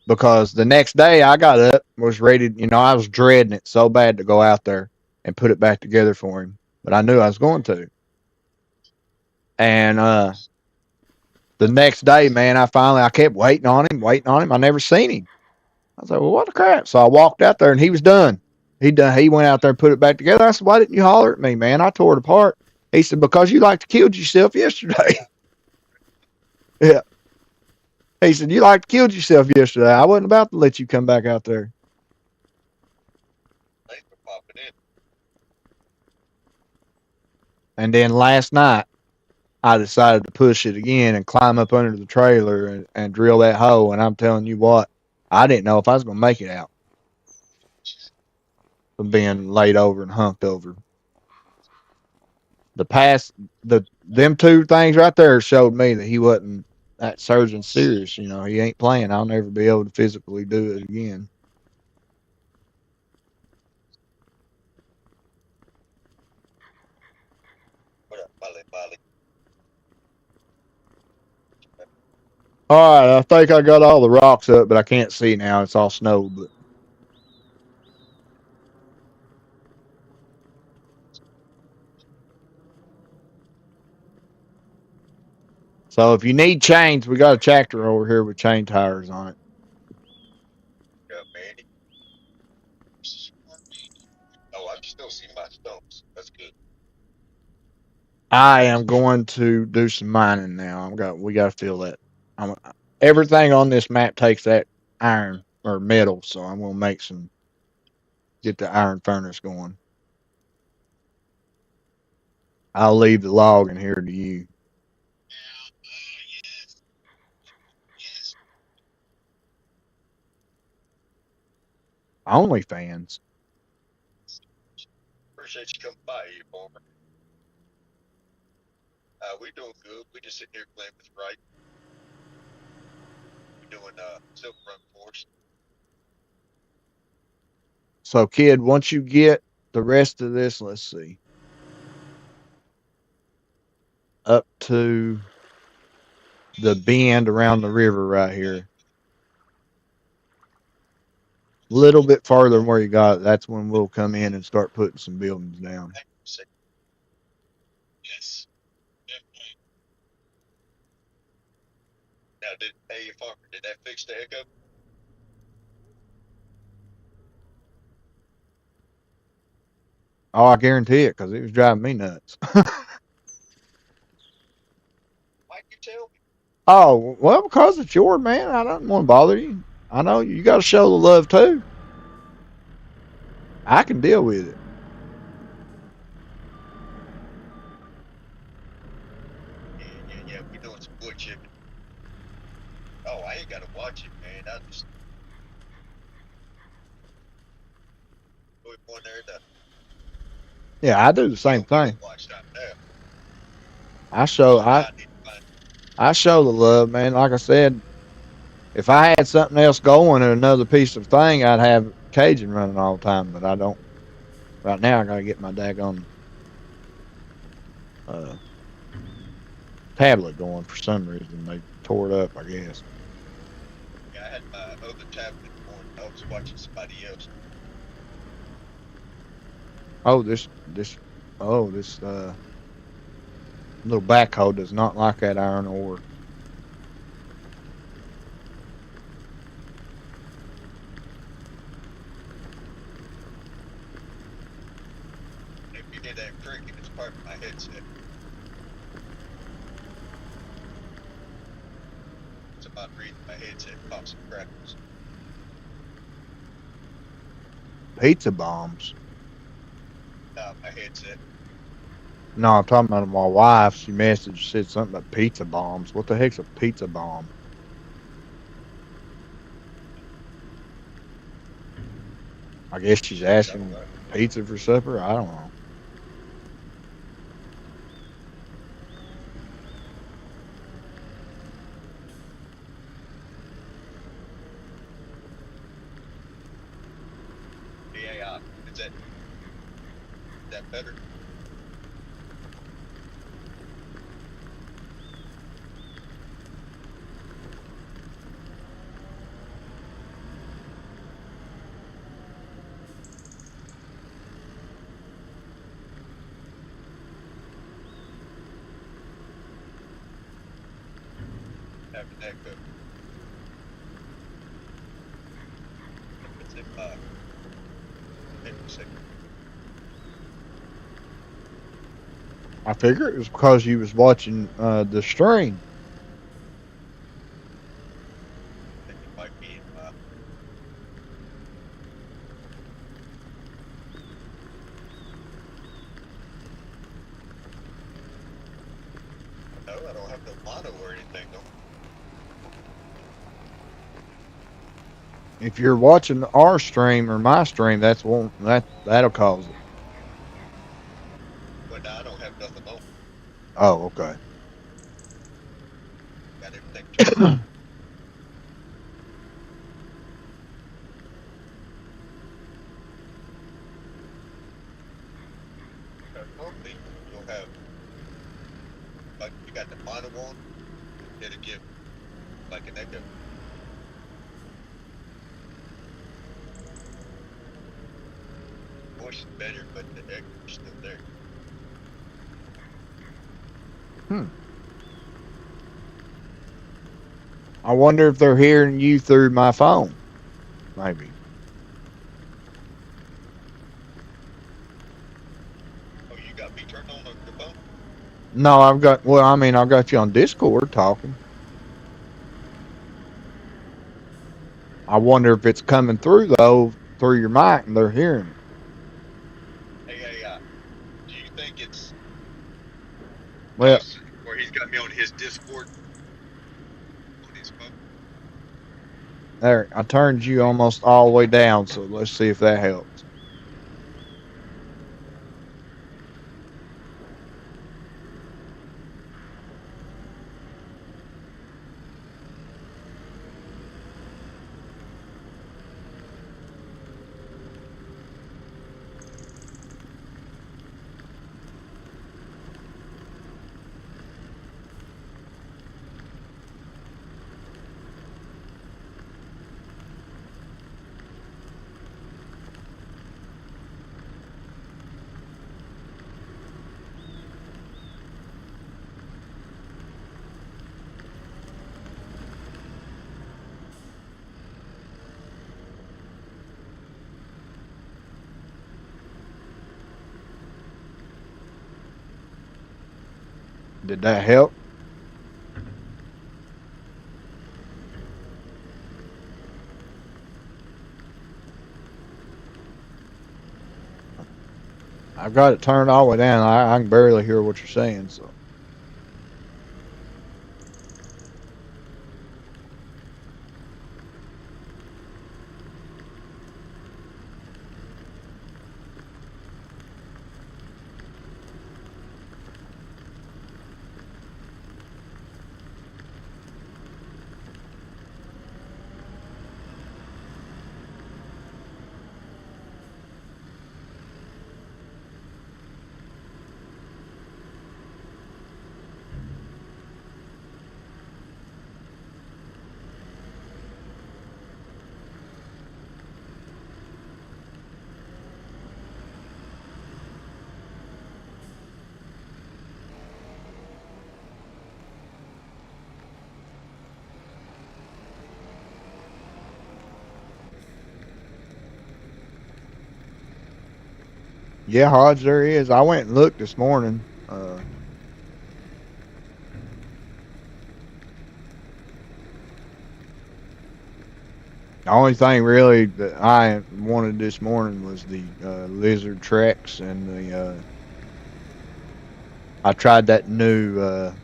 because the next day I got up, was ready. I was dreading it so bad to go out there and put it back together for him, but I knew I was going to. And the next day, man, I kept waiting on him, waiting on him. I never seen him. I was like, well, what the crap? So I walked out there and he was done. He went out there and put it back together. I said, why didn't you holler at me, man? I tore it apart. He said, because you like to killed yourself yesterday. Yeah. He said, you like to killed yourself yesterday. I wasn't about to let you come back out there. thanks for popping in. And then last night, I decided to push it again and climb up under the trailer and drill that hole. And I'm telling you what, I didn't know if I was going to make it out from being laid over and humped over. The past, them two things right there showed me that he wasn't that surgeon serious. You know, he ain't playing. I'll never be able to physically do it again. What up, Molly, Molly? All right, I think I got all the rocks up, but I can't see now. It's all snow. But so if you need chains, we got a tractor over here with chain tires on it. Manny. Oh, I can still see my stones. That's good. I am going to do some mining now. We got to fill that. I'm, everything on this map takes that iron or metal, so I'm gonna make some get the iron furnace going. I'll leave the log in here to you. OnlyFans. Appreciate you coming by here, Bowman. We doing good. We just sitting here playing with right. We doing Silverrun course. So, kid, once you get the rest of this, let's see, up to the bend around the river right here, a little bit farther than where you got it, that's when we'll come in and start putting some buildings down. Yes. Now, hey, farmer, did that fix the echo? Oh, I guarantee it because it was driving me nuts. Why'd you tell me? Oh, well, because it's yours, man. I don't want to bother you. I know you got to show the love too. I can deal with it. Yeah. We doing some wood chipping. Oh, I ain't gotta watch it, man. I just put one there to Yeah, I do the same thing. watch time now. I show I Need to find I show the love, man. Like I said, if I had something else going and another piece of thing, I'd have Cajun running all the time. But I don't. Right now, I gotta get my daggone uh, tablet going for some reason. They tore it up, I guess. Yeah, I had my other tablet on. I was watching somebody else. Oh, this little backhoe does not like that iron ore. If you hear that cricket, it's part of my headset. It's about reading my headset, pop some crackers. Pizza bombs. My headset. No, I'm talking about my wife. She messaged said something about pizza bombs. What the heck's a pizza bomb? I guess she's asking pizza for supper. I don't know. Yeah, is that better? Having that go. It's in 50 seconds. I figure it was because you was watching the stream. I think it might be in Well, I don't have no mono or anything though. If you're watching our stream or my stream, that'll cause it. But I don't have nothing on. Oh, okay. Got everything turned off. Normally you'll have like you got the mono on, it'll give like an echo. Voice is better, but the echo is still there. I wonder if they're hearing you through my phone. Maybe. Oh, you got me turned on the phone? No, I've got you on Discord talking. I wonder if it's coming through though through your mic and they're hearing it. Hey, do you think it's Well, us or he's got me on his Discord on his phone? there, I turned you almost all the way down, so let's see if that helps. Did that help? I've got it turned all the way down. I can barely hear what you're saying, so. Yeah, Hodge, there is. I went and looked this morning. The only thing really that I wanted this morning was the lizard tracks and the. I tried that new. Well,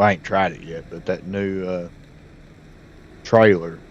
I ain't tried it yet, but that new trailer.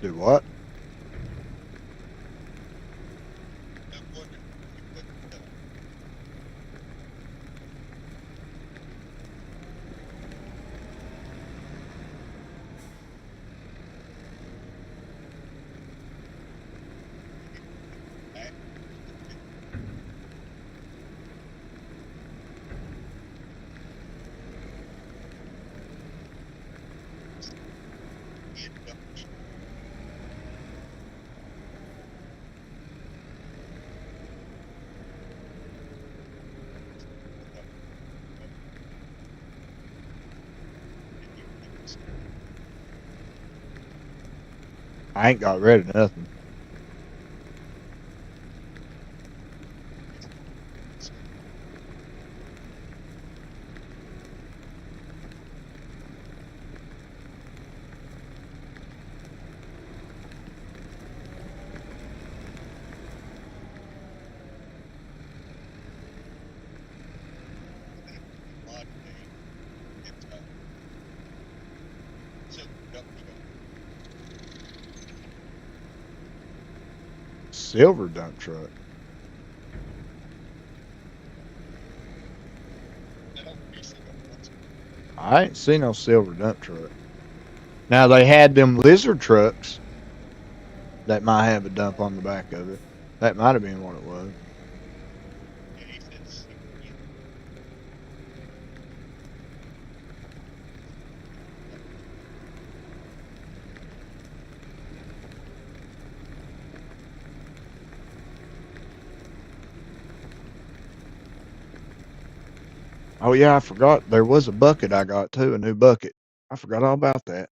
Do what? I'm wondering if you would tell. Back. Get up. I ain't got rid of nothing. Silver dump truck. I ain't seen no silver dump truck. Now they had them lizard trucks that might have a dump on the back of it. That might have been what it was. Oh yeah, I forgot there was a bucket I got too, a new bucket. I forgot all about that.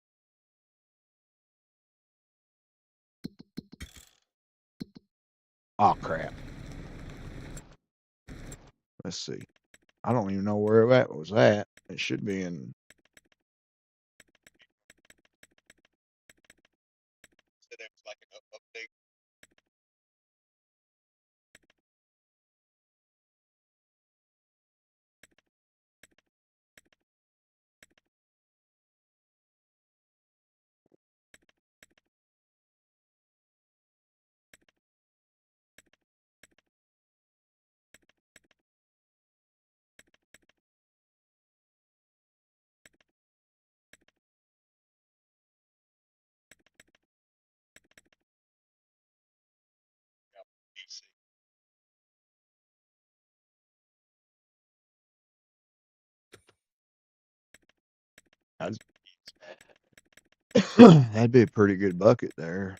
Oh crap. Let's see. I don't even know where that was at. It should be in. Said it was like an update. PC. That'd be a pretty good bucket there.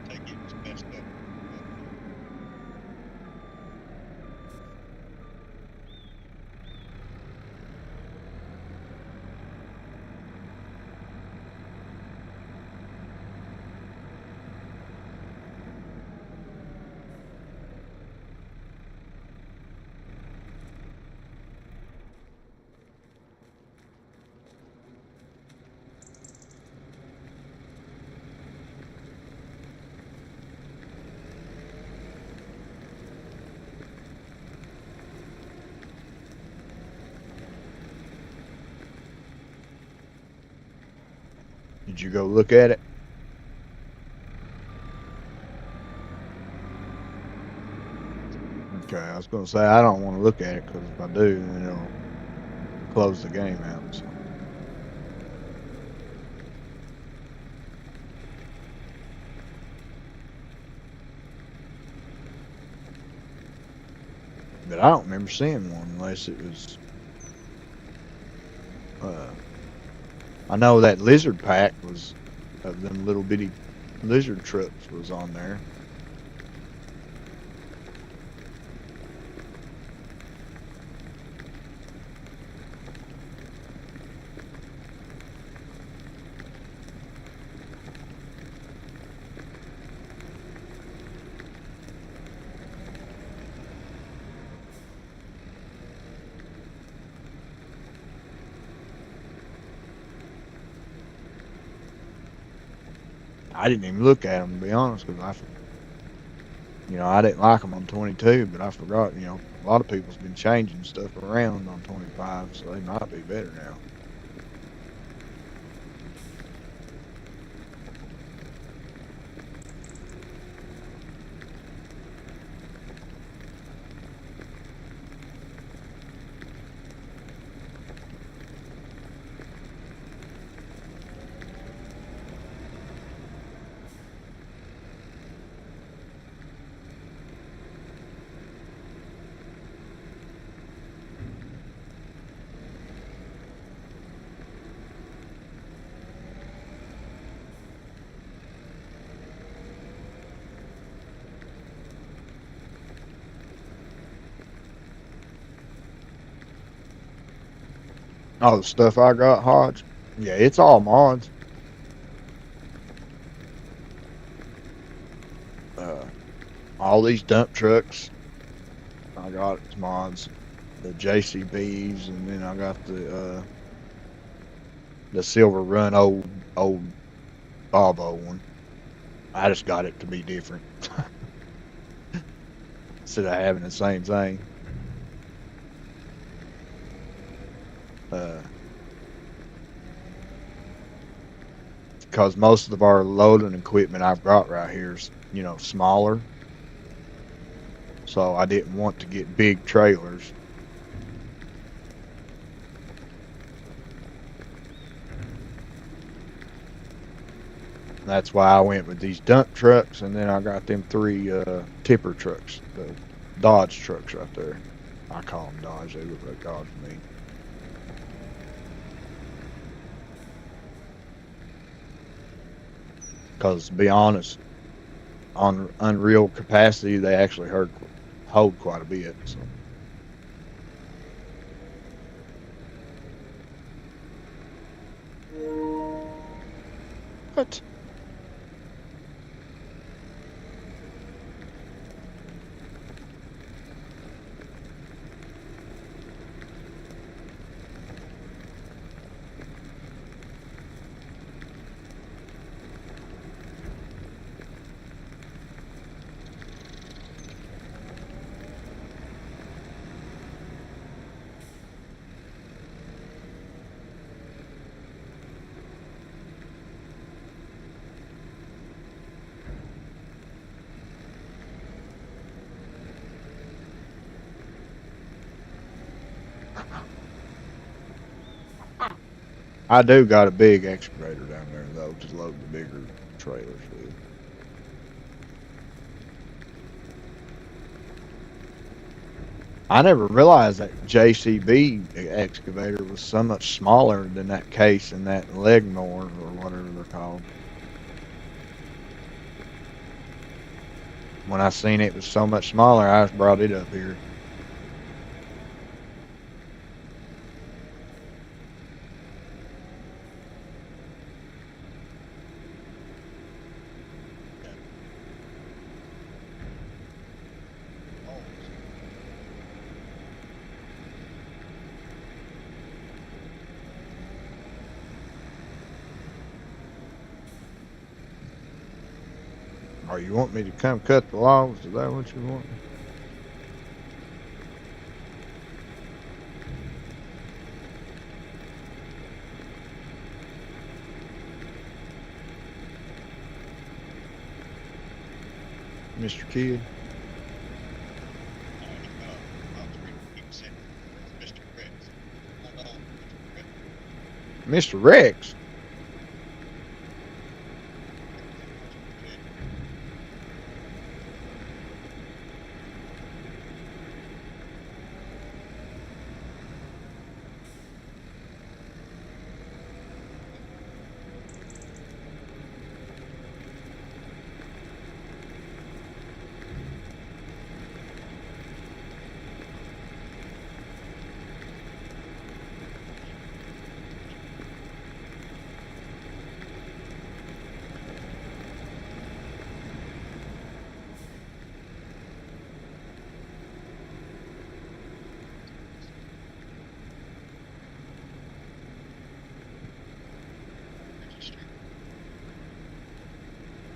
Take it was messed up. Did you go look at it? Okay, I was gonna say I don't want to look at it because if I do, then it'll close the game out. So. But I don't remember seeing one unless it was. I know that lizard pack was of them little bitty lizard trucks was on there. I didn't even look at them to be honest, because I didn't like them on 22, but I forgot. A lot of people's been changing stuff around on 25, so they might be better now. All the stuff I got, Hodge. Yeah, it's all mods. Uh, all these dump trucks I got as mods. The JCBs, and then I got the Silverrun old Volvo one. I just got it to be different instead of having the same thing. Because most of our loading equipment I've got right here is, smaller. So I didn't want to get big trailers. That's why I went with these dump trucks, and then I got them 3 tipper trucks, the Dodge trucks right there. I call them Dodge. They look like Dodge to me. Because to be honest, on unreal capacity, they actually hold quite a bit. So. What? I do got a big excavator down there though to load the bigger trailers with. I never realized that JCB excavator was so much smaller than that case and that Legmore or whatever they're called. When I seen it was so much smaller, I just brought it up here. Or you want me to come cut the logs? Is that what you want? Mr. Kid? Mr. Rex.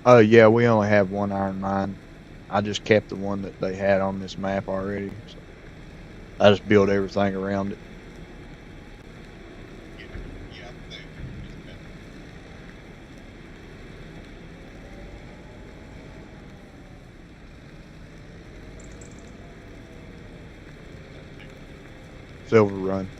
Yeah, we only have one iron mine. I just kept the one that they had on this map already. So I just built everything around it. Yeah, I think it's better. Silverrun.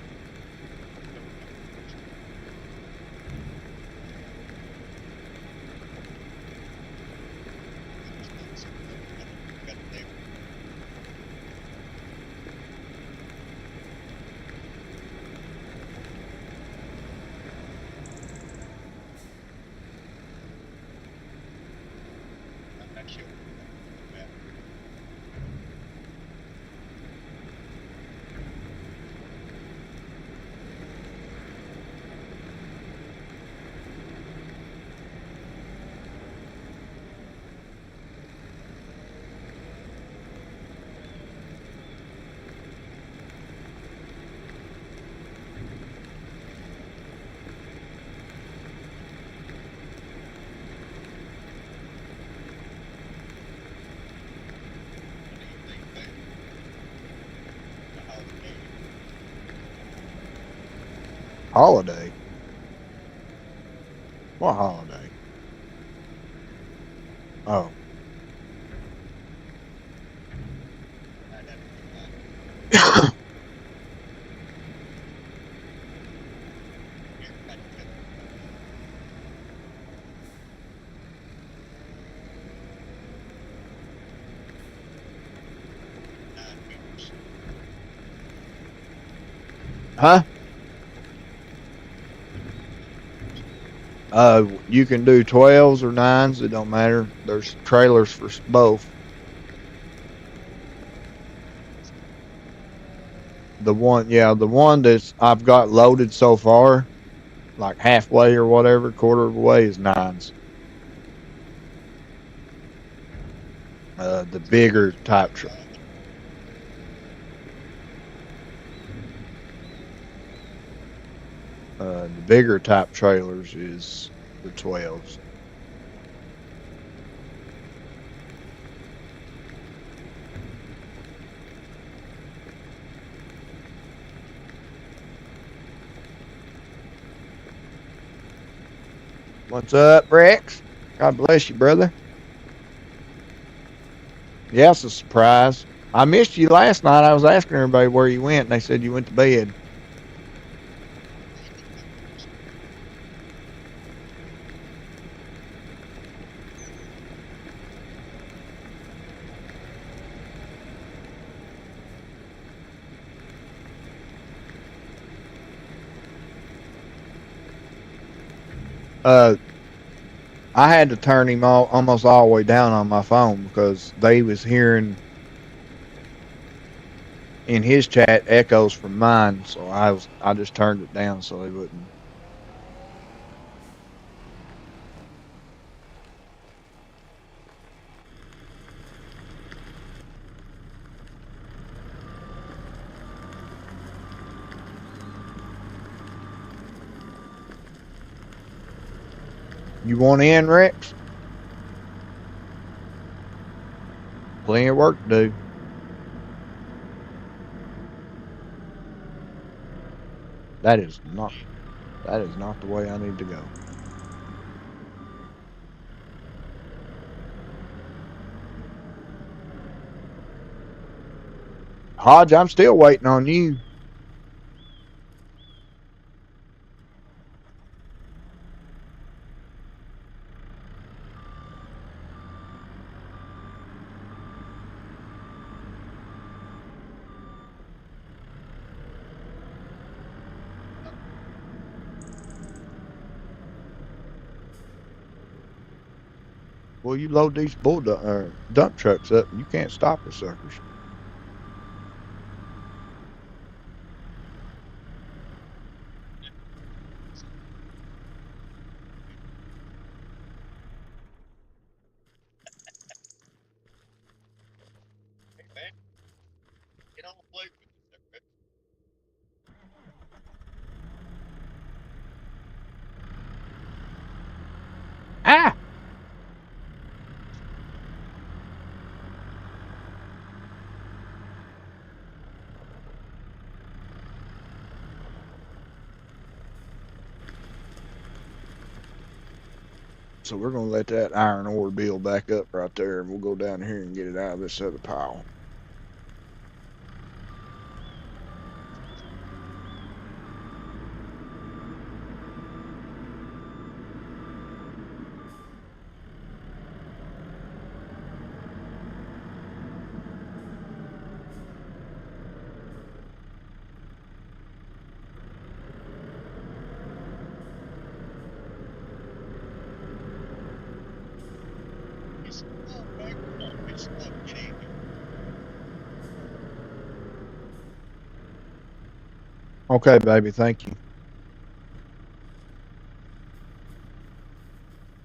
Holiday. What holiday? Oh. Huh? You can do 12s or 9s. It don't matter. There's trailers for both. The one that's I've got loaded so far, like halfway or whatever, quarter of the way, is 9s. The bigger type, the bigger type trailers is the 12s. What's up, Rex? God bless you, brother. Yeah, it's a surprise. I missed you last night. I was asking everybody where you went, and they said you went to bed. Uh, I had to turn him almost all the way down on my phone because they was hearing in his chat echoes from mine, so I just turned it down so they wouldn't. You want in, Rex? Plenty of work to do. That is not the way I need to go. Hodge, I'm still waiting on you. Well, you load these dump trucks up, and you can't stop the suckers. Hey man, get on play with this. Ah! So we're gonna let that iron ore build back up right there, and we'll go down here and get it out of this other pile. Be slow, man. Come on, be slow. Get in here. Okay, baby, thank you.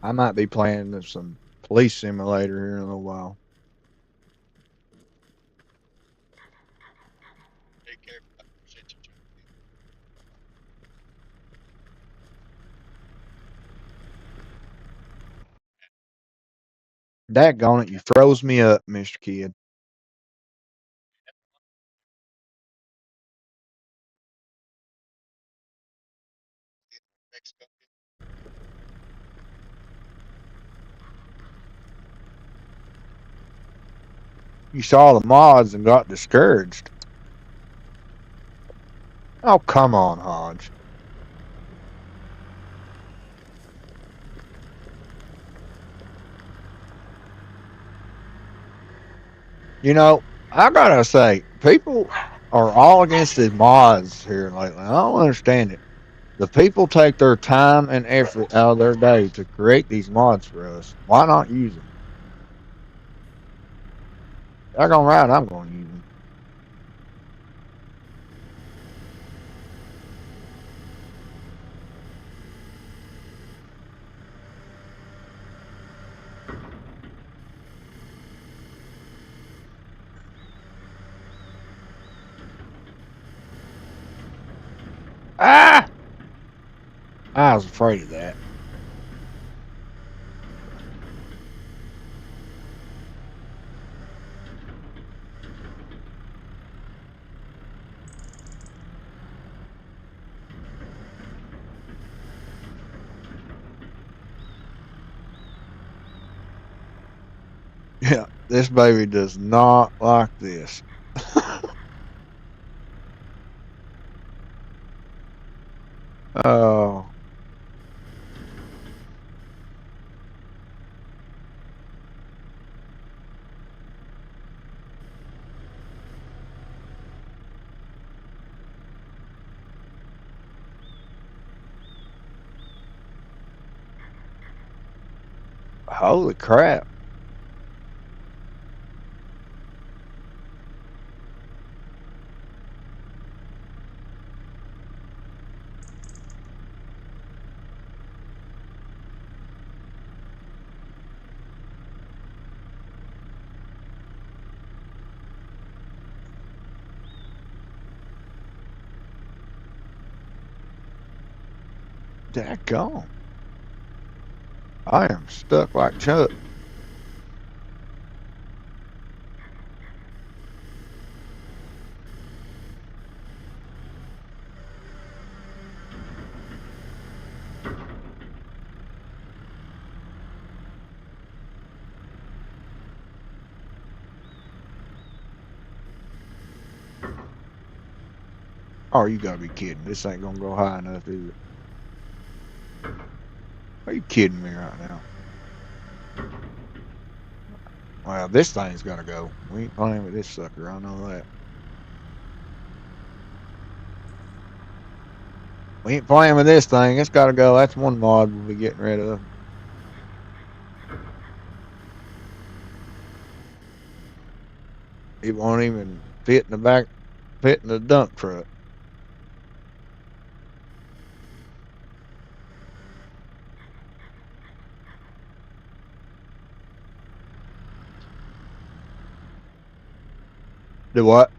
I might be playing some police simulator here in a little while. Take care. I appreciate you. Daggone it, you froze me up, Mr. Kid. Mexico. You saw the mods and got discouraged. Oh, come on, Hodge. You know, I gotta say, people are all against the mods here lately. I don't understand it. The people take their time and effort out of their day to create these mods for us. Why not use them? They're gonna right, I'm gonna use them. Ah! I was afraid of that. Yeah, this baby does not like this. Oh, holy crap. Daggone. I am stuck like Chuck. Oh, you gotta be kidding. This ain't gonna go high enough, is it? Are you kidding me right now? Well, this thing's gotta go. We ain't playing with this sucker, I know that. We ain't playing with this thing. It's gotta go. That's one mod we'll be getting rid of. It won't even fit in the back, fit in the dump truck. Do what?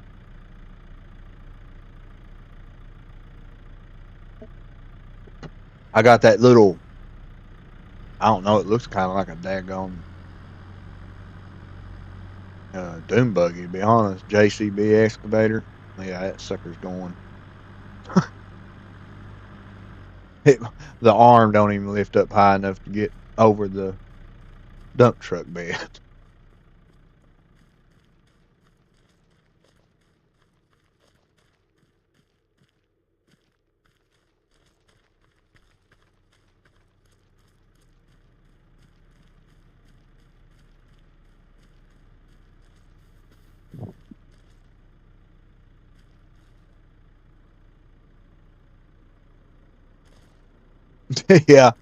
I got that little, I don't know, it looks kind of like a daggone dune buggy, to be honest. JCB excavator. Yeah, that sucker's going. It, the arm don't even lift up high enough to get over the dump truck bed. Yeah,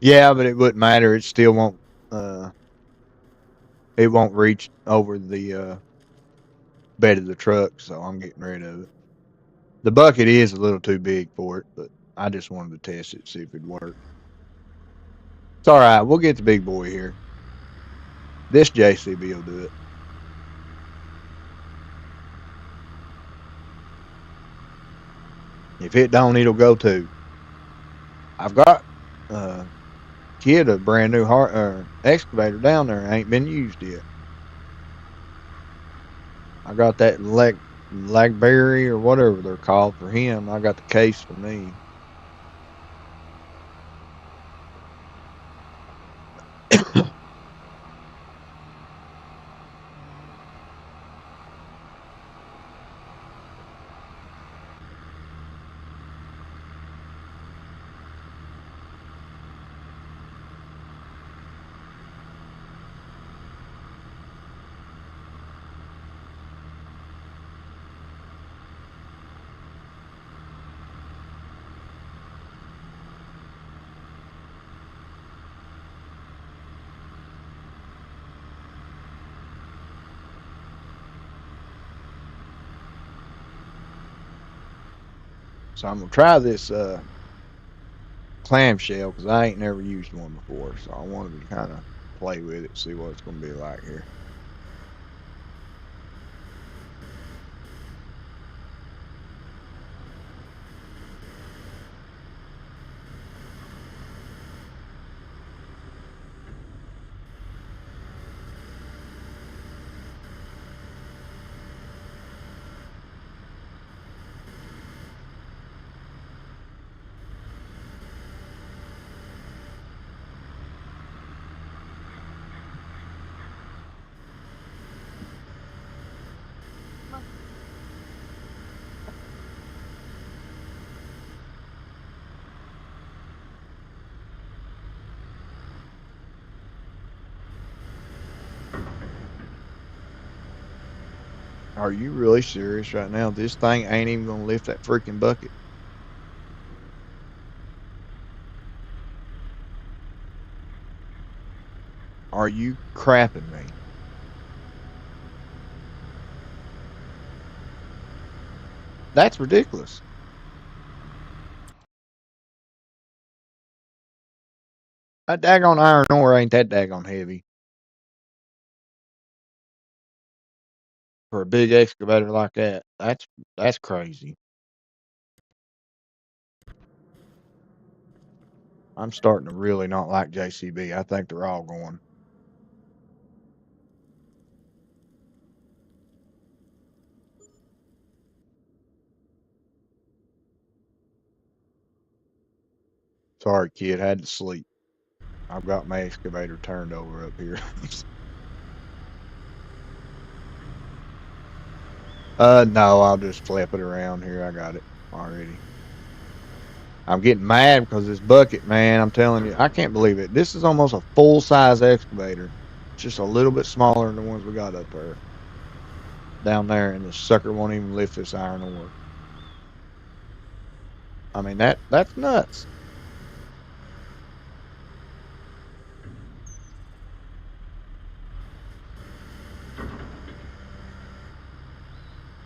yeah, but it wouldn't matter. It still won't. It won't reach over the bed of the truck, so I'm getting rid of it. The bucket is a little too big for it, but I just wanted to test it, see if it'd work. It's all right. We'll get the big boy here. This JCB will do it. If it don't, it'll go too. I've got kid a brand new excavator down there, ain't been used yet. I got that Lagberry or whatever they're called for him. I got the case for me. So I'm gonna try this clamshell because I ain't never used one before. So I wanted to kind of play with it, see what it's gonna be like here. Are you really serious right now? This thing ain't even gonna lift that freaking bucket. Are you crapping me? That's ridiculous. That daggone iron ore ain't that daggone heavy for a big excavator like that. That's crazy. I'm starting to really not like JCB. I think they're all going. Sorry, kid, had to sleep. I've got my excavator turned over up here. No, I'll just flip it around here. I got it already. I'm getting mad because this bucket, man, I'm telling you, I can't believe it. This is almost a full size excavator. It's just a little bit smaller than the ones we got up there. Down there, and the sucker won't even lift this iron ore. I mean that's nuts.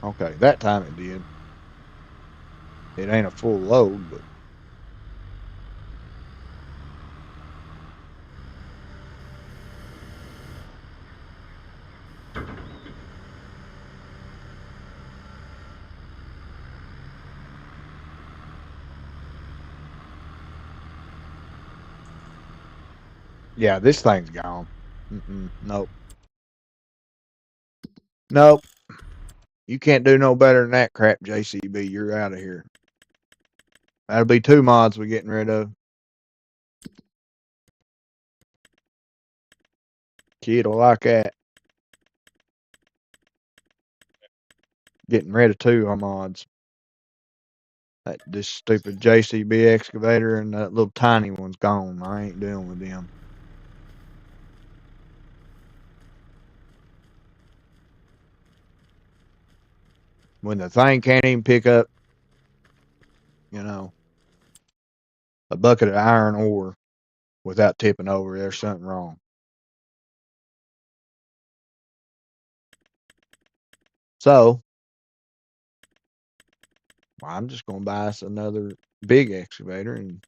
Okay, that time it did. It ain't a full load, but yeah, this thing's gone. Nope. Nope. You can't do no better than that crap, JCB. You're out of here. That'll be 2 mods we're getting rid of. Kid'll like that. Getting rid of 2 mods. This stupid JCB excavator and that little tiny one's gone. I ain't dealing with them. When the thing can't even pick up, a bucket of iron ore without tipping over, there's something wrong. So, I'm just going to buy us another big excavator and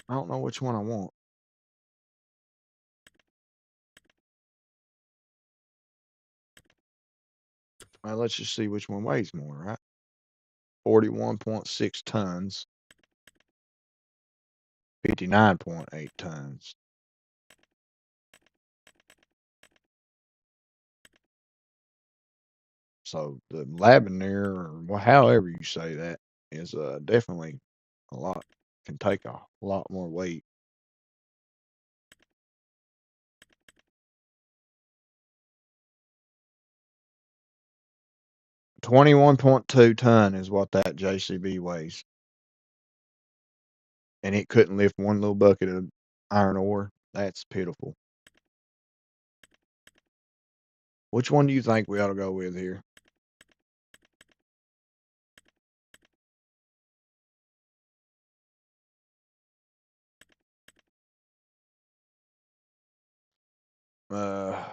I don't know which one I want. Well, let's just see which one weighs more, right? 41.6 tons, 59.8 tons. So the Labrador, or however you say that, is definitely a lot, can take a lot more weight. 21.2 ton is what that JCB weighs. And it couldn't lift one little bucket of iron ore. That's pitiful. Which one do you think we ought to go with here? Uh,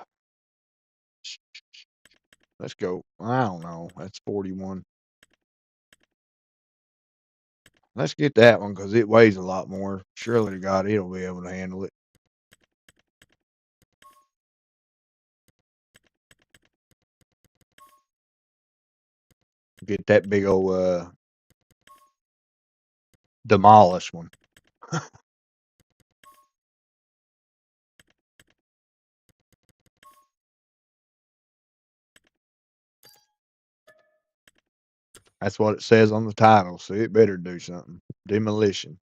let's go. I don't know. That's 41. Let's get that one because it weighs a lot more. Surely to God, it'll be able to handle it. Get that big old demolish one. That's what it says on the title, so it better do something. Demolition.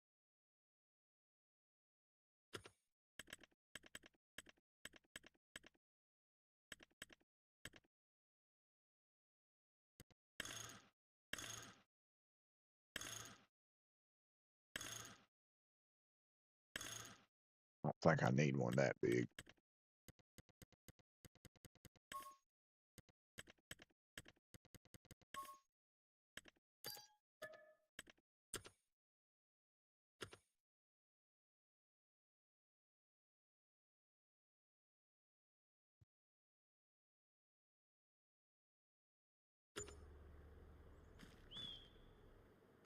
I don't think I need one that big.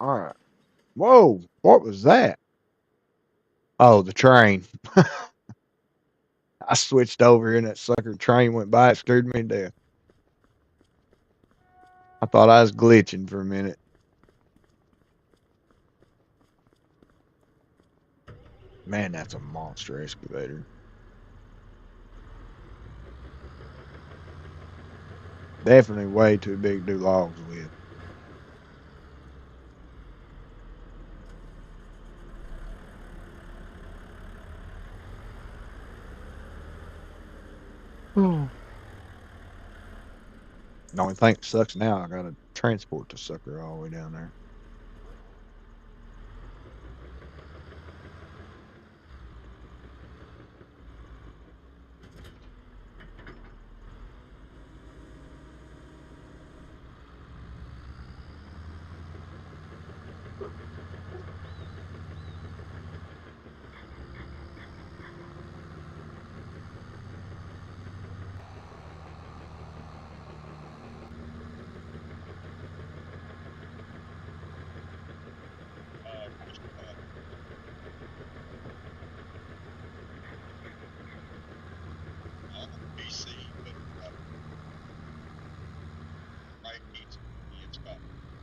All right. Whoa, what was that? Oh, the train. I switched over here and that sucker train went by. It scared me to death. I thought I was glitching for a minute. Man, that's a monster excavator. Definitely way too big to do logs with. The only thing that sucks now, I gotta transport the sucker all the way down there.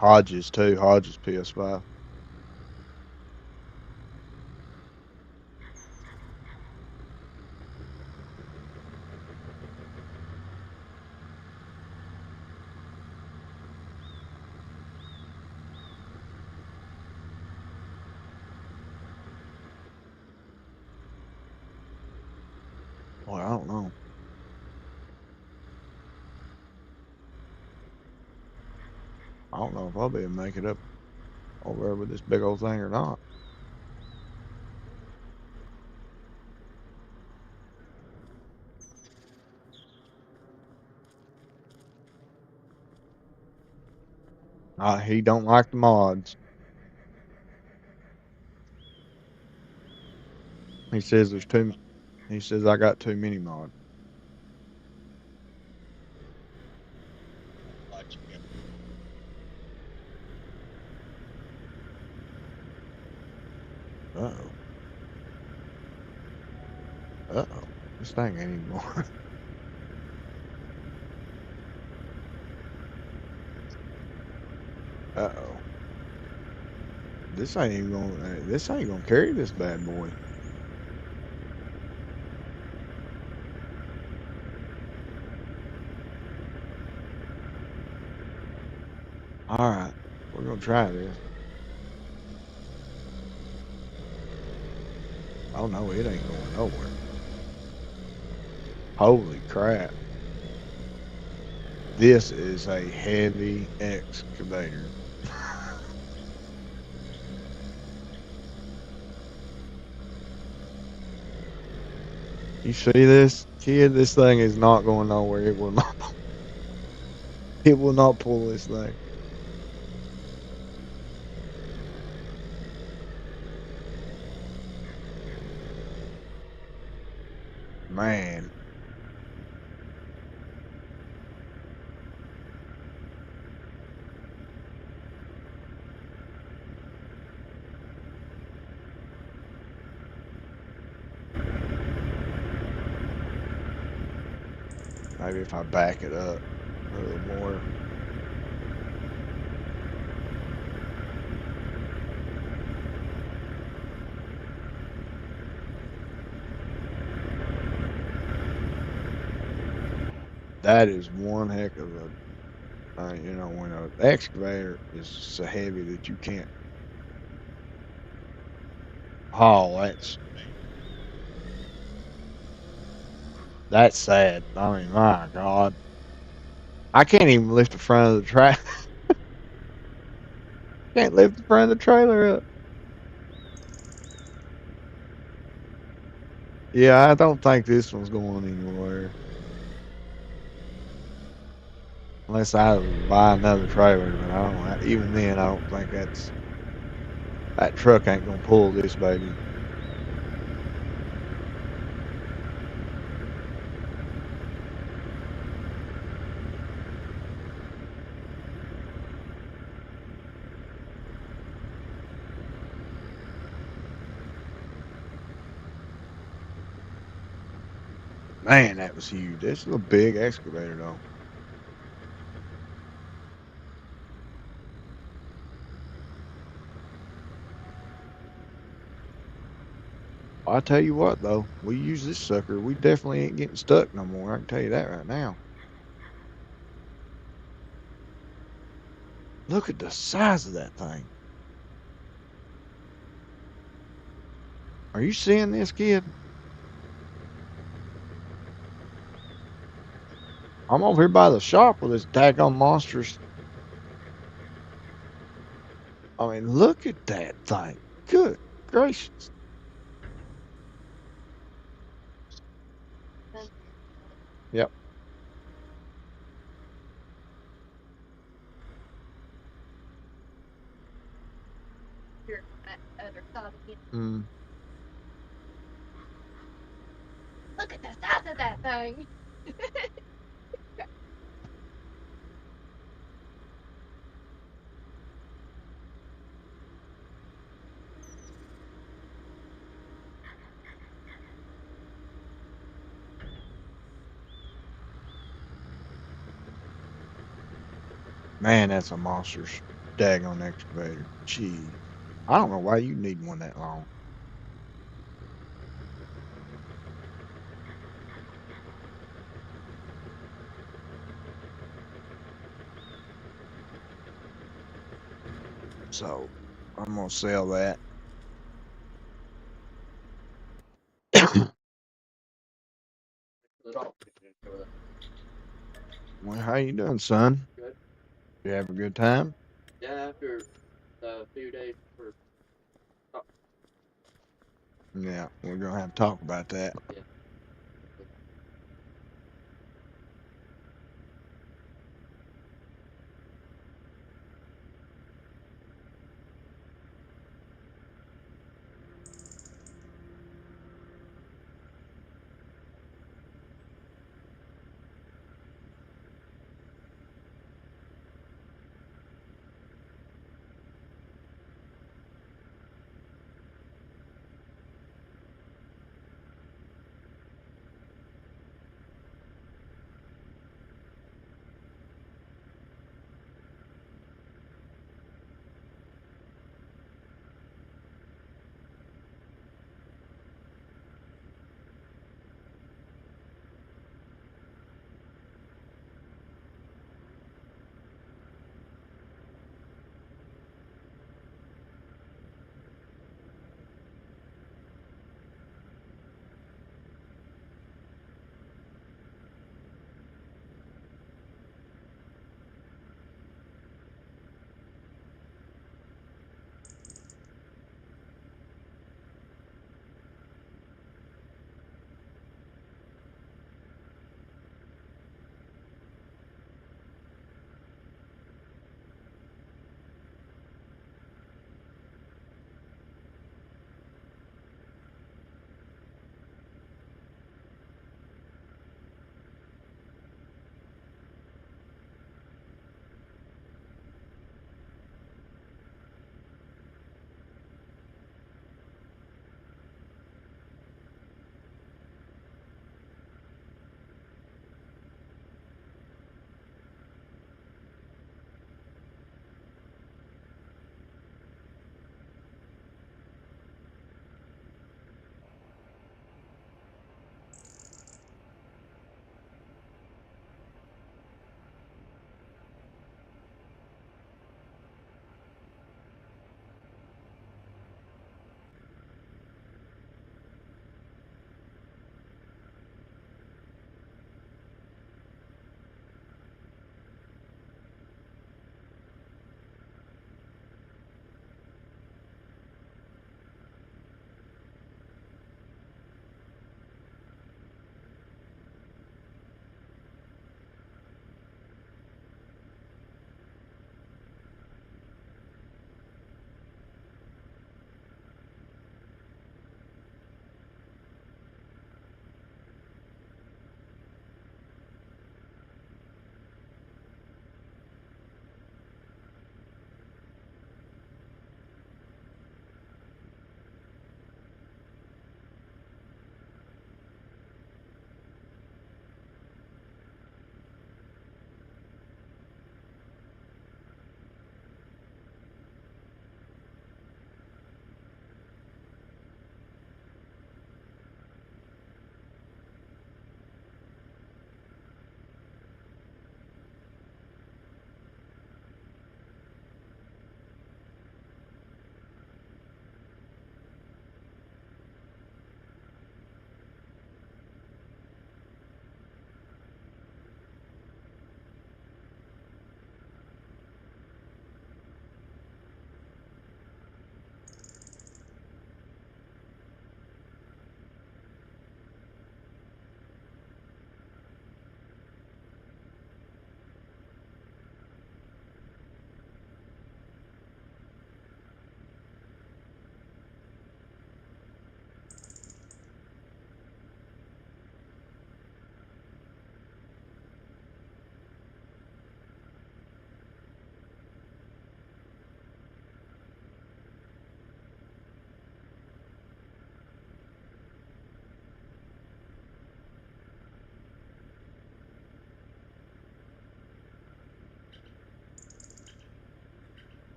Hodges too. Hodges PS5. Well, I don't know. I don't know if I'll be able to make it up over there with this big old thing or not. He don't like the mods. He says there's too. He says I got too many mods. Like you Uh oh. Uh oh. This thing ain't even going. Uh oh. This ain't even going. This ain't gonna carry this bad boy. All right, we're gonna try this. Oh no, it ain't going nowhere. Holy crap! This is a heavy excavator. You see this, kid? This thing is not going nowhere. It will not. It will not pull this thing. Man, maybe if I back it up a little more. That is one heck of a. When an excavator is so heavy that you can't haul, that's sad. I mean, my God, I can't even lift the front of the track. Can't lift the front of the trailer up. Yeah, I don't think this one's going anywhere unless I buy another trailer. But I don't. Even then, I don't think that truck ain't gonna pull this baby. Man, that was huge. This is a big excavator, though. I tell you what, though, we use this sucker. We definitely ain't getting stuck no more. I can tell you that right now. Look at the size of that thing. Are you seeing this, kid? I'm over here by the shop with this daggone monsters. I mean, look at that thing. Good gracious. Yep. Here, that other side again. Mm. Look at the size of that thing. Man, that's a monster daggone excavator. Gee, I don't know why you need one that long. So I'm gonna sell that. Well, how you doing, son? Good. You have a good time? Yeah, after a few days for Yeah, we're gonna have to talk about that. yeah.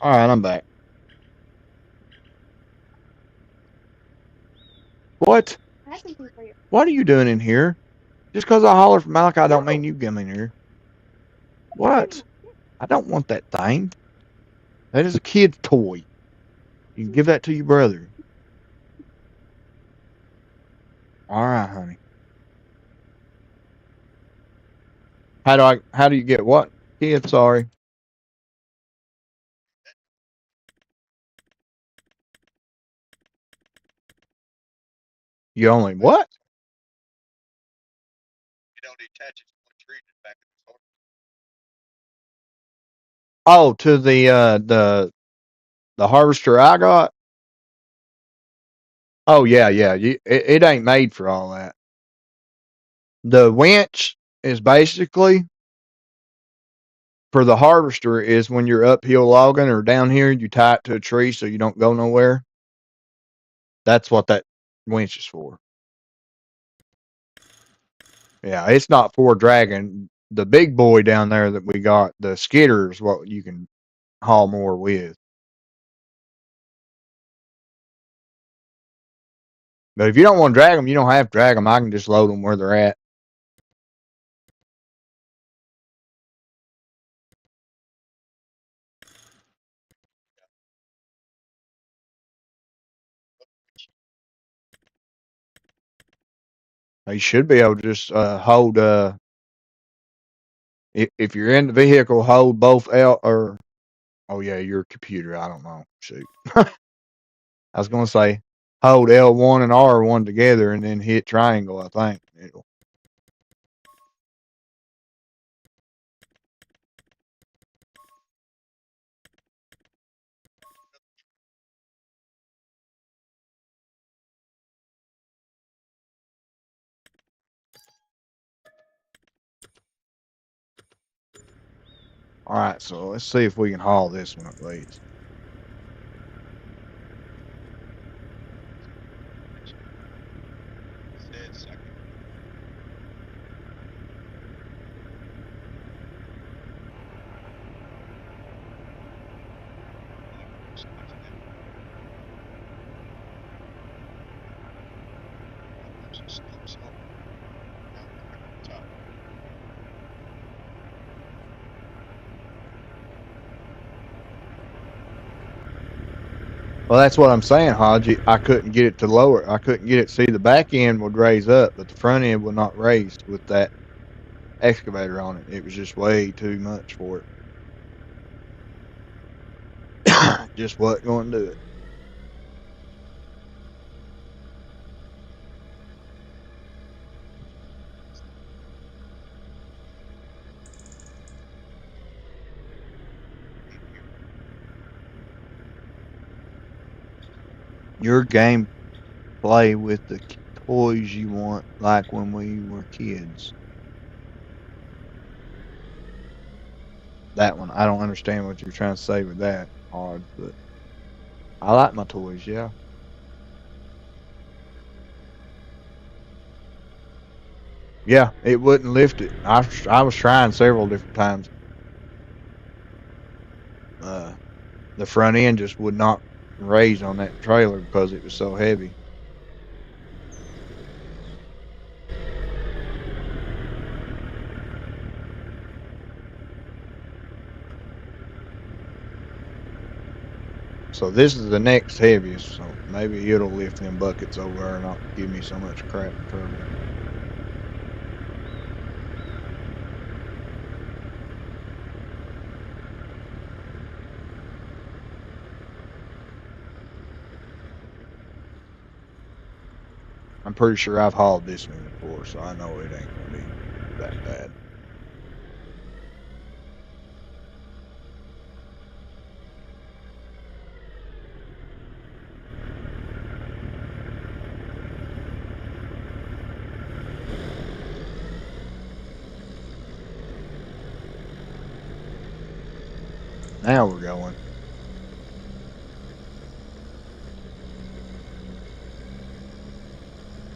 All right, I'm back. What? I have something for you. What are you doing in here? Just because I holler for Malachi don't mean you come in here. What? I don't want that thing. That is a kid's toy. You can give that to your brother. All right, honey. How do you get what? Kid, sorry. You only what? You don't detach it from one tree and back in the store. Oh, to the harvester I got. Oh yeah, yeah. It ain't made for all that. The winch is basically for the harvester is when you're uphill logging or down here, you tie it to a tree so you don't go nowhere. That's what that winch is for. Yeah, it's not for dragging. The big boy down there that we got, the skidder, is what you can haul more with. But if you don't want to drag them, you don't have to drag them. I can just load them where they're at. You should be able to just hold. If you're in the vehicle, hold both L or. Oh yeah, your computer. I don't know. Shoot. I was gonna say hold L1 and R1 together and then hit triangle. I think it'll. All right, so let's see if we can haul this one at least. Said second. Well, that's what I'm saying, Haji. I couldn't get it to lower. I couldn't get it. See, the back end would raise up, but the front end would not raise with that excavator on it. It was just way too much for it. Just wasn't going to do it. Your game play with the toys you want, like when we were kids. That one, I don't understand what you're trying to say with that, odd, but I like my toys, yeah. Yeah, it wouldn't lift it. I was trying several different times. Uh, the front end just would not raise on that trailer because it was so heavy. So this is the next heaviest, so maybe it'll lift them buckets over there and not give me so much crap and trouble. I'm pretty sure I've hauled this one before, so I know it ain't gonna be that bad. Now we're going.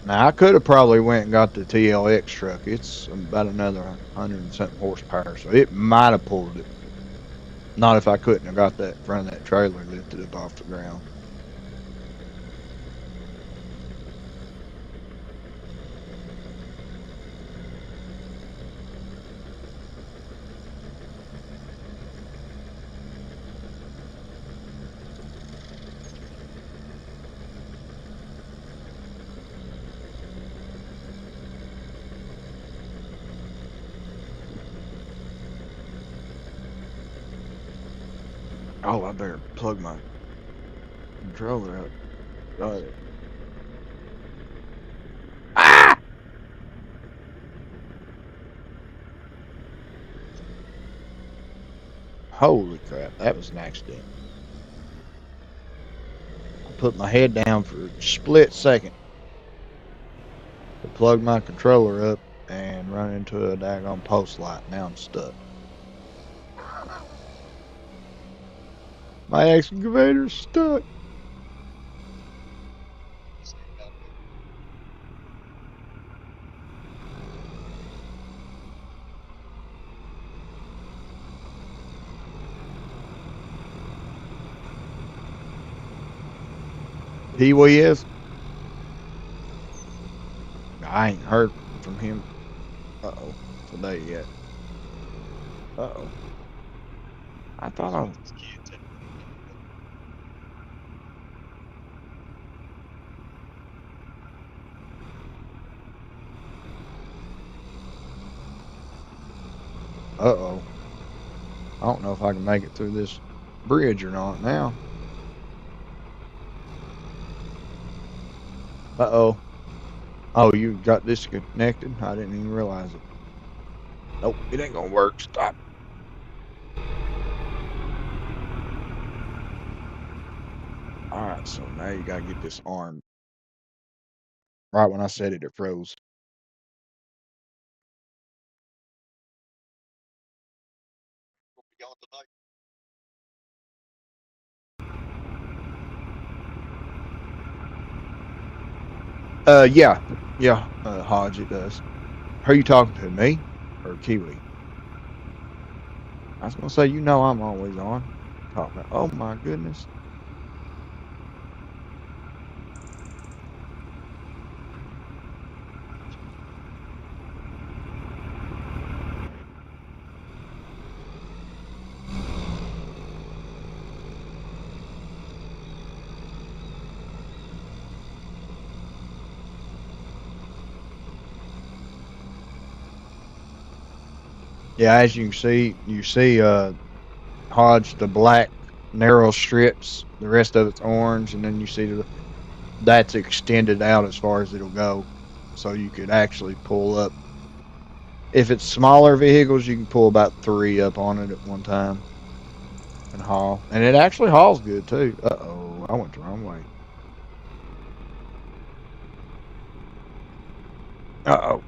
Now I could have probably went and got the TLX truck. It's about another 100 and something horsepower, so it might have pulled it. Not if I couldn't have got that front of that trailer lifted up off the ground. Oh, I better plug my controller up. Oh, ah! Holy crap, that was an accident. I put my head down for a split second to plug my controller up and run into a daggone post light. Now I'm stuck. My excavator's stuck. Pee-wee is? I ain't heard from him. Uh-oh. Today yet. Uh-oh. I thought I was... His kids had Uh-oh. I don't know if I can make it through this bridge or not now. Uh-oh. Oh, you got disconnected? I didn't even realize it. Nope, it ain't gonna work. Stop. Alright, so now you gotta get this arm. Right when I said it, it froze. will be on tonight. Yeah. Yeah, Hodge, it does. Are you talking to me? Or Kiwi? I was gonna say, you know I'm always on. Talking. Oh my goodness. Yeah, as you see Hodge, the black narrow strips, the rest of it's orange, and then you see that's extended out as far as it'll go. So you could actually pull up. If it's smaller vehicles, you can pull about 3 up on it at one time and haul. And it actually hauls good too. Uh-oh, I went the wrong way. Uh-oh.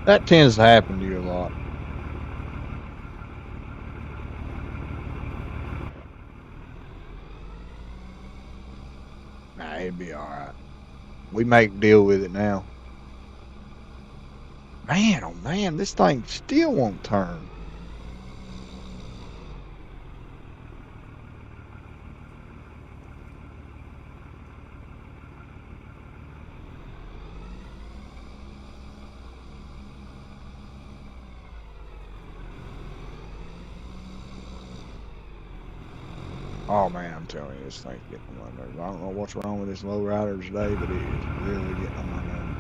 That tends to happen to you a lot. Nah, it'd be all right. We make deal with it now. Man, oh man, this thing still won't turn. Oh man, I'm telling you, this thing's getting on my nerves. I don't know what's wrong with this low rider today, but it is really getting on my nerves.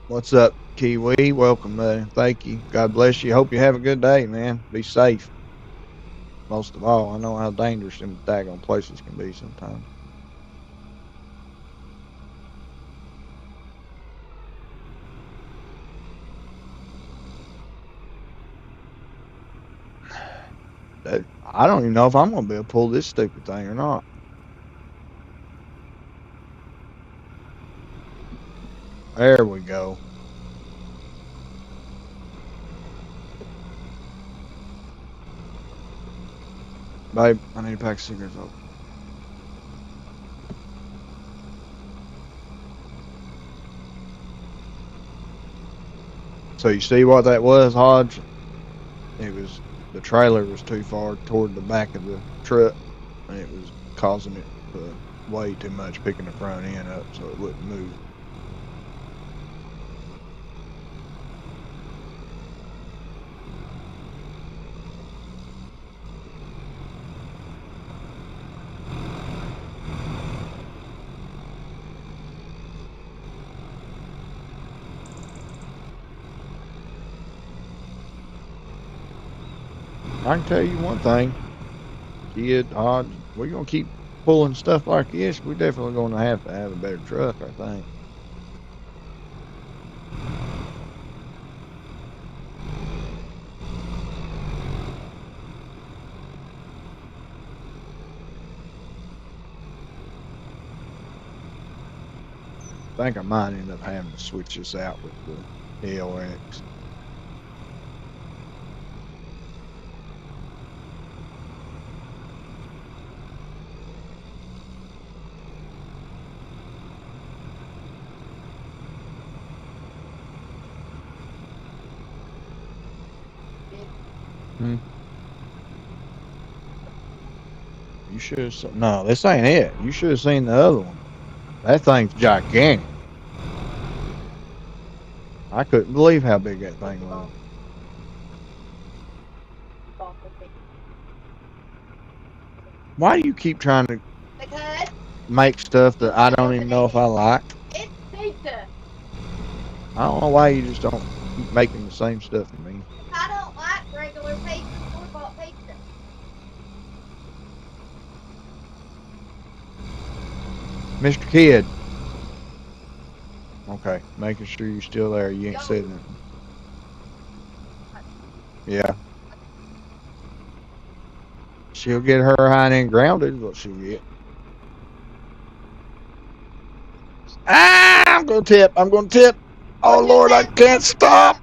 What's up, Kiwi? Welcome, man. Thank you. God bless you. Hope you have a good day, man. Be safe. Most of all, I know how dangerous them daggone places can be sometimes. I don't even know if I'm gonna be able to pull this stupid thing or not. There we go. Babe, I need a pack of cigarettes open. So you see what that was, Hodge? It was the trailer was too far toward the back of the truck, and it was causing it to weigh too much, picking the front end up, so it wouldn't move. I can tell you one thing, kid, Hodge, we're gonna keep pulling stuff like this. We're definitely gonna have to have a better truck, I think. I think I might end up having to switch this out with the LX. Hmm. You should have. No, this ain't it. You should have seen the other one. That thing's gigantic. I couldn't believe how big that thing was. Why do you keep trying to Because make stuff that I don't even know if I like? it's pizza. I don't know why you just don't keep making the same stuff for me. I don't like regular pizza, store-bought pizza. Mr. Kid. Okay, making sure you're still there. You ain't said nothing. Yeah. She'll get her hind end grounded, is what she'll get. Ah, I'm gonna tip. I'm gonna tip. Oh Lord, I can't stop.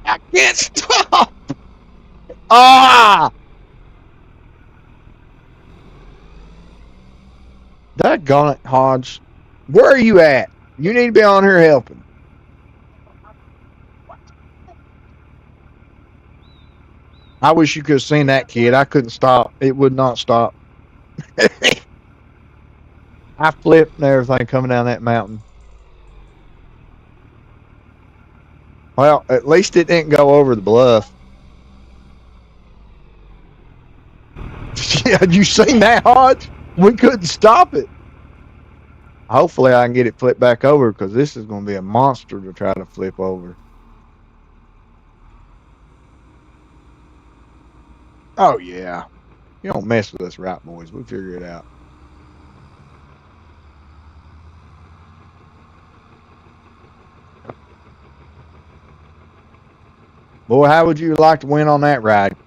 I can't stop. Ah, daggone it, Hodge. Where are you at? You need to be on here helping. I wish you could have seen that kid. I couldn't stop. It would not stop. I flipped and everything coming down that mountain. Well, at least it didn't go over the bluff. Yeah, you seen that, Hodge? We couldn't stop it. Hopefully, I can get it flipped back over because this is going to be a monster to try to flip over. Oh, yeah. You don't mess with us, right, boys. We figure it out. Boy, how would you like to win on that ride,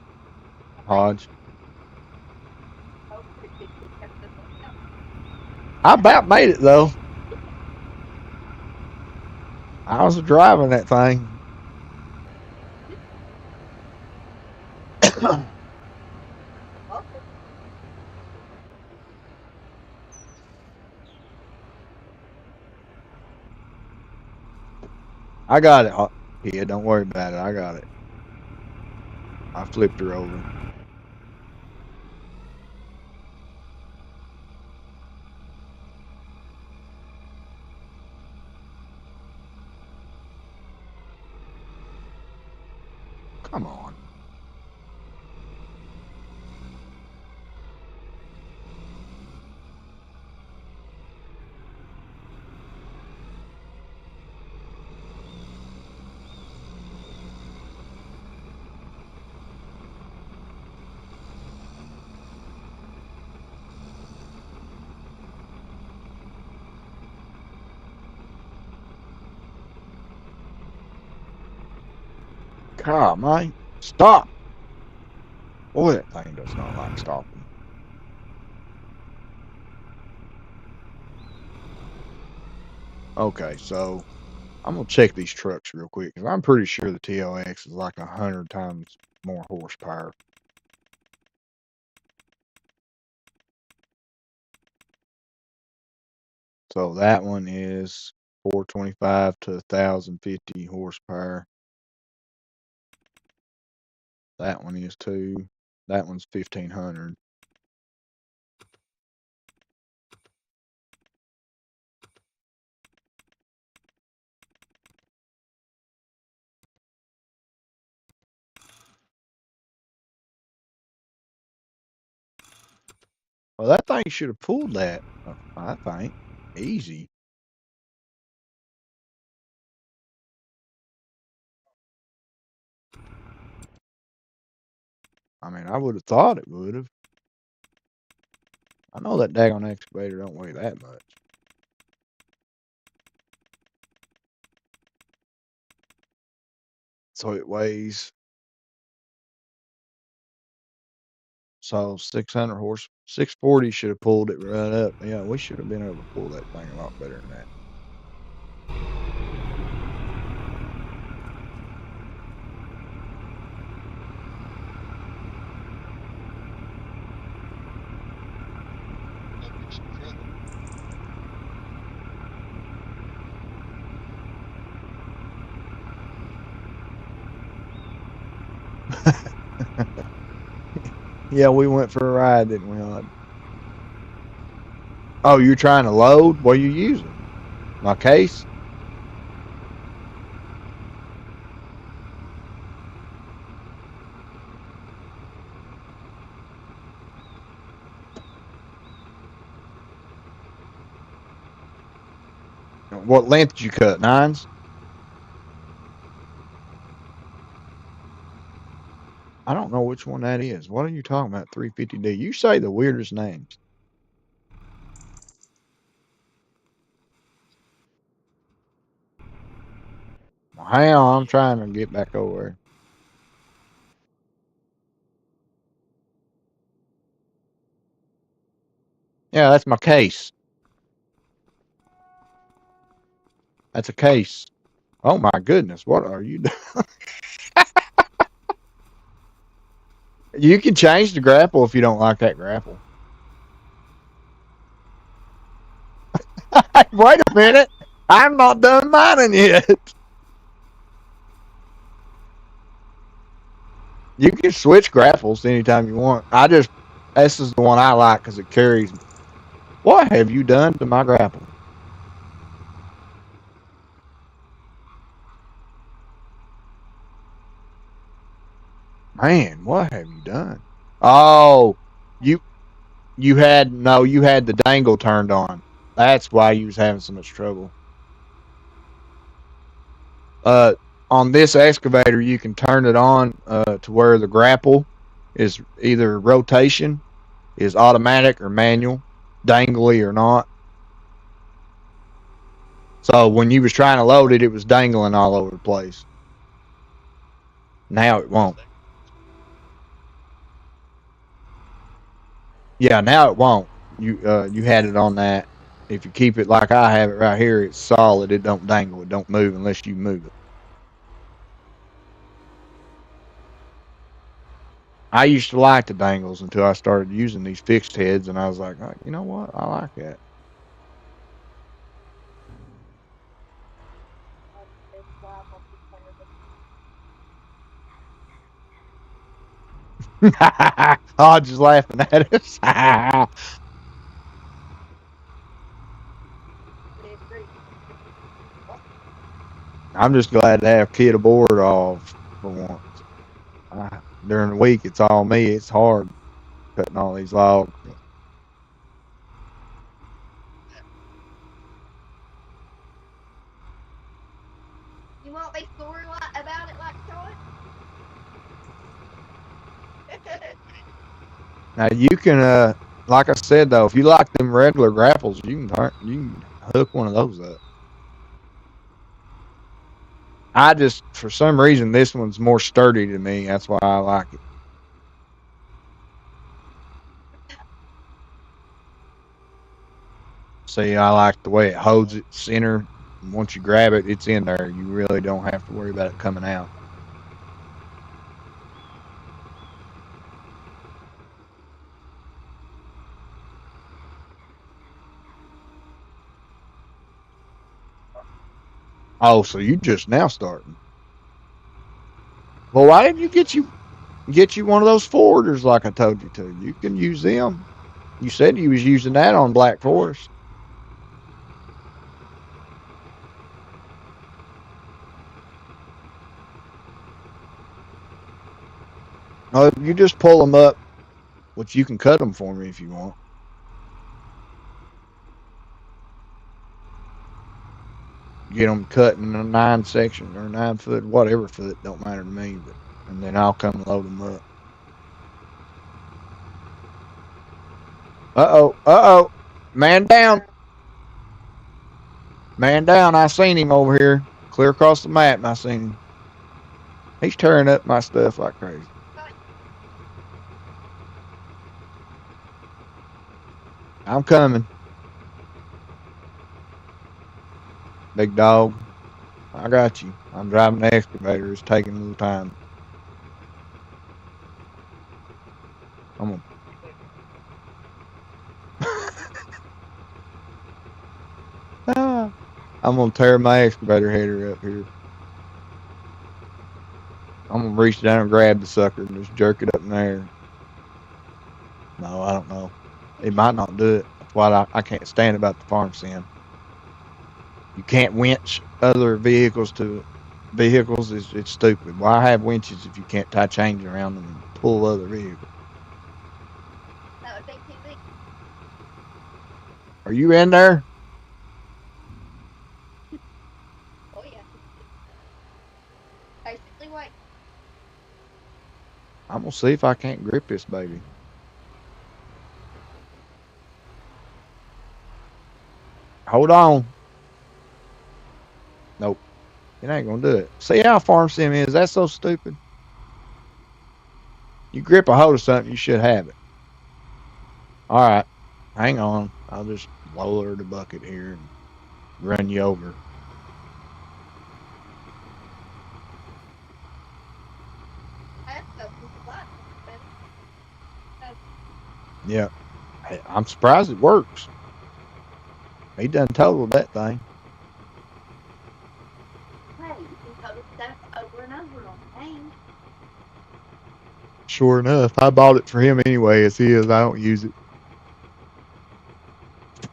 Hodge? I about made it, though. I was driving that thing. I got it. Yeah, don't worry about it. I got it. I flipped her over. Come on. God, man. Stop. Boy, that thing does not like stopping. Okay, so I'm gonna check these trucks real quick because I'm pretty sure the TLX is like 100 times more horsepower. So that one is 425 to 1050 horsepower. That one is too. That one's 1500. Well, that thing should have pulled that. I think easy. I mean, I would have thought it would have. I know that daggone excavator don't weigh that much. So it weighs 600 horse, 640 should have pulled it right up. Yeah, we should have been able to pull that thing a lot better than that. Don't be some trouble. Yeah, we went for a ride, didn't we, Hud? Oh, you're trying to load? What are you using? My case? What length did you cut? Nines? I don't know which one that is. What are you talking about? 350D. You say the weirdest names. Well, hang on, I'm trying to get back over there. Yeah, that's my case. That's a case. Oh my goodness, what are you doing? You can change the grapple if you don't like that grapple. Wait a minute. I'm not done mining yet. You can switch grapples anytime you want. This is the one I like because it carries. What have you done to my grapple? Man, what have you done? Oh, you you had the dangle turned on. That's why you was having so much trouble. Uh, on this excavator, you can turn it on to where the grapple is either rotation, is automatic or manual, dangly or not. So when you was trying to load it, it was dangling all over the place. Now it won't. Yeah, now it won't. You had it on that. If you keep it like I have it right here, it's solid. It don't dangle. It don't move unless you move it. I used to like the dangles until I started using these fixed heads, and I was like, oh, you know what? I like that. Oh, just laughing at us. I'm just glad to have kid aboard off for once. During the week, it's all me. It's hard cutting all these logs. You want me story about it like Sean? Now you can, like I said though, if you like them regular grapples, you can hook one of those up. I just for some reason this one's more sturdy to me. That's why I like it. See, I like the way it holds it center. Once you grab it, it's in there. You really don't have to worry about it coming out. Oh, so you just now starting? Well, why didn't you get you one of those forwarders like I told you to? You can use them. You said you was using that on Black Forest. No, you just pull them up, which you can cut them for me if you want. Get them cut in a 9 section or 9 foot, whatever foot, don't matter to me. But and then I'll come load them up. Uh oh, man down, man down. I seen him over here, clear across the map, and I seen him. He's tearing up my stuff like crazy. I'm coming, big dog. I got you. I'm driving the excavator. It's taking a little time. I'm gonna, I'm gonna tear my excavator header up here. I'm gonna reach down and grab the sucker and just jerk it up in the air. No, I don't know. It might not do it. That's why I can't stand about the farm sim. You can't winch other vehicles to vehicles. It's stupid. Why have winches if you can't tie chains around them and pull other vehicles? That would be too big. Are you in there? Oh yeah. Basically, wait. I'm gonna see if I can't grip this baby. Hold on. Nope. It ain't gonna do it. See how farm sim is? That's so stupid. You grip a hold of something, you should have it. All right. Hang on. I'll just lower the bucket here and run you over. I have to go through the light. Yeah. Hey, I'm surprised it works. He done totaled that thing. Hey, you can total stuff over and over on the game. Sure enough, I bought it for him anyway. As he is, I don't use it.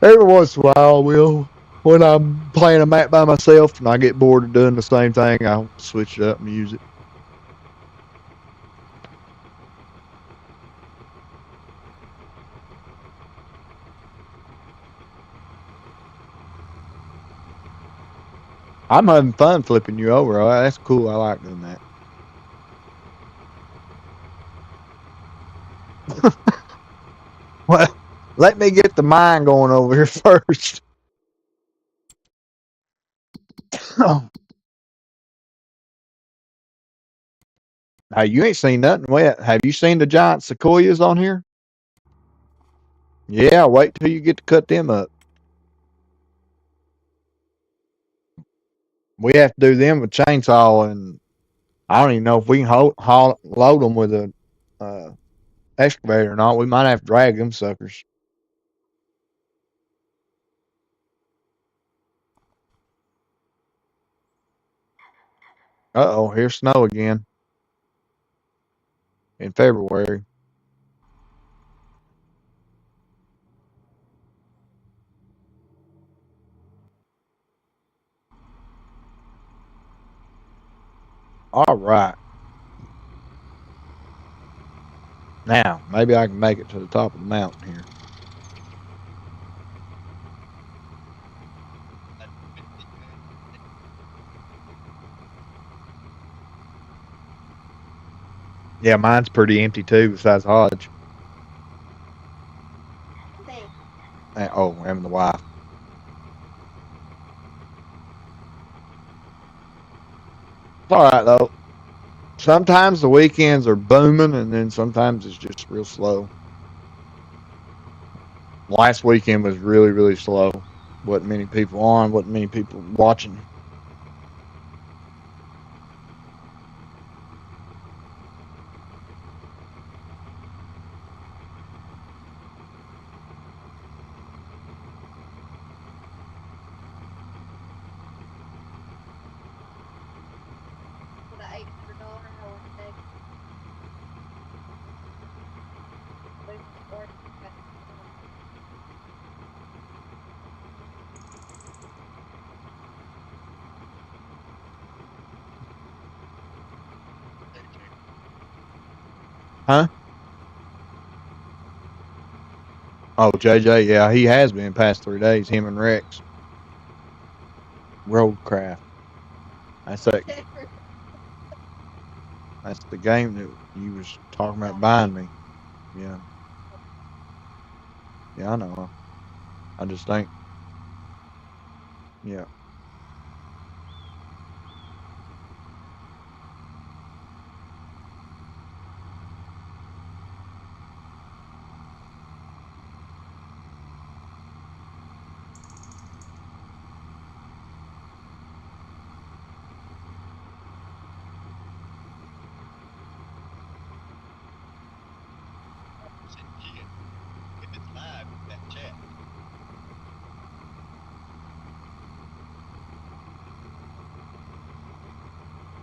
Every once in a while, I will. When I'm playing a map by myself and I get bored of doing the same thing, I'll switch it up and use it. I'm having fun flipping you over. That's cool. I like doing that. Well, let me get the mine going over here first. Now, you ain't seen nothing wet. Have you seen the giant sequoias on here? Yeah, wait till you get to cut them up. We have to do them with chainsaw, and I don't even know if we can load them with a uh, excavator or not. We might have to drag them suckers. Uh oh, here's snow again in February. All right. Now, maybe I can make it to the top of the mountain here. Yeah, mine's pretty empty too, besides Hodge. Hey, Oh, and the wife. It's all right though. Sometimes the weekends are booming, and then sometimes it's just real slow. Last weekend was really, really slow. Wasn't many people on. Wasn't many people watching. For the $800 hour day. We ordered that. Huh? Oh, JJ, yeah, he has been past 3 days. Him and Rex. Roadcraft. That's that. Whatever. That's the game that you was talking about Y'all buying did. me. Yeah, yeah, I know. I just think, yeah, Said, "Kid, if it's live, that chat."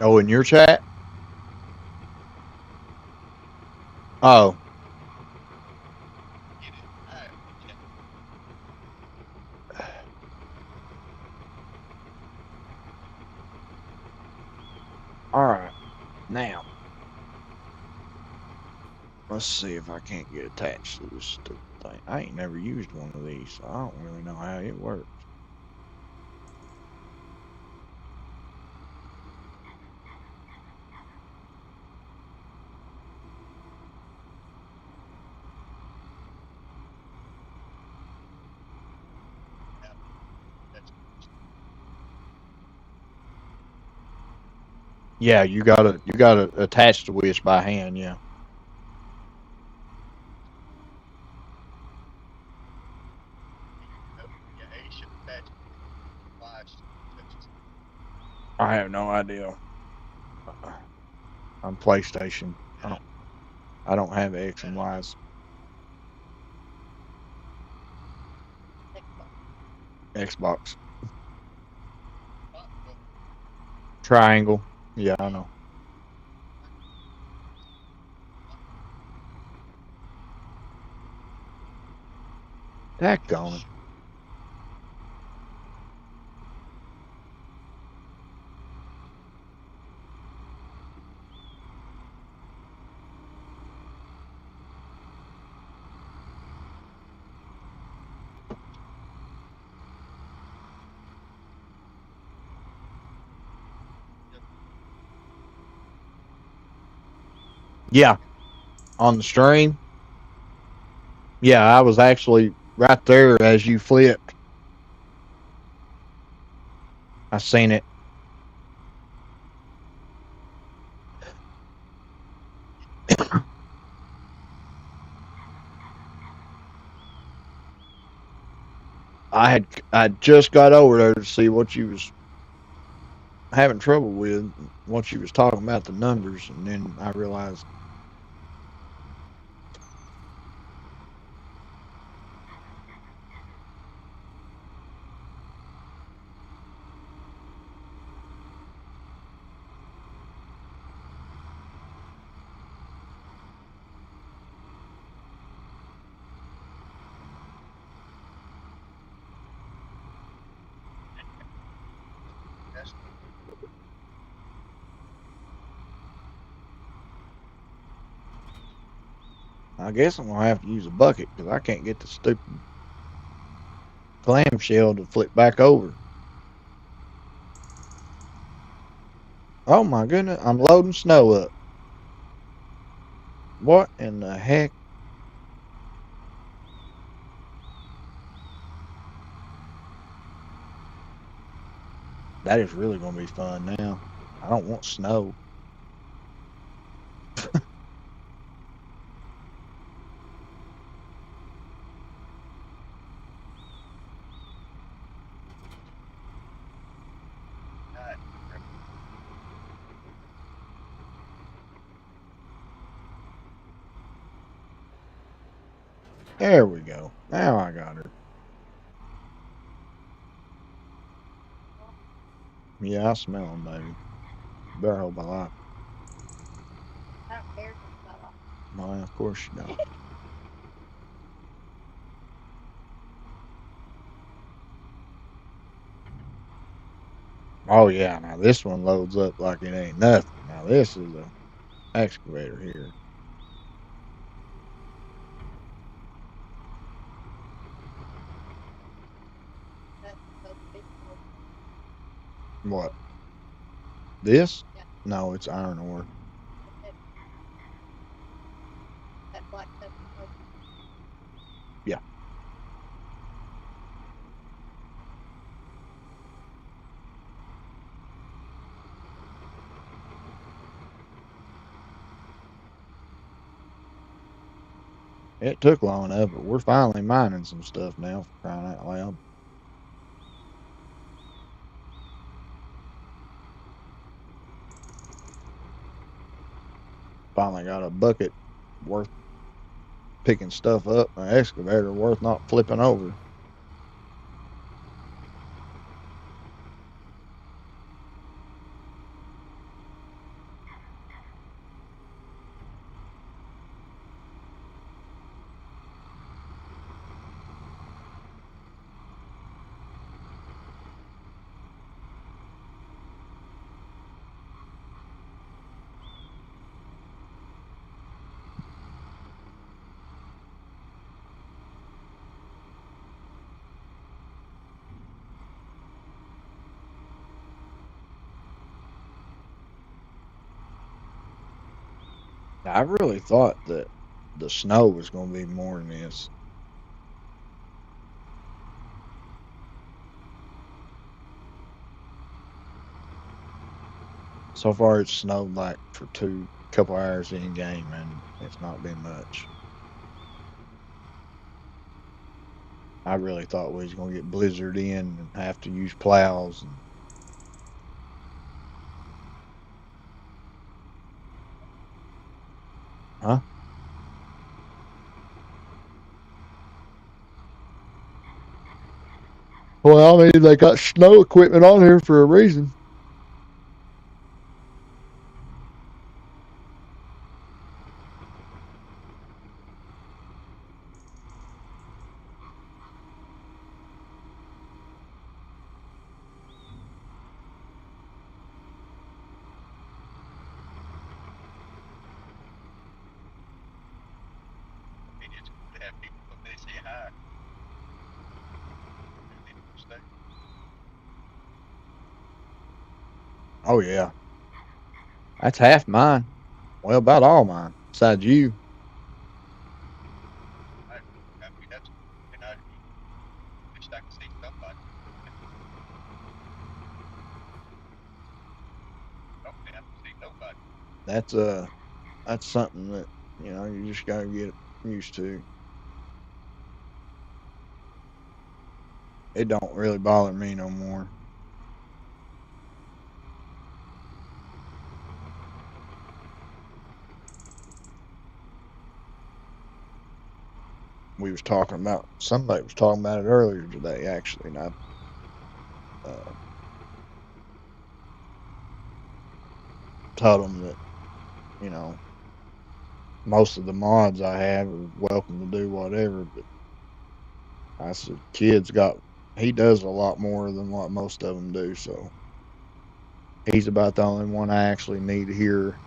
oh, in your chat. Oh, Get it live chat. all right. Now let's see if I can't get attached to this stupid thing. I ain't never used one of these, so I don't really know how it works. Now, that's Yeah, you gotta attach the wish by hand. Yeah. you know, yeah, A should attach it. Y should touch it. I have no idea. I'm PlayStation. I Yeah, don't. I don't have X yeah, and Y's. Xbox. Xbox well, triangle. Yeah, I know. Daggone it. Yeah, on the stream. Yeah, I was actually right there as you flipped. I seen it. I just got over there to see what you was having trouble with, what you was talking about the numbers, and then I realized, that's I guess I'm gonna have to use a bucket because I can't get the stupid clamshell to flip back over. Oh my goodness, I'm loading snow up. What in the heck? That is really gonna be fun now. I don't want snow. There we go. Now I got her. Yeah, I smell them, baby. Better hope I like I don't care if I like. them. Well, of course you don't. Oh yeah, now this one loads up like it ain't nothing. Now this is a excavator here. That's supposed to be cool. What? This? Yeah, No, it's iron ore. that, that black stuff is supposed Yeah. It took long enough, but we're finally mining some stuff now for crying out loud. Finally got a bucket worth picking stuff up, an excavator worth not flipping over. I really thought that the snow was going to be more than this. So far, it's snowed like for two couple hours in game, and it's not been much. I really thought we was going to get blizzard in and have to use plows. And, huh? Well, I mean, they got snow equipment on here for a reason. I mean, it's good to have people come in and say hi. Really interesting. Oh yeah, that's half mine. Well, about all mine, besides you. I mean, that's, and I wish I could see somebody. Don't have to see nobody. That's that's something that you just gotta get used to. It don't really bother me no more. We was talking about somebody was talking about it earlier today, actually, and I uh, told them that you know most of the mods I have are welcome to do whatever, but I said kids got he does a lot more than what most of them do, so he's about the only one I actually need here.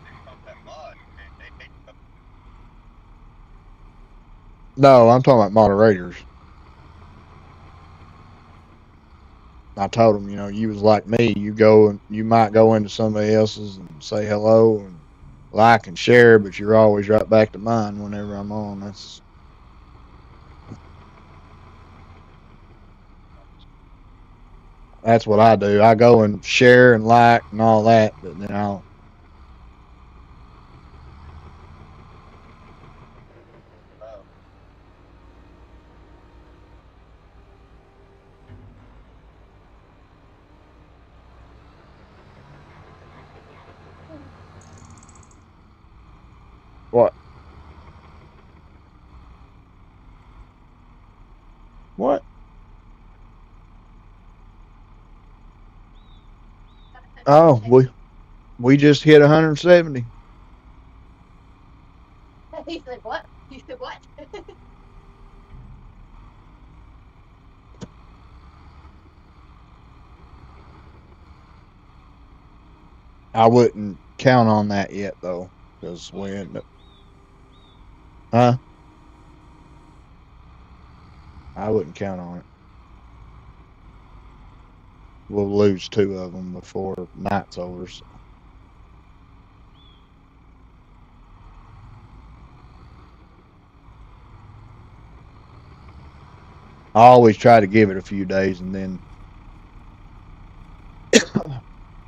They talk that mod, and they hate to No, I'm talking about moderators. I told him, you was like me. You go and you might go into somebody else's and say hello and like and share, but you're always right back to mine whenever I'm on. That's what I do. I go and share and like and all that, but then I'll. uh, What? What? Oh, we just hit 170. He said, what? You said, what? I wouldn't count on that yet though, because we end up. Huh? I wouldn't count on it. We'll lose two of them before night's over. So. I always try to give it a few days, and then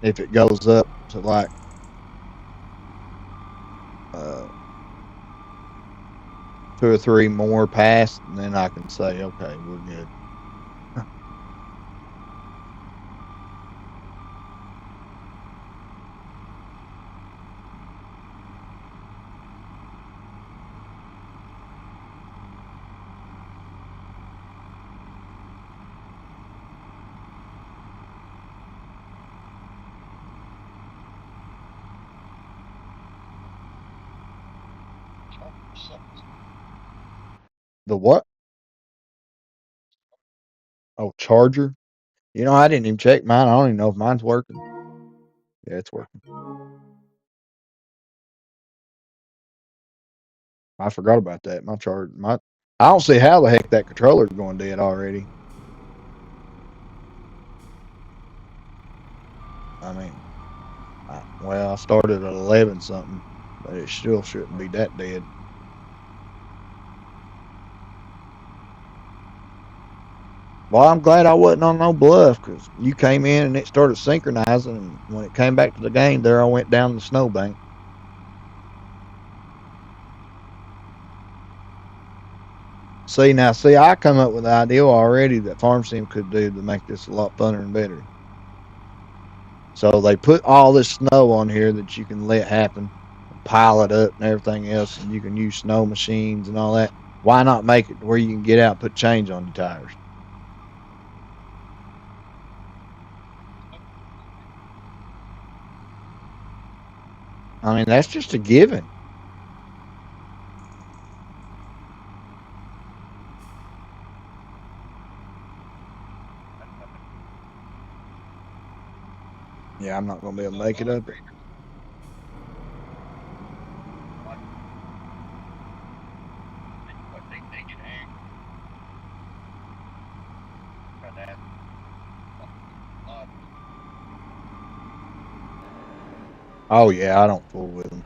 if it goes up to like uh, two or three more past, and then I can say, okay, we're good. The what? Oh, charger. You know, I didn't even check mine. I don't even know if mine's working. Yeah, it's working. I forgot about that. My charge, my I don't see how the heck that controller's going dead already. I mean, well, I started at 11 something, but it still shouldn't be that dead. Well, I'm glad I wasn't on no bluff because you came in and it started synchronizing, and when it came back to the game, there I went down the snowbank. See, I come up with the idea already that Farm Sim could do to make this a lot funner and better. So they put all this snow on here that you can let happen, pile it up and everything else, and you can use snow machines and all that. Why not make it where you can get out and put change on your tires? I mean, that's just a given. Yeah, I'm not going to be able to make it up. Oh, yeah, I don't fool with them.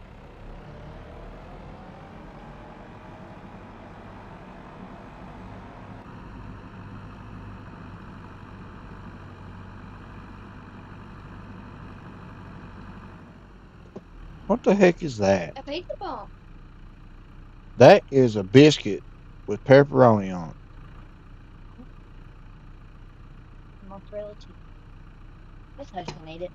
What the heck is that? A pizza bomb. That is a biscuit with pepperoni on it. Mozzarella cheese. This husband made it.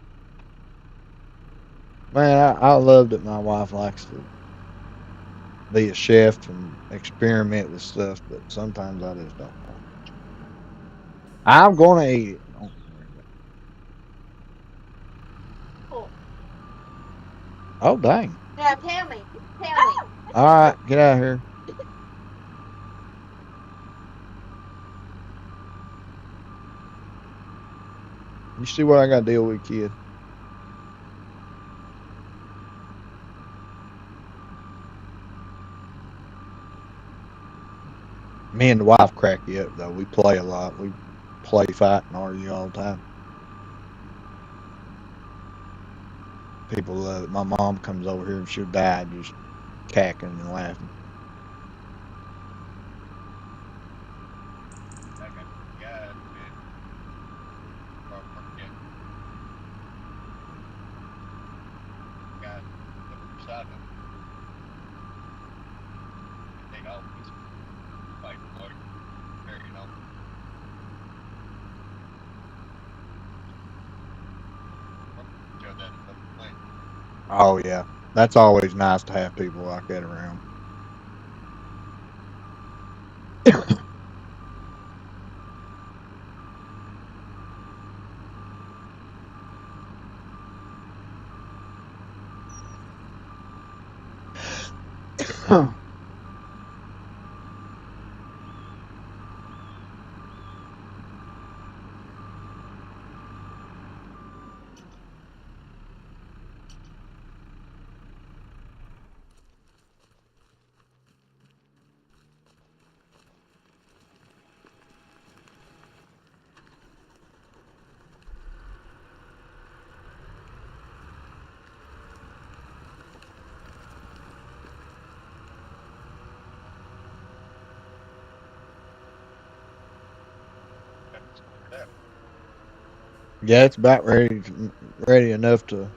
Man, I love that my wife likes to be a chef and experiment with stuff, but sometimes I just don't want to. I'm going to eat it. Don't worry about it. Oh. Oh, dang. Now tell me. Tell me. All right, get out of here. You see what I got to deal with, kid? Me and the wife crack you up, though. We play a lot. We play, fight, and argue all the time. People love it. My mom comes over here and she'll die just cackling and laughing. Oh, yeah. That's always nice to have people like that around. Yeah, it's about ready enough to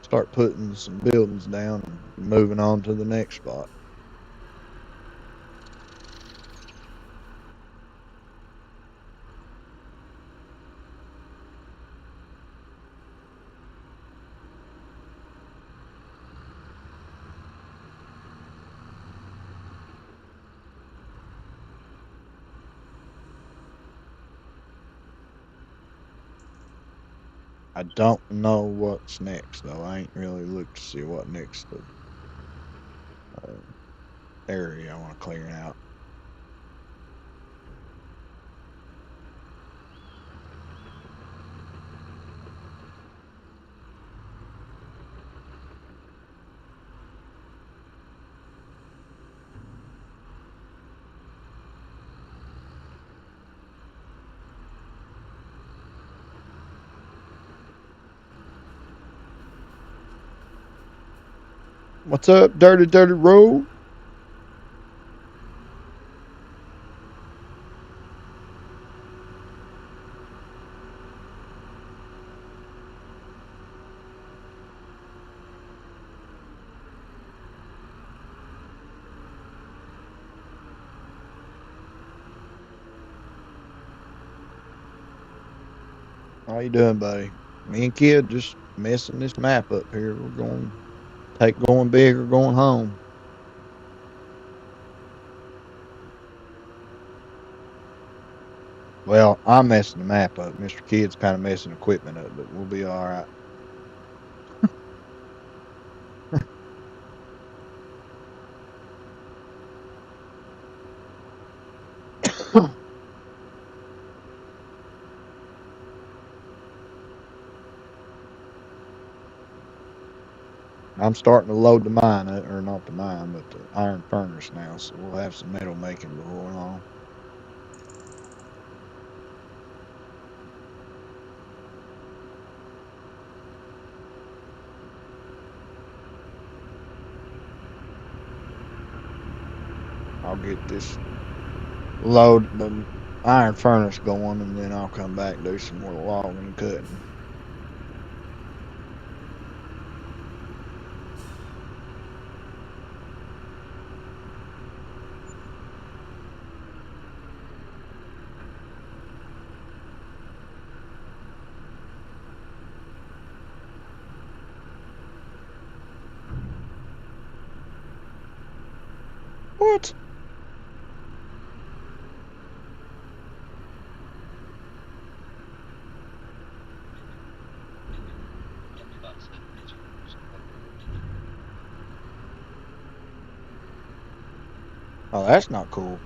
start putting some buildings down and moving on to the next spot. I don't know what's next though. I ain't really looked to see what next uh, area I want to clear out. What's up, Dirty Dirty Road? How you doing, buddy? Me and Kid just messing this map up here. We're going take going big or going home. Well, I'm messing the map up. Mr. Kid's kind of messing equipment up, but we'll be all right. I'm starting to load the mine, or not the mine, but the iron furnace now, so we'll have some metal making before long. I'll get this load the iron furnace going, and then I'll come back and do some more logging and cutting. What? Oh, that's not cool.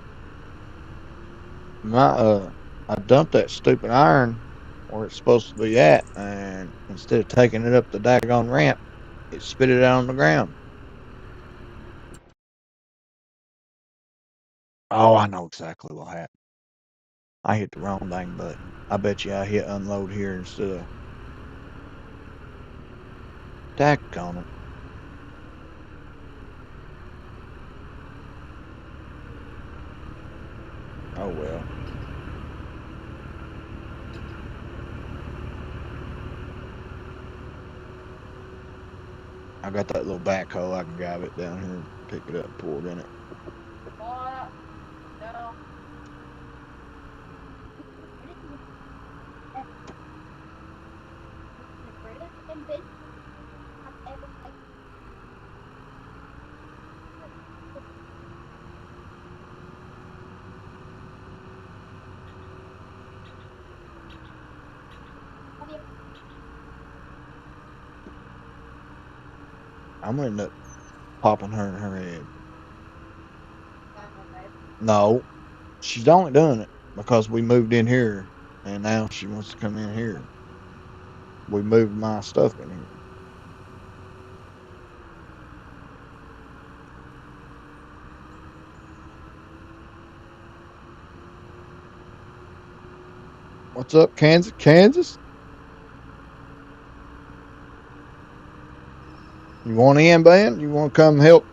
My I dumped that stupid iron where it's supposed to be at, and instead of taking it up the daggone ramp, it spit it out on the ground. Oh, I know exactly what happened. I hit the wrong dang button. I bet you I hit unload here instead of daggone it. Oh well. I got that little backhoe. I can grab it down here and pick it up and pour it in it. What? No. I didn't ever the greatest invention I've ever made. I'm gonna end up popping her in her head. Final baby. No, she's only doing it because we moved in here, and now she wants to come in here. We moved my stuff in here. What's up, Kansas? Kansas? You want in, Ben? You want to come help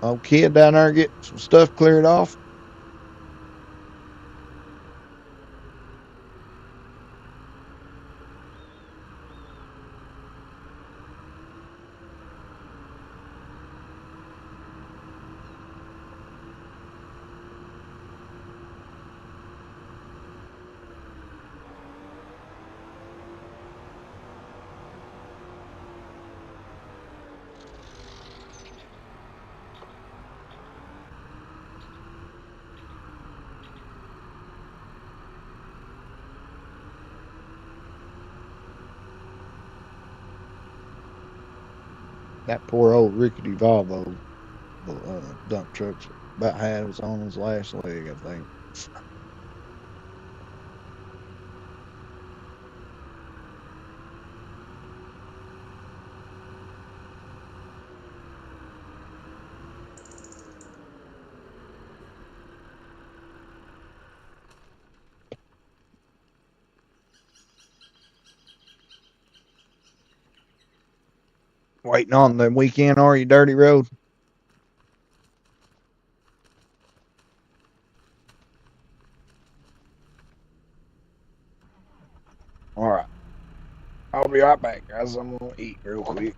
old kid down there get some stuff cleared off? That poor old rickety Volvo dump truck's about halves on his last leg, I think. Waiting on the weekend, are you, Dirty Road? All right. I'll be right back, guys. I'm going to eat real quick.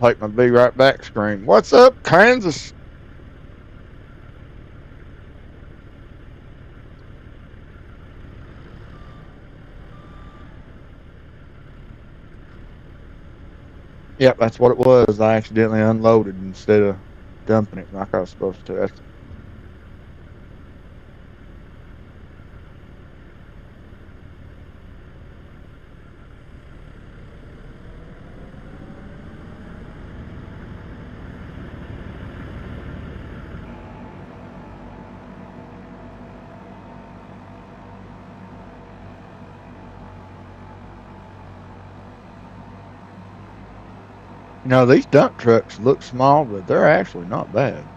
take my be right back screen. What's up, Kansas? Yep, that's what it was. I accidentally unloaded instead of dumping it like I was supposed to. That's, these dump trucks look small, but they're actually not bad.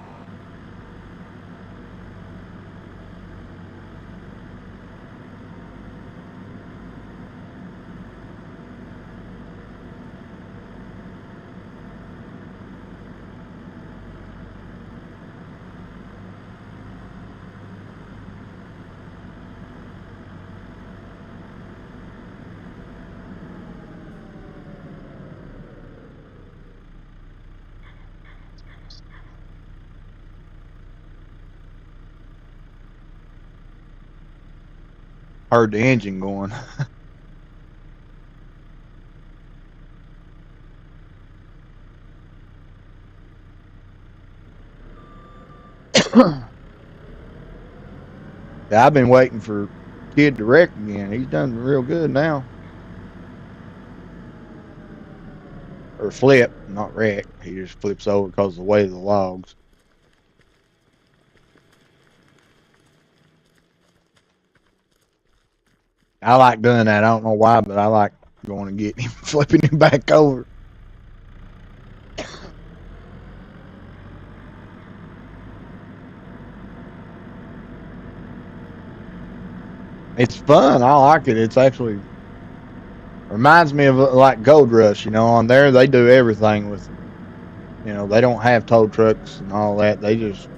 Heard the engine going. Yeah, I've been waiting for Kid to wreck again. He's done real good now. Or flip, not wreck. He just flips over because of the weight of the logs. I like doing that. I don't know why, but I like going and getting him, flipping him back over. It's fun. I like it. It's actually reminds me of like Gold Rush. On there they do everything with. They don't have tow trucks and all that. They just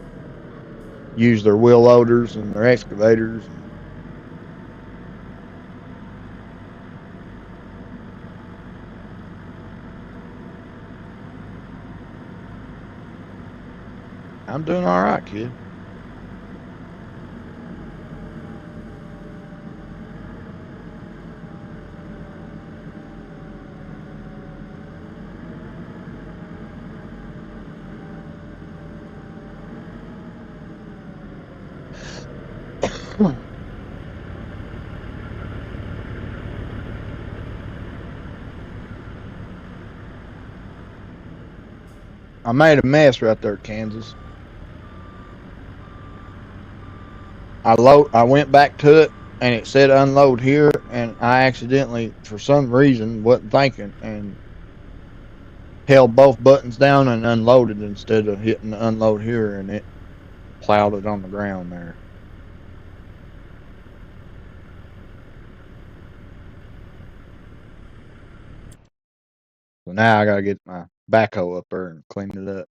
use their wheel loaders and their excavators. And I'm doing all right, kid. I made a mess right there, Kansas. I went back to it and it said unload here, and I accidentally, for some reason, wasn't thinking and held both buttons down and unloaded instead of hitting the unload here, and it plowed it on the ground there. So now I gotta get my backhoe up there and clean it up.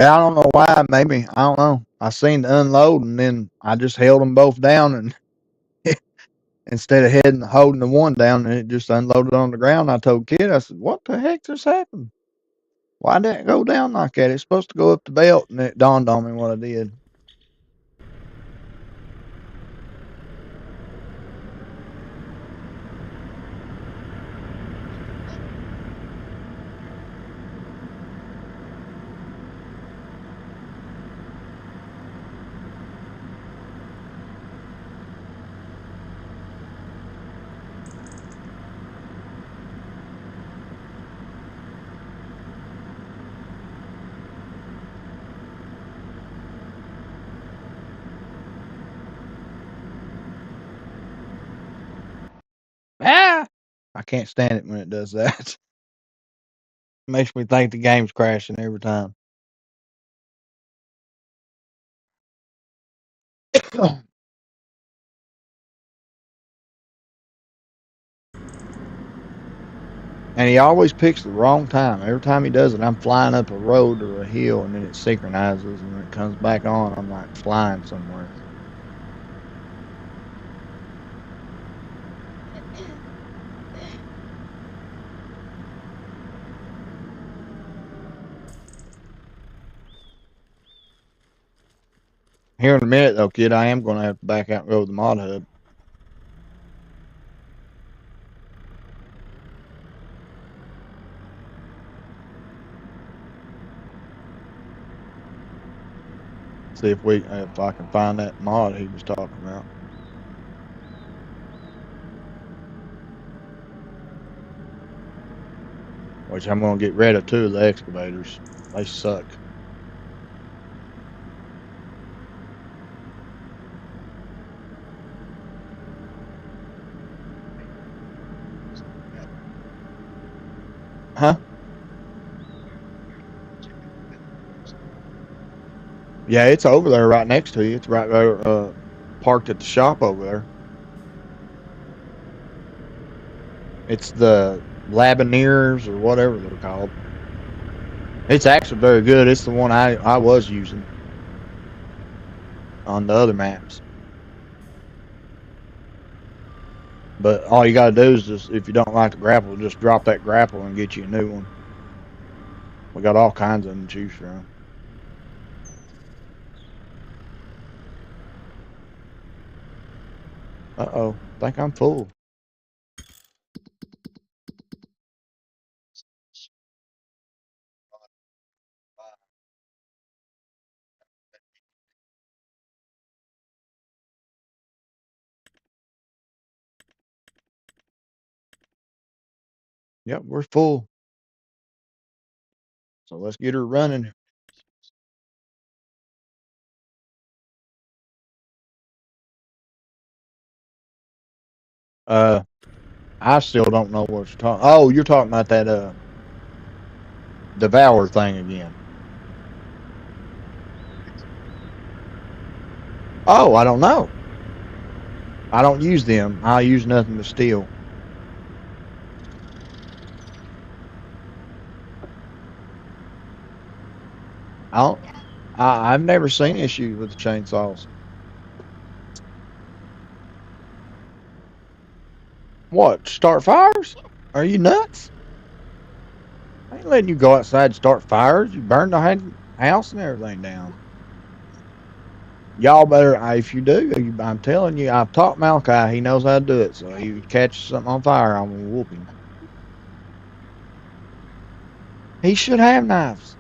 Yeah, I don't know why. Maybe I don't know. I seen the unload, and then I just held them both down, and instead of holding the one down, and it just unloaded on the ground. I told Kid, I said, "What the heck just happened? Why did it go down like that? It's supposed to go up the belt." And it dawned on me what I did. Ah! I can't stand it when it does that. Makes me think the game's crashing every time. And he always picks the wrong time. Every time he does it, I'm flying up a road or a hill, and then it synchronizes, and when it comes back on, I'm like flying somewhere. Here in a minute, though, kid, I am going to have to back out and go to the mod hub. See if I can find that mod he was talking about. Which I'm going to get rid of two of the excavators. They suck. Huh? Yeah, it's over there right next to you. It's right there, parked at the shop over there. It's the Labineers or whatever they're called. It's actually very good. It's the one I was using on the other maps. But all you gotta do is just, if you don't like the grapple, just drop that grapple and get you a new one. We got all kinds of them to choose from. Uh-oh, think I'm full. Yep, we're full. So let's get her running. Uh, I still don't know what you're talking. Oh, you're talking about that Devour thing again. Oh, I don't know. I don't use them. I use nothing but steel. I don't. I've never seen issues with the chainsaws. What? Start fires? Are you nuts? I ain't letting you go outside and start fires. You burn the house and everything down. Y'all better, if you do, I'm telling you, I've taught Malachi. He knows how to do it. So if he catches something on fire, I'm going to whoop him. He should have knives.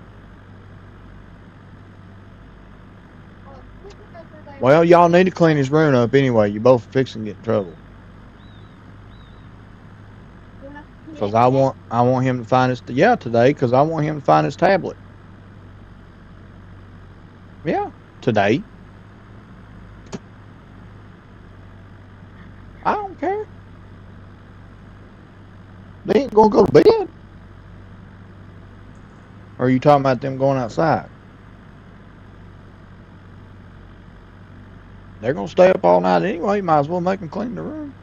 Well, y'all need to clean his room up anyway. You both fixing to get in trouble. Because I want him to find his, today, because I want him to find his tablet. Yeah, today. I don't care. They ain't gonna go to bed. Or are you talking about them going outside? They're gonna stay up all night anyway. You might as well make them clean the room.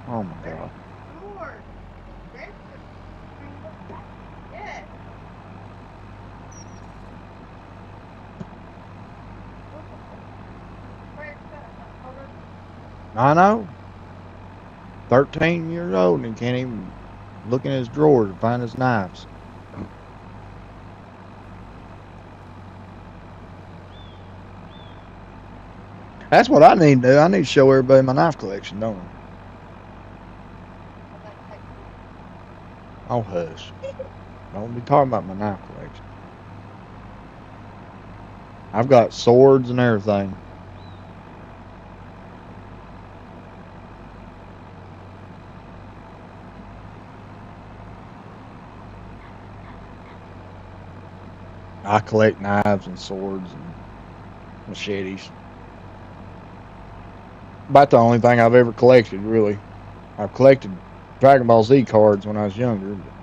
Oh my God. I know. 13 years old and he can't even look in his drawers to find his knives. That's what I need to do. I need to show everybody my knife collection, don't I? Oh, hush. Don't be talking about my knife collection. I've got swords and everything. I collect knives and swords and machetes. About the only thing I've ever collected, really. I've collected Dragon Ball Z cards when I was younger. But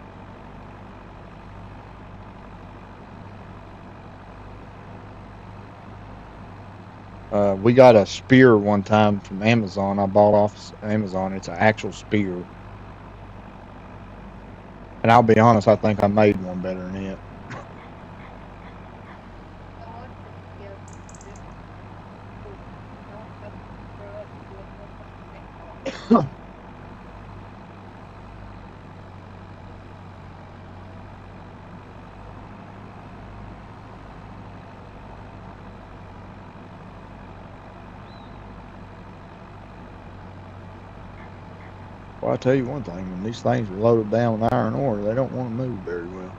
We got a spear one time from Amazon. I bought off Amazon. It's an actual spear. And I'll be honest, I think I made one better than it. I watched it video too. Cool. Don't have to grow up and do it more than Well, I'll tell you one thing, when these things are loaded down with iron ore, they don't want to move very well.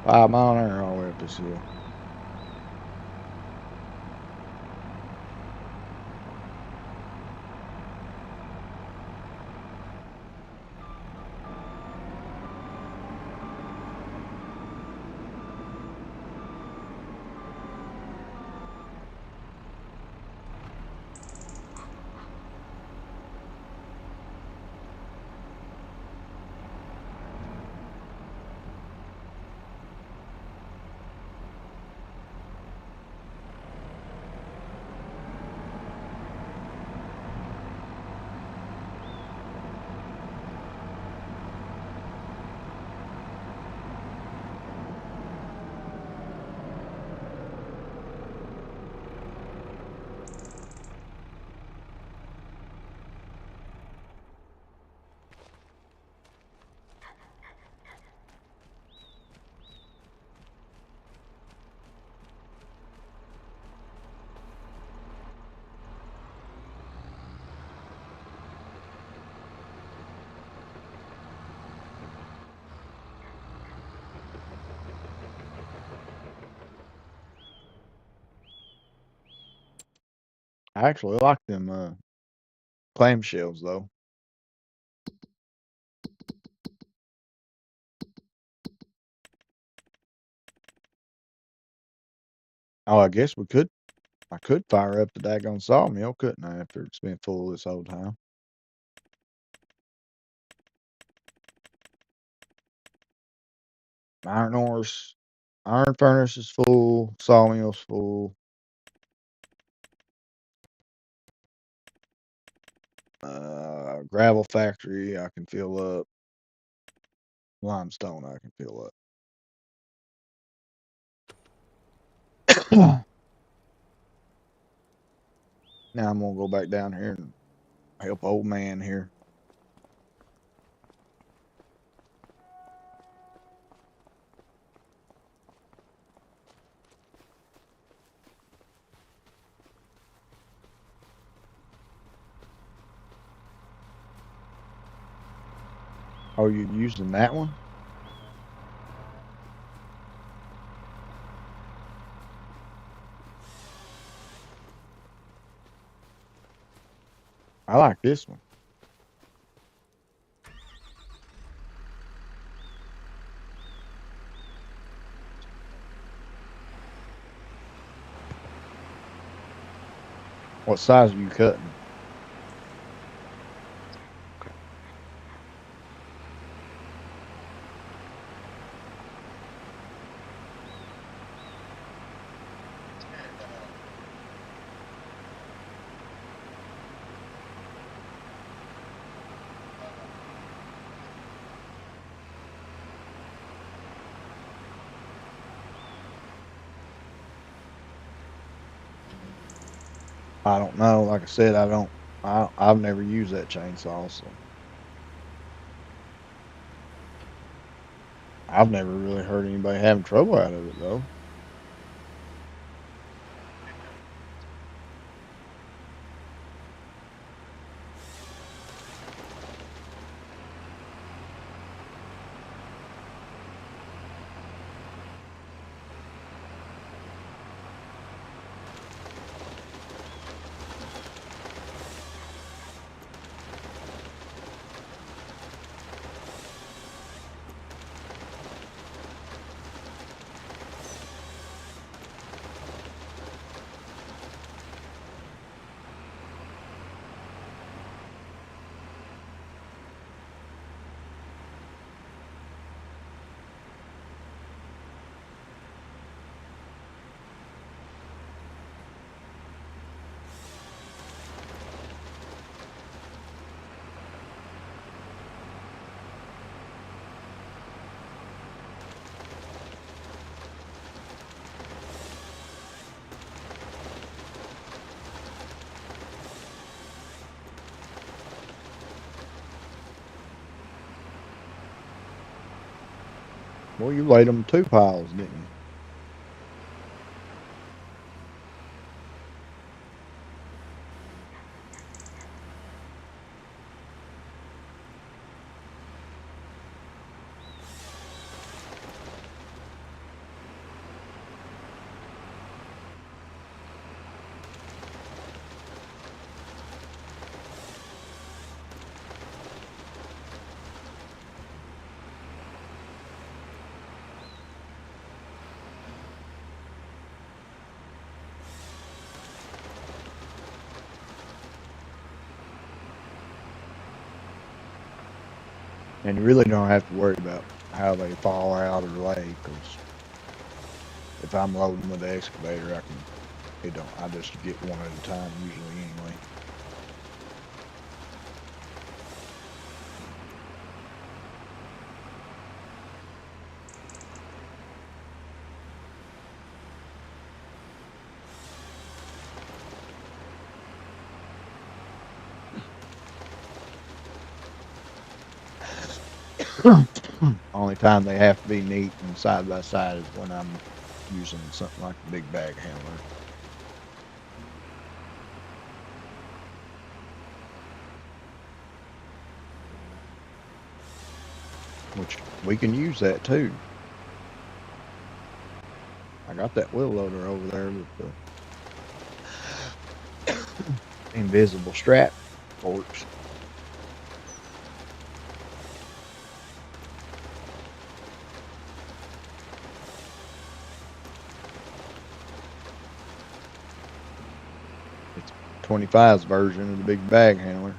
5 mile an hour all the way up this hill. I actually like them clamshells, though. Oh, I guess I could fire up the daggone sawmill, couldn't I, after it's been full this whole time? Iron ores, iron furnace is full, sawmill's full. Gravel factory, I can fill up. Limestone, I can fill up. Now I'm gonna go back down here and help old man here. Oh, you using that one? I like this one. What size are you cutting? I don't know. Like I said, I've never used that chainsaw, so I've never really heard anybody having trouble out of it though. Well, you laid them 2 piles, didn't you? And you really don't have to worry about how they fall out or lay, because if I'm loading with the excavator, it don't, I just get one at a time usually anyway. Only time they have to be neat and side by side is when I'm using something like a big bag handler, which we can use that too. I got that wheel loader over there with the invisible strap forks. It's 25's version of the big bag handler.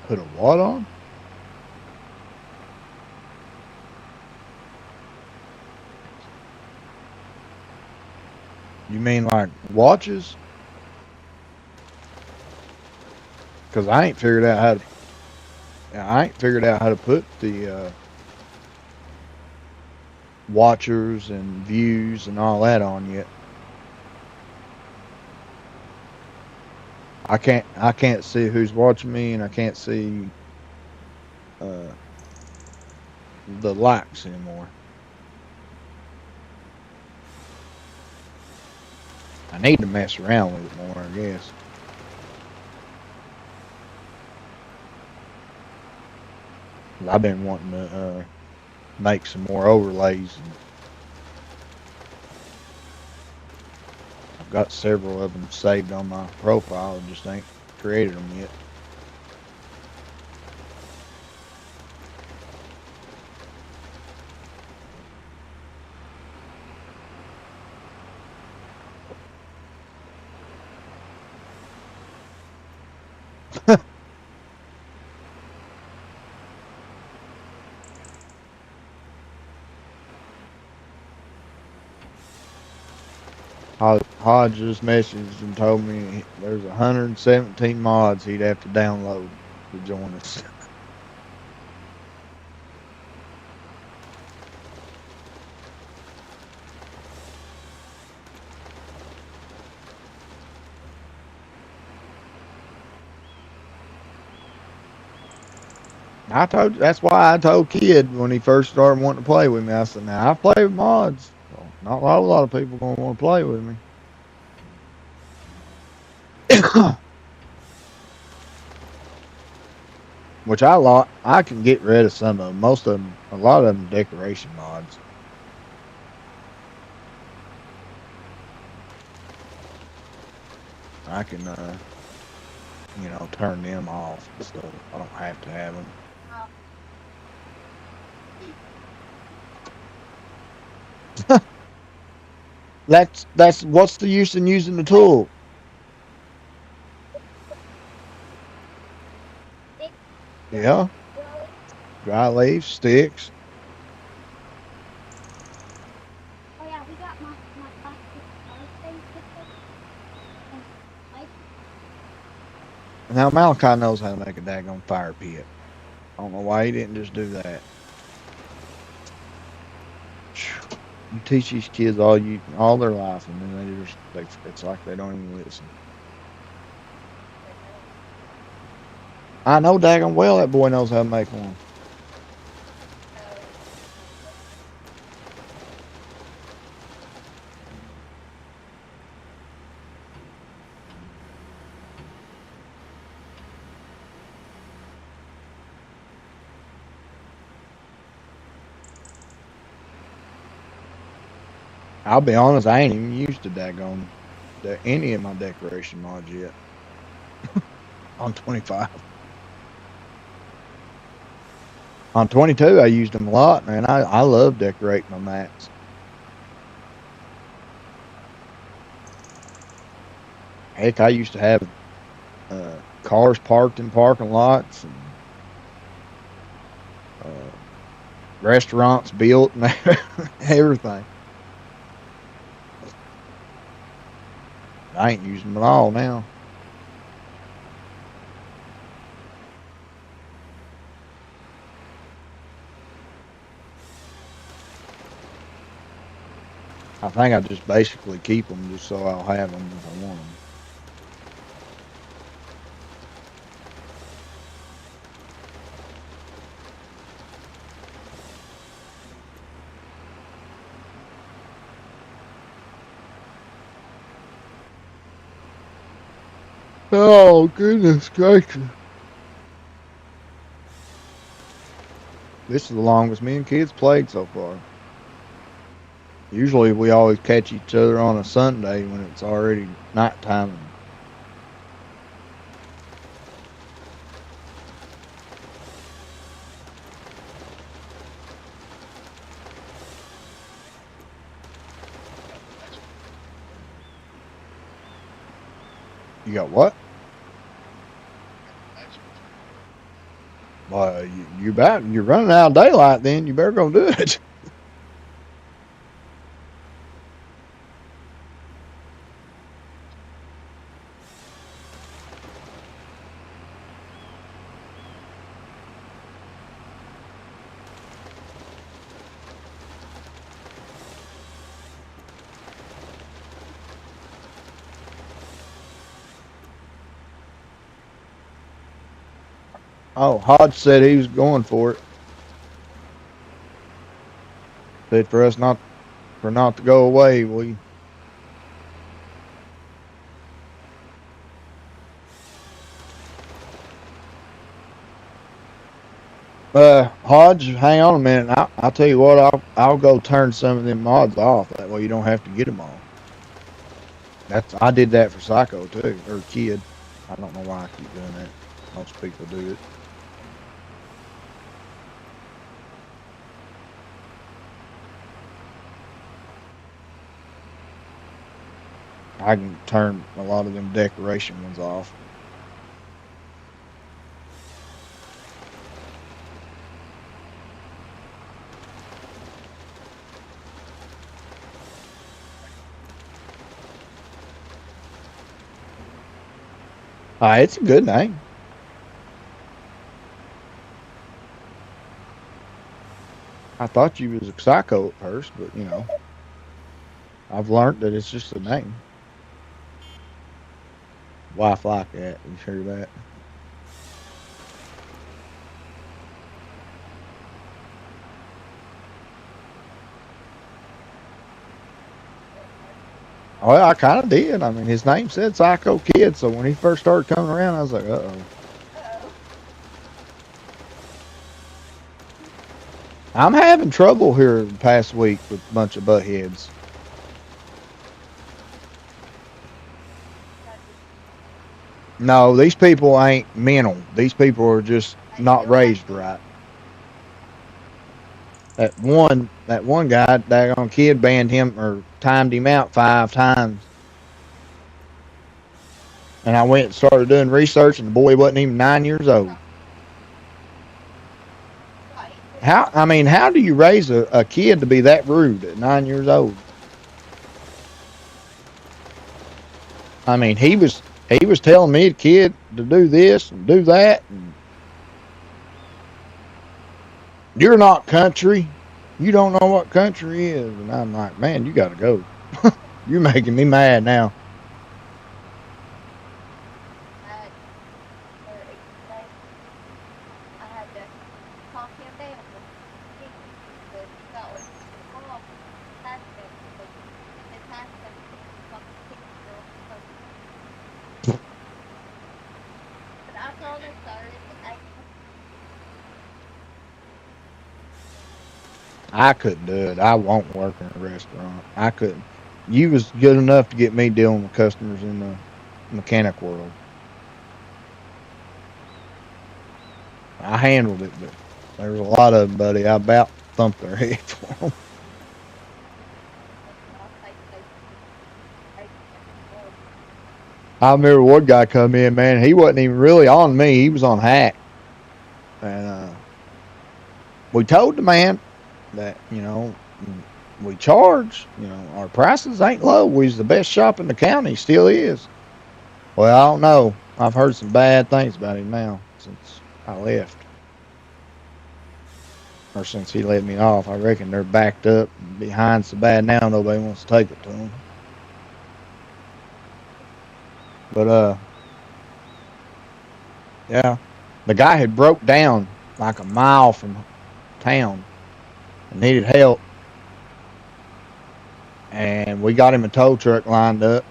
Put a what on? You mean like watches? Because I ain't figured out how to put the watchers and views and all that on yet. I can't see who's watching me, and I can't see uh, the likes anymore. I need to mess around with it more, I guess. I've been wanting to make some more overlays. And I've got several of them saved on my profile. I just ain't created them yet. Hodge just messaged and told me there's 117 mods he'd have to download to join us. That's why I told Kid when he first started wanting to play with me. I said, "Now I play with mods. So not a lot of people gonna want to play with me." Which I can get rid of some of them. Most of them, a lot of them, decoration mods. I can, turn them off, so I don't have to have them. That's what's the use in using the tool? Yeah, dry leaves, sticks. Oh yeah, we got my plastic thing picture. Like, Now Malachi knows how to make a daggone fire pit. I don't know why he didn't just do that. You teach these kids all their life, and then it's like they don't even listen. I know daggone well that boy knows how to make one. I'll be honest, I ain't even used to daggone any of my decoration mods yet on 25. On 22, I used them a lot, man. I love decorating my mats. Heck, I used to have cars parked in parking lots and uh, restaurants built and everything. I ain't using them at all now. I think I just basically keep them just so I'll have them if I want them. Oh, goodness gracious. This is the longest me and kids played so far. Usually we always catch each other on a Sunday when it's already nighttime. You got what? Well, you're running out of daylight. Then you better go do it. Oh, Hodge said he was going for it. Said for us not to go away. Hodge, hang on a minute. I'll tell you what. I'll go turn some of them mods off. That way you don't have to get them all. I did that for Psycho too, or Kid. I don't know why I keep doing that. Most people do it. I can turn a lot of them decoration ones off. It's a good name. I thought you was a psycho at first, but I've learned that it's just a name. Wife like that. You hear that? Well, I kind of did. I mean, his name said Psycho Kid, so when he first started coming around, I was like, uh oh. Uh-oh. I'm having trouble here the past week with a bunch of butt heads. No, these people ain't mental. These people are just not raised right. That one guy, that on kid, banned him or timed him out 5 times. And I went and started doing research, and the boy wasn't even 9 years old. How do you raise a kid to be that rude at 9 years old? I mean, he was telling me, the kid, to do this and do that. And you're not country. You don't know what country is. And I'm like, man, you got to go. You're making me mad now. I had to talk him down because he felt like mom has been because his husband fucking kicked girl. But I told him sorry. I couldn't do it. I won't work in a restaurant. I couldn't. You was good enough to get me dealing with customers in the mechanic world. I handled it, but there was a lot of them, buddy. I about thumped their head for them. I remember one guy come in, man. He wasn't even really on me. He was on Hack, and we told the man that we charge. Our prices ain't low. We's the best shop in the county. Still is. Well, I don't know. I've heard some bad things about him now since I left, or since he let me off. I reckon they're backed up behind so bad now nobody wants to take it to them. But yeah, the guy had broke down like a mile from town and needed help, and we got him a tow truck lined up,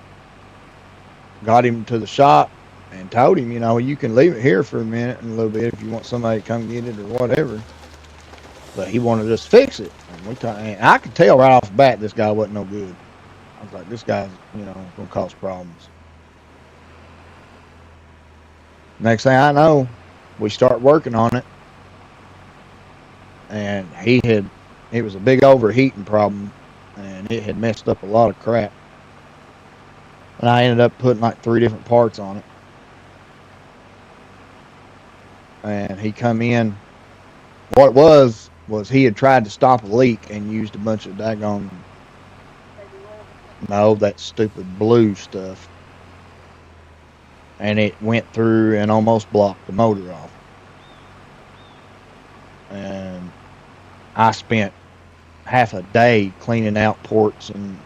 got him to the shop, and told him, you can leave it here for a minute and a little bit if you want somebody to come get it or whatever. But he wanted us to fix it, and I could tell right off the bat this guy wasn't no good. I was like, this guy's gonna cause problems. Next thing I know, we start working on it, and it was a big overheating problem, and it had messed up a lot of crap. And I ended up putting like 3 different parts on it. And he come in. What it was he had tried to stop a leak and used a bunch of daggone, no, that stupid blue stuff. And it went through and almost blocked the motor off. And I spent half a day cleaning out ports and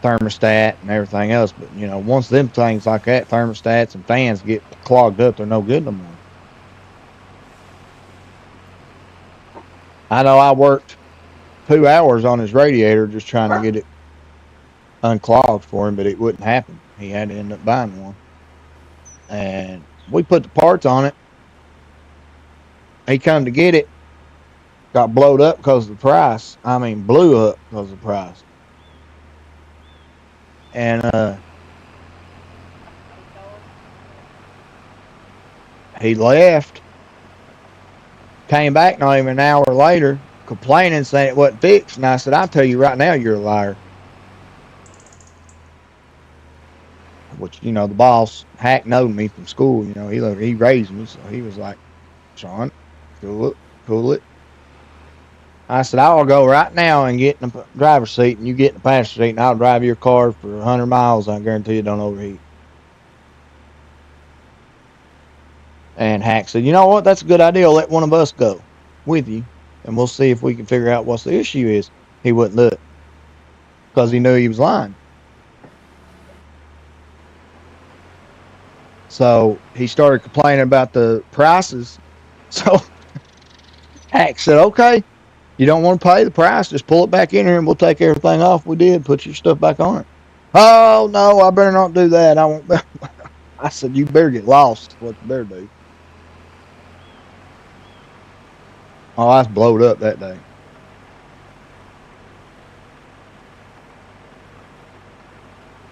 thermostat and everything else. But, once them things like that, thermostats and fans get clogged up, they're no good no more. I know I worked 2 hours on his radiator just trying to get it unclogged for him, but it wouldn't happen. He had to end up buying one. And we put the parts on it. He come to get it, got blowed up because of the price. I mean, blew up because of the price. And he left, came back not even an hour later, complaining, saying it wasn't fixed. And I said, I'll tell you right now, you're a liar. Which, you know, the boss, Hack, knowed me from school. You know, he raised me. So he was like, Sean, cool it, cool it. I said, I'll go right now and get in the driver's seat, and you get in the passenger seat, and I'll drive your car for 100 miles. I guarantee it don't overheat. And Hack said, you know what? That's a good idea. Let one of us go with you, and we'll see if we can figure out what the issue is. He wouldn't do it because he knew he was lying. So he started complaining about the prices. So Hack said, okay, you don't want to pay the price, just pull it back in here and we'll take everything off we did, put your stuff back on it. Oh, no, I better not do that. I won't. I said, you better get lost. That's what you better do. Oh, I was blowed up that day.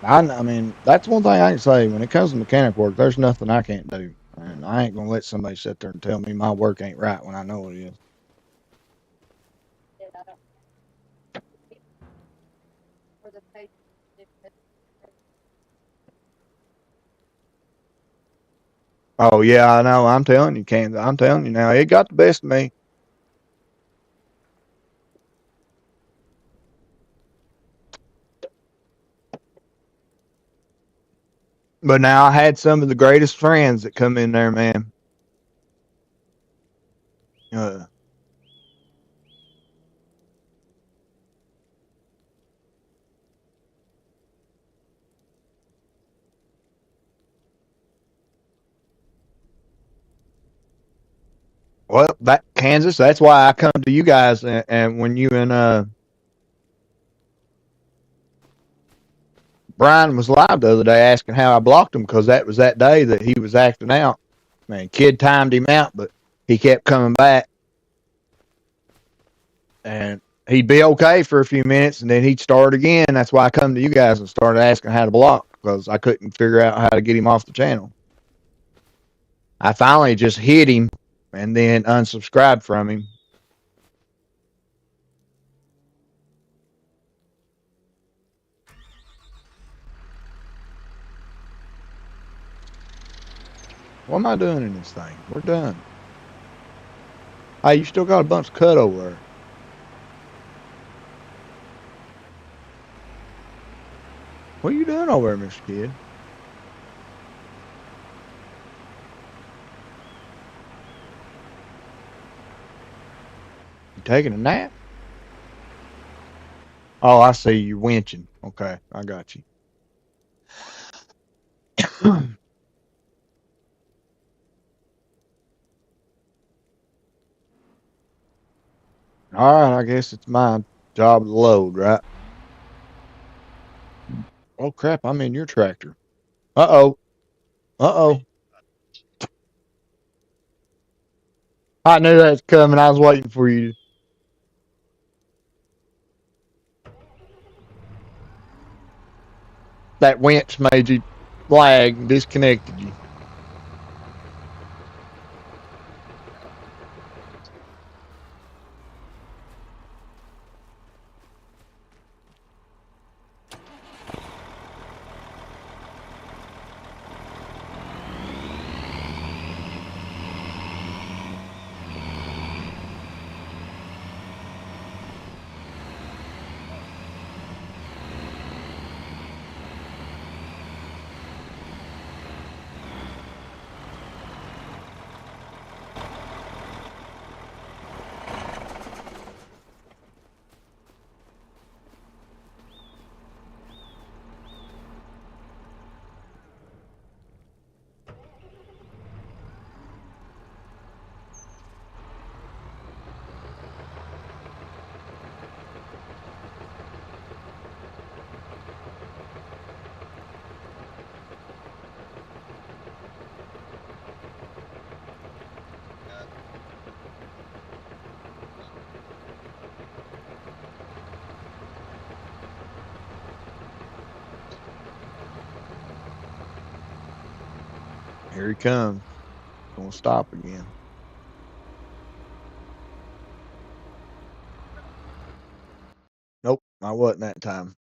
I mean, that's one thing I can say. When it comes to mechanic work, there's nothing I can't do. And I ain't going to let somebody sit there and tell me my work ain't right when I know it is. Oh, yeah, I know. I'm telling you, Kansas. I'm telling you now. It got the best of me. But now I had some of the greatest friends that come in there, man. Uh, well, that Kansas, that's why I come to you guys. And when you and Brian was live the other day asking how I blocked him because that was that day that he was acting out. Man, kid timed him out, but he kept coming back. And he'd be okay for a few minutes and then he'd start again. That's why I come to you guys and started asking how to block because I couldn't figure out how to get him off the channel. I finally just hit him and then unsubscribed from him. What am I doing in this thing? We're done. Hey, you still got a bunch of cut over there. What are you doing over there, Mr. Kid? You taking a nap? Oh, I see. You're winching. Okay, I got you. All right, I guess it's my job to load, right? Oh, crap, I'm in your tractor. Uh-oh. Uh-oh. I knew that was coming. I was waiting for you. That winch made you lag and disconnected you. Here he comes. Gonna stop again. Nope, I wasn't that time.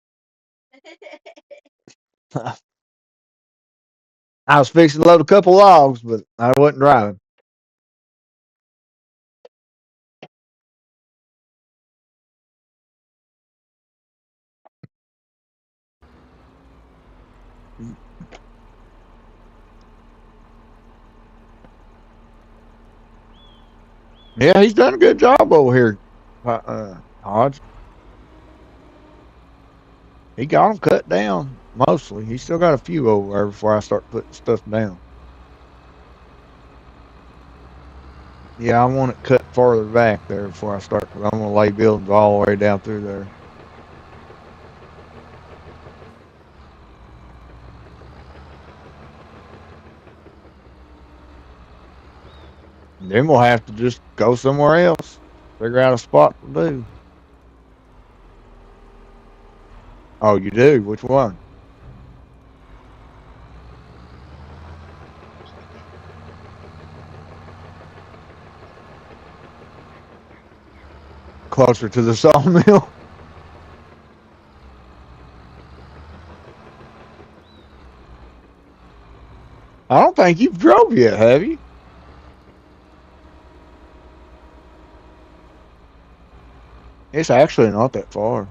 I was fixing to load a couple logs, but I wasn't driving. Yeah, he's done a good job over here, Hodge. He got them cut down mostly. He still got a few over there before I start putting stuff down. Yeah, I want it cut farther back there before I start, because I'm going to lay buildings all the way down through there. And then we'll have to just go somewhere else, figure out a spot to do. Oh, you do? Which one? Closer to the sawmill? I don't think you've drove yet, have you? It's actually not that far.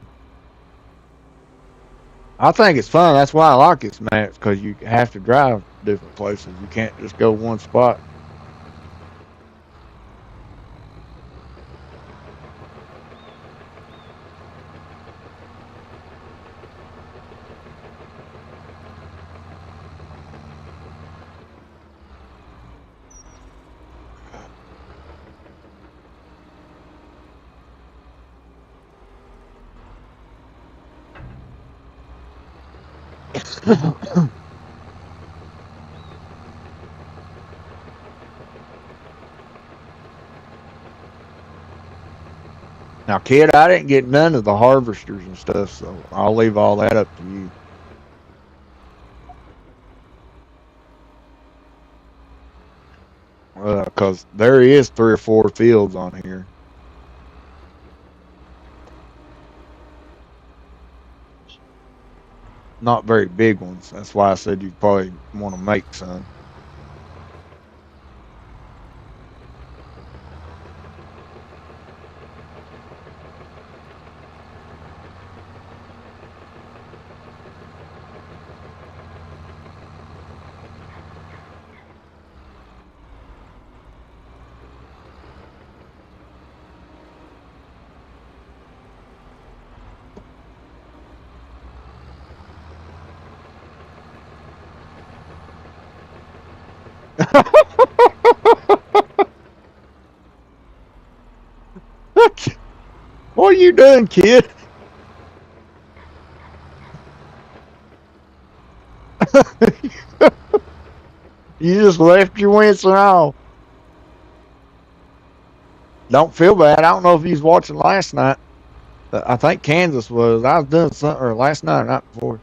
I think it's fun. That's why I like this match, because you have to drive different places. You can't just go one spot. Now, kid, I didn't get none of the harvesters and stuff, so I'll leave all that up to you. Because there is 3 or 4 fields on here. Not very big ones. That's why I said you probably want to make some. What are you doing, kid? You just left your Winston off. Don't feel bad. I don't know if you was watching last night. I think Kansas was. I was doing something, or last night or night before.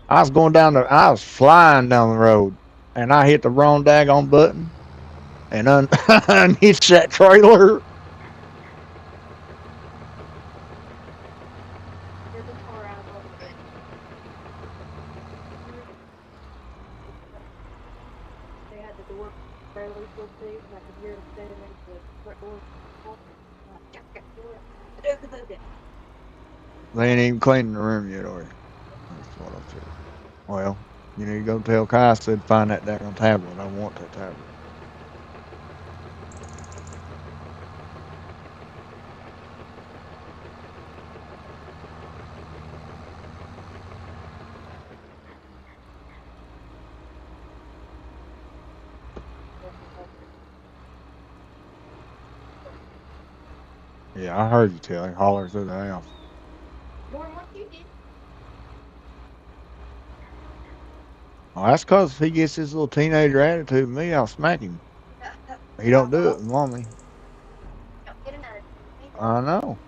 I was going down the. I was flying down the road, and I hit the wrong daggone button, and unhitched that trailer. There's a car out over there. They had the door fairly still safe, and I could hear them standing next to the front door. They ain't even cleaning the room yet, are you? That's what I said. Well, you need to go tell Kai I said find that daggone tablet. I want that tablet. Yeah, I heard you tell him. Holler through the house. More than what you did. Well, that's because if he gets his little teenager attitude with me, I'll smack him. He don't do it with mommy. Don't get an attitude. I know.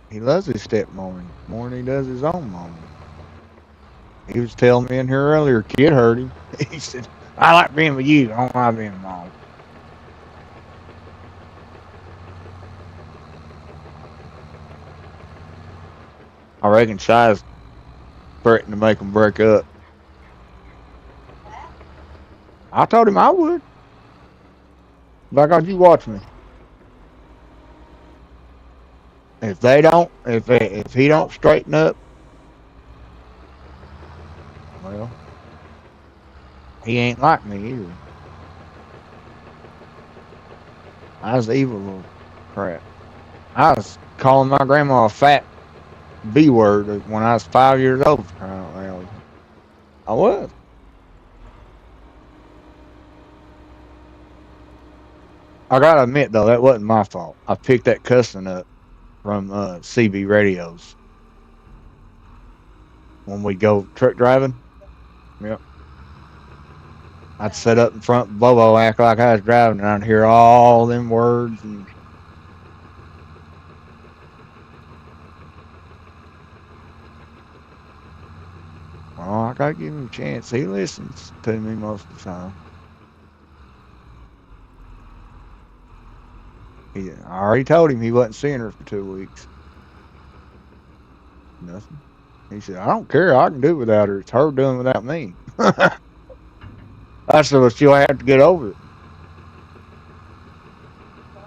He loves his stepmommy more than he does his own mommy. He was telling me in here earlier, kid heard him. He said, I like being with you. I don't like being with mom. I reckon Shy's threatened to make them break up. That I told him I would. By God, you watch me. If they don't, if he don't straighten up, well, he ain't like me either. I was evil little crap. I was calling my grandma a fat B word when I was 5 years old for crying out loud. I was. I gotta admit though, that wasn't my fault. I picked that cussing up from CB radios when we go truck driving. Yep. I'd that sit up in front, Bobo act like I was driving, and I'd hear all them words. And well, I gotta give him a chance. He listens to me most of the time. I already told him he wasn't seeing her for 2 weeks. Nothing. He said, I don't care. I can do without her. It's her doing without me. I said, well, she'll have to get over it. fun.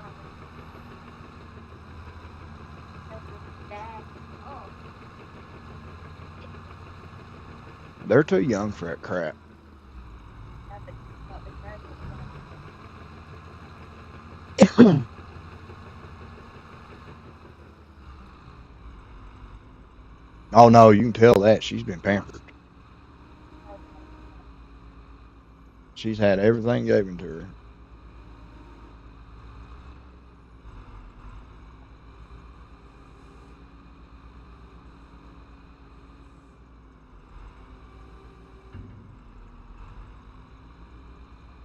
That's with dad. Oh, They're too young for that crap. that's what the graduate son. Oh, no, you can tell that. She's been pampered. She's had everything given to her.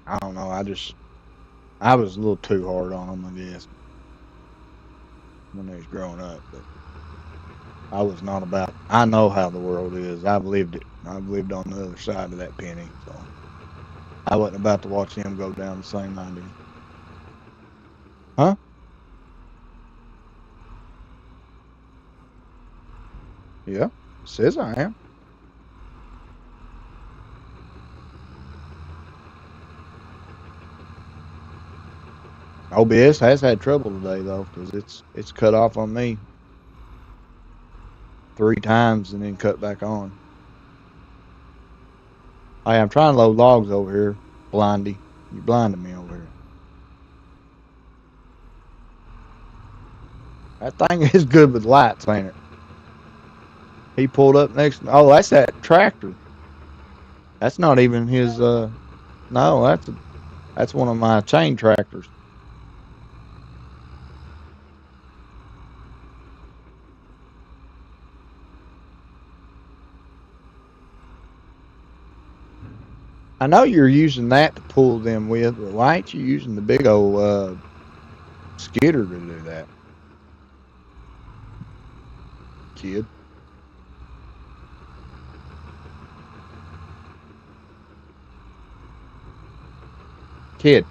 I don't know. I was a little too hard on them, I guess, when they was growing up. But I was not about. I know how the world is. I've lived it. I've lived on the other side of that penny, so I wasn't about to watch him go down the same line. Huh? Yeah. Says I am. OBS has had trouble today though, because it's cut off on me 3 times and then cut back on. Hey, I'm trying to load logs over here, Blindy. You blinded me over here. That thing is good with lights, ain't it? He pulled up next. Oh, that's that tractor. That's not even his. No, that's one of my chain tractors. I know you're using that to pull them with, but why ain't you using the big old skidder to do that, kid? Kid.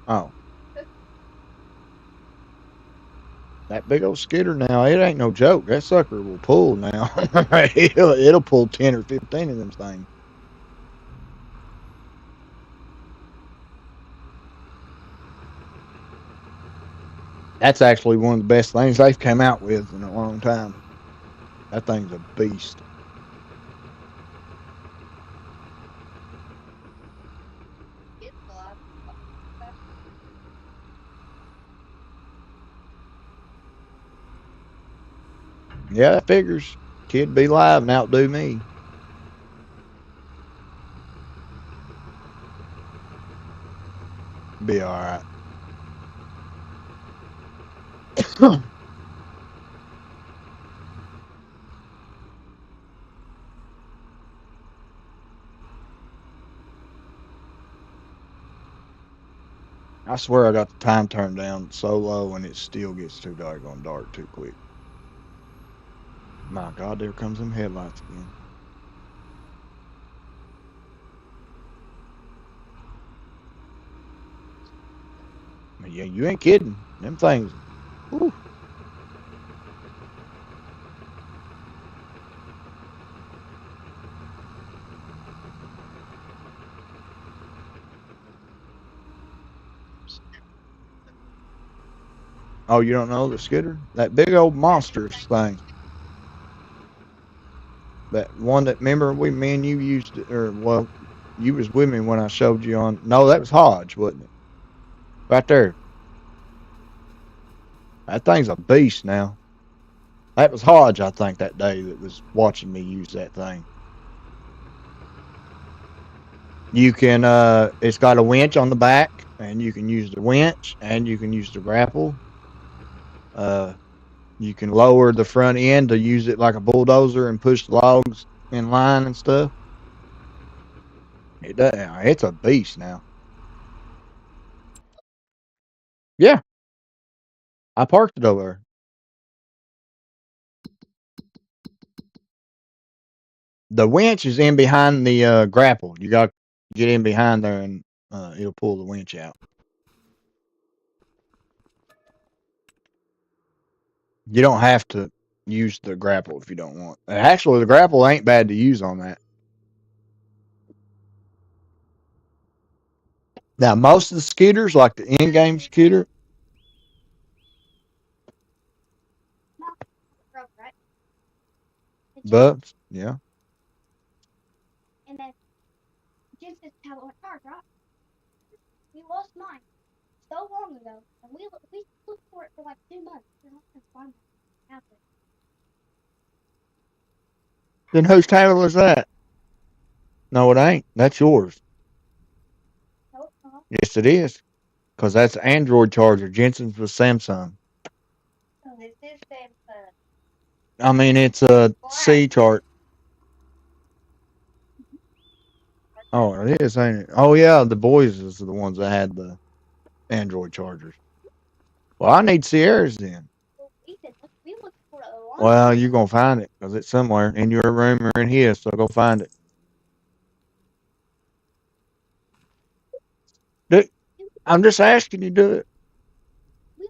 Oh, that big old skidder now, it ain't no joke. That sucker will pull now. It'll pull 10 or 15 of them things. That's actually one of the best things they've come out with in a long time. That thing's a beast. It's alive. Yeah, that figures. Kid be live and outdo me. Be all right. I swear I got the time turned down so low and it still gets too doggone dark too quick. My God, there comes them headlights again. Yeah, you ain't kidding. Them things. Whew. Oh, you don't know the skidder? That big old monstrous thing. That one that remember me and you used it, or well, you was with me when I showed you on. No, that was Hodge, wasn't it? Right there. That thing's a beast now. That was Hodge, I think, that day that was watching me use that thing. You can it's got a winch on the back, and you can use the winch and you can use the grapple. Uh you can lower the front end to use it like a bulldozer and push the logs in line and stuff. It does, it's a beast now. Yeah, I parked it over there. The winch is in behind the grapple. You got to get in behind there and it'll pull the winch out. You don't have to use the grapple if you don't want. Actually, the grapple ain't bad to use on that. Now, most of the scooters, like the in-game scooter, Broke, right? but yeah, And then Jensen's tablet went charged, right? We lost mine so long ago, and we looked for it for like 2 months. We're not gonna find my tablet. then whose tablet is that? No, it ain't. That's yours. No, it's not. Yes, it is. Because that's an Android charger. Jensen's was Samsung. So this is Samsung. I mean, it's a C chart. Oh, it is, ain't it? Oh, yeah, the boys is the ones that had the Android chargers. Well, I need Sierra's then. Well, Ethan, we looked for it a long Well, time you're ago. going to find it because it's somewhere in your room or in his, so go find it. Dude, I'm just asking you to do it. We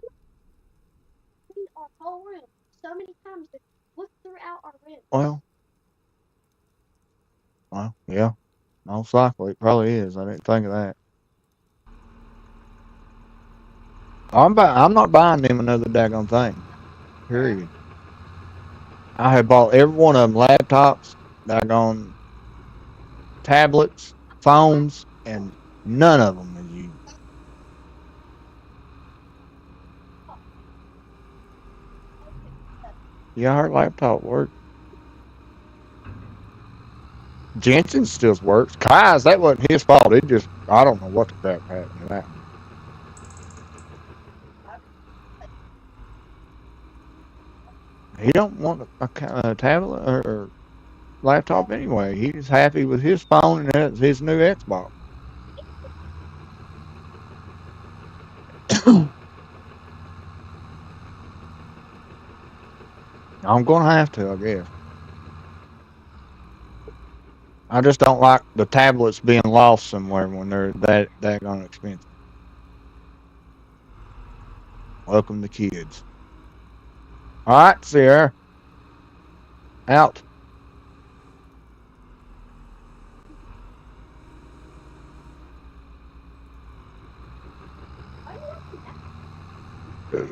cleaned our whole room so many times to look throughout our room. Well, yeah. Most likely, it probably is. I didn't think of that. I'm not buying them another daggone thing. Period. I have bought every one of them laptops, daggone tablets, phones, and none of them is you. Yeah, her laptop works. Jensen still works. Kai's, that wasn't his fault. It just, I don't know what the crap happened to that one. He don't want a tablet or laptop anyway. He's happy with his phone and that's his new Xbox. I'm gonna have to, I guess. I just don't like the tablets being lost somewhere when they're that gonna expensive. Welcome to kids. All right, Sierra, out. Why are you asking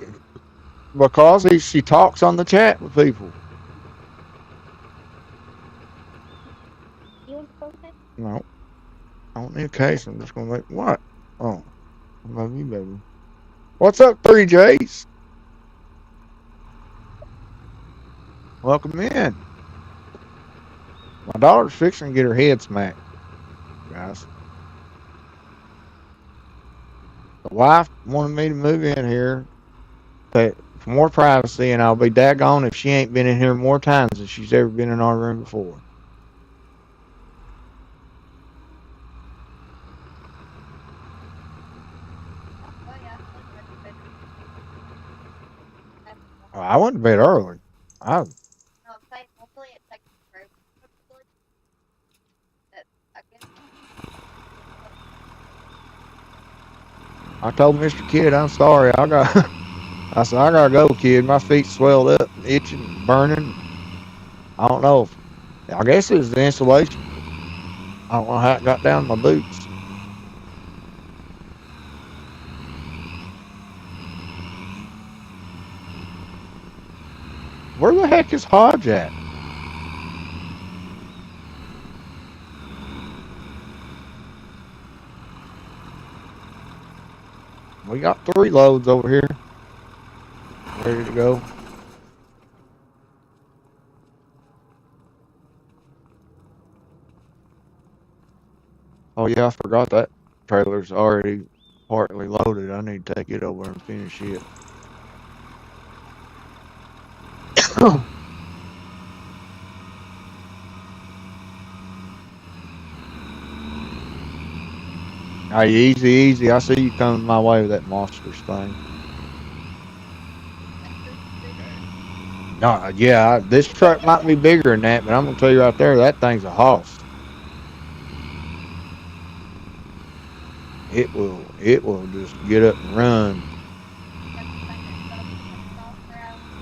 that? Because she talks on the chat with people. You want to post it? No, I don't need a case. I'm just gonna make what? Oh, I love you, baby. What's up, 3Js? Welcome in. My daughter's fixing to get her head smacked, guys. The wife wanted me to move in here for more privacy, and I'll be daggone if she ain't been in here more times than she's ever been in our room before. Oh yeah, I went to bed early. I no, hopefully it's like very that I guess I told Mr. Kid, I'm sorry. I said, I gotta go, kid. My feet swelled up and itching and burning. I don't know if, I guess it was the insulation, but I don't know how it got down my boots. Where the heck is Hodge at? We got 3 loads over here ready to go. Oh yeah, I forgot that trailer's already partly loaded. I need to take it over and finish it. Hey, easy, easy. I see you coming my way with that monstrous thing. Yeah, this truck might be bigger than that, but I'm gonna tell you right there, that thing's a hoss. It will just get up and run.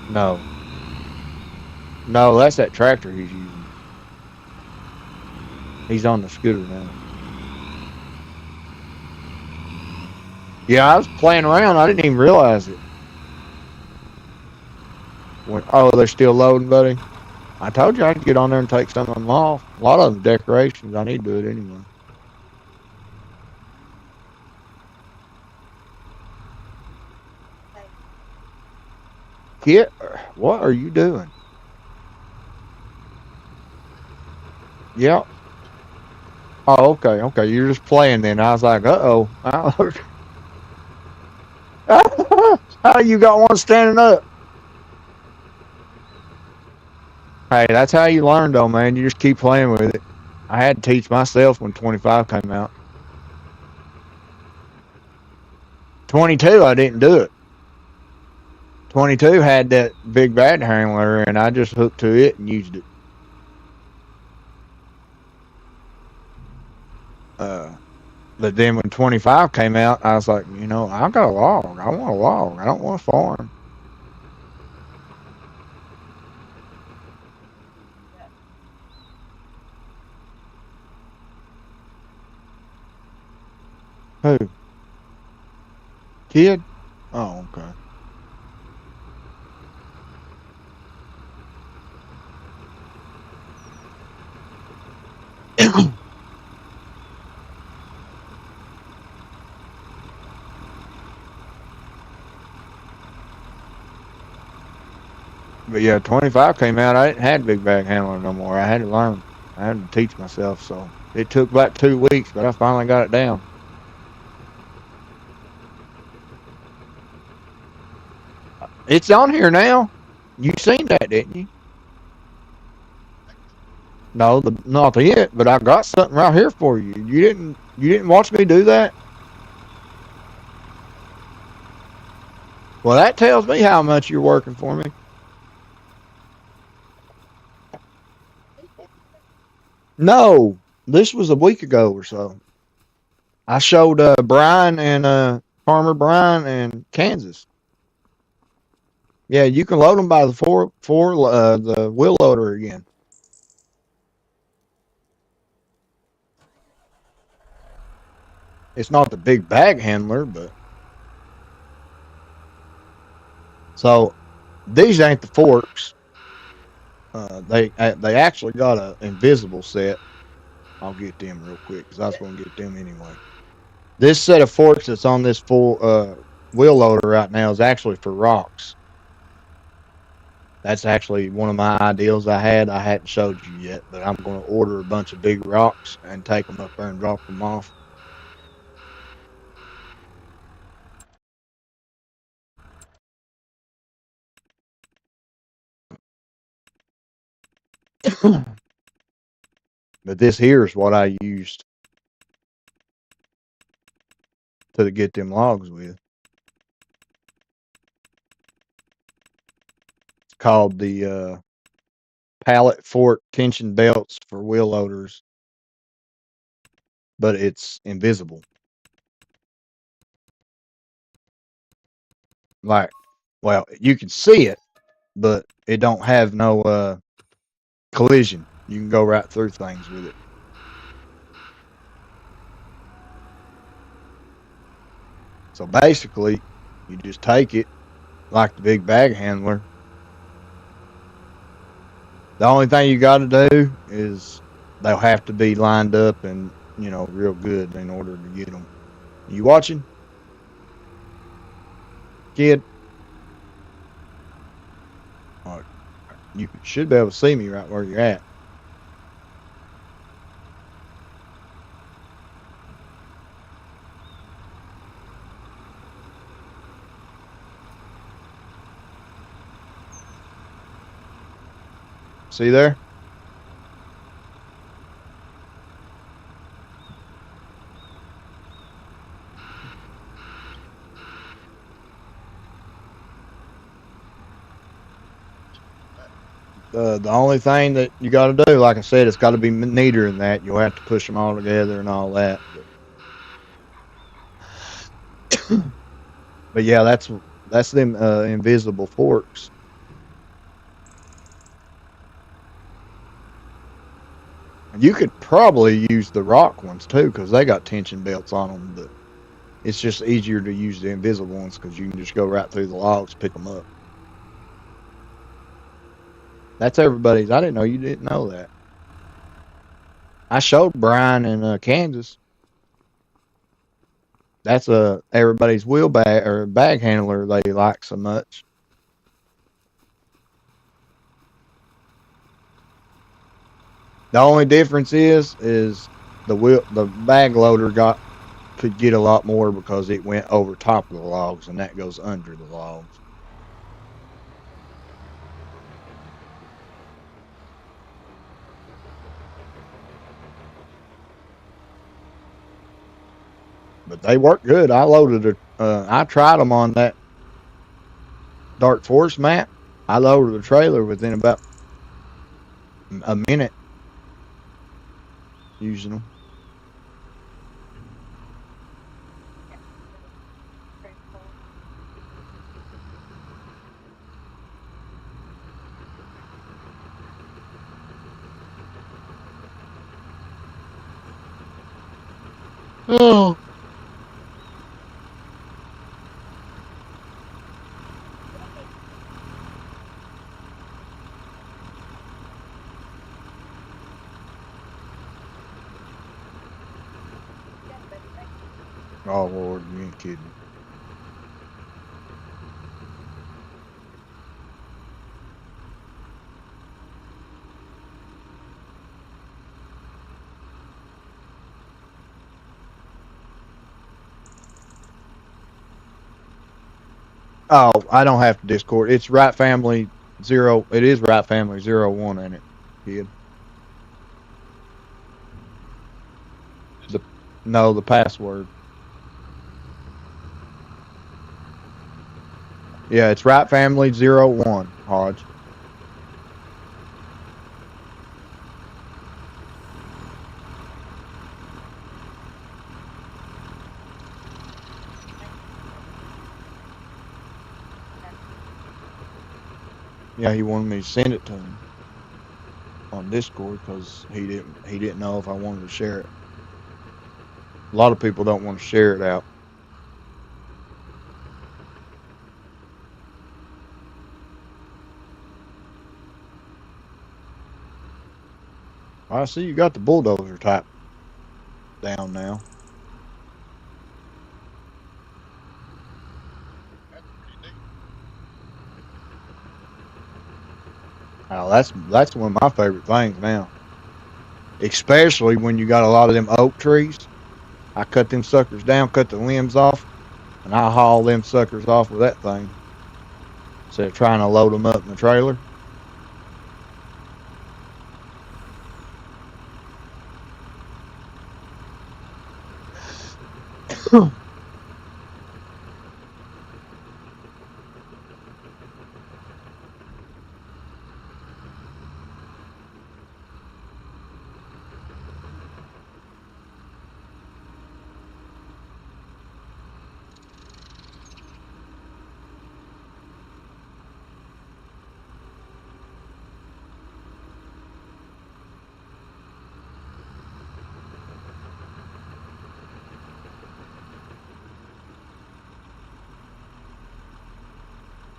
No, no, that's that tractor he's using. He's on the scooter now. Yeah, I was playing around. I didn't even realize it. Oh, they're still loading, buddy. I told you I'd get on there and take some of them off. A lot of them decorations. I need to do it anyway. Kit, what are you doing? Yep. Oh, okay, okay. You're just playing then. I was like, uh oh. How you got one standing up? Hey, that's how you learn, though, man. You just keep playing with it. I had to teach myself when 25 came out. 22, I didn't do it. 22 had that big bad handler, and I just hooked to it and used it. Uh, but then when 25 came out, I was like, I got a log. I want a log. I don't want a farm. Who? Kid? Oh, okay. But yeah, 25 came out. I didn't have big bag handler no more. I had to learn. I had to teach myself. So it took about 2 weeks, but I finally got it down. It's on here now. You seen that, didn't you? No, not yet. But I got something right here for you. You didn't watch me do that. Well, that tells me how much you're working for me. No, this was a week ago or so. I showed Brian and Farmer Brian and Kansas. Yeah, you can load them by the the wheel loader again. It's not the big bag handler, but so these ain't the forks. They actually got a invisible set. I'll get them real quick because I was going to get them anyway. This set of forks that's on this full wheel loader right now is actually for rocks. That's actually one of my ideals I had. I hadn't showed you yet, but I'm going to order a bunch of big rocks and take them up there and drop them off. But this here is what I used to get them logs with. It's called the pallet fork tension belts for wheel loaders, but it's invisible. Like, well, you can see it, but it don't have no collision. You can go right through things with it. So basically, you just take it like the big bag handler. The only thing you got to do is they'll have to be lined up and real good in order to get them. You watching, kid? All right. You should be able to see me right where you're at. See there? The only thing that you got to do, like I said, it's got to be neater than that. You'll have to push them all together and all that. But yeah, that's them invisible forks. And you could probably use the rock ones too, because they got tension belts on them. But it's just easier to use the invisible ones because you can just go right through the logs, pick them up. That's everybody's. I didn't know you didn't know that. I showed Brian in Kansas. That's everybody's wheel bag or bag handler they like so much. The only difference is the bag loader could get a lot more because it went over top of the logs and that goes under the logs. But they work good. I loaded it. I tried them on that Dark Forest map. I loaded the trailer within about a minute using them. Oh, oh Lord, you ain't kidding. Oh, I don't have to Discord. It's Right Family Zero. It is Right Family 01 in it, kid. The No, the password. Yeah, it's Right Family 01, Hodge. Yeah, he wanted me to send it to him on Discord because he didn't know if I wanted to share it. A lot of people don't want to share it out. I see you got the bulldozer type down now. That's pretty neat. Oh, that's one of my favorite things now. Especially when you got a lot of them oak trees. I cut them suckers down, cut the limbs off, and I haul them suckers off with that thing instead of trying to load them up in the trailer.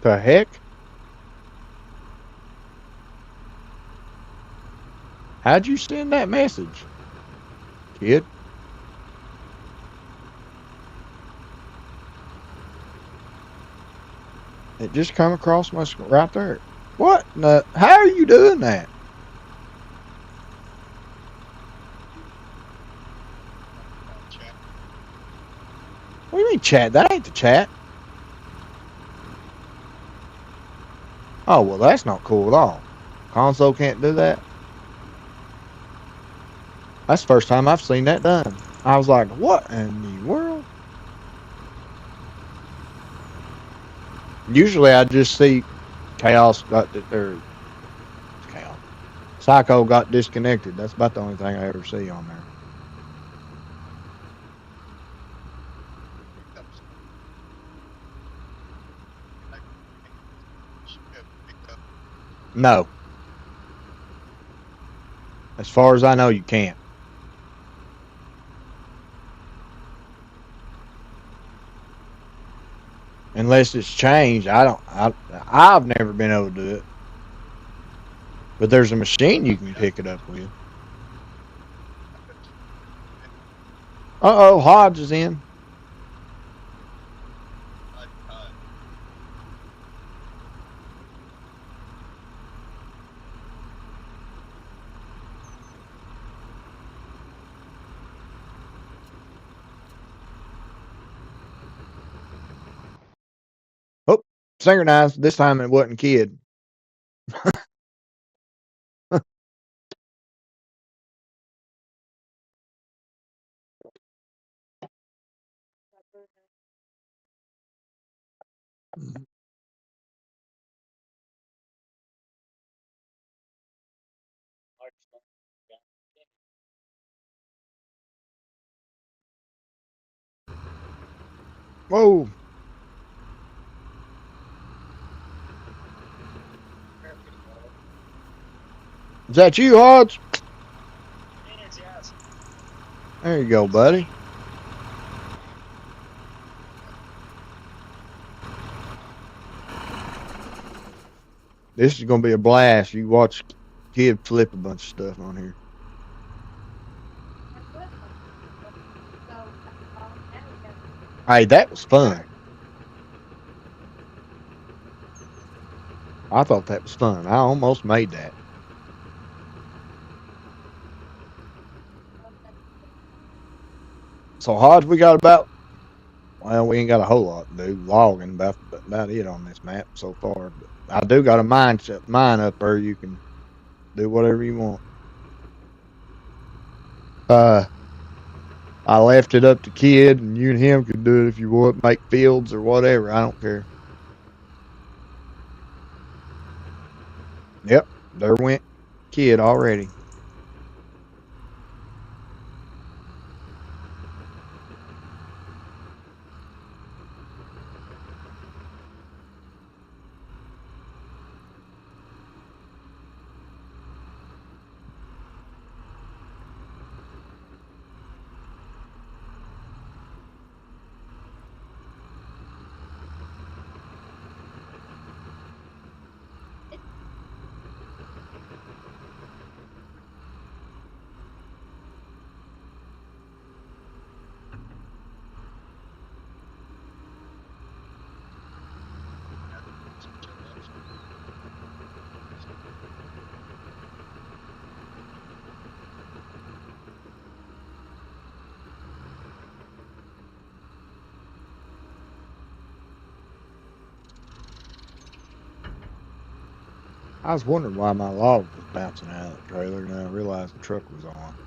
The heck? How'd you send that message, kid? It just come across my screen right there. What? No, how are you doing that? Chat. What do you mean chat? That ain't the chat. Oh, well, that's not cool at all. Console can't do that. That's the first time I've seen that done. I was like, what in the world? Usually I just see Chaos got Chaos. Psycho got disconnected. That's about the only thing I ever see on there. Picked up some. I should have picked up. No. As far as I know, you can't. Unless it's changed. I've never been able to do it. But there's a machine you can pick it up with. I bet you. Uh oh, Hodge is in. I Oh, synchronized. This time it wasn't kid. Whoa. Is that you, Hodge? yes. There you go, buddy. This is gonna be a blast. You watch kid flip a bunch of stuff on here. Hey, that was fun. I thought that was fun. I almost made that. So Hodge, we got about well, we ain't got a whole lot to do. Logging about it on this map so far. But I do got a mine up there. You can do whatever you want. Uh, I left it up to kid, and you and him could do it if you want. Make fields or whatever. I don't care. Yep, there went kid already. I was wondering why my log was bouncing out of the trailer, and I realized the truck was on.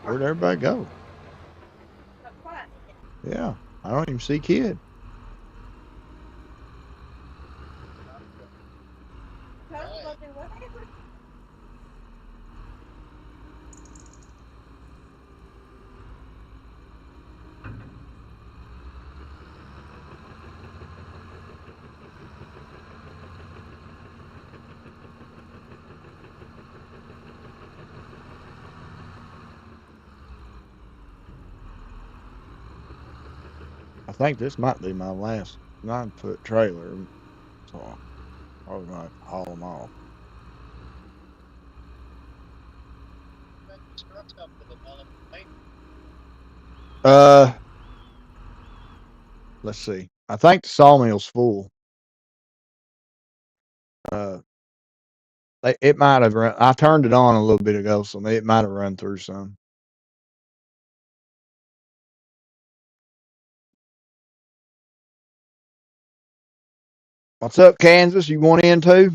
Where'd everybody go? Yeah, I don't even see kid. Right. I think this might be my last 9 foot trailer, so I'm probably gonna have to haul them off. These trucks up with a lot of paint. Uh, let's see. I think the sawmill's full. Uh, it might have run. I turned it on a little bit ago, so it might have run through some. What's up, Kansas? You want in too?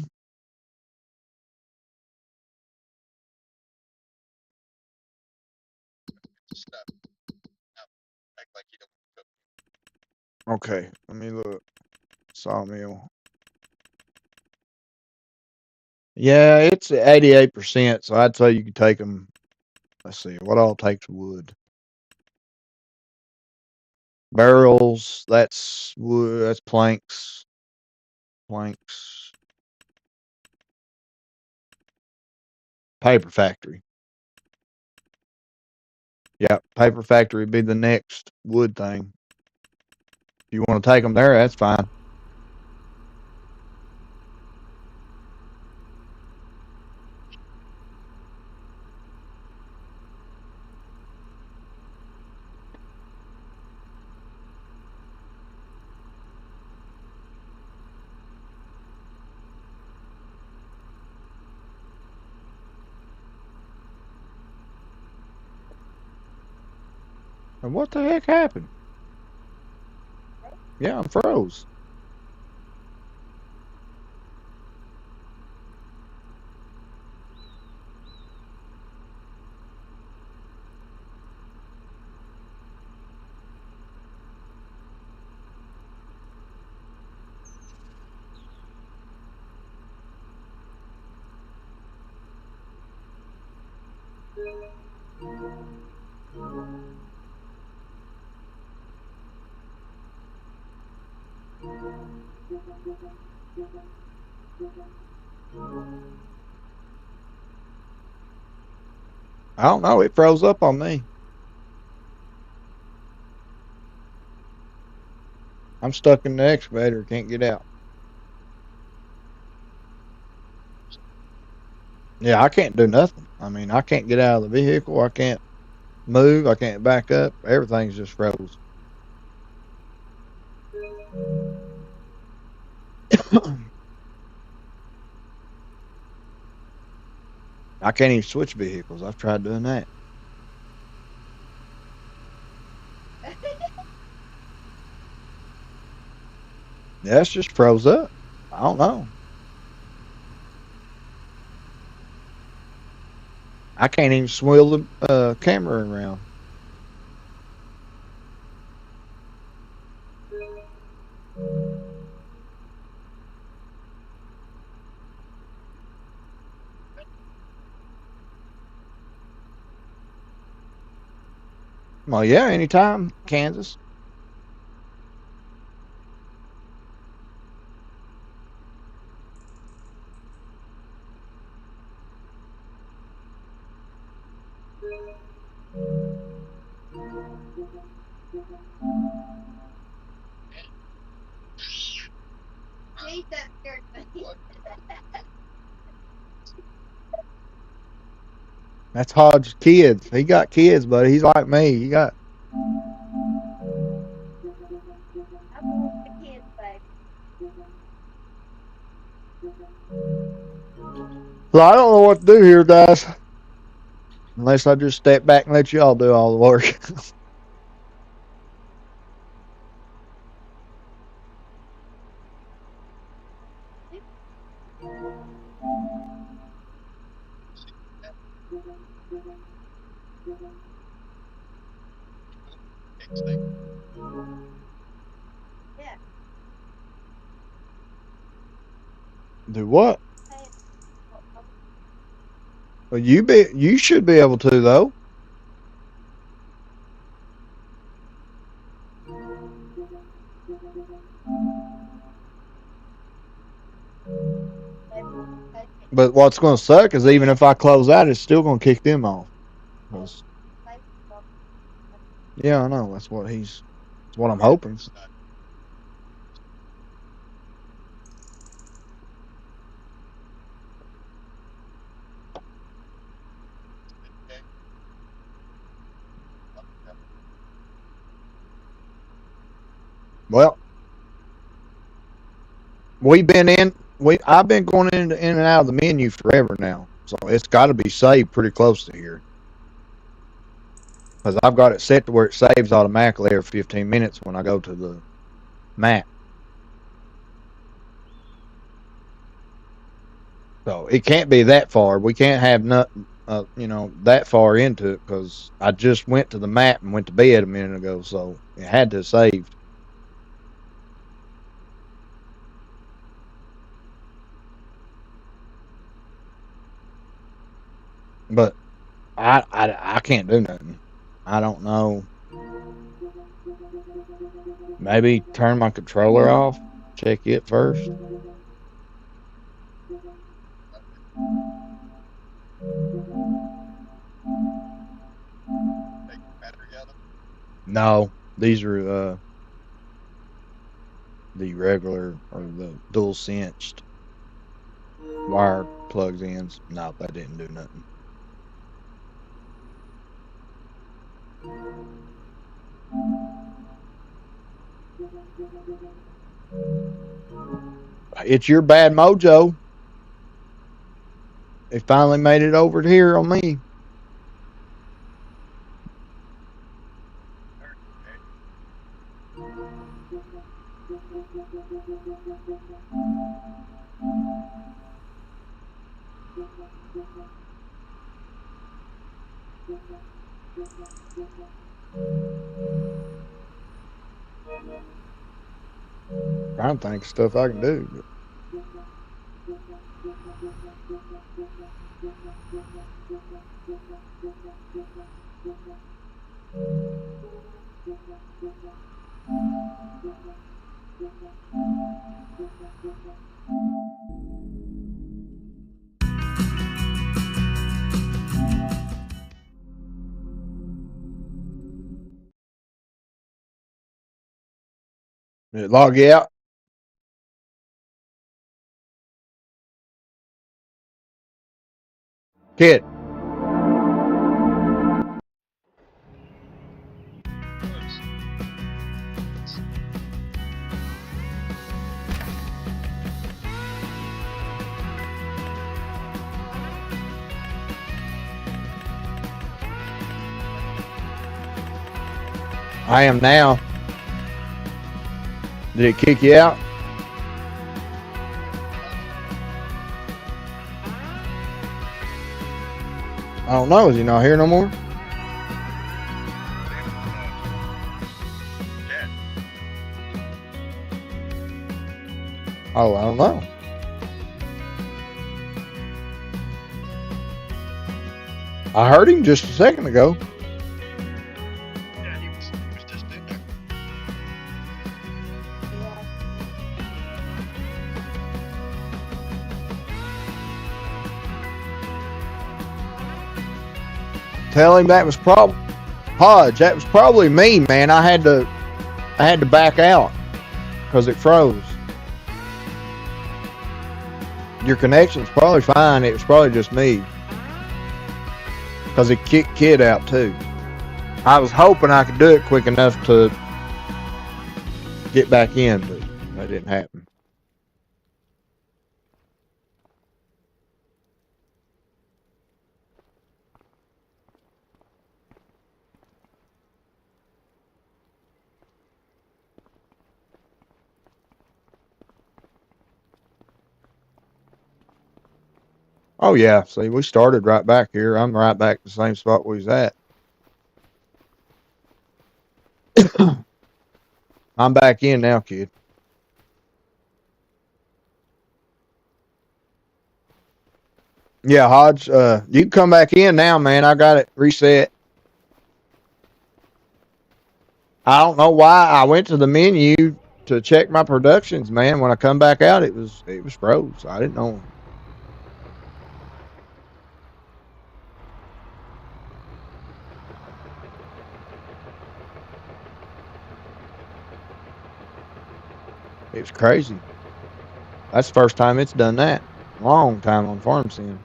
Stuff. Act like you don't cook. Okay, let me look. Sawmill. Yeah, it's 88%, so I'd say you could take them. Let's see, what all takes wood? Barrels, that's wood, that's planks. Planks. Paper factory. Yeah, paper factory would be the next wood thing. If you want to take them there, that's fine. And what the heck happened? Yeah, I'm froze. I don't know. It froze up on me. I'm stuck in the excavator. Can't get out. Yeah, I can't do nothing. I mean, I can't get out of the vehicle. I can't move. I can't back up. Everything's just froze. I can't even switch vehicles. I've tried doing that. Yeah, it's just froze up. I don't know. I can't even swirl the camera around. Well, yeah, anytime, Kansas. Jeez, that scared me. What? That's Hodge's kids. He got kids, buddy. He's like me. He got. I believe the kids, babe. So I don't know what to do here, guys. Unless I just step back and let y'all do all the work. Next thing. Yeah. Do what? Say what color? Well, you should be able to though. Say say But what's going to suck is even if I close out, it's still going to kick them off. 'Cause- say what yeah, I know. That's what I'm hoping. Well, I've been going in and out of the menu forever now, so it's got to be saved pretty close to here. Because I've got it set to where it saves automatically every 15 minutes when I go to the map. So it can't be that far. We can't have nothing, that far into it because I just went to the map and went to bed a minute ago, so it had to have saved. But I can't do nothing. I don't know. Maybe turn my controller off. Check it first. Take the battery out of it. No, these are the regular or the dual sensed wire plugs ins. No, that didn't do nothing. It's your bad mojo. It finally made it over to here on me. Okay. Trying to think of stuff I can do. But did it log you out? Kid, Was. I am now. Did it kick you out? I don't know. Is he not here no more? Dad. Oh, I don't know. I heard him just a second ago. Yeah, he was just in there. yeah. Tell him that was Hodge. That was probably me, man. I had to back out because it froze. Your connection's probably fine. It was probably just me because it kicked Kid out too. I was hoping I could do it quick enough to get back in, but that didn't happen. Oh yeah, see, we started right back here. I'm right back the same spot we was at. I'm back in now, kid. Yeah, Hodge, you can come back in now, man. I got it reset. I don't know why I went to the menu to check my productions, man. When I come back out, it was froze. I didn't know. It was crazy. That's the first time it's done that. Long time on Farm Sim.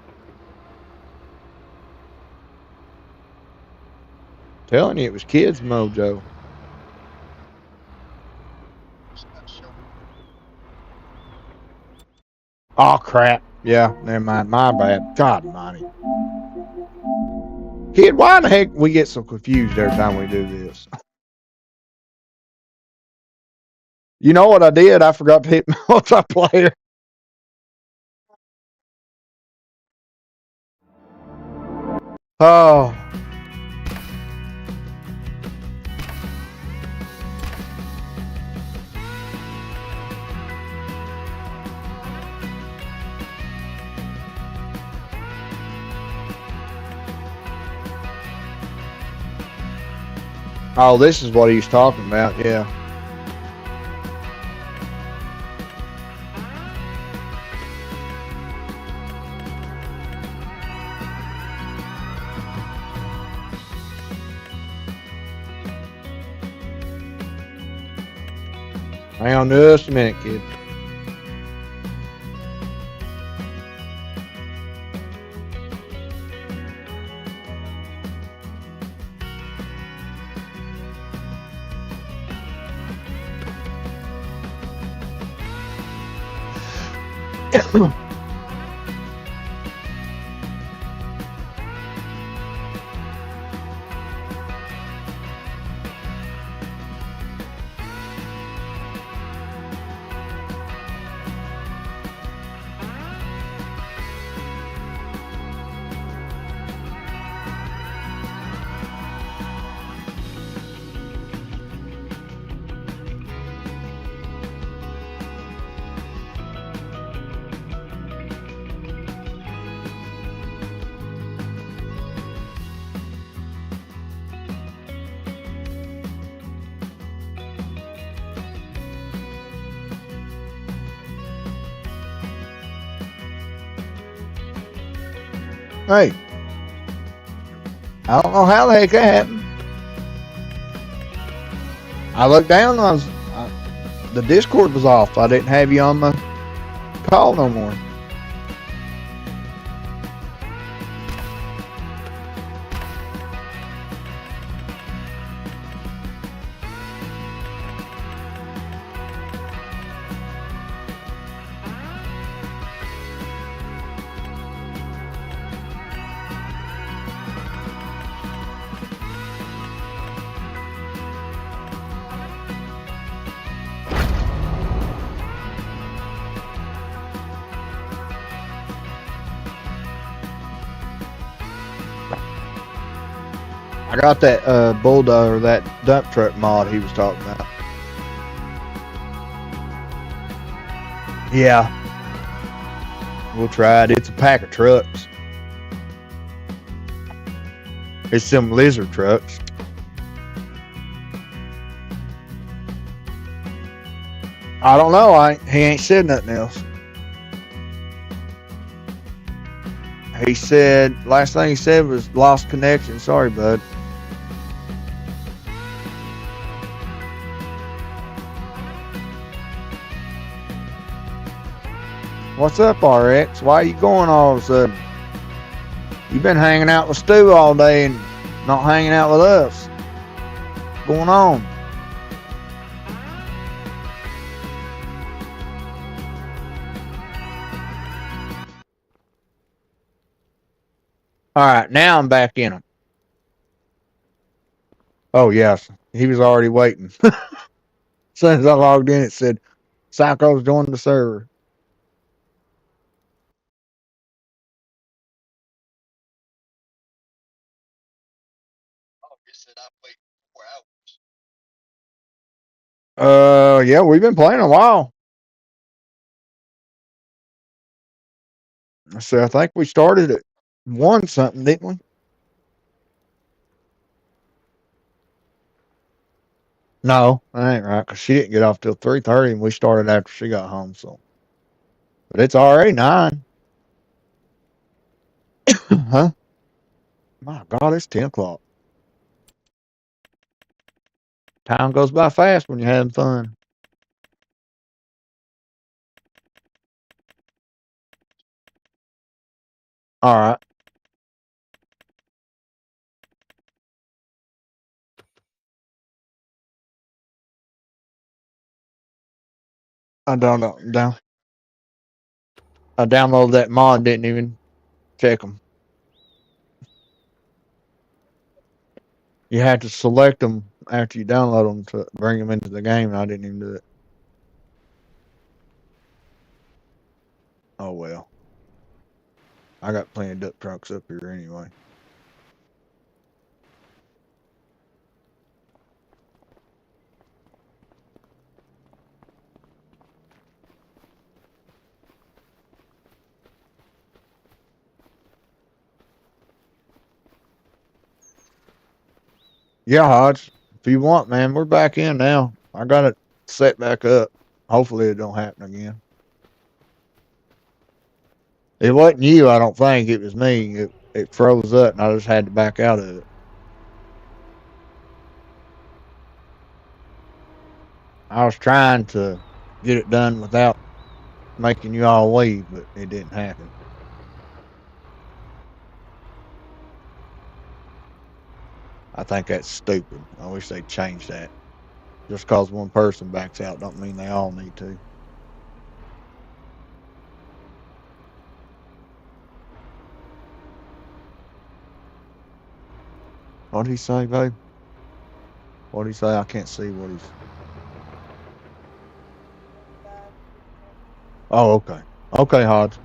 Telling you, it was kids mojo. It's not showing. Oh crap. Yeah, never mind. My bad. God money. Kid, why in the heck we get so confused every time we do this? You know what I did? I forgot to hit multiplayer. Oh. Oh, this is what he was talking about. Yeah. Hang on just a minute, kid. Hey, I don't know how the heck that happened. I looked down. The Discord was off. I didn't have you on my call no more. I got that bulldozer, that dump truck mod he was talking about. Yeah, we'll try it. It's a pack of trucks. It's some lizard trucks. I don't know. He ain't said nothing else. He said last thing he said was lost connection. Sorry, bud. What's up, RX? Why are you going all of a sudden? You've been hanging out with Stu all day and not hanging out with us. What's going on? All right, now I'm back in him. Oh, yes. He was already waiting. As soon as I logged in, it said, Psycho's joined the server. Oh, he said I played 4 hours. Yeah, we've been playing a while. So I think we started at 1 something, didn't we? No, that ain't right, 'cause she didn't get off till 3:30 and we started after she got home, so. But it's already 9. Huh? My God, it's 10 o'clock. Time goes by fast when you're having fun. All right. I don't know. I downloaded that mod, didn't even check them. You had to select them after you download them to bring them into the game, and I didn't even do it. Oh well. I got plenty of duck trucks up here anyway. Yeah, Hodge. If you want, man, we're back in now. I got it set back up. Hopefully it don't happen again. It wasn't you, I don't think. It was me. It froze up, and I just had to back out of it. I was trying to get it done without making you all leave, but it didn't happen. I think that's stupid. I wish they'd change that. Just cause one person backs out don't mean they all need to. What'd he say, babe? What'd he say? I can't see what he's. Oh, okay. Okay, Hodge.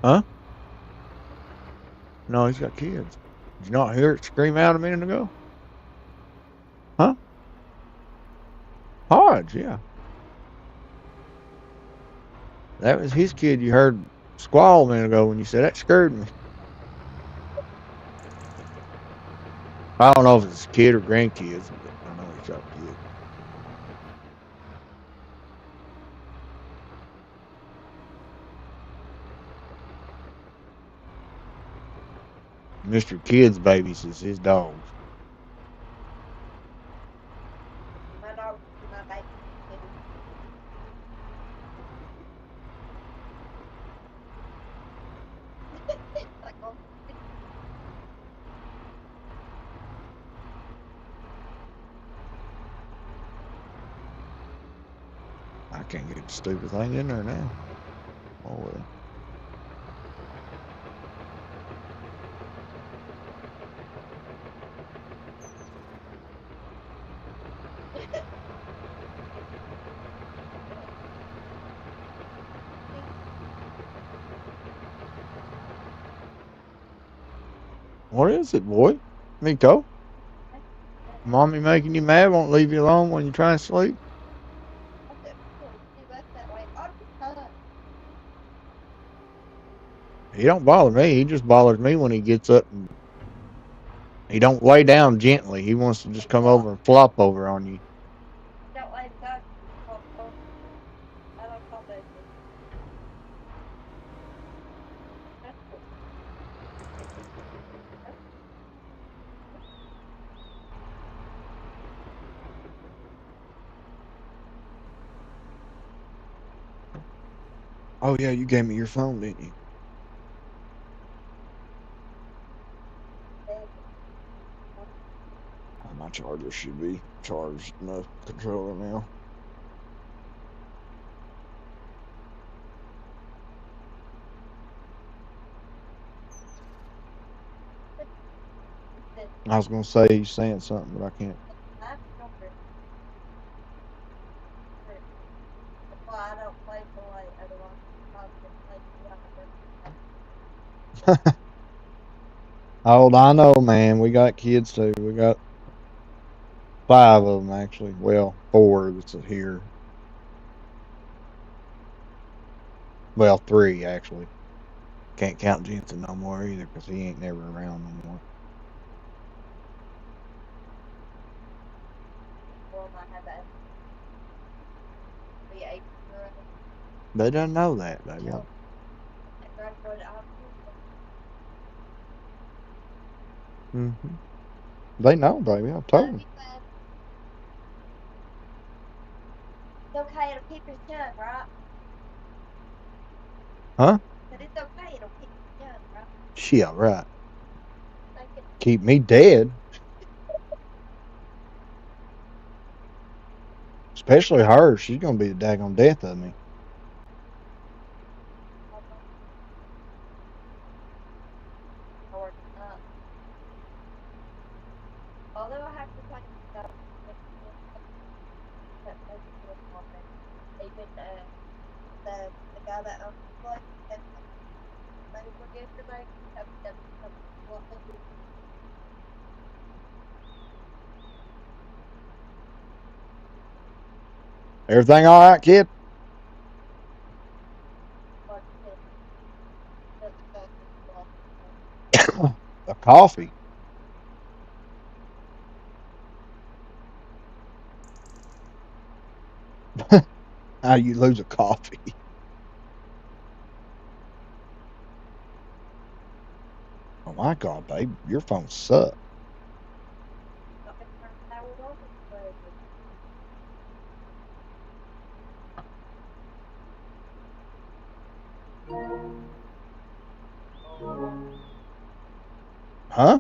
Huh? No, he's got kids. Did you not hear it scream out a minute ago? Huh? Hodge, yeah. That was his kid you heard squall a minute ago when you said that scared me. I don't know if it's a kid or grandkids, but I know he's got kids. Mr. Kid's babies is his dogs. My dog is my baby too. Like, oh, I can't get the stupid thing in there now. Oh well. What is it, boy? Miko? that's that. Mommy making you mad? Won't leave you alone when you try and sleep? I said, oh, she left that way. Oh, just shut up. He don't bother me. He just bothers me when he gets up and he don't lay down gently. He wants to just come Well, over and flop over on you. I don't like that. Oh, I don't call that. That's cool. That's Oh yeah, you gave me your phone, didn't you? bad. My charger should be charged enough controller now. I was gonna say he's saying something, but I can't. I'm younger. That's why I don't play till late. Otherwise, I would play How old I know, man. We got kids too. We got 5 of them actually. Well, 4 that's here. Well, 3 actually. Can't count Jensen no more either because he ain't never around no more. Well, I have a be 8-year-old. They don't know that, baby. No, I graduated high school. Mm-hmm. They know, baby. I told them. It's okay. It'll keep you young, right? Huh? But it's okay. It'll keep you young, right? Shit, right. Like it. Keep me dead. Especially her. She's gonna be the daggone death of me. Or not. Although I have to play stuff, that makes me more better. Even the guy that owns the place had something over yesterday. That what they do. Everything all right, kid? Like that. That's what A coffee. How you lose a coffee? Oh my God, babe, your phone sucks. not been turned powered on in forever. Huh?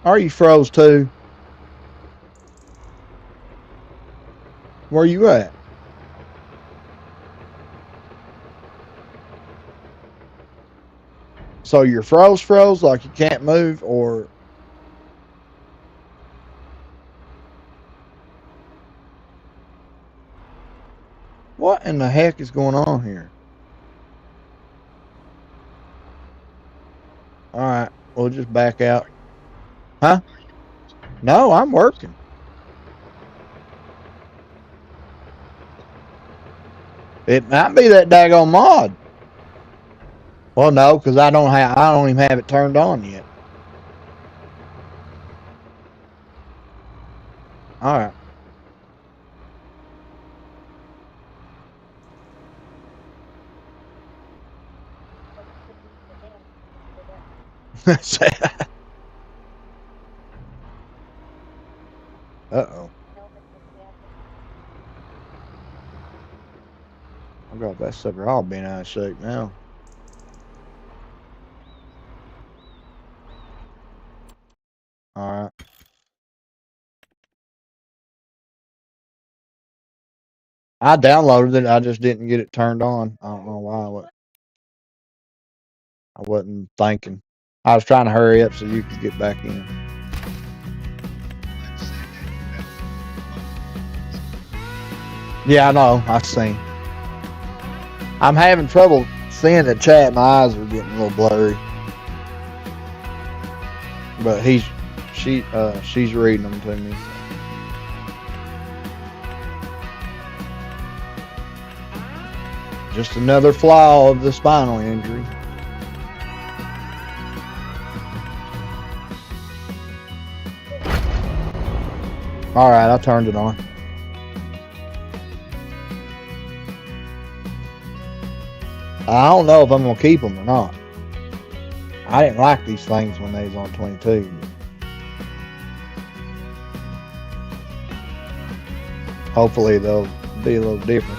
Are you froze too? Where you at? So you're froze like you can't move, or what in the heck is going on here? All right, we'll just back out. Huh? No, I'm working. It might be that daggone mod. Well, no, because I don't even have it turned on yet. All right. Like put these down. So that Uh-oh. helmet was down. I got that sucker all bent out of shape now. All right. I downloaded it. I just didn't get it turned on. I don't know why. I wasn't thinking. I was trying to hurry up so you could get back in. Yeah, I know. I seen. I'm having trouble seeing the chat. My eyes are getting a little blurry. But she's reading them to me. Just another flaw of the spinal injury. All right, I turned it on. I don't know if I'm gonna keep them or not. I didn't like these things when they was on 22. Hopefully they'll be a little different.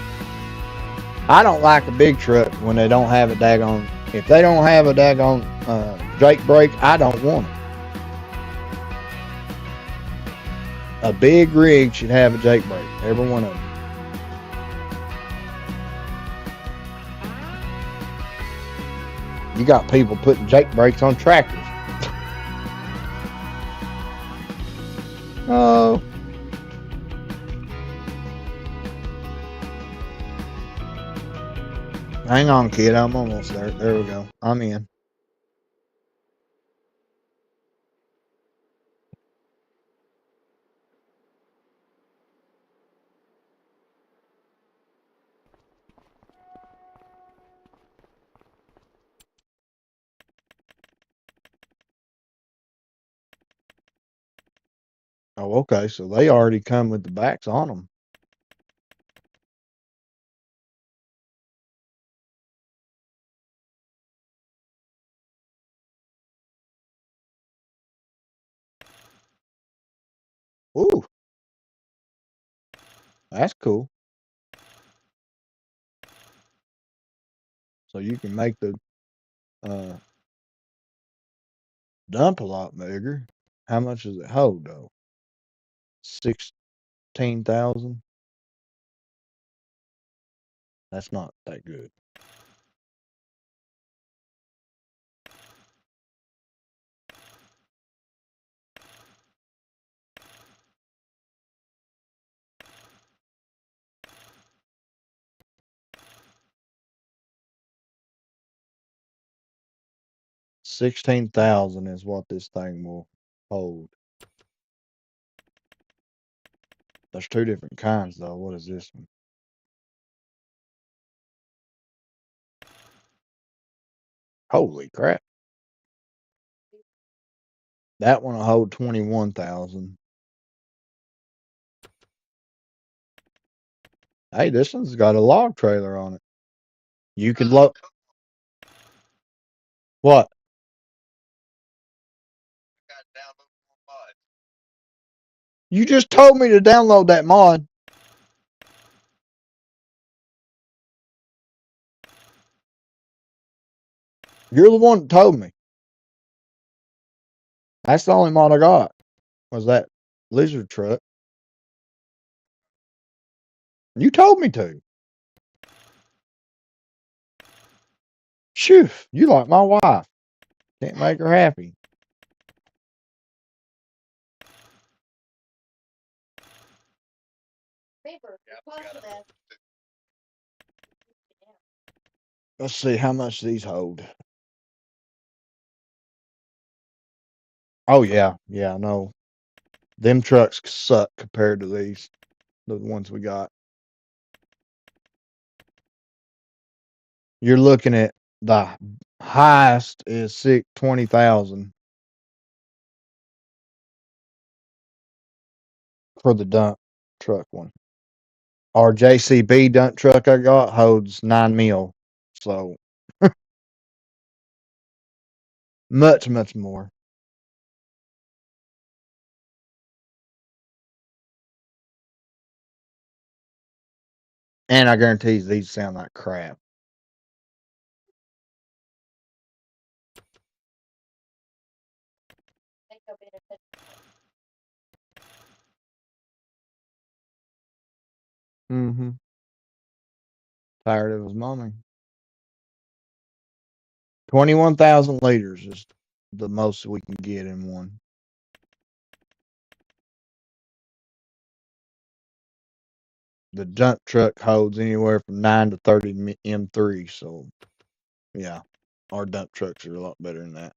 I don't like a big truck when they don't have a daggone. If they don't have a daggone Jake brake, I don't want it. A big rig should have a Jake brake. Every one of them. You got people putting Jake brakes on tractors. Oh. Hang on, kid. I'm almost there. There we go. I'm in. Oh, okay. So they already come with the backs on them. Ooh, that's cool. So you can make the uh, dump a lot bigger. How much does it hold though? 16,000. That's not that good. $16,000 is what this thing will hold. There's two different kinds though. What is this one? Holy crap! That one will hold 21,000. Hey, this one's got a log trailer on it. You can load what? I got download more mods. You just told me to download that mod. You're the one that told me. That's the only mod I got. Was that lizard truck? You told me to. Shoo, you like my wife. Can't make her happy. Paper. Yeah, I got it. Let's see how much these hold. Oh yeah, yeah, I know. Them trucks suck compared to these, the ones we got. You're looking at the highest is 20,000 for the dump truck one. Our JCB dump truck I got holds 9 mil, so much more. And I guarantee you these sound like crap. Mm-hmm. Tired of his mommy. 21,000 liters is the most we can get in one. The dump truck holds anywhere from 9 to 30 M3, so yeah, our dump trucks are a lot better than that.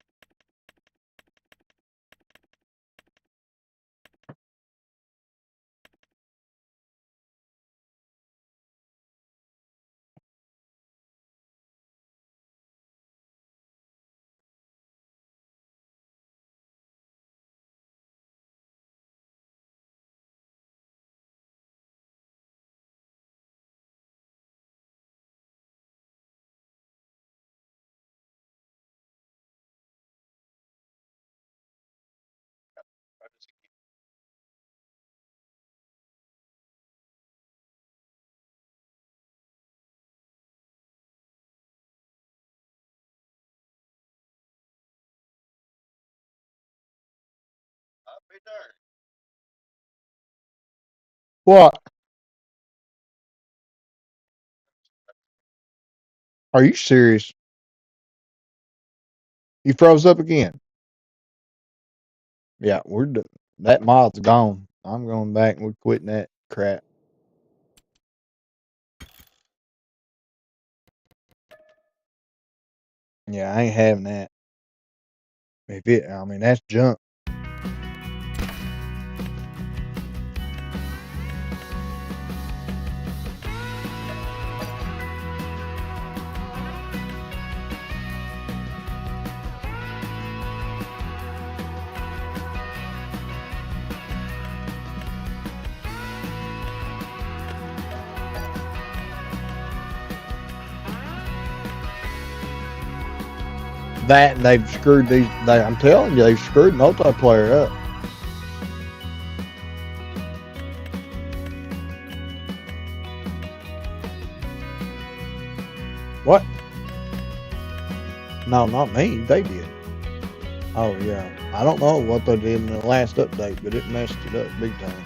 I'll be darned. What? Are you serious? You froze up again? Yeah, we're done. That mod's gone. I'm going back and we're quitting that crap. Yeah, I ain't having that. I mean, that's junk. That and they've screwed I'm telling you, they've screwed multiplayer up. What? No, not me. They did. Oh yeah. I don't know what they did in the last update, but it messed it up big time.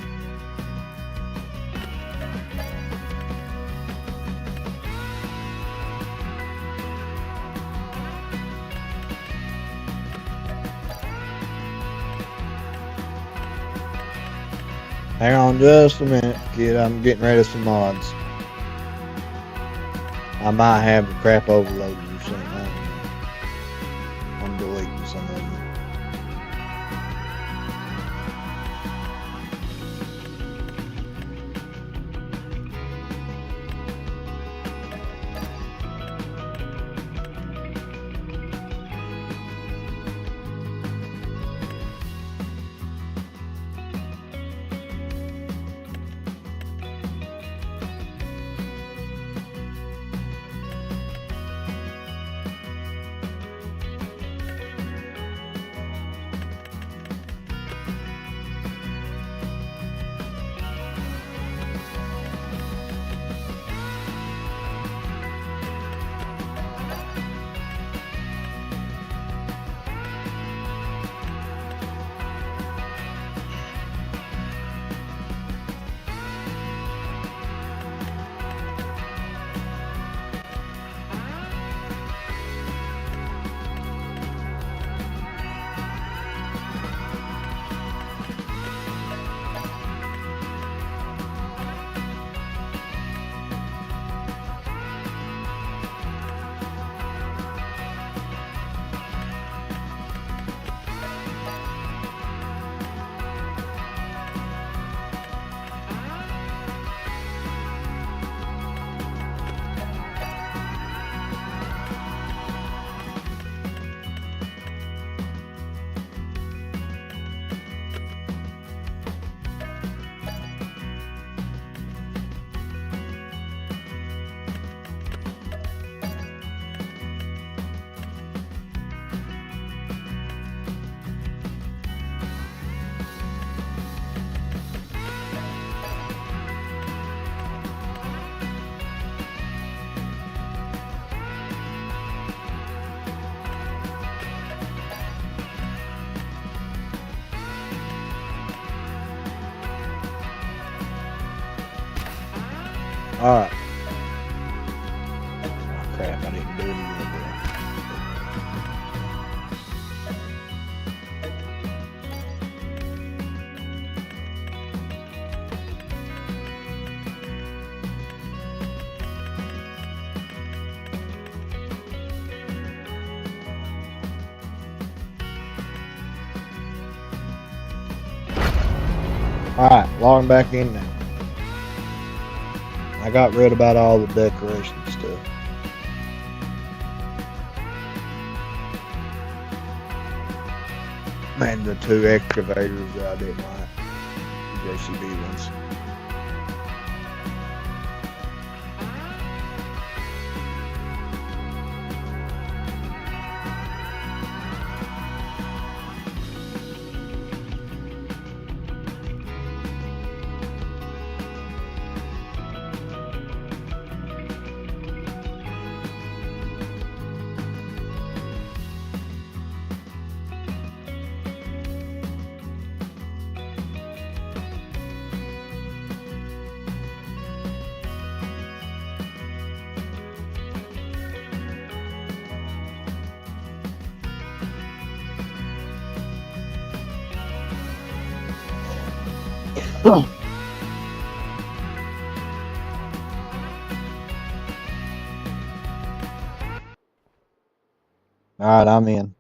Hang on just a minute, kid. I'm getting rid of some mods. I might have the crap overloaded or something. I don't know. I'm deleting some of them. Alright. Oh, crap, I didn't do it again. Alright, logging back in now. I got rid about all the decoration stuff. And the 2 excavators that I didn't like. JCB ones. All right, I'm in.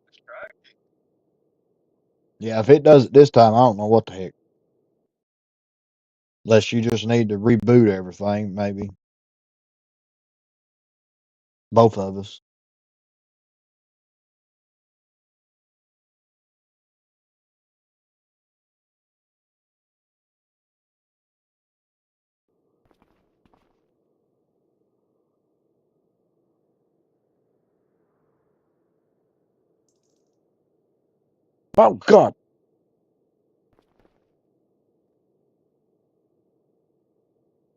That's right. Yeah, if it does it this time, I don't know what the heck. Unless you just need to reboot everything, maybe. Both of us. Oh, God.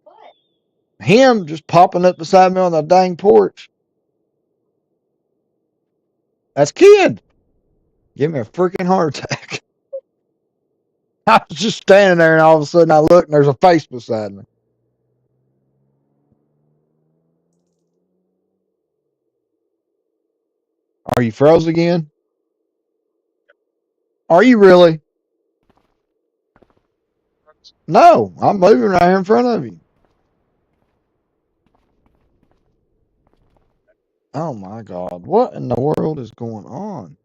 What? Him just popping up beside me on the dang porch. That's Kid. Give me a freaking heart attack. I was just standing there and all of a sudden I look and there's a face beside me. Are you froze again? Are you really? No, I'm moving right here in front of you. Oh my God. What in the world is going on?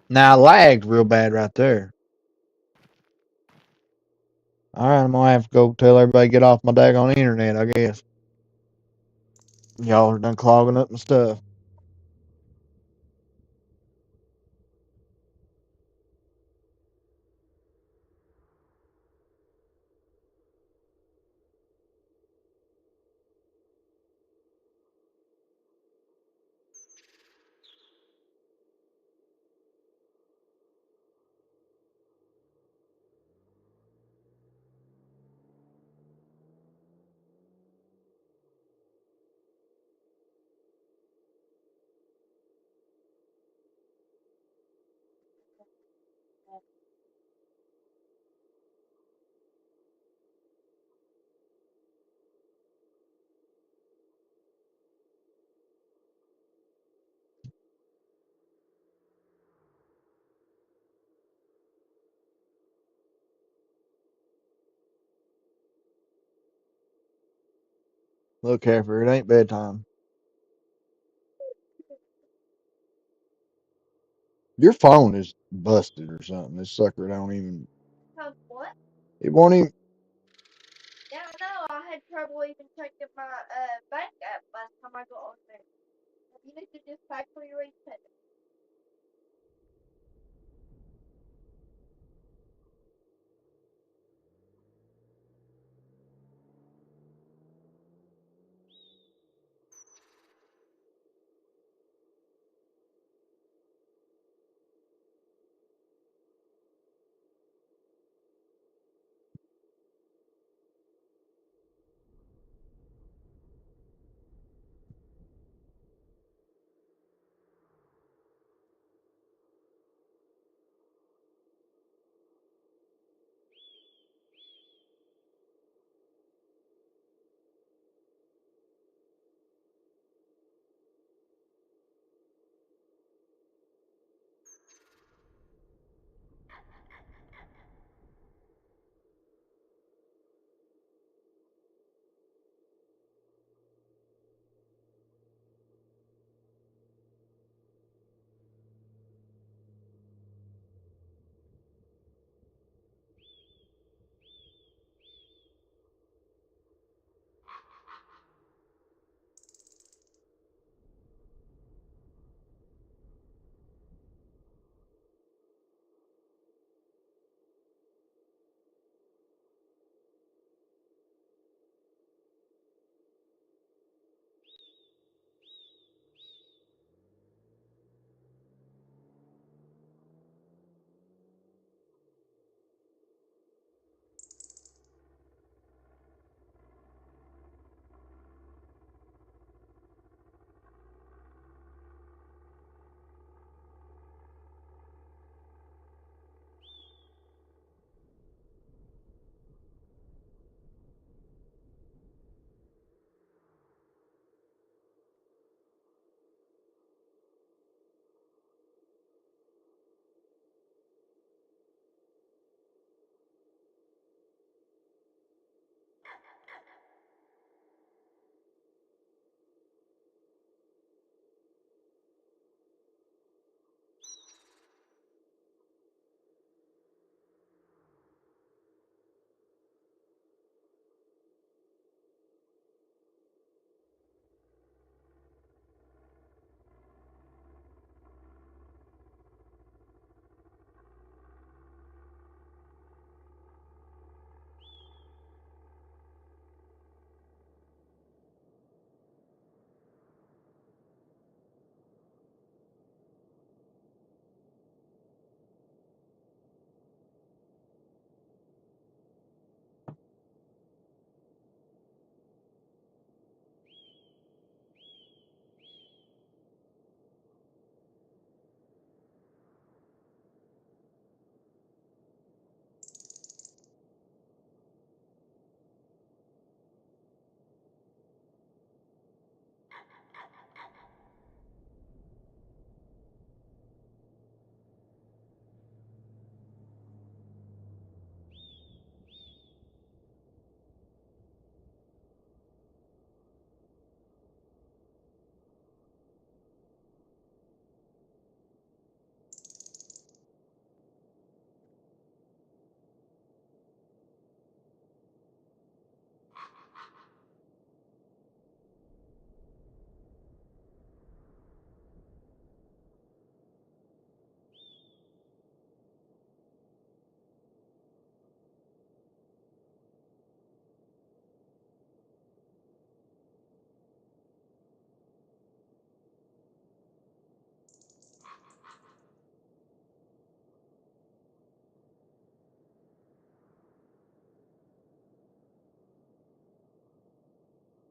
Now I lagged real bad right there. Alright, I'm gonna have to go tell everybody to get off my daggone internet, I guess. Y'all are done clogging up my stuff. Look, Heifer, it ain't bedtime. Your phone is busted or something. This sucker don't even. What? It won't even. Yeah, I know. I had trouble even checking my bank app last time I got on there. You need to just factory reset it.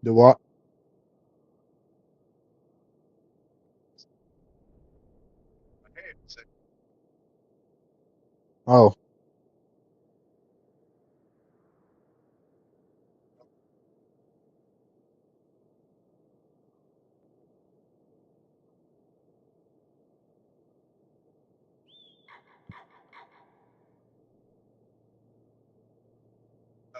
Do what? My head said, Oh, uh,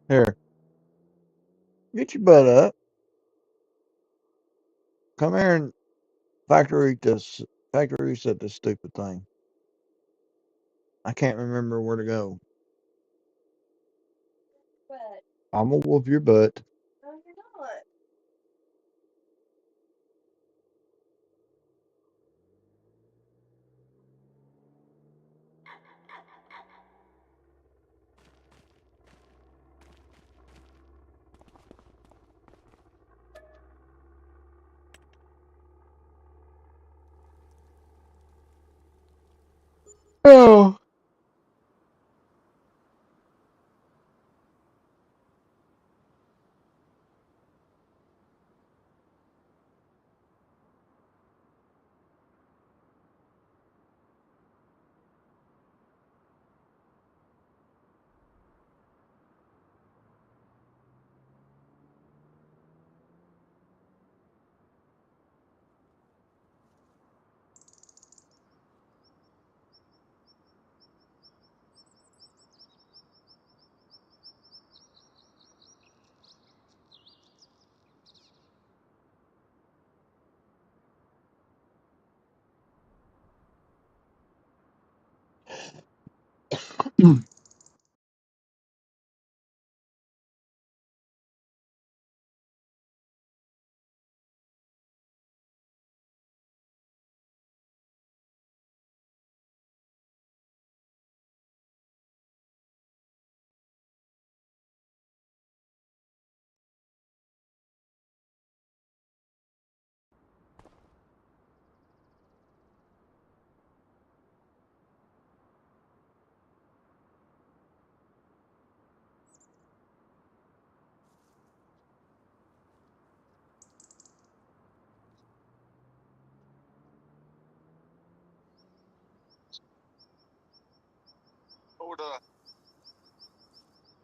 here. Get your butt up. Come here and factory reset this stupid thing. I can't remember where to go. But I'm gonna whoop your butt. no, you're not. Oh, told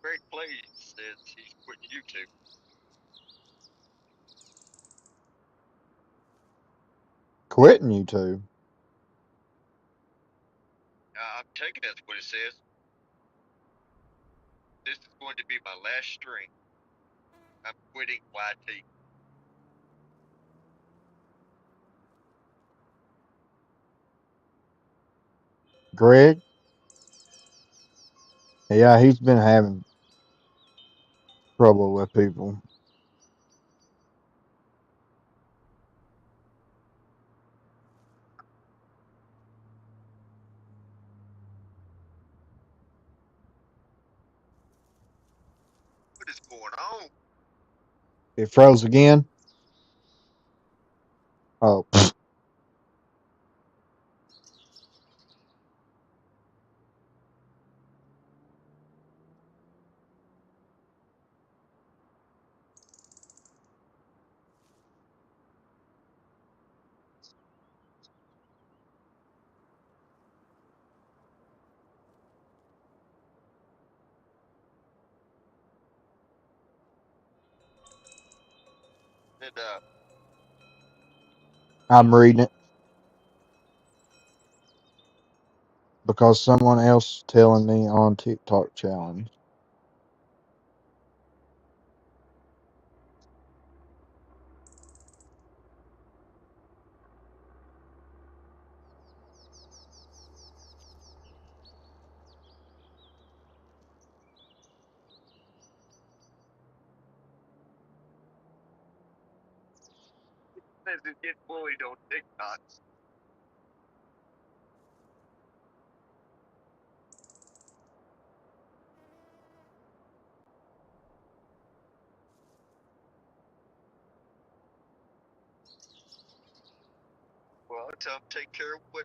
Greg Plays says he's quitting YouTube. quitting you two. I'm taking that's what it says. This is going to be my last stream. I'm quitting YT. Greg. Yeah, he's been having trouble with people. What is going on? It froze again. Oh, And I'm reading it because someone else telling me on TikTok challenge. as it gets bullied on TikTok. Well, I tell him take care of what.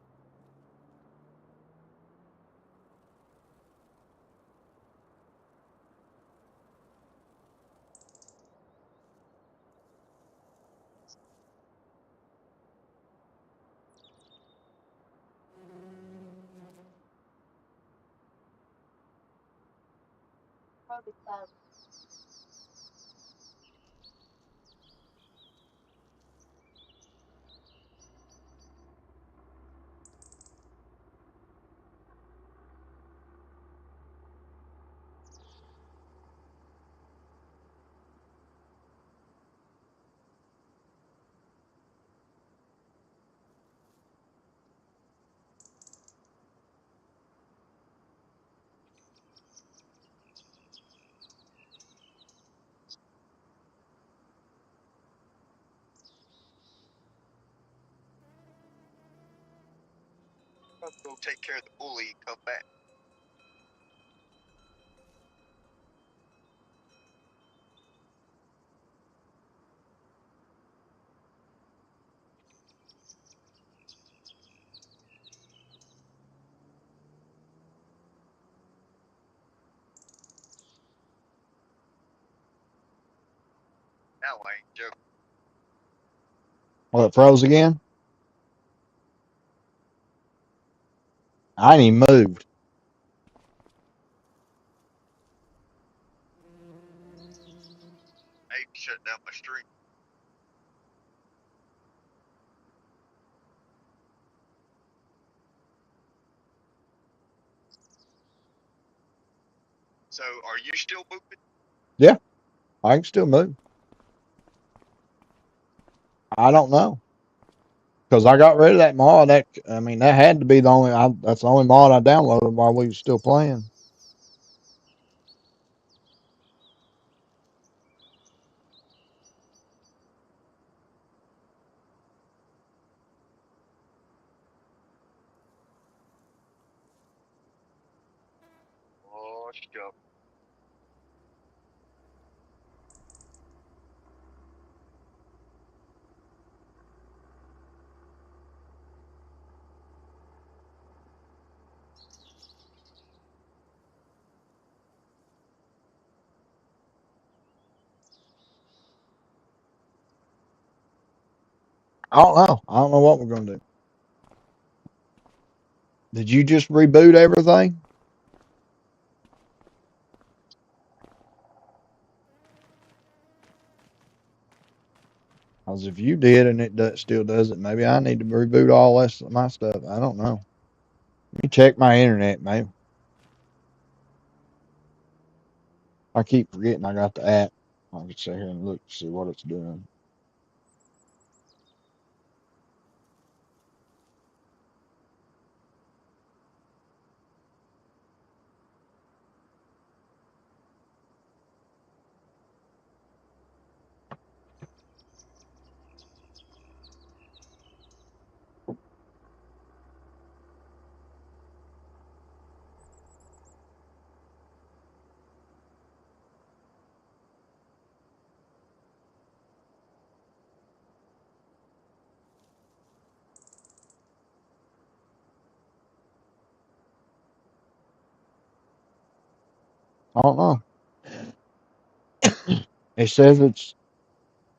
Go take care of the bully and come back. Now I ain't joking. Well, it froze again. I ain't even moved. I ain't shutting down my stream. So, are you still moving? Yeah, I can still move. I don't know because I got rid of that mod. That I mean, that had to be the only. That's the only mod I downloaded while we were still playing. Oh, shucks. I don't know. I don't know what we're gonna do. Did you just reboot everything? Because if you did and still does it, maybe I need to reboot all this my stuff. I don't know. Let me check my internet, maybe. I keep forgetting I got the app. I can sit here and look to see what it's doing. I don't know. It says it's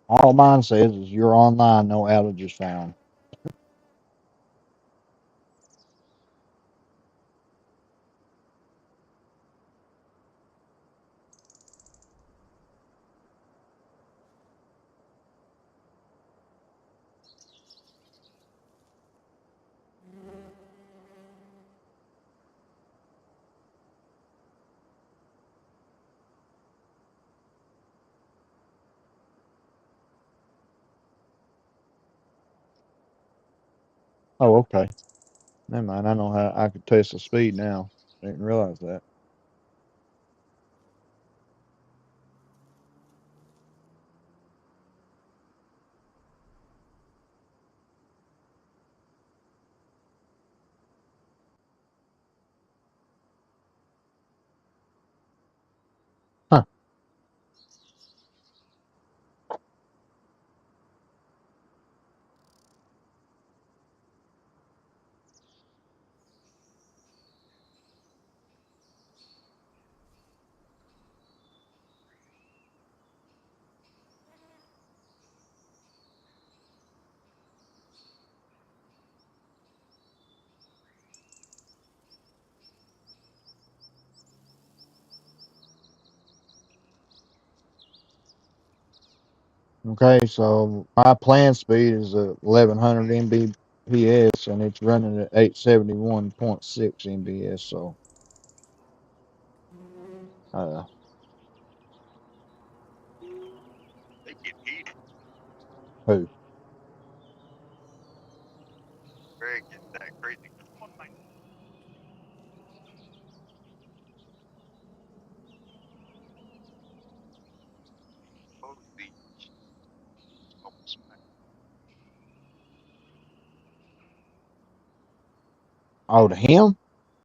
all mine says is you're online, no outages found. Oh, okay. Never mind. I know how I could test the speed now. Didn't realize that. Okay, so my plan speed is 1100 Mbps and it's running at 871.6 MBS. So, uh, They get heated. who? Greg gets that crazy. Come on, like, holy smokes, man. Oh, to him?